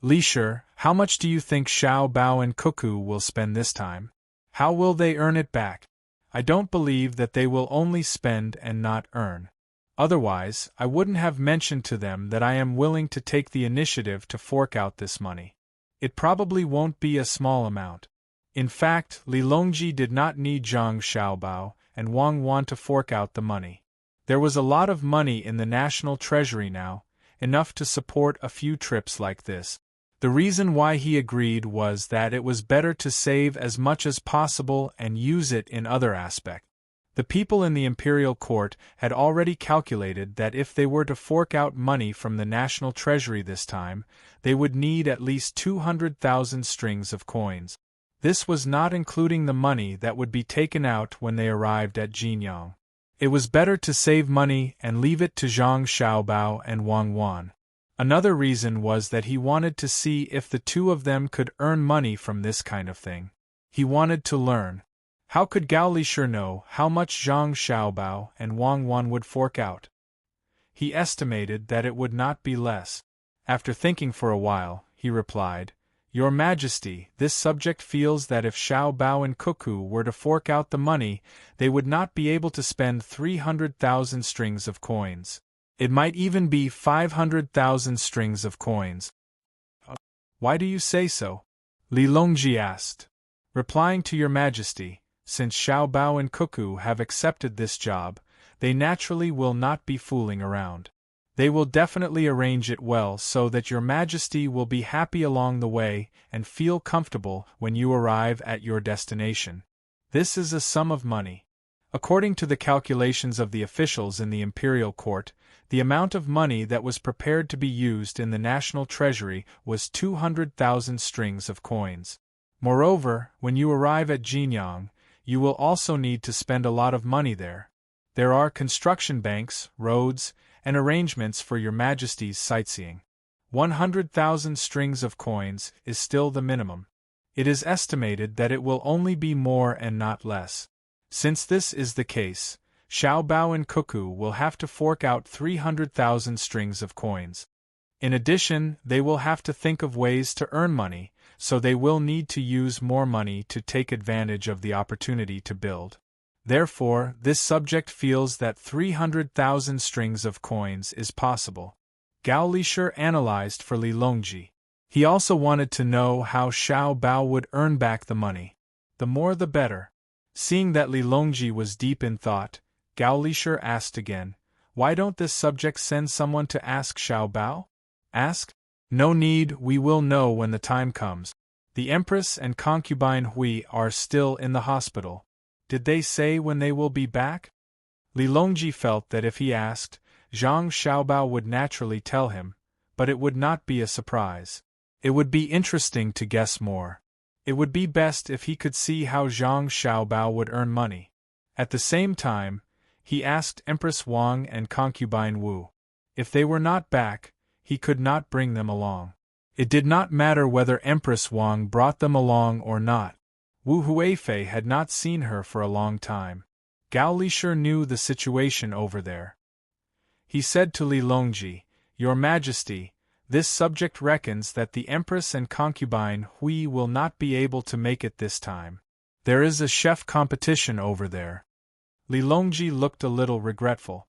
Lisher, how much do you think Xiao Bao and Cuckoo will spend this time? How will they earn it back? I don't believe that they will only spend and not earn. Otherwise, I wouldn't have mentioned to them that I am willing to take the initiative to fork out this money. It probably won't be a small amount. In fact, Li Longji did not need Zhang Xiaobao and Wang Wan to fork out the money. There was a lot of money in the national treasury now, enough to support a few trips like this. The reason why he agreed was that it was better to save as much as possible and use it in other aspects. The people in the imperial court had already calculated that if they were to fork out money from the national treasury this time, they would need at least 200,000 strings of coins. This was not including the money that would be taken out when they arrived at Jinyang. It was better to save money and leave it to Zhang Xiaobao and Wang Wan. Another reason was that he wanted to see if the 2 of them could earn money from this kind of thing. He wanted to learn. How could Gao Lisher know how much Zhang Xiaobao and Wang Wan would fork out? He estimated that it would not be less. After thinking for a while, he replied, Your Majesty, this subject feels that if Xiao Bao and Cuckoo were to fork out the money, they would not be able to spend 300,000 strings of coins. It might even be 500,000 strings of coins. Why do you say so? Li Longji asked. Replying to Your Majesty, since Xiao Bao and Cuckoo have accepted this job, they naturally will not be fooling around. They will definitely arrange it well so that Your Majesty will be happy along the way and feel comfortable when you arrive at your destination. This is a sum of money. According to the calculations of the officials in the imperial court, the amount of money that was prepared to be used in the national treasury was 200,000 strings of coins. Moreover, when you arrive at Jinyang, you will also need to spend a lot of money there. There are construction banks, roads, and arrangements for Your Majesty's sightseeing. 100,000 strings of coins is still the minimum. It is estimated that it will only be more and not less. Since this is the case, Xiao Bao and Cuckoo will have to fork out 300,000 strings of coins. In addition, they will have to think of ways to earn money, so they will need to use more money to take advantage of the opportunity to build. Therefore, this subject feels that 300,000 strings of coins is possible. Gao Lisher analyzed for Li Longji. He also wanted to know how Xiao Bao would earn back the money. The more the better. Seeing that Li Longji was deep in thought, Gao Lisher asked again, Why don't this subject send someone to ask Xiao Bao? Ask? No need, we will know when the time comes. The Empress and concubine Hui are still in the hospital. Did they say when they will be back? Li Longji felt that if he asked, Zhang Xiaobao would naturally tell him, but it would not be a surprise. It would be interesting to guess more. It would be best if he could see how Zhang Xiaobao would earn money. At the same time, he asked Empress Wang and concubine Wu. If they were not back, he could not bring them along. It did not matter whether Empress Wang brought them along or not. Wu Huifei had not seen her for a long time. Gao Lisher knew the situation over there. He said to Li Longji, Your Majesty, this subject reckons that the Empress and concubine Hui will not be able to make it this time. There is a chef competition over there. Li Longji looked a little regretful.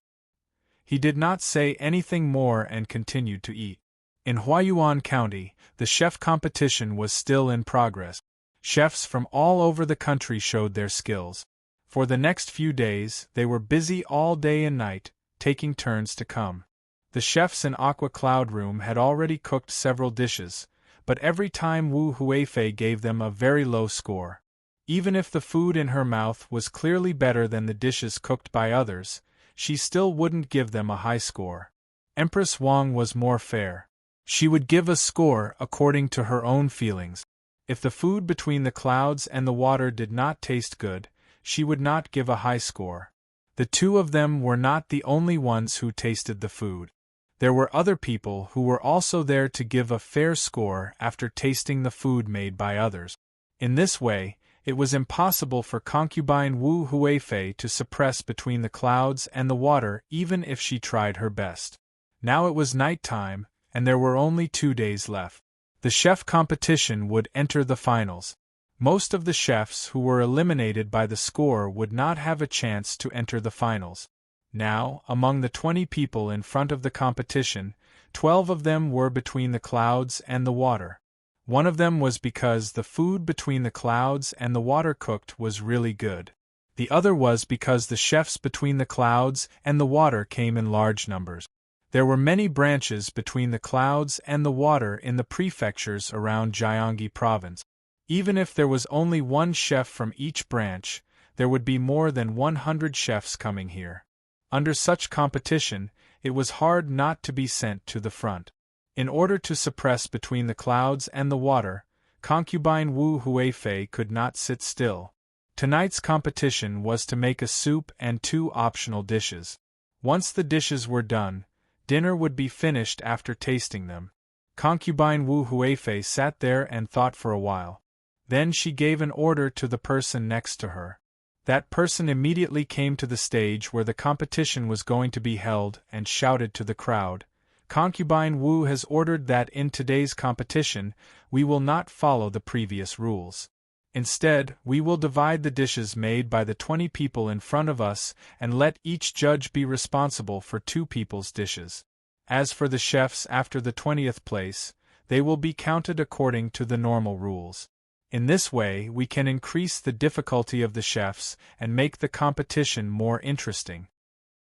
He did not say anything more and continued to eat. In Huayuan County, the chef competition was still in progress. Chefs from all over the country showed their skills. For the next few days, they were busy all day and night, taking turns to come. The chefs in Aqua Cloud Room had already cooked several dishes, but every time Wu Huifei gave them a very low score. Even if the food in her mouth was clearly better than the dishes cooked by others, she still wouldn't give them a high score. Empress Wang was more fair. She would give a score according to her own feelings. If the food between the clouds and the water did not taste good, she would not give a high score. The two of them were not the only ones who tasted the food. There were other people who were also there to give a fair score after tasting the food made by others. In this way, it was impossible for concubine Wu Huifei to suppress between the clouds and the water even if she tried her best. Now it was night time, and there were only 2 days left. The chef competition would enter the finals. Most of the chefs who were eliminated by the score would not have a chance to enter the finals. Now, among the 20 people in front of the competition, 12 of them were between the clouds and the water. One of them was because the food between the clouds and the water cooked was really good. The other was because the chefs between the clouds and the water came in large numbers. There were many branches between the clouds and the water in the prefectures around Gyeonggi province. Even if there was only one chef from each branch, there would be more than 100 chefs coming here. Under such competition, it was hard not to be sent to the front. In order to suppress between the clouds and the water, concubine Wu Huifei could not sit still. Tonight's competition was to make a soup and 2 optional dishes. Once the dishes were done, dinner would be finished after tasting them. Concubine Wu Huifei sat there and thought for a while. Then she gave an order to the person next to her. That person immediately came to the stage where the competition was going to be held and shouted to the crowd, "Concubine Wu has ordered that in today's competition, we will not follow the previous rules. Instead, we will divide the dishes made by the 20 people in front of us and let each judge be responsible for 2 people's dishes. As for the chefs after the 20th place, they will be counted according to the normal rules. In this way, we can increase the difficulty of the chefs and make the competition more interesting."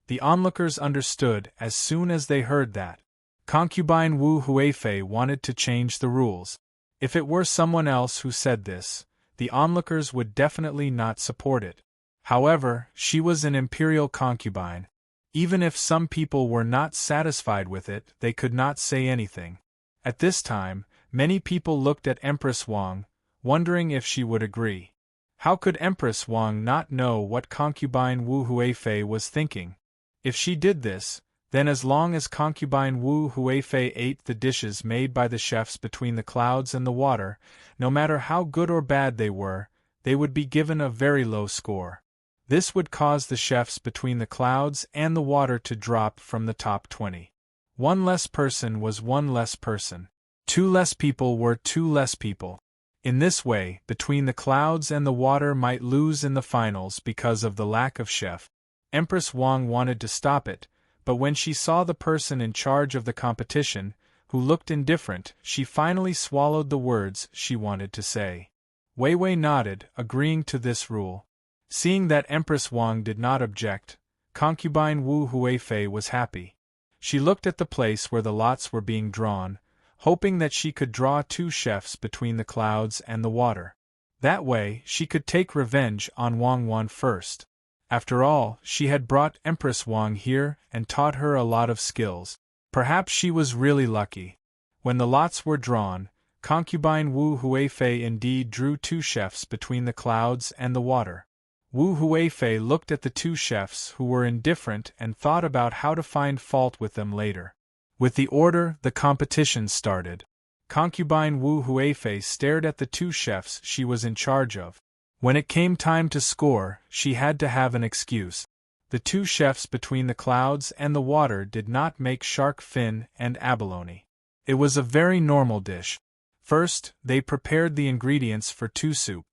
The onlookers understood as soon as they heard that. Concubine Wu Huifei wanted to change the rules. If it were someone else who said this, the onlookers would definitely not support it. However, she was an imperial concubine. Even if some people were not satisfied with it, they could not say anything. At this time, many people looked at Empress Wang, wondering if she would agree. How could Empress Wang not know what concubine Wu Huifei was thinking? If she did this, then as long as concubine Wu Huifei ate the dishes made by the chefs between the clouds and the water, no matter how good or bad they would be given a very low score. This would cause the chefs between the clouds and the water to drop from the top 20. 1 less person was 1 less person. 2 less people were 2 less people. In this way, between the clouds and the water might lose in the finals because of the lack of chef. Empress Wang wanted to stop it, but when she saw the person in charge of the competition, who looked indifferent, she finally swallowed the words she wanted to say. Wei Wei nodded, agreeing to this rule. Seeing that Empress Wang did not object, concubine Wu Huifei was happy. She looked at the place where the lots were being drawn, hoping that she could draw 2 chefs between the clouds and the water. That way, she could take revenge on Wang Wan first. After all, she had brought Empress Wang here and taught her a lot of skills. Perhaps she was really lucky. When the lots were drawn, concubine Wu Huifei indeed drew 2 chefs between the clouds and the water. Wu Huifei looked at the 2 chefs who were indifferent and thought about how to find fault with them later. With the order, the competition started. Concubine Wu Huifei stared at the 2 chefs she was in charge of. When it came time to score, she had to have an excuse. The 2 chefs between the clouds and the water did not make shark fin and abalone. It was a very normal dish. First, they prepared the ingredients for 2 soup.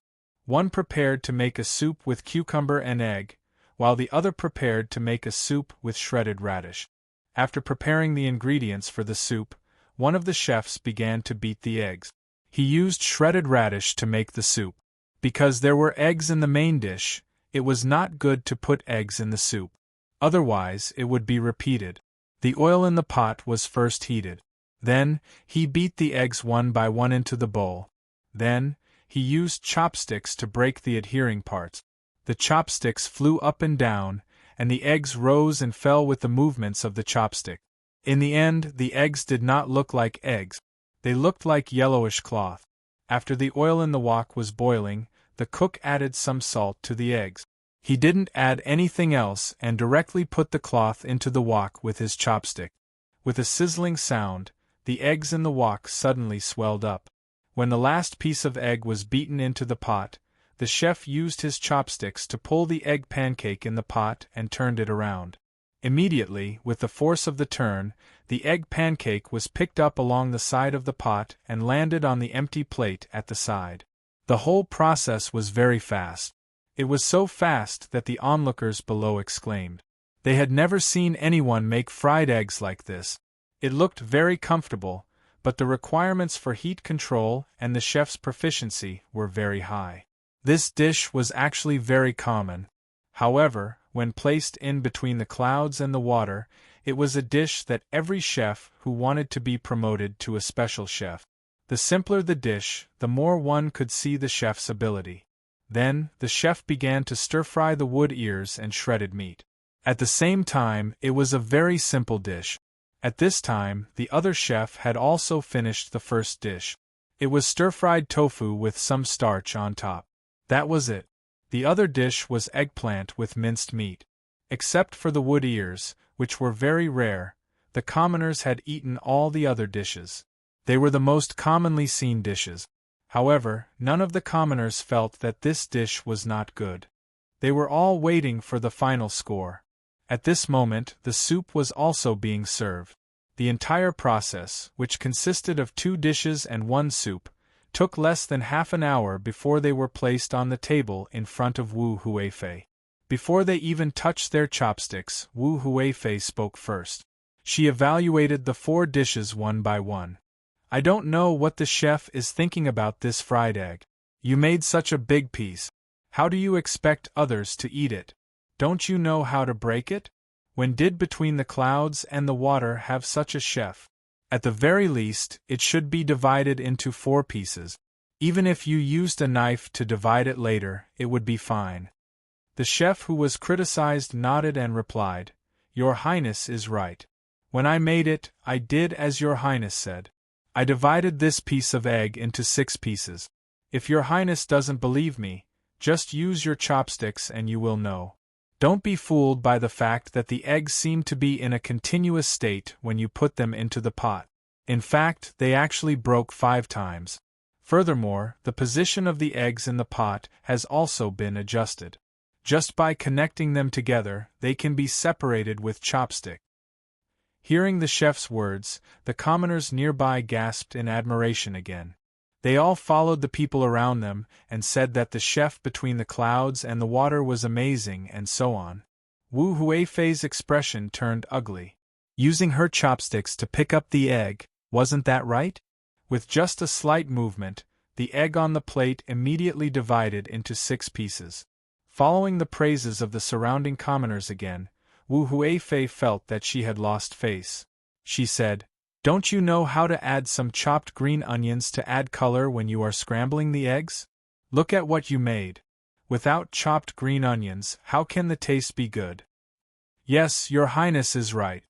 One prepared to make a soup with cucumber and egg, while the other prepared to make a soup with shredded radish. After preparing the ingredients for the soup, one of the chefs began to beat the eggs. He used shredded radish to make the soup. Because there were eggs in the main dish, it was not good to put eggs in the soup. Otherwise, it would be repeated. The oil in the pot was first heated. Then, he beat the eggs one by one into the bowl. Then, he used chopsticks to break the adhering parts. The chopsticks flew up and down, and the eggs rose and fell with the movements of the chopstick. In the end, the eggs did not look like eggs. They looked like yellowish cloth. After the oil in the wok was boiling, the cook added some salt to the eggs. He didn't add anything else and directly put the cloth into the wok with his chopstick. With a sizzling sound, the eggs in the wok suddenly swelled up. When the last piece of egg was beaten into the pot, the chef used his chopsticks to pull the egg pancake in the pot and turned it around. Immediately, with the force of the turn, the egg pancake was picked up along the side of the pot and landed on the empty plate at the side. The whole process was very fast. It was so fast that the onlookers below exclaimed. They had never seen anyone make fried eggs like this. It looked very comfortable, but the requirements for heat control and the chef's proficiency were very high. This dish was actually very common. However, when placed in between the clouds and the water, it was a dish that every chef who wanted to be promoted to a special chef. The simpler the dish, the more one could see the chef's ability. Then, the chef began to stir-fry the wood ears and shredded meat. At the same time, it was a very simple dish. At this time, the other chef had also finished the first dish. It was stir-fried tofu with some starch on top. That was it. The other dish was eggplant with minced meat. Except for the wood ears, which were very rare, the commoners had eaten all the other dishes. They were the most commonly seen dishes. However, none of the commoners felt that this dish was not good. They were all waiting for the final score. At this moment, the soup was also being served. The entire process, which consisted of 2 dishes and 1 soup, took less than half an hour before they were placed on the table in front of Wu Huifei. Before they even touched their chopsticks, Wu Huifei spoke first. She evaluated the 4 dishes one by one. I don't know what the chef is thinking about this fried egg. You made such a big piece. How do you expect others to eat it? Don't you know how to break it? When did Between the Clouds and the Water have such a chef? At the very least, it should be divided into 4 pieces. Even if you used a knife to divide it later, it would be fine. The chef who was criticized nodded and replied, Your Highness is right. When I made it, I did as Your Highness said. I divided this piece of egg into 6 pieces. If Your Highness doesn't believe me, just use your chopsticks and you will know. Don't be fooled by the fact that the eggs seem to be in a continuous state when you put them into the pot. In fact, they actually broke 5 times. Furthermore, the position of the eggs in the pot has also been adjusted. Just by connecting them together, they can be separated with chopstick. Hearing the chef's words, the commoners nearby gasped in admiration again. They all followed the people around them and said that the chef Between the Clouds and the Water was amazing and so on. Wu Huifei's expression turned ugly. Using her chopsticks to pick up the egg, wasn't that right? With just a slight movement, the egg on the plate immediately divided into 6 pieces. Following the praises of the surrounding commoners again, Wu Huifei felt that she had lost face. She said, Don't you know how to add some chopped green onions to add color when you are scrambling the eggs? Look at what you made. Without chopped green onions, how can the taste be good? Yes, Your Highness is right.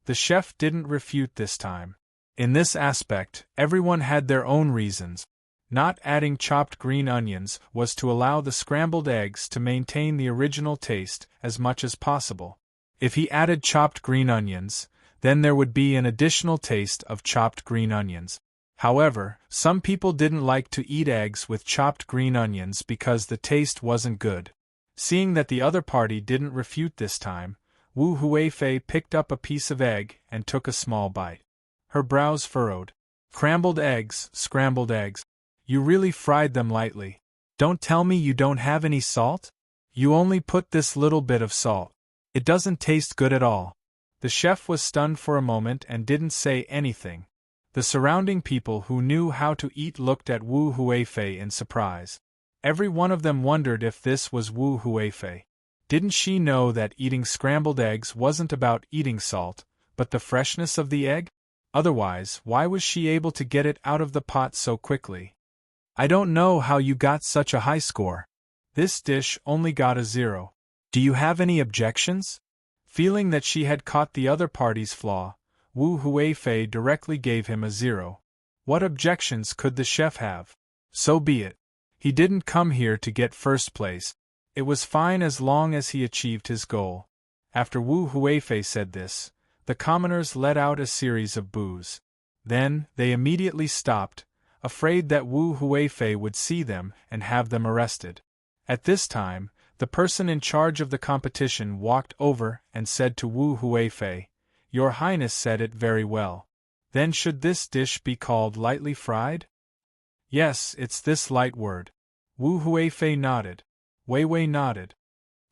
The chef didn't refute this time. In this aspect, everyone had their own reasons. Not adding chopped green onions was to allow the scrambled eggs to maintain the original taste as much as possible. If he added chopped green onions, then there would be an additional taste of chopped green onions. However, some people didn't like to eat eggs with chopped green onions because the taste wasn't good. Seeing that the other party didn't refute this time, Wu Huifei picked up a piece of egg and took a small bite. Her brows furrowed. Scrambled eggs. You really fried them lightly. Don't tell me you don't have any salt? You only put this little bit of salt. It doesn't taste good at all. The chef was stunned for a moment and didn't say anything. The surrounding people who knew how to eat looked at Wu Huifei in surprise. Every one of them wondered if this was Wu Huifei. Didn't she know that eating scrambled eggs wasn't about eating salt, but the freshness of the egg? Otherwise, why was she able to get it out of the pot so quickly? I don't know how you got such a high score. This dish only got a 0. Do you have any objections? Feeling that she had caught the other party's flaw, Wu Huifei directly gave him a 0. What objections could the chef have? So be it. He didn't come here to get first place. It was fine as long as he achieved his goal. After Wu Huifei said this, the commoners let out a series of boos. Then, they immediately stopped, afraid that Wu Huifei would see them and have them arrested. At this time, the person in charge of the competition walked over and said to Wu Huifei, "Your Highness said it very well. Then should this dish be called lightly fried?" "Yes, it's this light word." Wu Huifei nodded. Wei Wei nodded.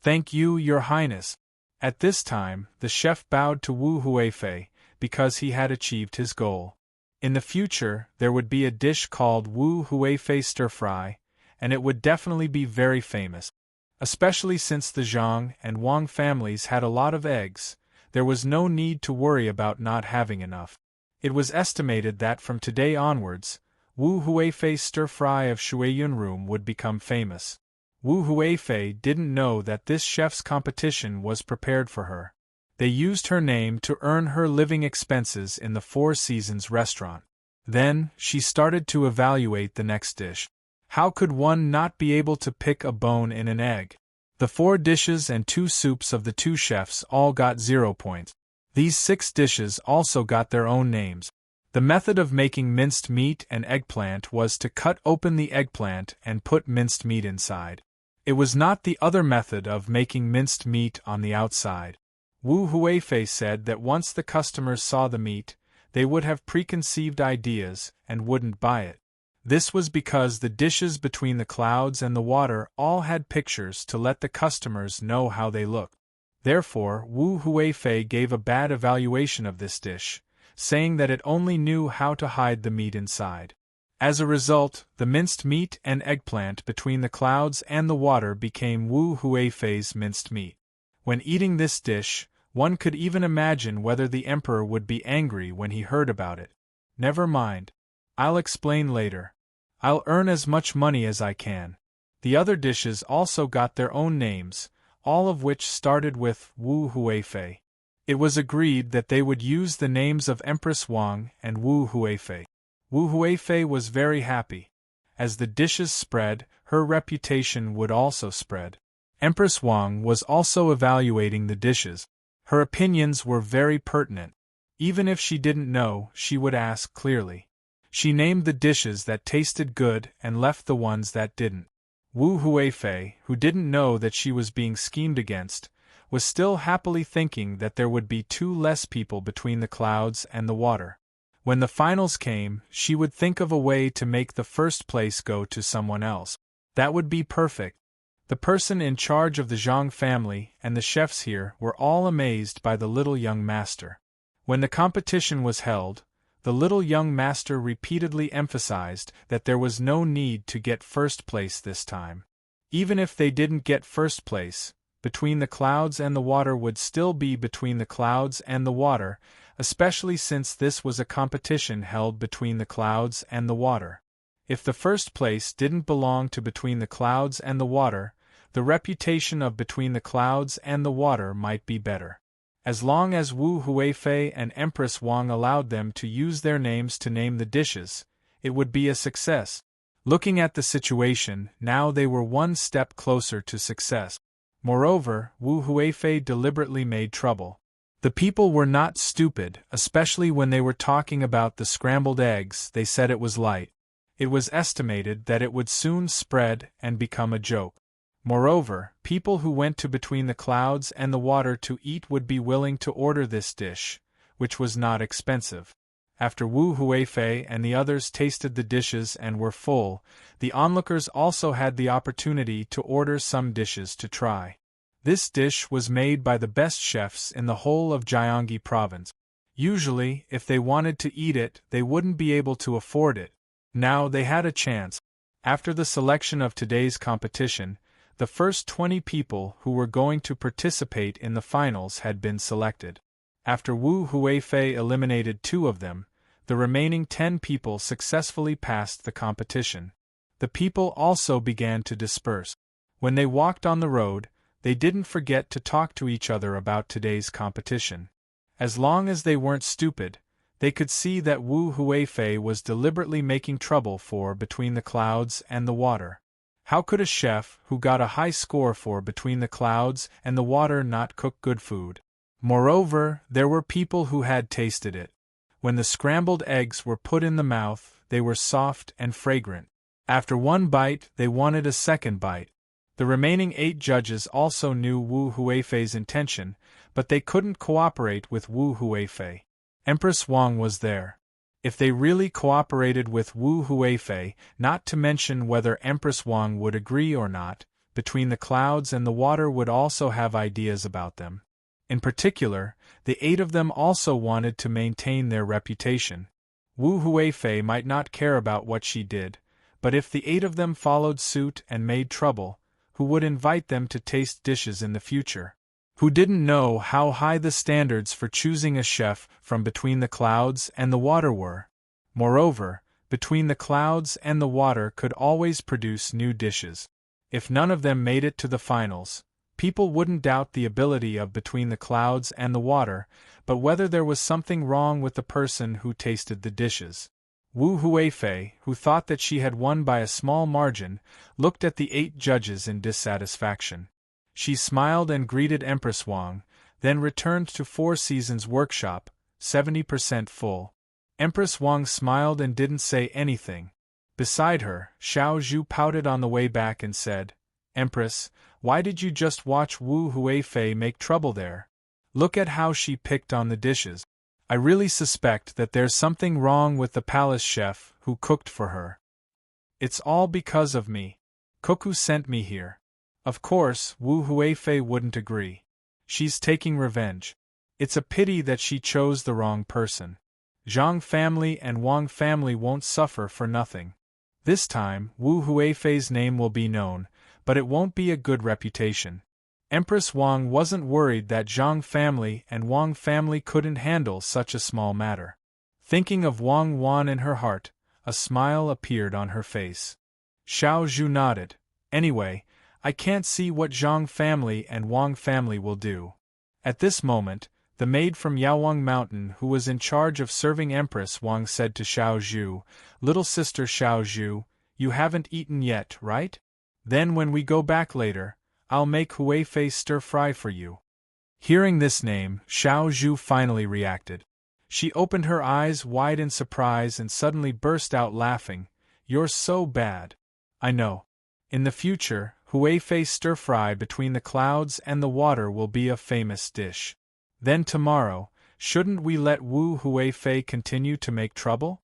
"Thank you, Your Highness." At this time, the chef bowed to Wu Huifei, because he had achieved his goal. In the future, there would be a dish called Wu Huifei stir-fry, and it would definitely be very famous. Especially since the Zhang and Wang families had a lot of eggs, there was no need to worry about not having enough. It was estimated that from today onwards, Wu Huifei's stir-fry of Shuiyun room would become famous. Wu Huifei didn't know that this chef's competition was prepared for her. They used her name to earn her living expenses in the Four Seasons restaurant. Then, she started to evaluate the next dish. How could one not be able to pick a bone in an egg? The 4 dishes and 2 soups of the 2 chefs all got 0 points. These 6 dishes also got their own names. The method of making minced meat and eggplant was to cut open the eggplant and put minced meat inside. It was not the other method of making minced meat on the outside. Wu Huifei said that once the customers saw the meat, they would have preconceived ideas and wouldn't buy it. This was because the dishes between the clouds and the water all had pictures to let the customers know how they looked. Therefore, Wu Huifei gave a bad evaluation of this dish, saying that it only knew how to hide the meat inside. As a result, the minced meat and eggplant between the clouds and the water became Wu Huifei's minced meat. When eating this dish, one could even imagine whether the emperor would be angry when he heard about it. Never mind. I'll explain later. I'll earn as much money as I can. The other dishes also got their own names, all of which started with Wu Huifei. It was agreed that they would use the names of Empress Wang and Wu Huifei. Wu Huifei was very happy. As the dishes spread, her reputation would also spread. Empress Wang was also evaluating the dishes. Her opinions were very pertinent. Even if she didn't know, she would ask clearly. She named the dishes that tasted good and left the ones that didn't. Wu Huifei, who didn't know that she was being schemed against, was still happily thinking that there would be 2 less people between the clouds and the water. When the finals came, she would think of a way to make the first place go to someone else. That would be perfect. The person in charge of the Zhang family and the chefs here were all amazed by the little young master. When the competition was held, the little young master repeatedly emphasized that there was no need to get first place this time. Even if they didn't get first place, between the clouds and the water would still be between the clouds and the water, especially since this was a competition held between the clouds and the water. If the first place didn't belong to between the clouds and the water, the reputation of between the clouds and the water might be better. As long as Wu Huifei and Empress Wang allowed them to use their names to name the dishes, it would be a success. Looking at the situation, now they were one step closer to success. Moreover, Wu Huifei deliberately made trouble. The people were not stupid, especially when they were talking about the scrambled eggs. They said it was light. It was estimated that it would soon spread and become a joke. Moreover, people who went to between the clouds and the water to eat would be willing to order this dish, which was not expensive. After Wu Huifei and the others tasted the dishes and were full, the onlookers also had the opportunity to order some dishes to try. This dish was made by the best chefs in the whole of Gyeonggi province. Usually, if they wanted to eat it, they wouldn't be able to afford it. Now they had a chance. After the selection of today's competition, the first 20 people who were going to participate in the finals had been selected. After Wu Huifei eliminated 2 of them, the remaining 10 people successfully passed the competition. The people also began to disperse. When they walked on the road, they didn't forget to talk to each other about today's competition. As long as they weren't stupid, they could see that Wu Huifei was deliberately making trouble for between the clouds and the water. How could a chef who got a high score for Between the Clouds and the Water not cook good food? Moreover, there were people who had tasted it. When the scrambled eggs were put in the mouth, they were soft and fragrant. After one bite, they wanted a second bite. The remaining 8 judges also knew Wu Huifei's intention, but they couldn't cooperate with Wu Huifei. Empress Wang was there. If they really cooperated with Wu Huifei, not to mention whether Empress Wang would agree or not, Between the Clouds and the Water would also have ideas about them. In particular, the 8 of them also wanted to maintain their reputation. Wu Huifei might not care about what she did, but if the 8 of them followed suit and made trouble, who would invite them to taste dishes in the future? Who didn't know how high the standards for choosing a chef from Between the Clouds and the Water were? Moreover, Between the Clouds and the Water could always produce new dishes. If none of them made it to the finals, people wouldn't doubt the ability of Between the Clouds and the Water, but whether there was something wrong with the person who tasted the dishes. Wu Huifei, who thought that she had won by a small margin, looked at the 8 judges in dissatisfaction. She smiled and greeted Empress Wang, then returned to Four Seasons Workshop, 70% full. Empress Wang smiled and didn't say anything. Beside her, Xiao Zhu pouted on the way back and said, "Empress, why did you just watch Wu Huifei make trouble there? Look at how she picked on the dishes. I really suspect that there's something wrong with the palace chef who cooked for her. It's all because of me. Cuckoo sent me here." Of course, Wu Huifei wouldn't agree. She's taking revenge. It's a pity that she chose the wrong person. Zhang family and Wang family won't suffer for nothing. This time, Wu Huifei's name will be known, but it won't be a good reputation. Empress Wang wasn't worried that Zhang family and Wang family couldn't handle such a small matter. Thinking of Wang Wan in her heart, a smile appeared on her face. Xiao Zhu nodded. Anyway, I can't see what Zhang family and Wang family will do. At this moment, the maid from Yaowang Mountain who was in charge of serving Empress Wang said to Xiao Zhu, "Little sister Xiao Zhu, you haven't eaten yet, right? Then when we go back later, I'll make Huifei stir-fry for you." Hearing this name, Xiao Zhu finally reacted. She opened her eyes wide in surprise and suddenly burst out laughing. "You're so bad." "I know. In the future, Huifei stir-fry Between the Clouds and the Water will be a famous dish. Then tomorrow, shouldn't we let Wu Huifei continue to make trouble?"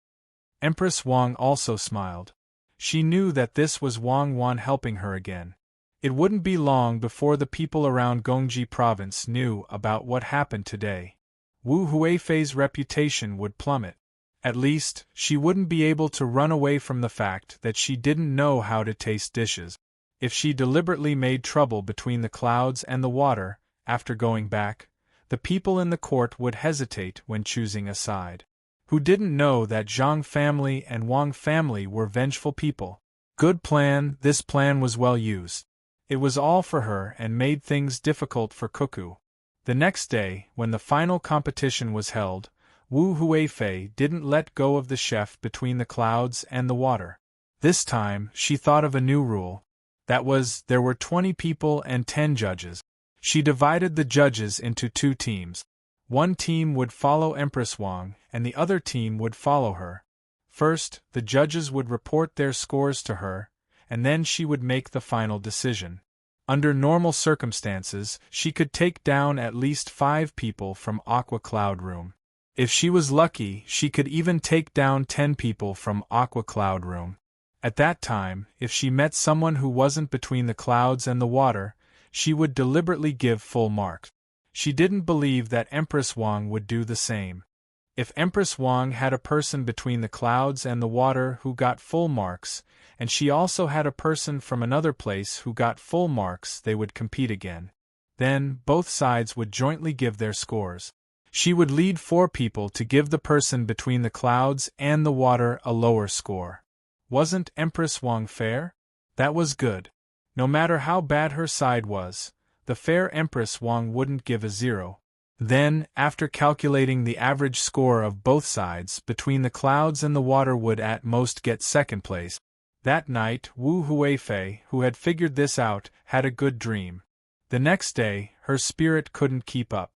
Empress Wang also smiled. She knew that this was Wang Wan helping her again. It wouldn't be long before the people around Gongji province knew about what happened today. Wu Huifei's reputation would plummet. At least, she wouldn't be able to run away from the fact that she didn't know how to taste dishes. If she deliberately made trouble Between the Clouds and the Water, after going back, the people in the court would hesitate when choosing a side. Who didn't know that Zhang family and Wang family were vengeful people? Good plan, this plan was well used. It was all for her and made things difficult for Cuckoo. The next day, when the final competition was held, Wu Huifei didn't let go of the chef Between the Clouds and the Water. This time, she thought of a new rule. That was, there were 20 people and 10 judges. She divided the judges into 2 teams. One team would follow Empress Wang, and the other team would follow her. First, the judges would report their scores to her, and then she would make the final decision. Under normal circumstances, she could take down at least 5 people from Aqua Cloud Room. If she was lucky, she could even take down 10 people from Aqua Cloud Room. At that time, if she met someone who wasn't Between the Clouds and the Water, she would deliberately give full marks. She didn't believe that Empress Wang would do the same. If Empress Wang had a person Between the Clouds and the Water who got full marks, and she also had a person from another place who got full marks, they would compete again. Then, both sides would jointly give their scores. She would lead 4 people to give the person Between the Clouds and the Water a lower score. Wasn't Empress Wang fair? That was good. No matter how bad her side was, the fair Empress Wang wouldn't give a 0. Then, after calculating the average score of both sides, Between the Clouds and the Water would at most get second place. That night, Wu Huifei, who had figured this out, had a good dream. The next day, her spirit couldn't keep up.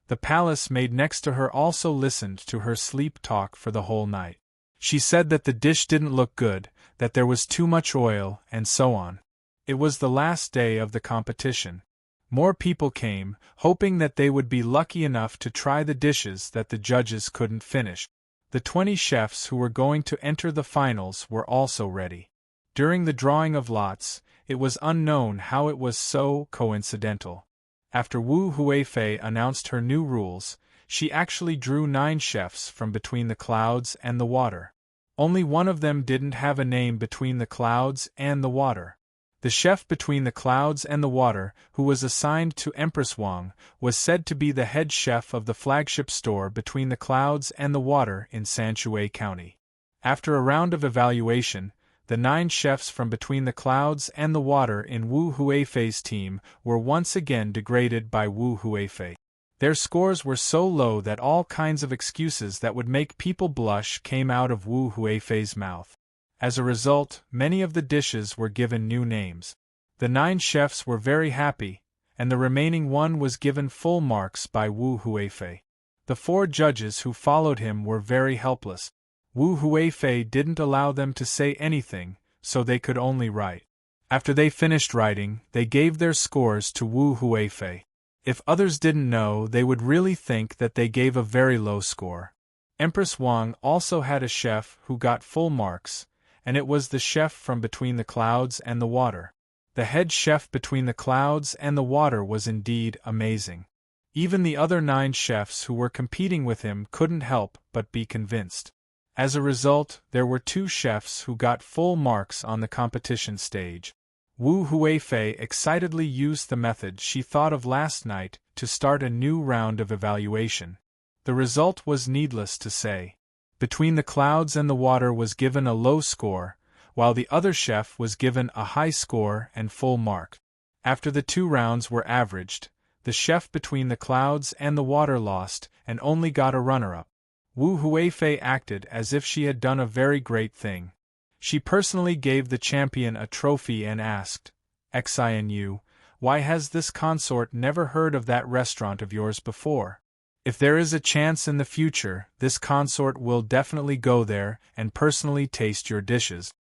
The palace maid next to her also listened to her sleep talk for the whole night. She said that the dish didn't look good, that there was too much oil, and so on. It was the last day of the competition. More people came, hoping that they would be lucky enough to try the dishes that the judges couldn't finish. The 20 chefs who were going to enter the finals were also ready. During the drawing of lots, it was unknown how it was so coincidental. After Wu Huifei announced her new rules, she actually drew 9 chefs from between the clouds and the water. Only one of them didn't have a name between the clouds and the water. The chef between the clouds and the water, who was assigned to Empress Wang, was said to be the head chef of the flagship store between the clouds and the water in Sanshui County. After a round of evaluation, the 9 chefs from between the clouds and the water in Wu Huifei's team were once again degraded by Wu Huifei. Their scores were so low that all kinds of excuses that would make people blush came out of Wu Huifei's mouth. As a result, many of the dishes were given new names. The 9 chefs were very happy, and the remaining one was given full marks by Wu Huifei. The 4 judges who followed him were very helpless. Wu Huifei didn't allow them to say anything, so they could only write. After they finished writing, they gave their scores to Wu Huifei. If others didn't know, they would really think that they gave a very low score. Empress Wang also had a chef who got full marks, and it was the chef from between the clouds and the water. The head chef between the clouds and the water was indeed amazing. Even the other 9 chefs who were competing with him couldn't help but be convinced. As a result, there were 2 chefs who got full marks on the competition stage. Wu Huifei excitedly used the method she thought of last night to start a new round of evaluation. The result was needless to say. Between the clouds and the water was given a low score, while the other chef was given a high score and full mark. After the 2 rounds were averaged, the chef between the clouds and the water lost and only got a runner-up. Wu Huifei acted as if she had done a very great thing. She personally gave the champion a trophy and asked, "Xinu, why has this consort never heard of that restaurant of yours before? If there is a chance in the future, this consort will definitely go there and personally taste your dishes.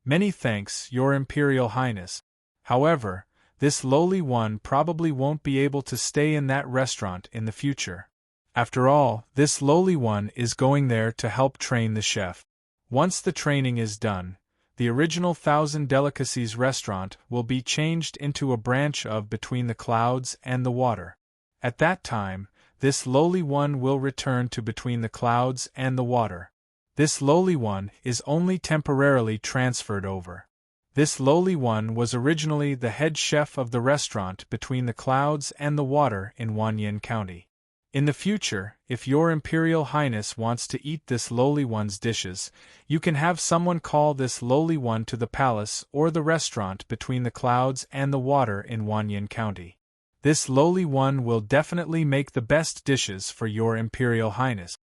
Many thanks, Your Imperial Highness. However, this lowly one probably won't be able to stay in that restaurant in the future. After all, this lowly one is going there to help train the chef. Once the training is done, the original 1000 Delicacies restaurant will be changed into a branch of Between the Clouds and the Water. At that time, this lowly one will return to Between the Clouds and the Water. This lowly one is only temporarily transferred over. This lowly one was originally the head chef of the restaurant Between the Clouds and the Water in Wanyan County. In the future, if Your Imperial Highness wants to eat this lowly one's dishes, you can have someone call this lowly one to the palace or the restaurant Between the Clouds and the Water in Wanyan County. This lowly one will definitely make the best dishes for Your Imperial Highness."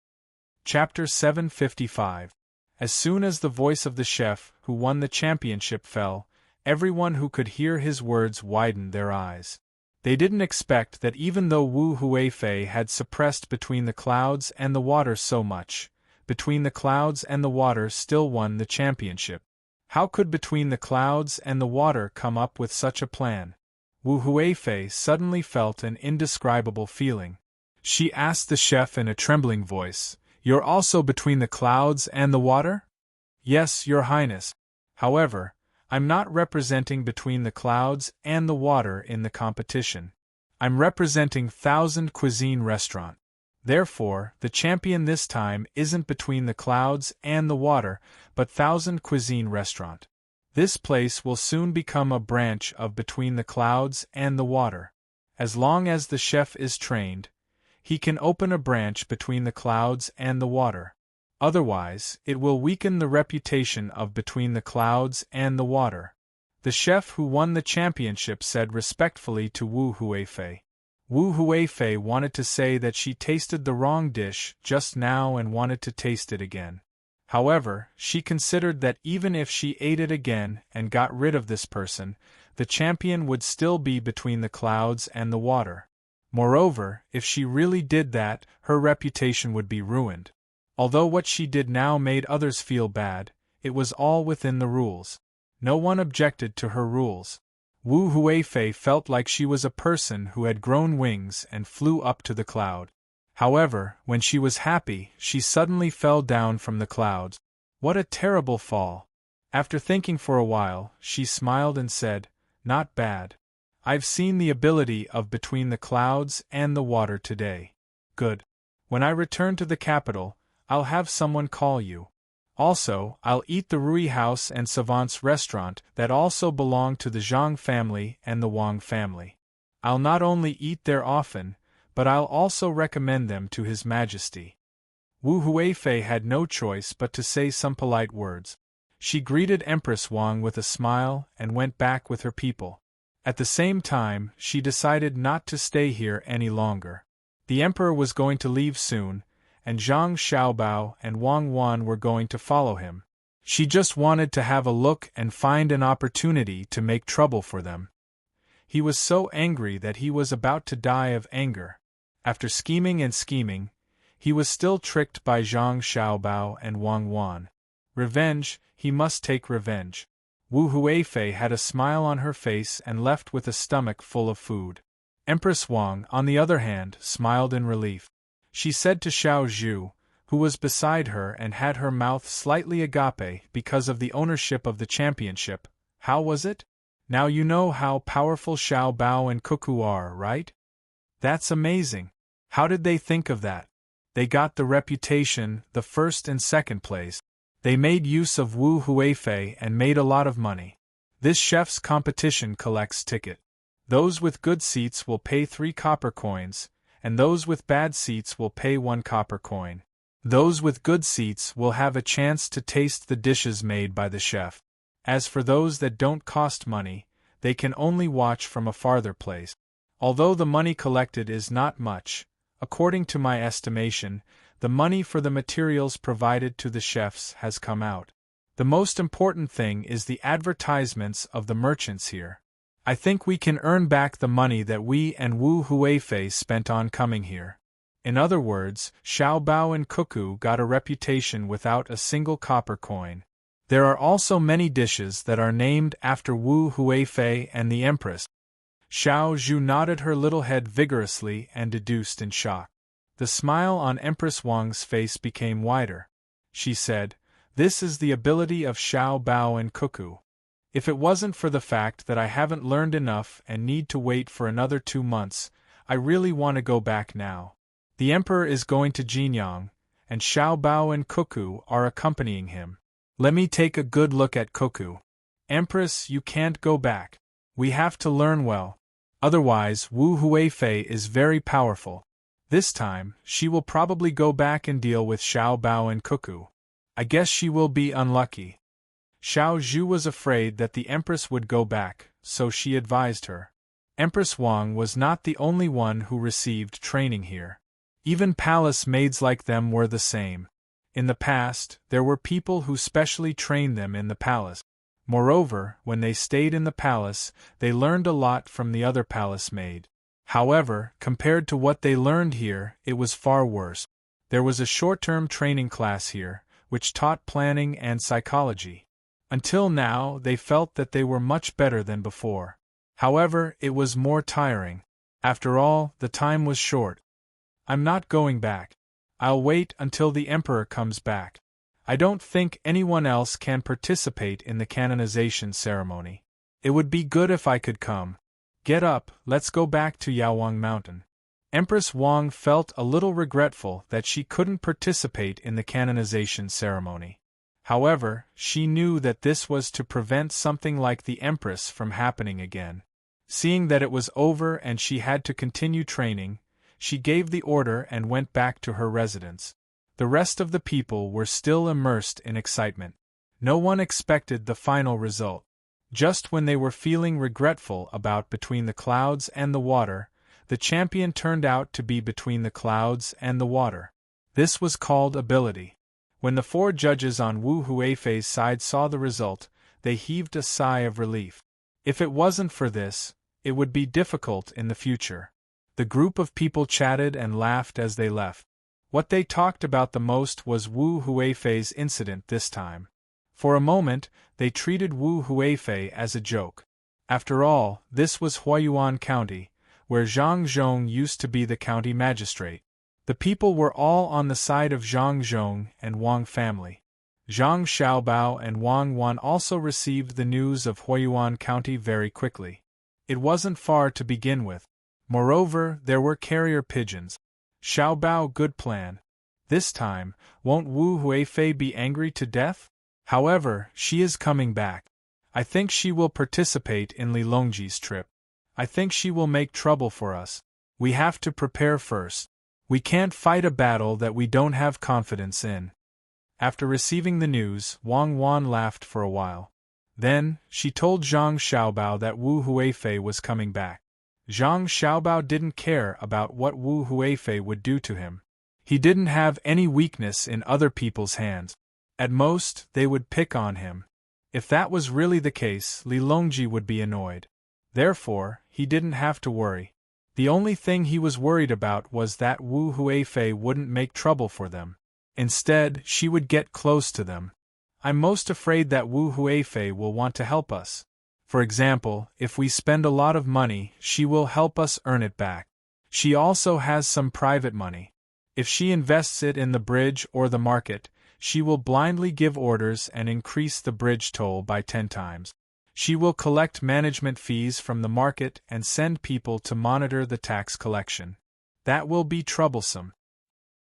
Chapter 755. As soon as the voice of the chef who won the championship fell, everyone who could hear his words widened their eyes. They didn't expect that even though Wu Huifei had suppressed Between the Clouds and the Water so much, Between the Clouds and the Water still won the championship. How could Between the Clouds and the Water come up with such a plan? Wu Huifei suddenly felt an indescribable feeling. She asked the chef in a trembling voice, "You're also Between the Clouds and the Water?" "Yes, Your Highness. However, I'm not representing Between the Clouds and the Water in the competition. I'm representing 1000 Cuisine Restaurant. Therefore, the champion this time isn't Between the Clouds and the Water, but 1000 Cuisine Restaurant. This place will soon become a branch of Between the Clouds and the Water. As long as the chef is trained, he can open a branch Between the Clouds and the Water. Otherwise, it will weaken the reputation of Between the Clouds and the Water." The chef who won the championship said respectfully to Wu Huifei. Wu Huifei wanted to say that she tasted the wrong dish just now and wanted to taste it again. However, she considered that even if she ate it again and got rid of this person, the champion would still be between the clouds and the water. Moreover, if she really did that, her reputation would be ruined. Although what she did now made others feel bad, it was all within the rules. No one objected to her rules. Wu Huifei felt like she was a person who had grown wings and flew up to the cloud. However, when she was happy, she suddenly fell down from the clouds. What a terrible fall! After thinking for a while, she smiled and said, "Not bad. I've seen the ability of between the clouds and the water today. Good. When I return to the capital, I'll have someone call you. Also, I'll eat the Rui House and Savant's restaurant that also belong to the Zhang family and the Wang family. I'll not only eat there often, but I'll also recommend them to His Majesty." Wu Huifei had no choice but to say some polite words. She greeted Empress Wang with a smile and went back with her people. At the same time, she decided not to stay here any longer. The emperor was going to leave soon, and Zhang Xiaobao and Wang Wan were going to follow him. She just wanted to have a look and find an opportunity to make trouble for them. He was so angry that he was about to die of anger. After scheming and scheming, he was still tricked by Zhang Xiaobao and Wang Wan. Revenge, he must take revenge. Wu Huifei had a smile on her face and left with a stomach full of food. Empress Wang, on the other hand, smiled in relief. She said to Xiao Zhu, who was beside her and had her mouth slightly agape because of the ownership of the championship, "How was it? Now you know how powerful Xiao Bao and Cuckoo are, right? That's amazing. How did they think of that? They got the reputation, the first and second place. They made use of Wu Huifei and made a lot of money. This chef's competition collects ticket. Those with good seats will pay 3 copper coins, and those with bad seats will pay 1 copper coin. Those with good seats will have a chance to taste the dishes made by the chef. As for those that don't cost money, they can only watch from a farther place. Although the money collected is not much, according to my estimation, the money for the materials provided to the chefs has come out. The most important thing is the advertisements of the merchants here. I think we can earn back the money that we and Wu Huifei spent on coming here." In other words, Xiao Bao and Cuckoo got a reputation without a single copper coin. There are also many dishes that are named after Wu Huifei and the Empress. Xiao Zhu nodded her little head vigorously and deduced in shock. The smile on Empress Wang's face became wider. She said, "This is the ability of Xiao Bao and Cuckoo. If it wasn't for the fact that I haven't learned enough and need to wait for another 2 months, I really want to go back now. The emperor is going to Jinyang, and Xiao Bao and Cuckoo are accompanying him. Let me take a good look at Cuckoo. Empress, you can't go back. We have to learn well. Otherwise, Wu Huifei is very powerful. This time, she will probably go back and deal with Xiao Bao and Cuckoo. I guess she will be unlucky." Xiao Zhu was afraid that the Empress would go back, so she advised her. Empress Wang was not the only one who received training here. Even palace maids like them were the same. In the past, there were people who specially trained them in the palace. Moreover, when they stayed in the palace, they learned a lot from the other palace maid. However, compared to what they learned here, it was far worse. There was a short-term training class here, which taught planning and psychology. Until now, they felt that they were much better than before. However, it was more tiring. After all, the time was short. "I'm not going back. I'll wait until the emperor comes back. I don't think anyone else can participate in the canonization ceremony. It would be good if I could come. Get up, let's go back to Yaowang Mountain." Empress Wang felt a little regretful that she couldn't participate in the canonization ceremony. However, she knew that this was to prevent something like the Empress from happening again. Seeing that it was over and she had to continue training, she gave the order and went back to her residence. The rest of the people were still immersed in excitement. No one expected the final result. Just when they were feeling regretful about between the clouds and the water, the champion turned out to be between the clouds and the water. This was called ability. When the 4 judges on Wu Huifei's side saw the result, they heaved a sigh of relief. If it wasn't for this, it would be difficult in the future. The group of people chatted and laughed as they left. What they talked about the most was Wu Huifei's incident this time. For a moment, they treated Wu Huifei as a joke. After all, this was Huayuan County, where Zhang Zhong used to be the county magistrate. The people were all on the side of Zhang Zhong and Wang family. Zhang Xiaobao and Wang Wan also received the news of Huayuan County very quickly. It wasn't far to begin with. Moreover, there were carrier pigeons. Xiaobao, good plan. This time, won't Wu Huifei be angry to death? However, she is coming back. I think she will participate in Li Longji's trip. I think she will make trouble for us. We have to prepare first. We can't fight a battle that we don't have confidence in. After receiving the news, Wang Wan laughed for a while. Then, she told Zhang Xiaobao that Wu Huifei was coming back. Zhang Xiaobao didn't care about what Wu Huifei would do to him. He didn't have any weakness in other people's hands. At most, they would pick on him. If that was really the case, Li Longji would be annoyed. Therefore, he didn't have to worry. The only thing he was worried about was that Wu Huifei wouldn't make trouble for them. Instead, she would get close to them. I'm most afraid that Wu Huifei will want to help us. For example, if we spend a lot of money, she will help us earn it back. She also has some private money. If she invests it in the bridge or the market, she will blindly give orders and increase the bridge toll by 10 times. She will collect management fees from the market and send people to monitor the tax collection. That will be troublesome.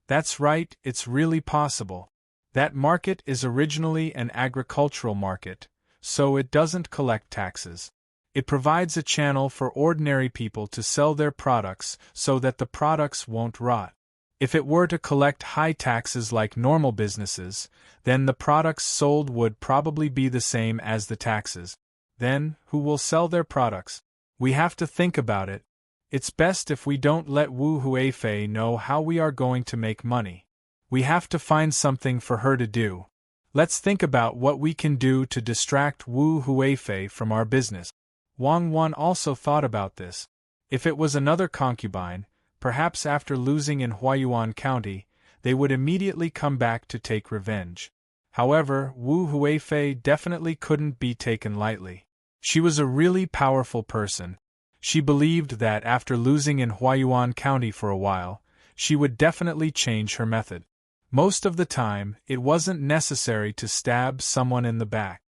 That's right, it's really possible. That market is originally an agricultural market, so it doesn't collect taxes. It provides a channel for ordinary people to sell their products so that the products won't rot. If it were to collect high taxes like normal businesses, then the products sold would probably be the same as the taxes. Then, who will sell their products? We have to think about it. It's best if we don't let Wu Huifei know how we are going to make money. We have to find something for her to do. Let's think about what we can do to distract Wu Huifei from our business. Wang Wan also thought about this. If it was another concubine, perhaps after losing in Huayuan County, they would immediately come back to take revenge. However, Wu Huifei definitely couldn't be taken lightly. She was a really powerful person. She believed that after losing in Huayuan County for a while, she would definitely change her method. Most of the time, it wasn't necessary to stab someone in the back.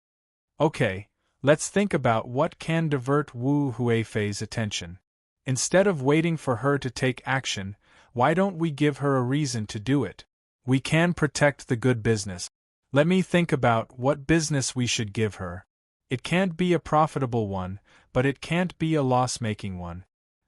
Okay, let's think about what can divert Wu Huifei's attention. Instead of waiting for her to take action, why don't we give her a reason to do it? We can protect the good business. Let me think about what business we should give her. It can't be a profitable one, but it can't be a loss-making one.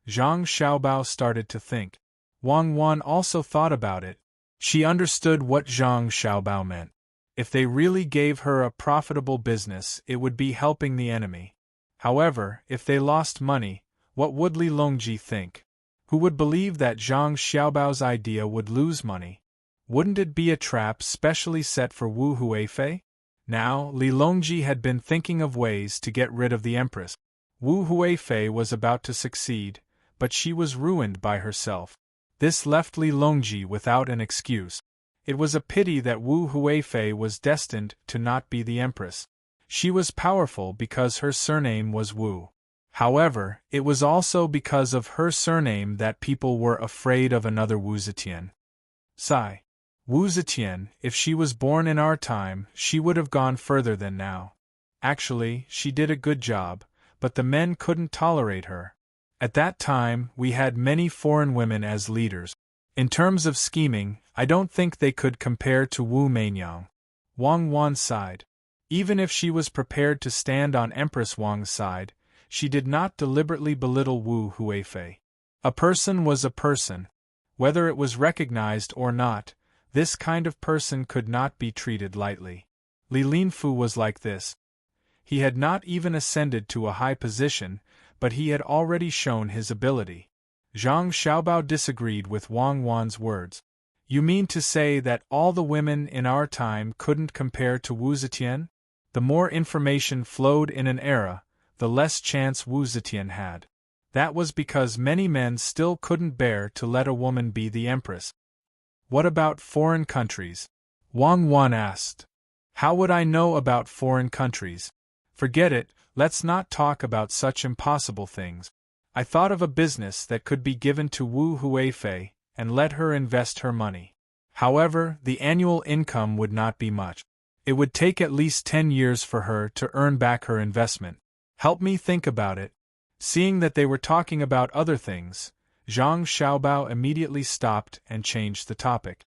Zhang Xiaobao started to think. Wang Wan also thought about it. She understood what Zhang Xiaobao meant. If they really gave her a profitable business, it would be helping the enemy. However, if they lost money, what would Li Longji think? Who would believe that Zhang Xiaobao's idea would lose money? Wouldn't it be a trap specially set for Wu Huifei? Now, Li Longji had been thinking of ways to get rid of the Empress. Wu Huifei was about to succeed, but she was ruined by herself. This left Li Longji without an excuse. It was a pity that Wu Huifei was destined to not be the Empress. She was powerful because her surname was Wu. However, it was also because of her surname that people were afraid of another Wu Zetian. Sigh. Wu Zetian, if she was born in our time, she would have gone further than now. Actually, she did a good job, but the men couldn't tolerate her. At that time, we had many foreign women as leaders. In terms of scheming, I don't think they could compare to Wu Mainyang. Wang Wan sighed. Even if she was prepared to stand on Empress Wang's side, she did not deliberately belittle Wu Huifei. A person was a person. Whether it was recognized or not, this kind of person could not be treated lightly. Li Linfu was like this. He had not even ascended to a high position, but he had already shown his ability. Zhang Xiaobao disagreed with Wang Wan's words. You mean to say that all the women in our time couldn't compare to Wu Zetian? The more information flowed in an era, the less chance Wu Zetian had. That was because many men still couldn't bear to let a woman be the empress. What about foreign countries? Wang Wan asked. How would I know about foreign countries? Forget it, let's not talk about such impossible things. I thought of a business that could be given to Wu Huifei, and let her invest her money. However, the annual income would not be much. It would take at least 10 years for her to earn back her investment. Help me think about it. Seeing that they were talking about other things, Zhang Xiaobao immediately stopped and changed the topic.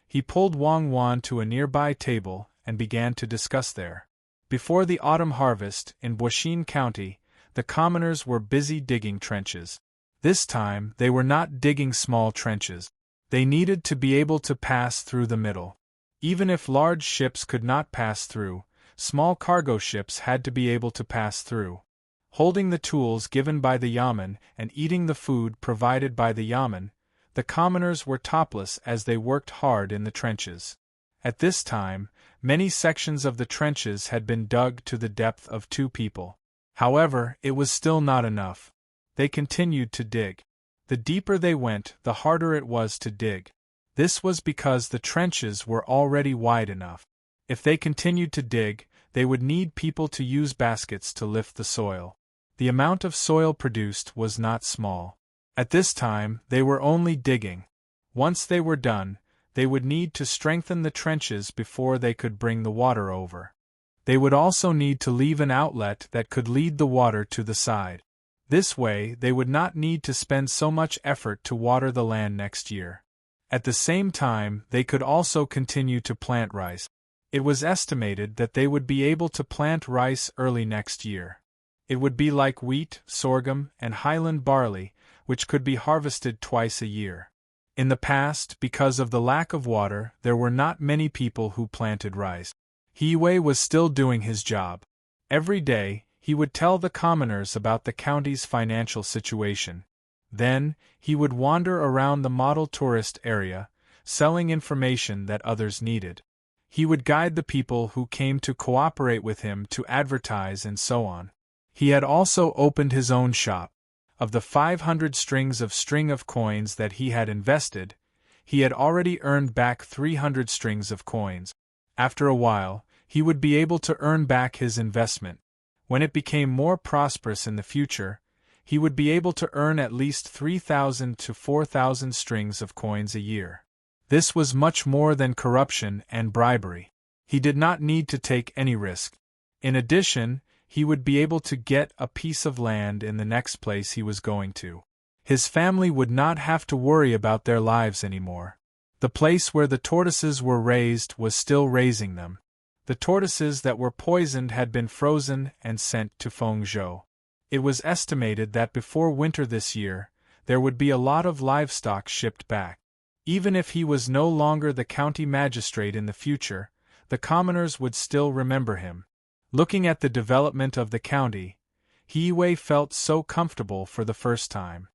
He pulled Wang Wan to a nearby table and began to discuss there. Before the autumn harvest in Boxin County, the commoners were busy digging trenches. This time, they were not digging small trenches. They needed to be able to pass through the middle. Even if large ships could not pass through, small cargo ships had to be able to pass through. Holding the tools given by the yamen and eating the food provided by the yamen, the commoners were topless as they worked hard in the trenches. At this time, many sections of the trenches had been dug to the depth of 2 people. However, it was still not enough. They continued to dig. The deeper they went, the harder it was to dig. This was because the trenches were already wide enough. If they continued to dig, they would need people to use baskets to lift the soil. The amount of soil produced was not small. At this time, they were only digging. Once they were done, they would need to strengthen the trenches before they could bring the water over. They would also need to leave an outlet that could lead the water to the side. This way, they would not need to spend so much effort to water the land next year. At the same time, they could also continue to plant rice. It was estimated that they would be able to plant rice early next year. It would be like wheat, sorghum, and highland barley, which could be harvested twice a year. In the past, because of the lack of water, there were not many people who planted rice. He Wei was still doing his job. Every day, he would tell the commoners about the county's financial situation. Then, he would wander around the model tourist area, selling information that others needed. He would guide the people who came to cooperate with him to advertise and so on. He had also opened his own shop. Of the 500 strings of coins that he had invested, he had already earned back 300 strings of coins. After a while, he would be able to earn back his investment. When it became more prosperous in the future, he would be able to earn at least 3,000 to 4,000 strings of coins a year. This was much more than corruption and bribery. He did not need to take any risk. In addition, he would be able to get a piece of land in the next place he was going to. His family would not have to worry about their lives anymore. The place where the tortoises were raised was still raising them. The tortoises that were poisoned had been frozen and sent to Fengzhou. It was estimated that before winter this year, there would be a lot of livestock shipped back. Even if he was no longer the county magistrate in the future, the commoners would still remember him. Looking at the development of the county, He Wei felt so comfortable for the first time.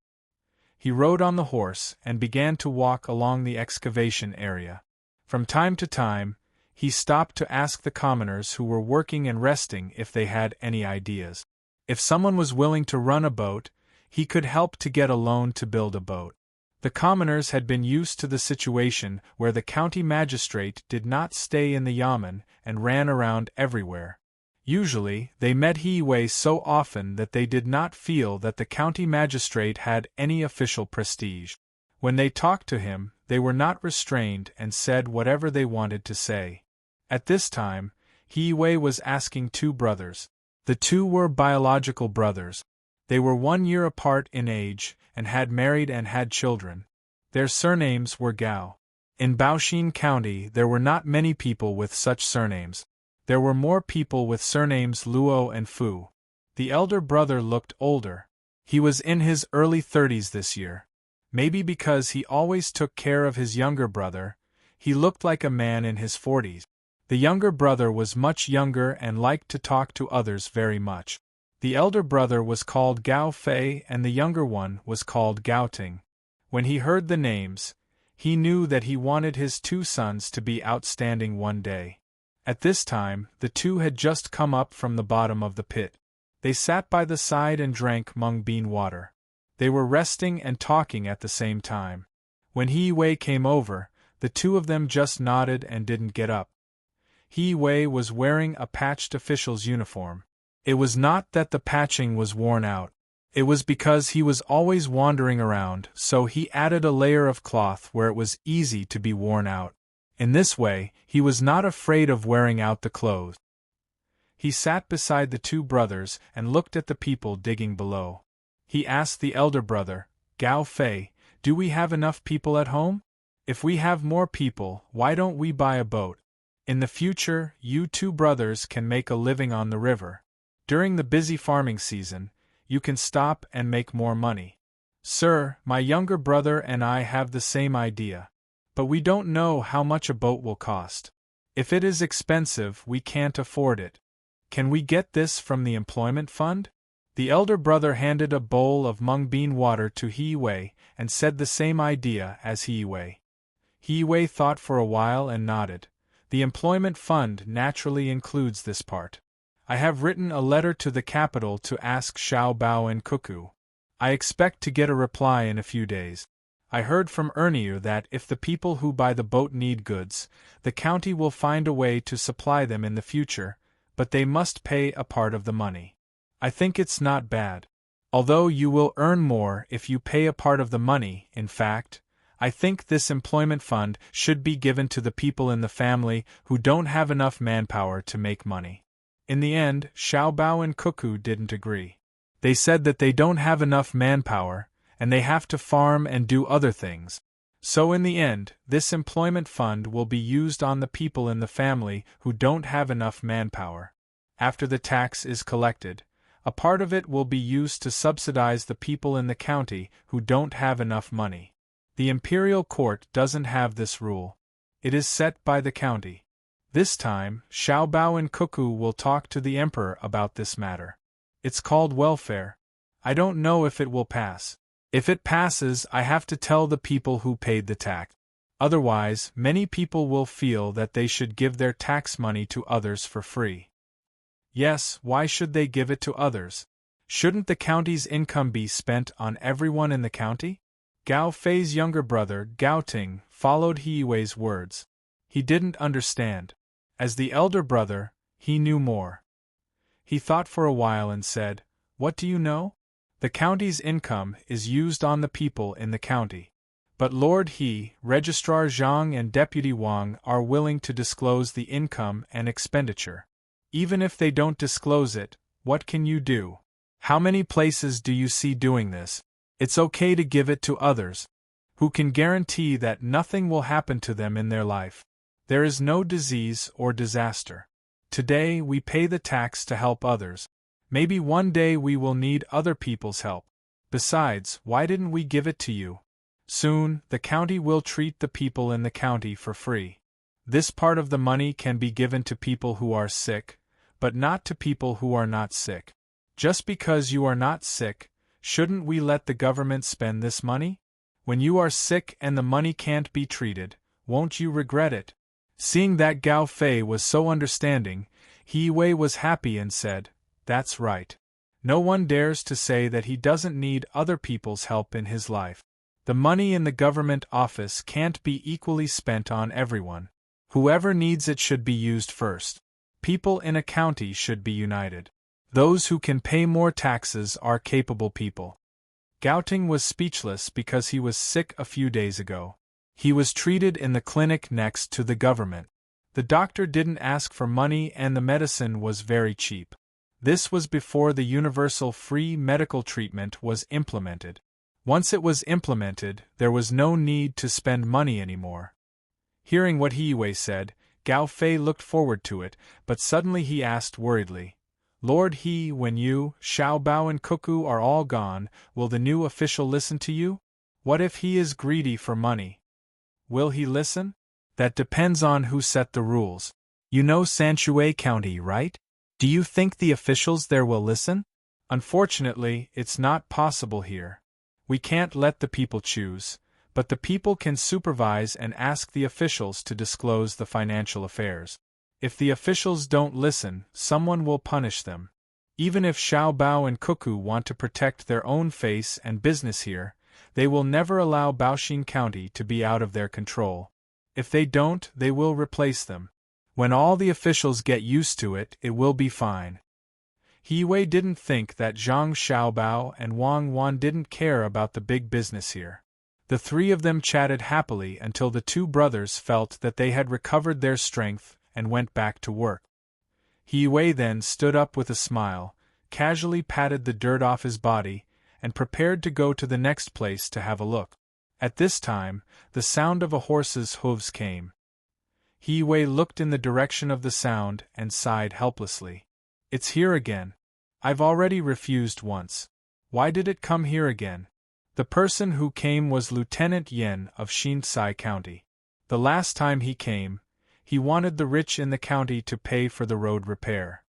He rode on the horse and began to walk along the excavation area. From time to time, he stopped to ask the commoners who were working and resting if they had any ideas. If someone was willing to run a boat, he could help to get a loan to build a boat. The commoners had been used to the situation where the county magistrate did not stay in the yamen and ran around everywhere. Usually, they met He Wei so often that they did not feel that the county magistrate had any official prestige. When they talked to him, they were not restrained and said whatever they wanted to say. At this time, He Wei was asking 2 brothers. The 2 were biological brothers. They were 1 year apart in age and had married and had children. Their surnames were Gao. In Baoxin County there were not many people with such surnames. There were more people with surnames Luo and Fu. The elder brother looked older. He was in his early 30s this year. Maybe because he always took care of his younger brother, he looked like a man in his 40s. The younger brother was much younger and liked to talk to others very much. The elder brother was called Gao Fei and the younger one was called Gao Ting. When he heard the names, He knew that he wanted his 2 sons to be outstanding one day. At this time, the 2 had just come up from the bottom of the pit. They sat by the side and drank mung bean water. They were resting and talking at the same time. When He-Wei came over, the 2 of them just nodded and didn't get up. He-Wei was wearing a patched official's uniform. It was not that the patching was worn out. It was because he was always wandering around, so he added a layer of cloth where it was easy to be worn out. In this way, he was not afraid of wearing out the clothes. He sat beside the 2 brothers and looked at the people digging below. He asked the elder brother, Gao Fei, "Do we have enough people at home? If we have more people, why don't we buy a boat? In the future, you 2 brothers can make a living on the river. During the busy farming season, you can stop and make more money." "Sir, my younger brother and I have the same idea. But we don't know how much a boat will cost. If it is expensive, we can't afford it. Can we get this from the employment fund?" The elder brother handed a bowl of mung bean water to He-Wei and said the same idea as He-Wei. He-Wei thought for a while and nodded. The employment fund naturally includes this part. "I have written a letter to the capital to ask Xiao Bao and Cuckoo. I expect to get a reply in a few days. I heard from Ernier that if the people who buy the boat need goods, the county will find a way to supply them in the future, but they must pay a part of the money. I think it's not bad. Although you will earn more if you pay a part of the money, in fact, I think this employment fund should be given to the people in the family who don't have enough manpower to make money." In the end, Xiao Bao and Cuckoo didn't agree. They said that they don't have enough manpower, and they have to farm and do other things. So in the end, this employment fund will be used on the people in the family who don't have enough manpower. After the tax is collected, a part of it will be used to subsidize the people in the county who don't have enough money. The imperial court doesn't have this rule. It is set by the county. This time, Xiao Bao and Cuckoo will talk to the emperor about this matter. It's called welfare. I don't know if it will pass. If it passes, I have to tell the people who paid the tax. Otherwise, many people will feel that they should give their tax money to others for free. Yes, why should they give it to others? Shouldn't the county's income be spent on everyone in the county? Gao Fei's younger brother, Gao Ting, followed He-Wei's words. He didn't understand. As the elder brother, he knew more. He thought for a while and said, "What do you know? The county's income is used on the people in the county. But Lord He, Registrar Zhang and Deputy Wang are willing to disclose the income and expenditure. Even if they don't disclose it, what can you do? How many places do you see doing this? It's okay to give it to others. Who can guarantee that nothing will happen to them in their life? There is no disease or disaster. Today we pay the tax to help others. Maybe one day we will need other people's help. Besides, why didn't we give it to you? Soon, the county will treat the people in the county for free. This part of the money can be given to people who are sick, but not to people who are not sick. Just because you are not sick, shouldn't we let the government spend this money? When you are sick and the money can't be treated, won't you regret it?" Seeing that Gao Fei was so understanding, He-Wei was happy and said, "That's right. No one dares to say that he doesn't need other people's help in his life. The money in the government office can't be equally spent on everyone. Whoever needs it should be used first. People in a county should be united. Those who can pay more taxes are capable people." Gao Ting was speechless because he was sick a few days ago. He was treated in the clinic next to the government. The doctor didn't ask for money and the medicine was very cheap. This was before the universal free medical treatment was implemented. Once it was implemented, there was no need to spend money anymore. Hearing what He-Wei said, Gao Fei looked forward to it, but suddenly he asked worriedly, "Lord He, when you, Xiao Bao and Cuckoo are all gone, will the new official listen to you? What if he is greedy for money? Will he listen? That depends on who set the rules. You know Sanshui County, right? Do you think the officials there will listen? Unfortunately, it's not possible here. We can't let the people choose, but the people can supervise and ask the officials to disclose the financial affairs. If the officials don't listen, someone will punish them. Even if Xiao Bao and Cuckoo want to protect their own face and business here, they will never allow Baoxin County to be out of their control. If they don't, they will replace them. When all the officials get used to it, it will be fine. He Wei didn't think that Zhang Xiaobao and Wang Wan didn't care about the big business here. The three of them chatted happily until the two brothers felt that they had recovered their strength and went back to work. He Wei then stood up with a smile, casually patted the dirt off his body, and prepared to go to the next place to have a look. At this time, the sound of a horse's hooves came. He Wei looked in the direction of the sound and sighed helplessly. It's here again. I've already refused once. Why did it come here again? The person who came was Lieutenant Yen of Shinsai County. The last time he came, he wanted the rich in the county to pay for the road repair.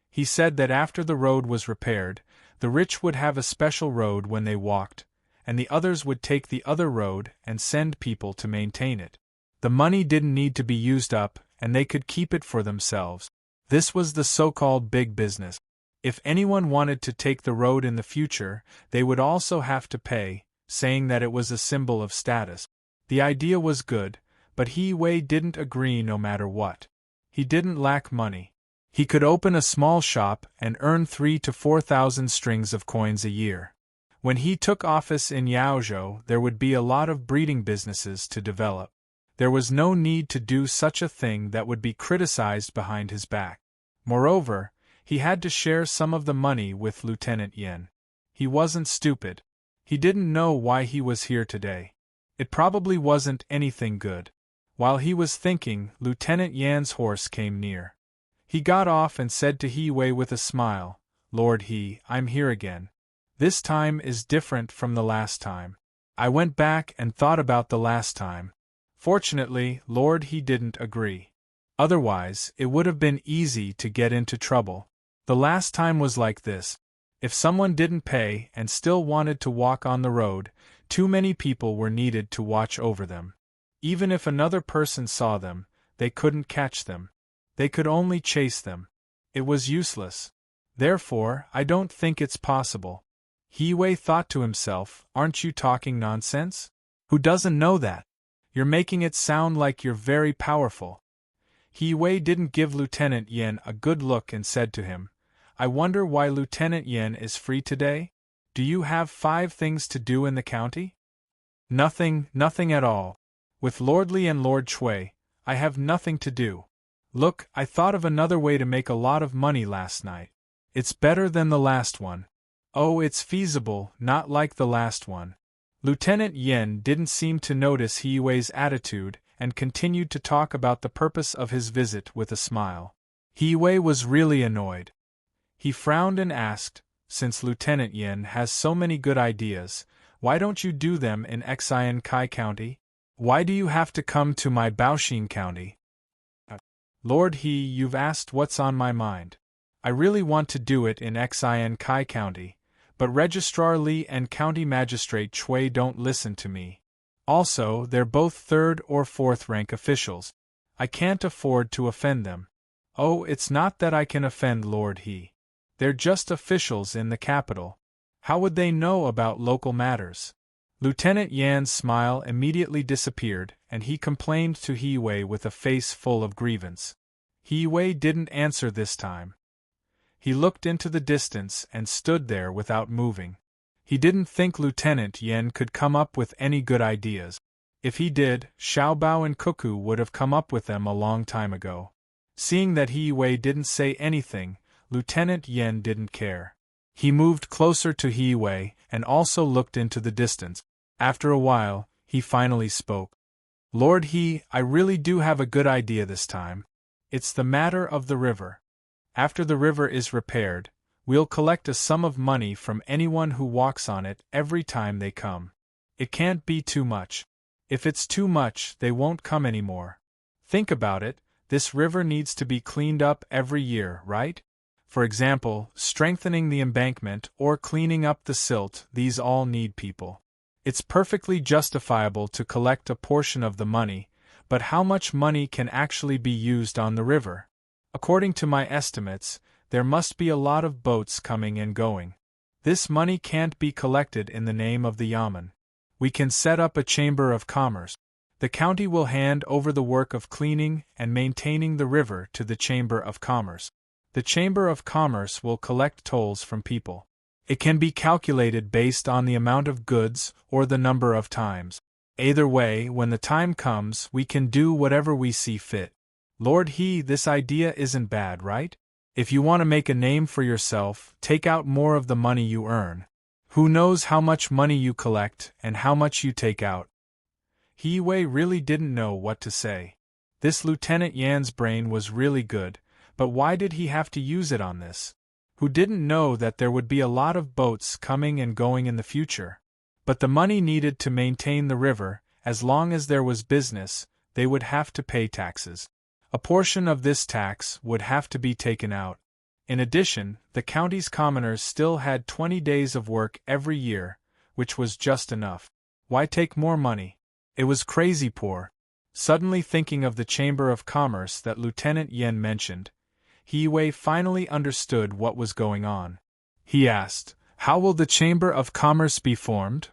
He said that after the road was repaired, the rich would have a special road when they walked, and the others would take the other road and send people to maintain it. The money didn't need to be used up, and they could keep it for themselves. This was the so-called big business. If anyone wanted to take the road in the future, they would also have to pay, saying that it was a symbol of status. The idea was good, but He Wei didn't agree no matter what. He didn't lack money. He could open a small shop and earn 3,000 to 4,000 strings of coins a year. When he took office in Yaozhou, there would be a lot of breeding businesses to develop. There was no need to do such a thing that would be criticized behind his back. Moreover, he had to share some of the money with Lieutenant Yen. He wasn't stupid. He didn't know why he was here today. It probably wasn't anything good. While he was thinking, Lieutenant Yan's horse came near. He got off and said to He Wei with a smile, "Lord He, I'm here again. This time is different from the last time. I went back and thought about the last time. Fortunately, Lord He didn't agree. Otherwise, it would have been easy to get into trouble. The last time was like this. If someone didn't pay and still wanted to walk on the road, too many people were needed to watch over them. Even if another person saw them, they couldn't catch them. They could only chase them. It was useless. Therefore, I don't think it's possible." He Wei thought to himself, "Aren't you talking nonsense? Who doesn't know that? You're making it sound like you're very powerful." He Wei didn't give Lieutenant Yen a good look and said to him, "I wonder why Lieutenant Yen is free today? Do you have 5 things to do in the county?" Nothing at all. With Lord Li and Lord Chui, I have nothing to do. Look, I thought of another way to make a lot of money last night. It's better than the last one. Oh, it's feasible, not like the last one." Lieutenant Yen didn't seem to notice He Wei's attitude and continued to talk about the purpose of his visit with a smile. He Wei was really annoyed. He frowned and asked, "Since Lieutenant Yen has so many good ideas, why don't you do them in Xian Kai County? Why do you have to come to my Baoxin County?" "Lord He, you've asked what's on my mind. I really want to do it in Xian Kai County, but Registrar Li and County Magistrate Chui don't listen to me. Also, they're both 3rd or 4th rank officials. I can't afford to offend them." "Oh, it's not that I can offend Lord He. They're just officials in the capital. How would they know about local matters?" Lieutenant Yan's smile immediately disappeared, and he complained to He Wei with a face full of grievance. He Wei didn't answer this time. He looked into the distance and stood there without moving. He didn't think Lieutenant Yen could come up with any good ideas. If he did, Xiaobao and Cuckoo would have come up with them a long time ago. Seeing that He Wei didn't say anything, Lieutenant Yen didn't care. He moved closer to He Wei and also looked into the distance. After a while, he finally spoke. "Lord He, I really do have a good idea this time. It's the matter of the river. After the river is repaired, we'll collect a sum of money from anyone who walks on it every time they come. It can't be too much. If it's too much, they won't come anymore. Think about it, this river needs to be cleaned up every year, right? For example, strengthening the embankment or cleaning up the silt, these all need people. It's perfectly justifiable to collect a portion of the money, but how much money can actually be used on the river? According to my estimates, there must be a lot of boats coming and going. This money can't be collected in the name of the yamen. We can set up a chamber of commerce. The county will hand over the work of cleaning and maintaining the river to the Chamber of Commerce. The Chamber of Commerce will collect tolls from people. It can be calculated based on the amount of goods or the number of times. Either way, when the time comes, we can do whatever we see fit. Lord this idea isn't bad, right? If you want to make a name for yourself, take out more of the money you earn. Who knows how much money you collect and how much you take out? Wei really didn't know what to say. This Lieutenant Yan's brain was really good, but why did he have to use it on this? Who didn't know that there would be a lot of boats coming and going in the future? But the money needed to maintain the river, as long as there was business, they would have to pay taxes. A portion of this tax would have to be taken out. In addition, the county's commoners still had 20 days of work every year, which was just enough. Why take more money? It was crazy poor. Suddenly thinking of the Chamber of Commerce that Lieutenant Yan mentioned, Wei finally understood what was going on. He asked, "How will the Chamber of Commerce be formed?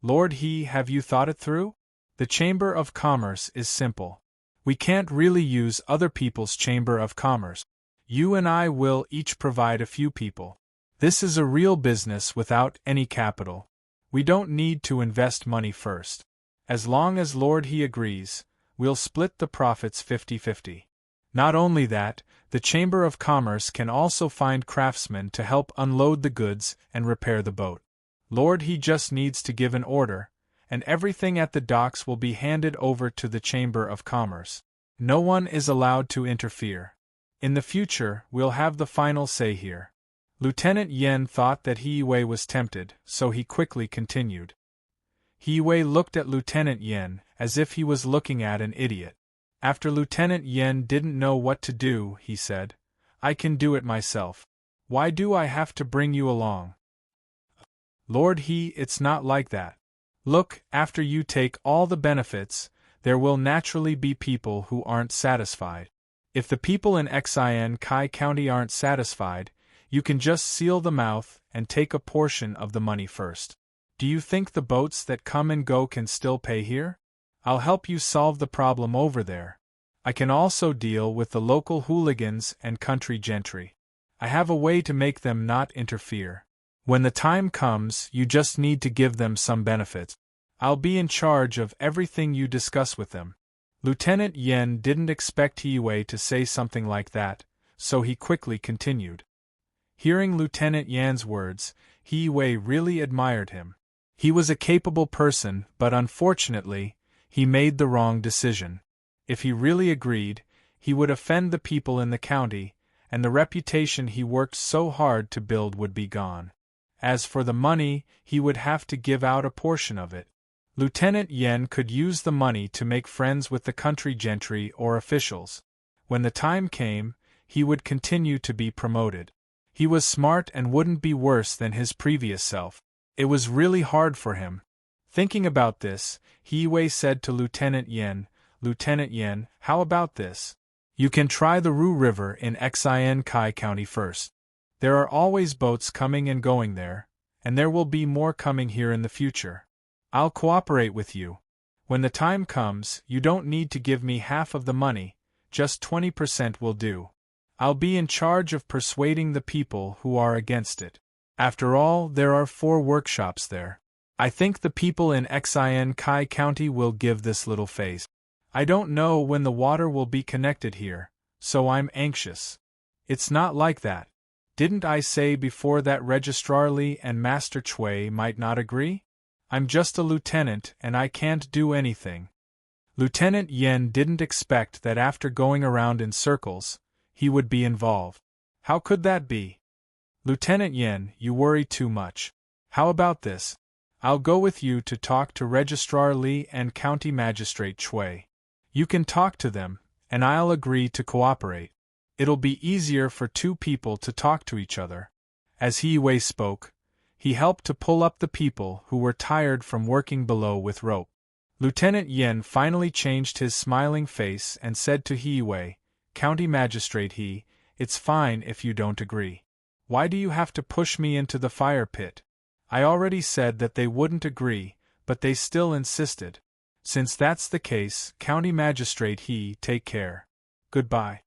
Lord have you thought it through?" The Chamber of Commerce is simple. We can't really use other people's Chamber of Commerce. You and I will each provide a few people. This is a real business without any capital. We don't need to invest money first. As long as Lord agrees, we'll split the profits 50-50. Not only that, the Chamber of Commerce can also find craftsmen to help unload the goods and repair the boat. Lord just needs to give an order, and everything at the docks will be handed over to the Chamber of Commerce. No one is allowed to interfere. In the future, we'll have the final say here. Lieutenant Yan thought that Wei was tempted, so he quickly continued. Wei looked at Lieutenant Yan as if he was looking at an idiot. After Lieutenant Yan didn't know what to do, he said, "I can do it myself. Why do I have to bring you along?" Lord it's not like that. Look, after you take all the benefits, there will naturally be people who aren't satisfied. If the people in Xin Kai County aren't satisfied, you can just seal the mouth and take a portion of the money first. Do you think the boats that come and go can still pay here? I'll help you solve the problem over there. I can also deal with the local hooligans and country gentry. I have a way to make them not interfere. When the time comes, you just need to give them some benefits. I'll be in charge of everything you discuss with them. Lieutenant Yan didn't expect Wei to say something like that, so he quickly continued. Hearing Lieutenant Yan's words, Wei really admired him. He was a capable person, but unfortunately, he made the wrong decision. If he really agreed, he would offend the people in the county, and the reputation he worked so hard to build would be gone. As for the money, he would have to give out a portion of it. Lieutenant Yan could use the money to make friends with the country gentry or officials. When the time came, he would continue to be promoted. He was smart and wouldn't be worse than his previous self. It was really hard for him. Thinking about this, Wei said to Lieutenant Yan, "Lieutenant Yan, how about this? You can try the Ru River in Xin Kai County first. There are always boats coming and going there, and there will be more coming here in the future. I'll cooperate with you. When the time comes, you don't need to give me half of the money, just 20% will do. I'll be in charge of persuading the people who are against it. After all, there are 4 workshops there. I think the people in Xin Kai County will give this little face. I don't know when the water will be connected here, so I'm anxious. It's not like that. Didn't I say before that Registrar Li and Master Chui might not agree? I'm just a lieutenant and I can't do anything." Lieutenant Yan didn't expect that after going around in circles, he would be involved. How could that be? "Lieutenant Yan, you worry too much. How about this? I'll go with you to talk to Registrar Li and County Magistrate Chui. You can talk to them, and I'll agree to cooperate. It'll be easier for 2 people to talk to each other." As Wei spoke, He helped to pull up the people who were tired from working below with rope. Lieutenant Yen finally changed his smiling face and said to Hiwei, "County Magistrate He, it's fine if you don't agree. Why do you have to push me into the fire pit? I already said that they wouldn't agree, but they still insisted. Since that's the case, County Magistrate He, take care. Goodbye."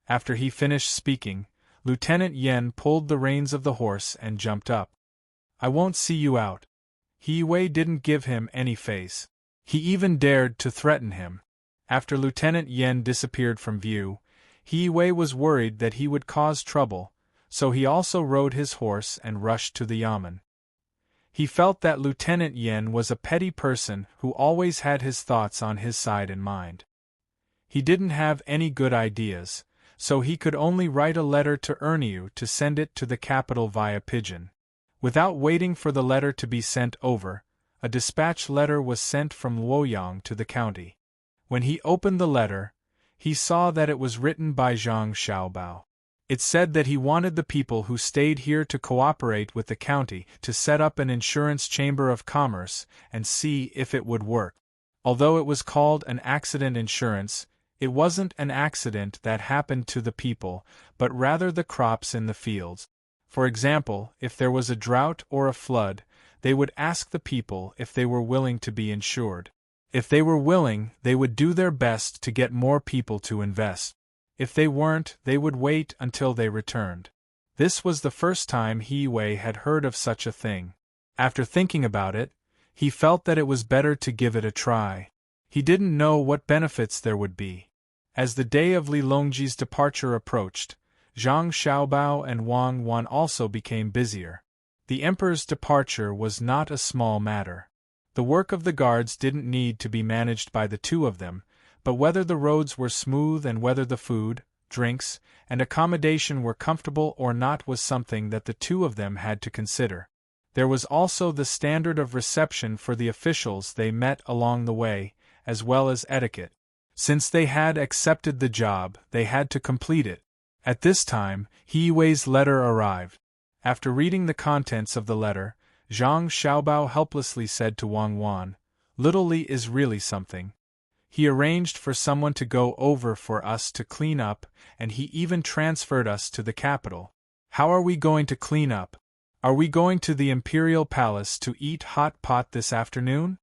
After he finished speaking, Lieutenant Yen pulled the reins of the horse and jumped up. "I won't see you out." Hiwei didn't give him any face. He even dared to threaten him. After Lieutenant Yen disappeared from view, Hiwei was worried that he would cause trouble, so he also rode his horse and rushed to the yamen. He felt that Lieutenant Yen was a petty person who always had his thoughts on his side in mind. He didn't have any good ideas, so he could only write a letter to Erneu to send it to the capital via pigeon. Without waiting for the letter to be sent over, a dispatch letter was sent from Luoyang to the county. When he opened the letter, he saw that it was written by Zhang Xiaobao. It said that he wanted the people who stayed here to cooperate with the county to set up an insurance chamber of commerce and see if it would work. Although it was called an accident insurance, it wasn't an accident that happened to the people, but rather the crops in the fields. For example, if there was a drought or a flood, they would ask the people if they were willing to be insured. If they were willing, they would do their best to get more people to invest. If they weren't, they would wait until they returned. This was the first time Hiwei had heard of such a thing. After thinking about it, he felt that it was better to give it a try. He didn't know what benefits there would be. As the day of Li Longji's departure approached, Zhang Xiaobao and Wang Wan also became busier. The emperor's departure was not a small matter. The work of the guards didn't need to be managed by the two of them, but whether the roads were smooth and whether the food, drinks, and accommodation were comfortable or not was something that the two of them had to consider. There was also the standard of reception for the officials they met along the way, as well as etiquette. Since they had accepted the job, they had to complete it. At this time, Hiwei's letter arrived. After reading the contents of the letter, Zhang Xiaobao helplessly said to Wang Wan, "Little Li is really something. He arranged for someone to go over for us to clean up, and he even transferred us to the capital. How are we going to clean up? Are we going to the Imperial Palace to eat hot pot this afternoon?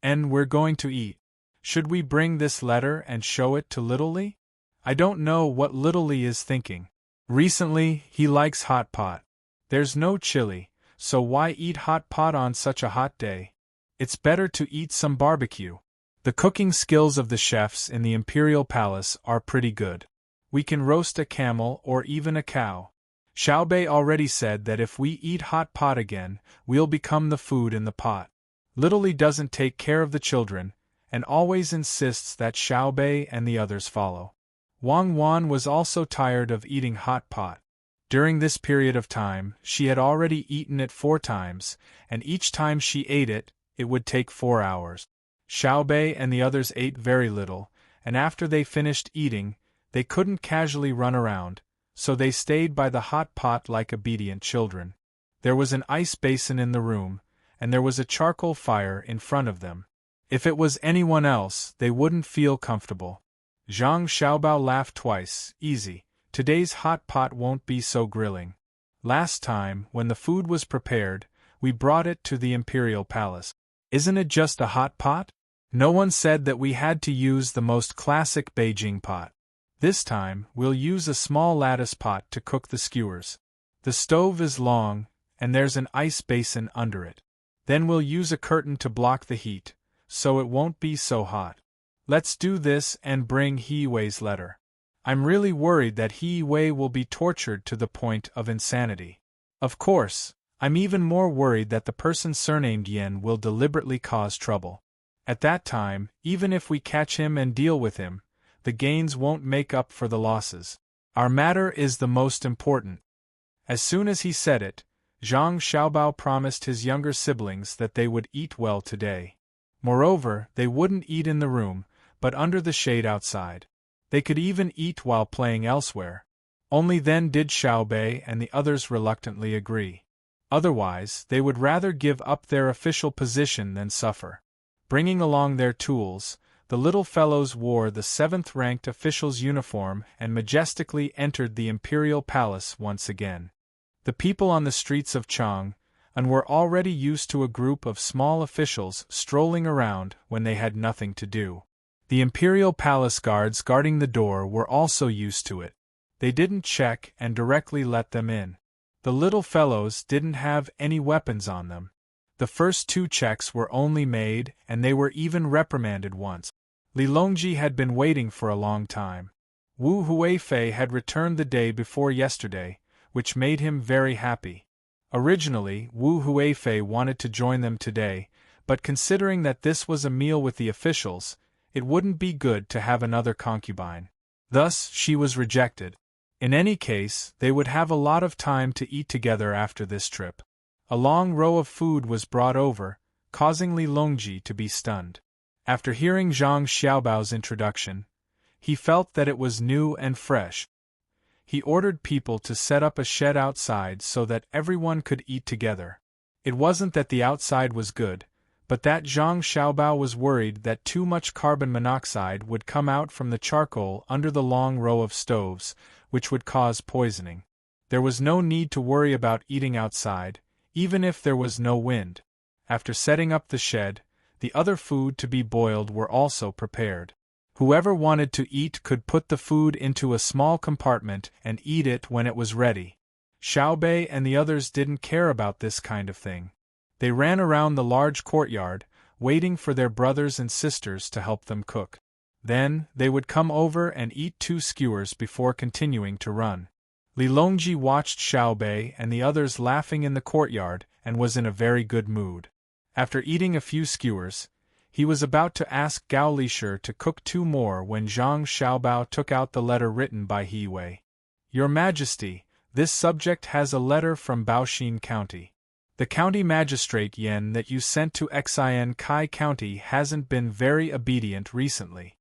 And we're going to eat. Should we bring this letter and show it to Little Li? I don't know what Little Li is thinking. Recently, he likes hot pot. There's no chili, so why eat hot pot on such a hot day? It's better to eat some barbecue. The cooking skills of the chefs in the Imperial Palace are pretty good. We can roast a camel or even a cow. Xiaobei already said that if we eat hot pot again, we'll become the food in the pot. Little Li doesn't take care of the children, and always insists that Xiaobei and the others follow. Wang Wan was also tired of eating hot pot. During this period of time, she had already eaten it 4 times, and each time she ate it, it would take 4 hours. Xiaobei and the others ate very little, and after they finished eating, they couldn't casually run around, so they stayed by the hot pot like obedient children. There was an ice basin in the room, and there was a charcoal fire in front of them. If it was anyone else, they wouldn't feel comfortable. Zhang Xiaobao laughed twice. Easy, today's hot pot won't be so grilling. Last time, when the food was prepared, we brought it to the Imperial Palace. Isn't it just a hot pot? No one said that we had to use the most classic Beijing pot. This time, we'll use a small lattice pot to cook the skewers. The stove is long, and there's an ice basin under it. Then we'll use a curtain to block the heat, so it won't be so hot. Let's do this and bring Hiwei's letter. I'm really worried that Hiwei will be tortured to the point of insanity. Of course, I'm even more worried that the person surnamed Yen will deliberately cause trouble. At that time, even if we catch him and deal with him, the gains won't make up for the losses. Our matter is the most important. As soon as he said it, Zhang Xiaobao promised his younger siblings that they would eat well today. Moreover, they wouldn't eat in the room, but under the shade outside. They could even eat while playing elsewhere. Only then did Xiaobei and the others reluctantly agree. Otherwise, they would rather give up their official position than suffer. Bringing along their tools, the little fellows wore the 7th-ranked official's uniform and majestically entered the imperial palace once again. The people on the streets of Chang were already used to a group of small officials strolling around when they had nothing to do. The imperial palace guards guarding the door were also used to it. They didn't check and directly let them in. The little fellows didn't have any weapons on them. The first 2 checks were only made, and they were even reprimanded once. Li Longji had been waiting for a long time. Wu Huifei had returned the day before yesterday, which made him very happy. Originally, Wu Huifei wanted to join them today, but considering that this was a meal with the officials, it wouldn't be good to have another concubine. Thus, she was rejected. In any case, they would have a lot of time to eat together after this trip. A long row of food was brought over, causing Li Longji to be stunned. After hearing Zhang Xiaobao's introduction, he felt that it was new and fresh. He ordered people to set up a shed outside so that everyone could eat together. It wasn't that the outside was good, but that Zhang Xiaobao was worried that too much carbon monoxide would come out from the charcoal under the long row of stoves, which would cause poisoning. There was no need to worry about eating outside, even if there was no wind. After setting up the shed, the other food to be boiled were also prepared. Whoever wanted to eat could put the food into a small compartment and eat it when it was ready. Xiaobei and the others didn't care about this kind of thing. They ran around the large courtyard, waiting for their brothers and sisters to help them cook. Then, they would come over and eat 2 skewers before continuing to run. Li Longji watched Xiaobei and the others laughing in the courtyard and was in a very good mood. After eating a few skewers, he was about to ask Gao Lishur to cook 2 more when Zhang Xiaobao took out the letter written by He Wei. Your Majesty, this subject has a letter from Baoxin County. The county magistrate Yen that you sent to Xin Kai County hasn't been very obedient recently.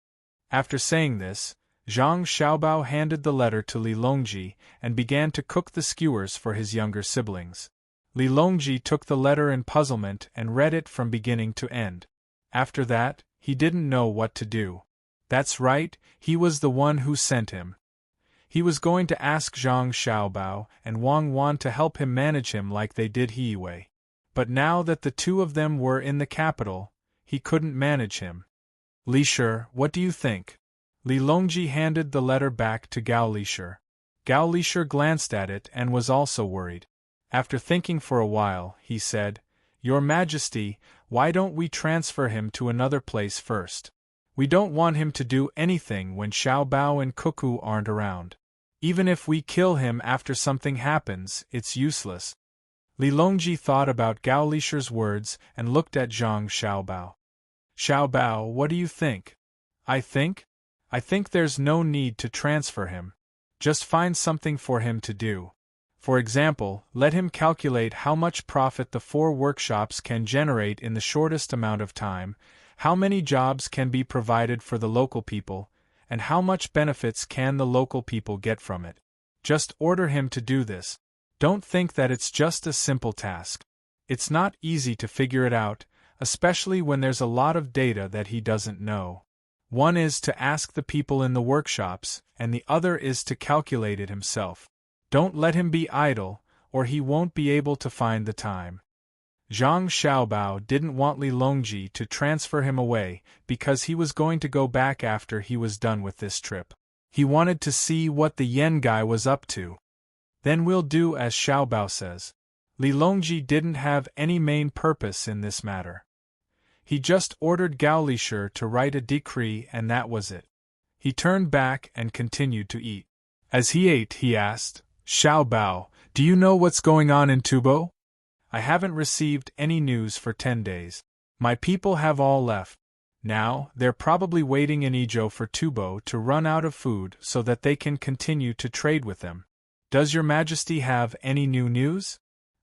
After saying this, Zhang Xiaobao handed the letter to Li Longji and began to cook the skewers for his younger siblings. Li Longji took the letter in puzzlement and read it from beginning to end. After that, he didn't know what to do. That's right, he was the one who sent him. He was going to ask Zhang Xiaobao and Wang Wan to help him manage him like they did He Wei. But now that the 2 of them were in the capital, he couldn't manage him. Lishur, what do you think? Li Longji handed the letter back to Gao Lishur. Gao Lishur glanced at it and was also worried. After thinking for a while, he said, Your Majesty, why don't we transfer him to another place first? We don't want him to do anything when Xiaobao and Cuckoo aren't around. Even if we kill him after something happens, it's useless. Li Longji thought about Gao Lishur's words and looked at Zhang Xiaobao. Xiaobao, what do you think? I think there's no need to transfer him. Just find something for him to do. For example, let him calculate how much profit the 4 workshops can generate in the shortest amount of time, how many jobs can be provided for the local people, and how much benefits can the local people get from it. Just order him to do this. Don't think that it's just a simple task. It's not easy to figure it out, especially when there's a lot of data that he doesn't know. One is to ask the people in the workshops, and the other is to calculate it himself. Don't let him be idle, or he won't be able to find the time. Zhang Xiaobao didn't want Li Longji to transfer him away because he was going to go back after he was done with this trip. He wanted to see what the Yen guy was up to. Then we'll do as Xiaobao says. Li Longji didn't have any main purpose in this matter. He just ordered Gao Lishur to write a decree and that was it. He turned back and continued to eat. As he ate, he asked, Xiaobao, do you know what's going on in Tubo? I haven't received any news for 10 days. My people have all left. Now, they're probably waiting in Izhou for Tubo to run out of food so that they can continue to trade with them. Does your Majesty have any new news?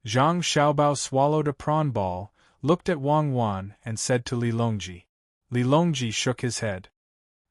Zhang Xiaobao swallowed a prawn ball, looked at Wang Wan and said to Li Longji. Li Longji shook his head.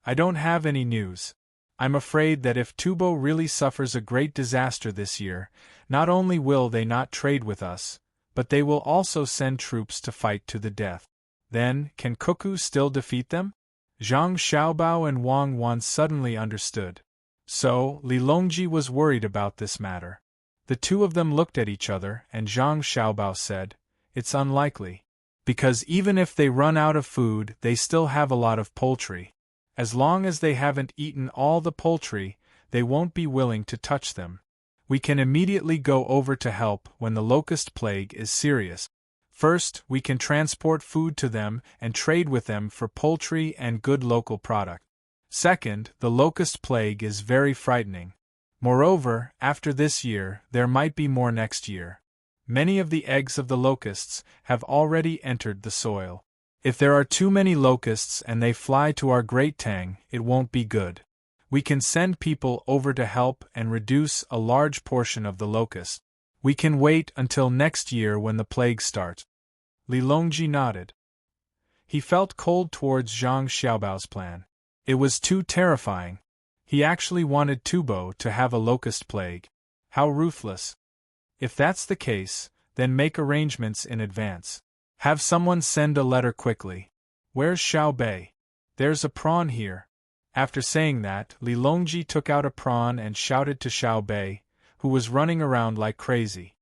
I don't have any news. I'm afraid that if Tubo really suffers a great disaster this year, not only will they not trade with us, but they will also send troops to fight to the death. Then, can Cuckoo still defeat them? Zhang Xiaobao and Wang Wan suddenly understood. So, Li Longji was worried about this matter. The two of them looked at each other, and Zhang Xiaobao said, "It's unlikely. Because even if they run out of food, they still have a lot of poultry. As long as they haven't eaten all the poultry, they won't be willing to touch them. We can immediately go over to help when the locust plague is serious. First, we can transport food to them and trade with them for poultry and good local product. Second, the locust plague is very frightening. Moreover, after this year, there might be more next year. Many of the eggs of the locusts have already entered the soil. If there are too many locusts and they fly to our Great Tang, it won't be good. We can send people over to help and reduce a large portion of the locust. We can wait until next year when the plague starts." Li Longji nodded. He felt cold towards Zhang Xiaobao's plan. It was too terrifying. He actually wanted Tubo to have a locust plague. How ruthless. If that's the case, then make arrangements in advance. Have someone send a letter quickly. Where's Xiao Bei? There's a prawn here. After saying that, Li Longji took out a prawn and shouted to Xiao Bei, who was running around like crazy.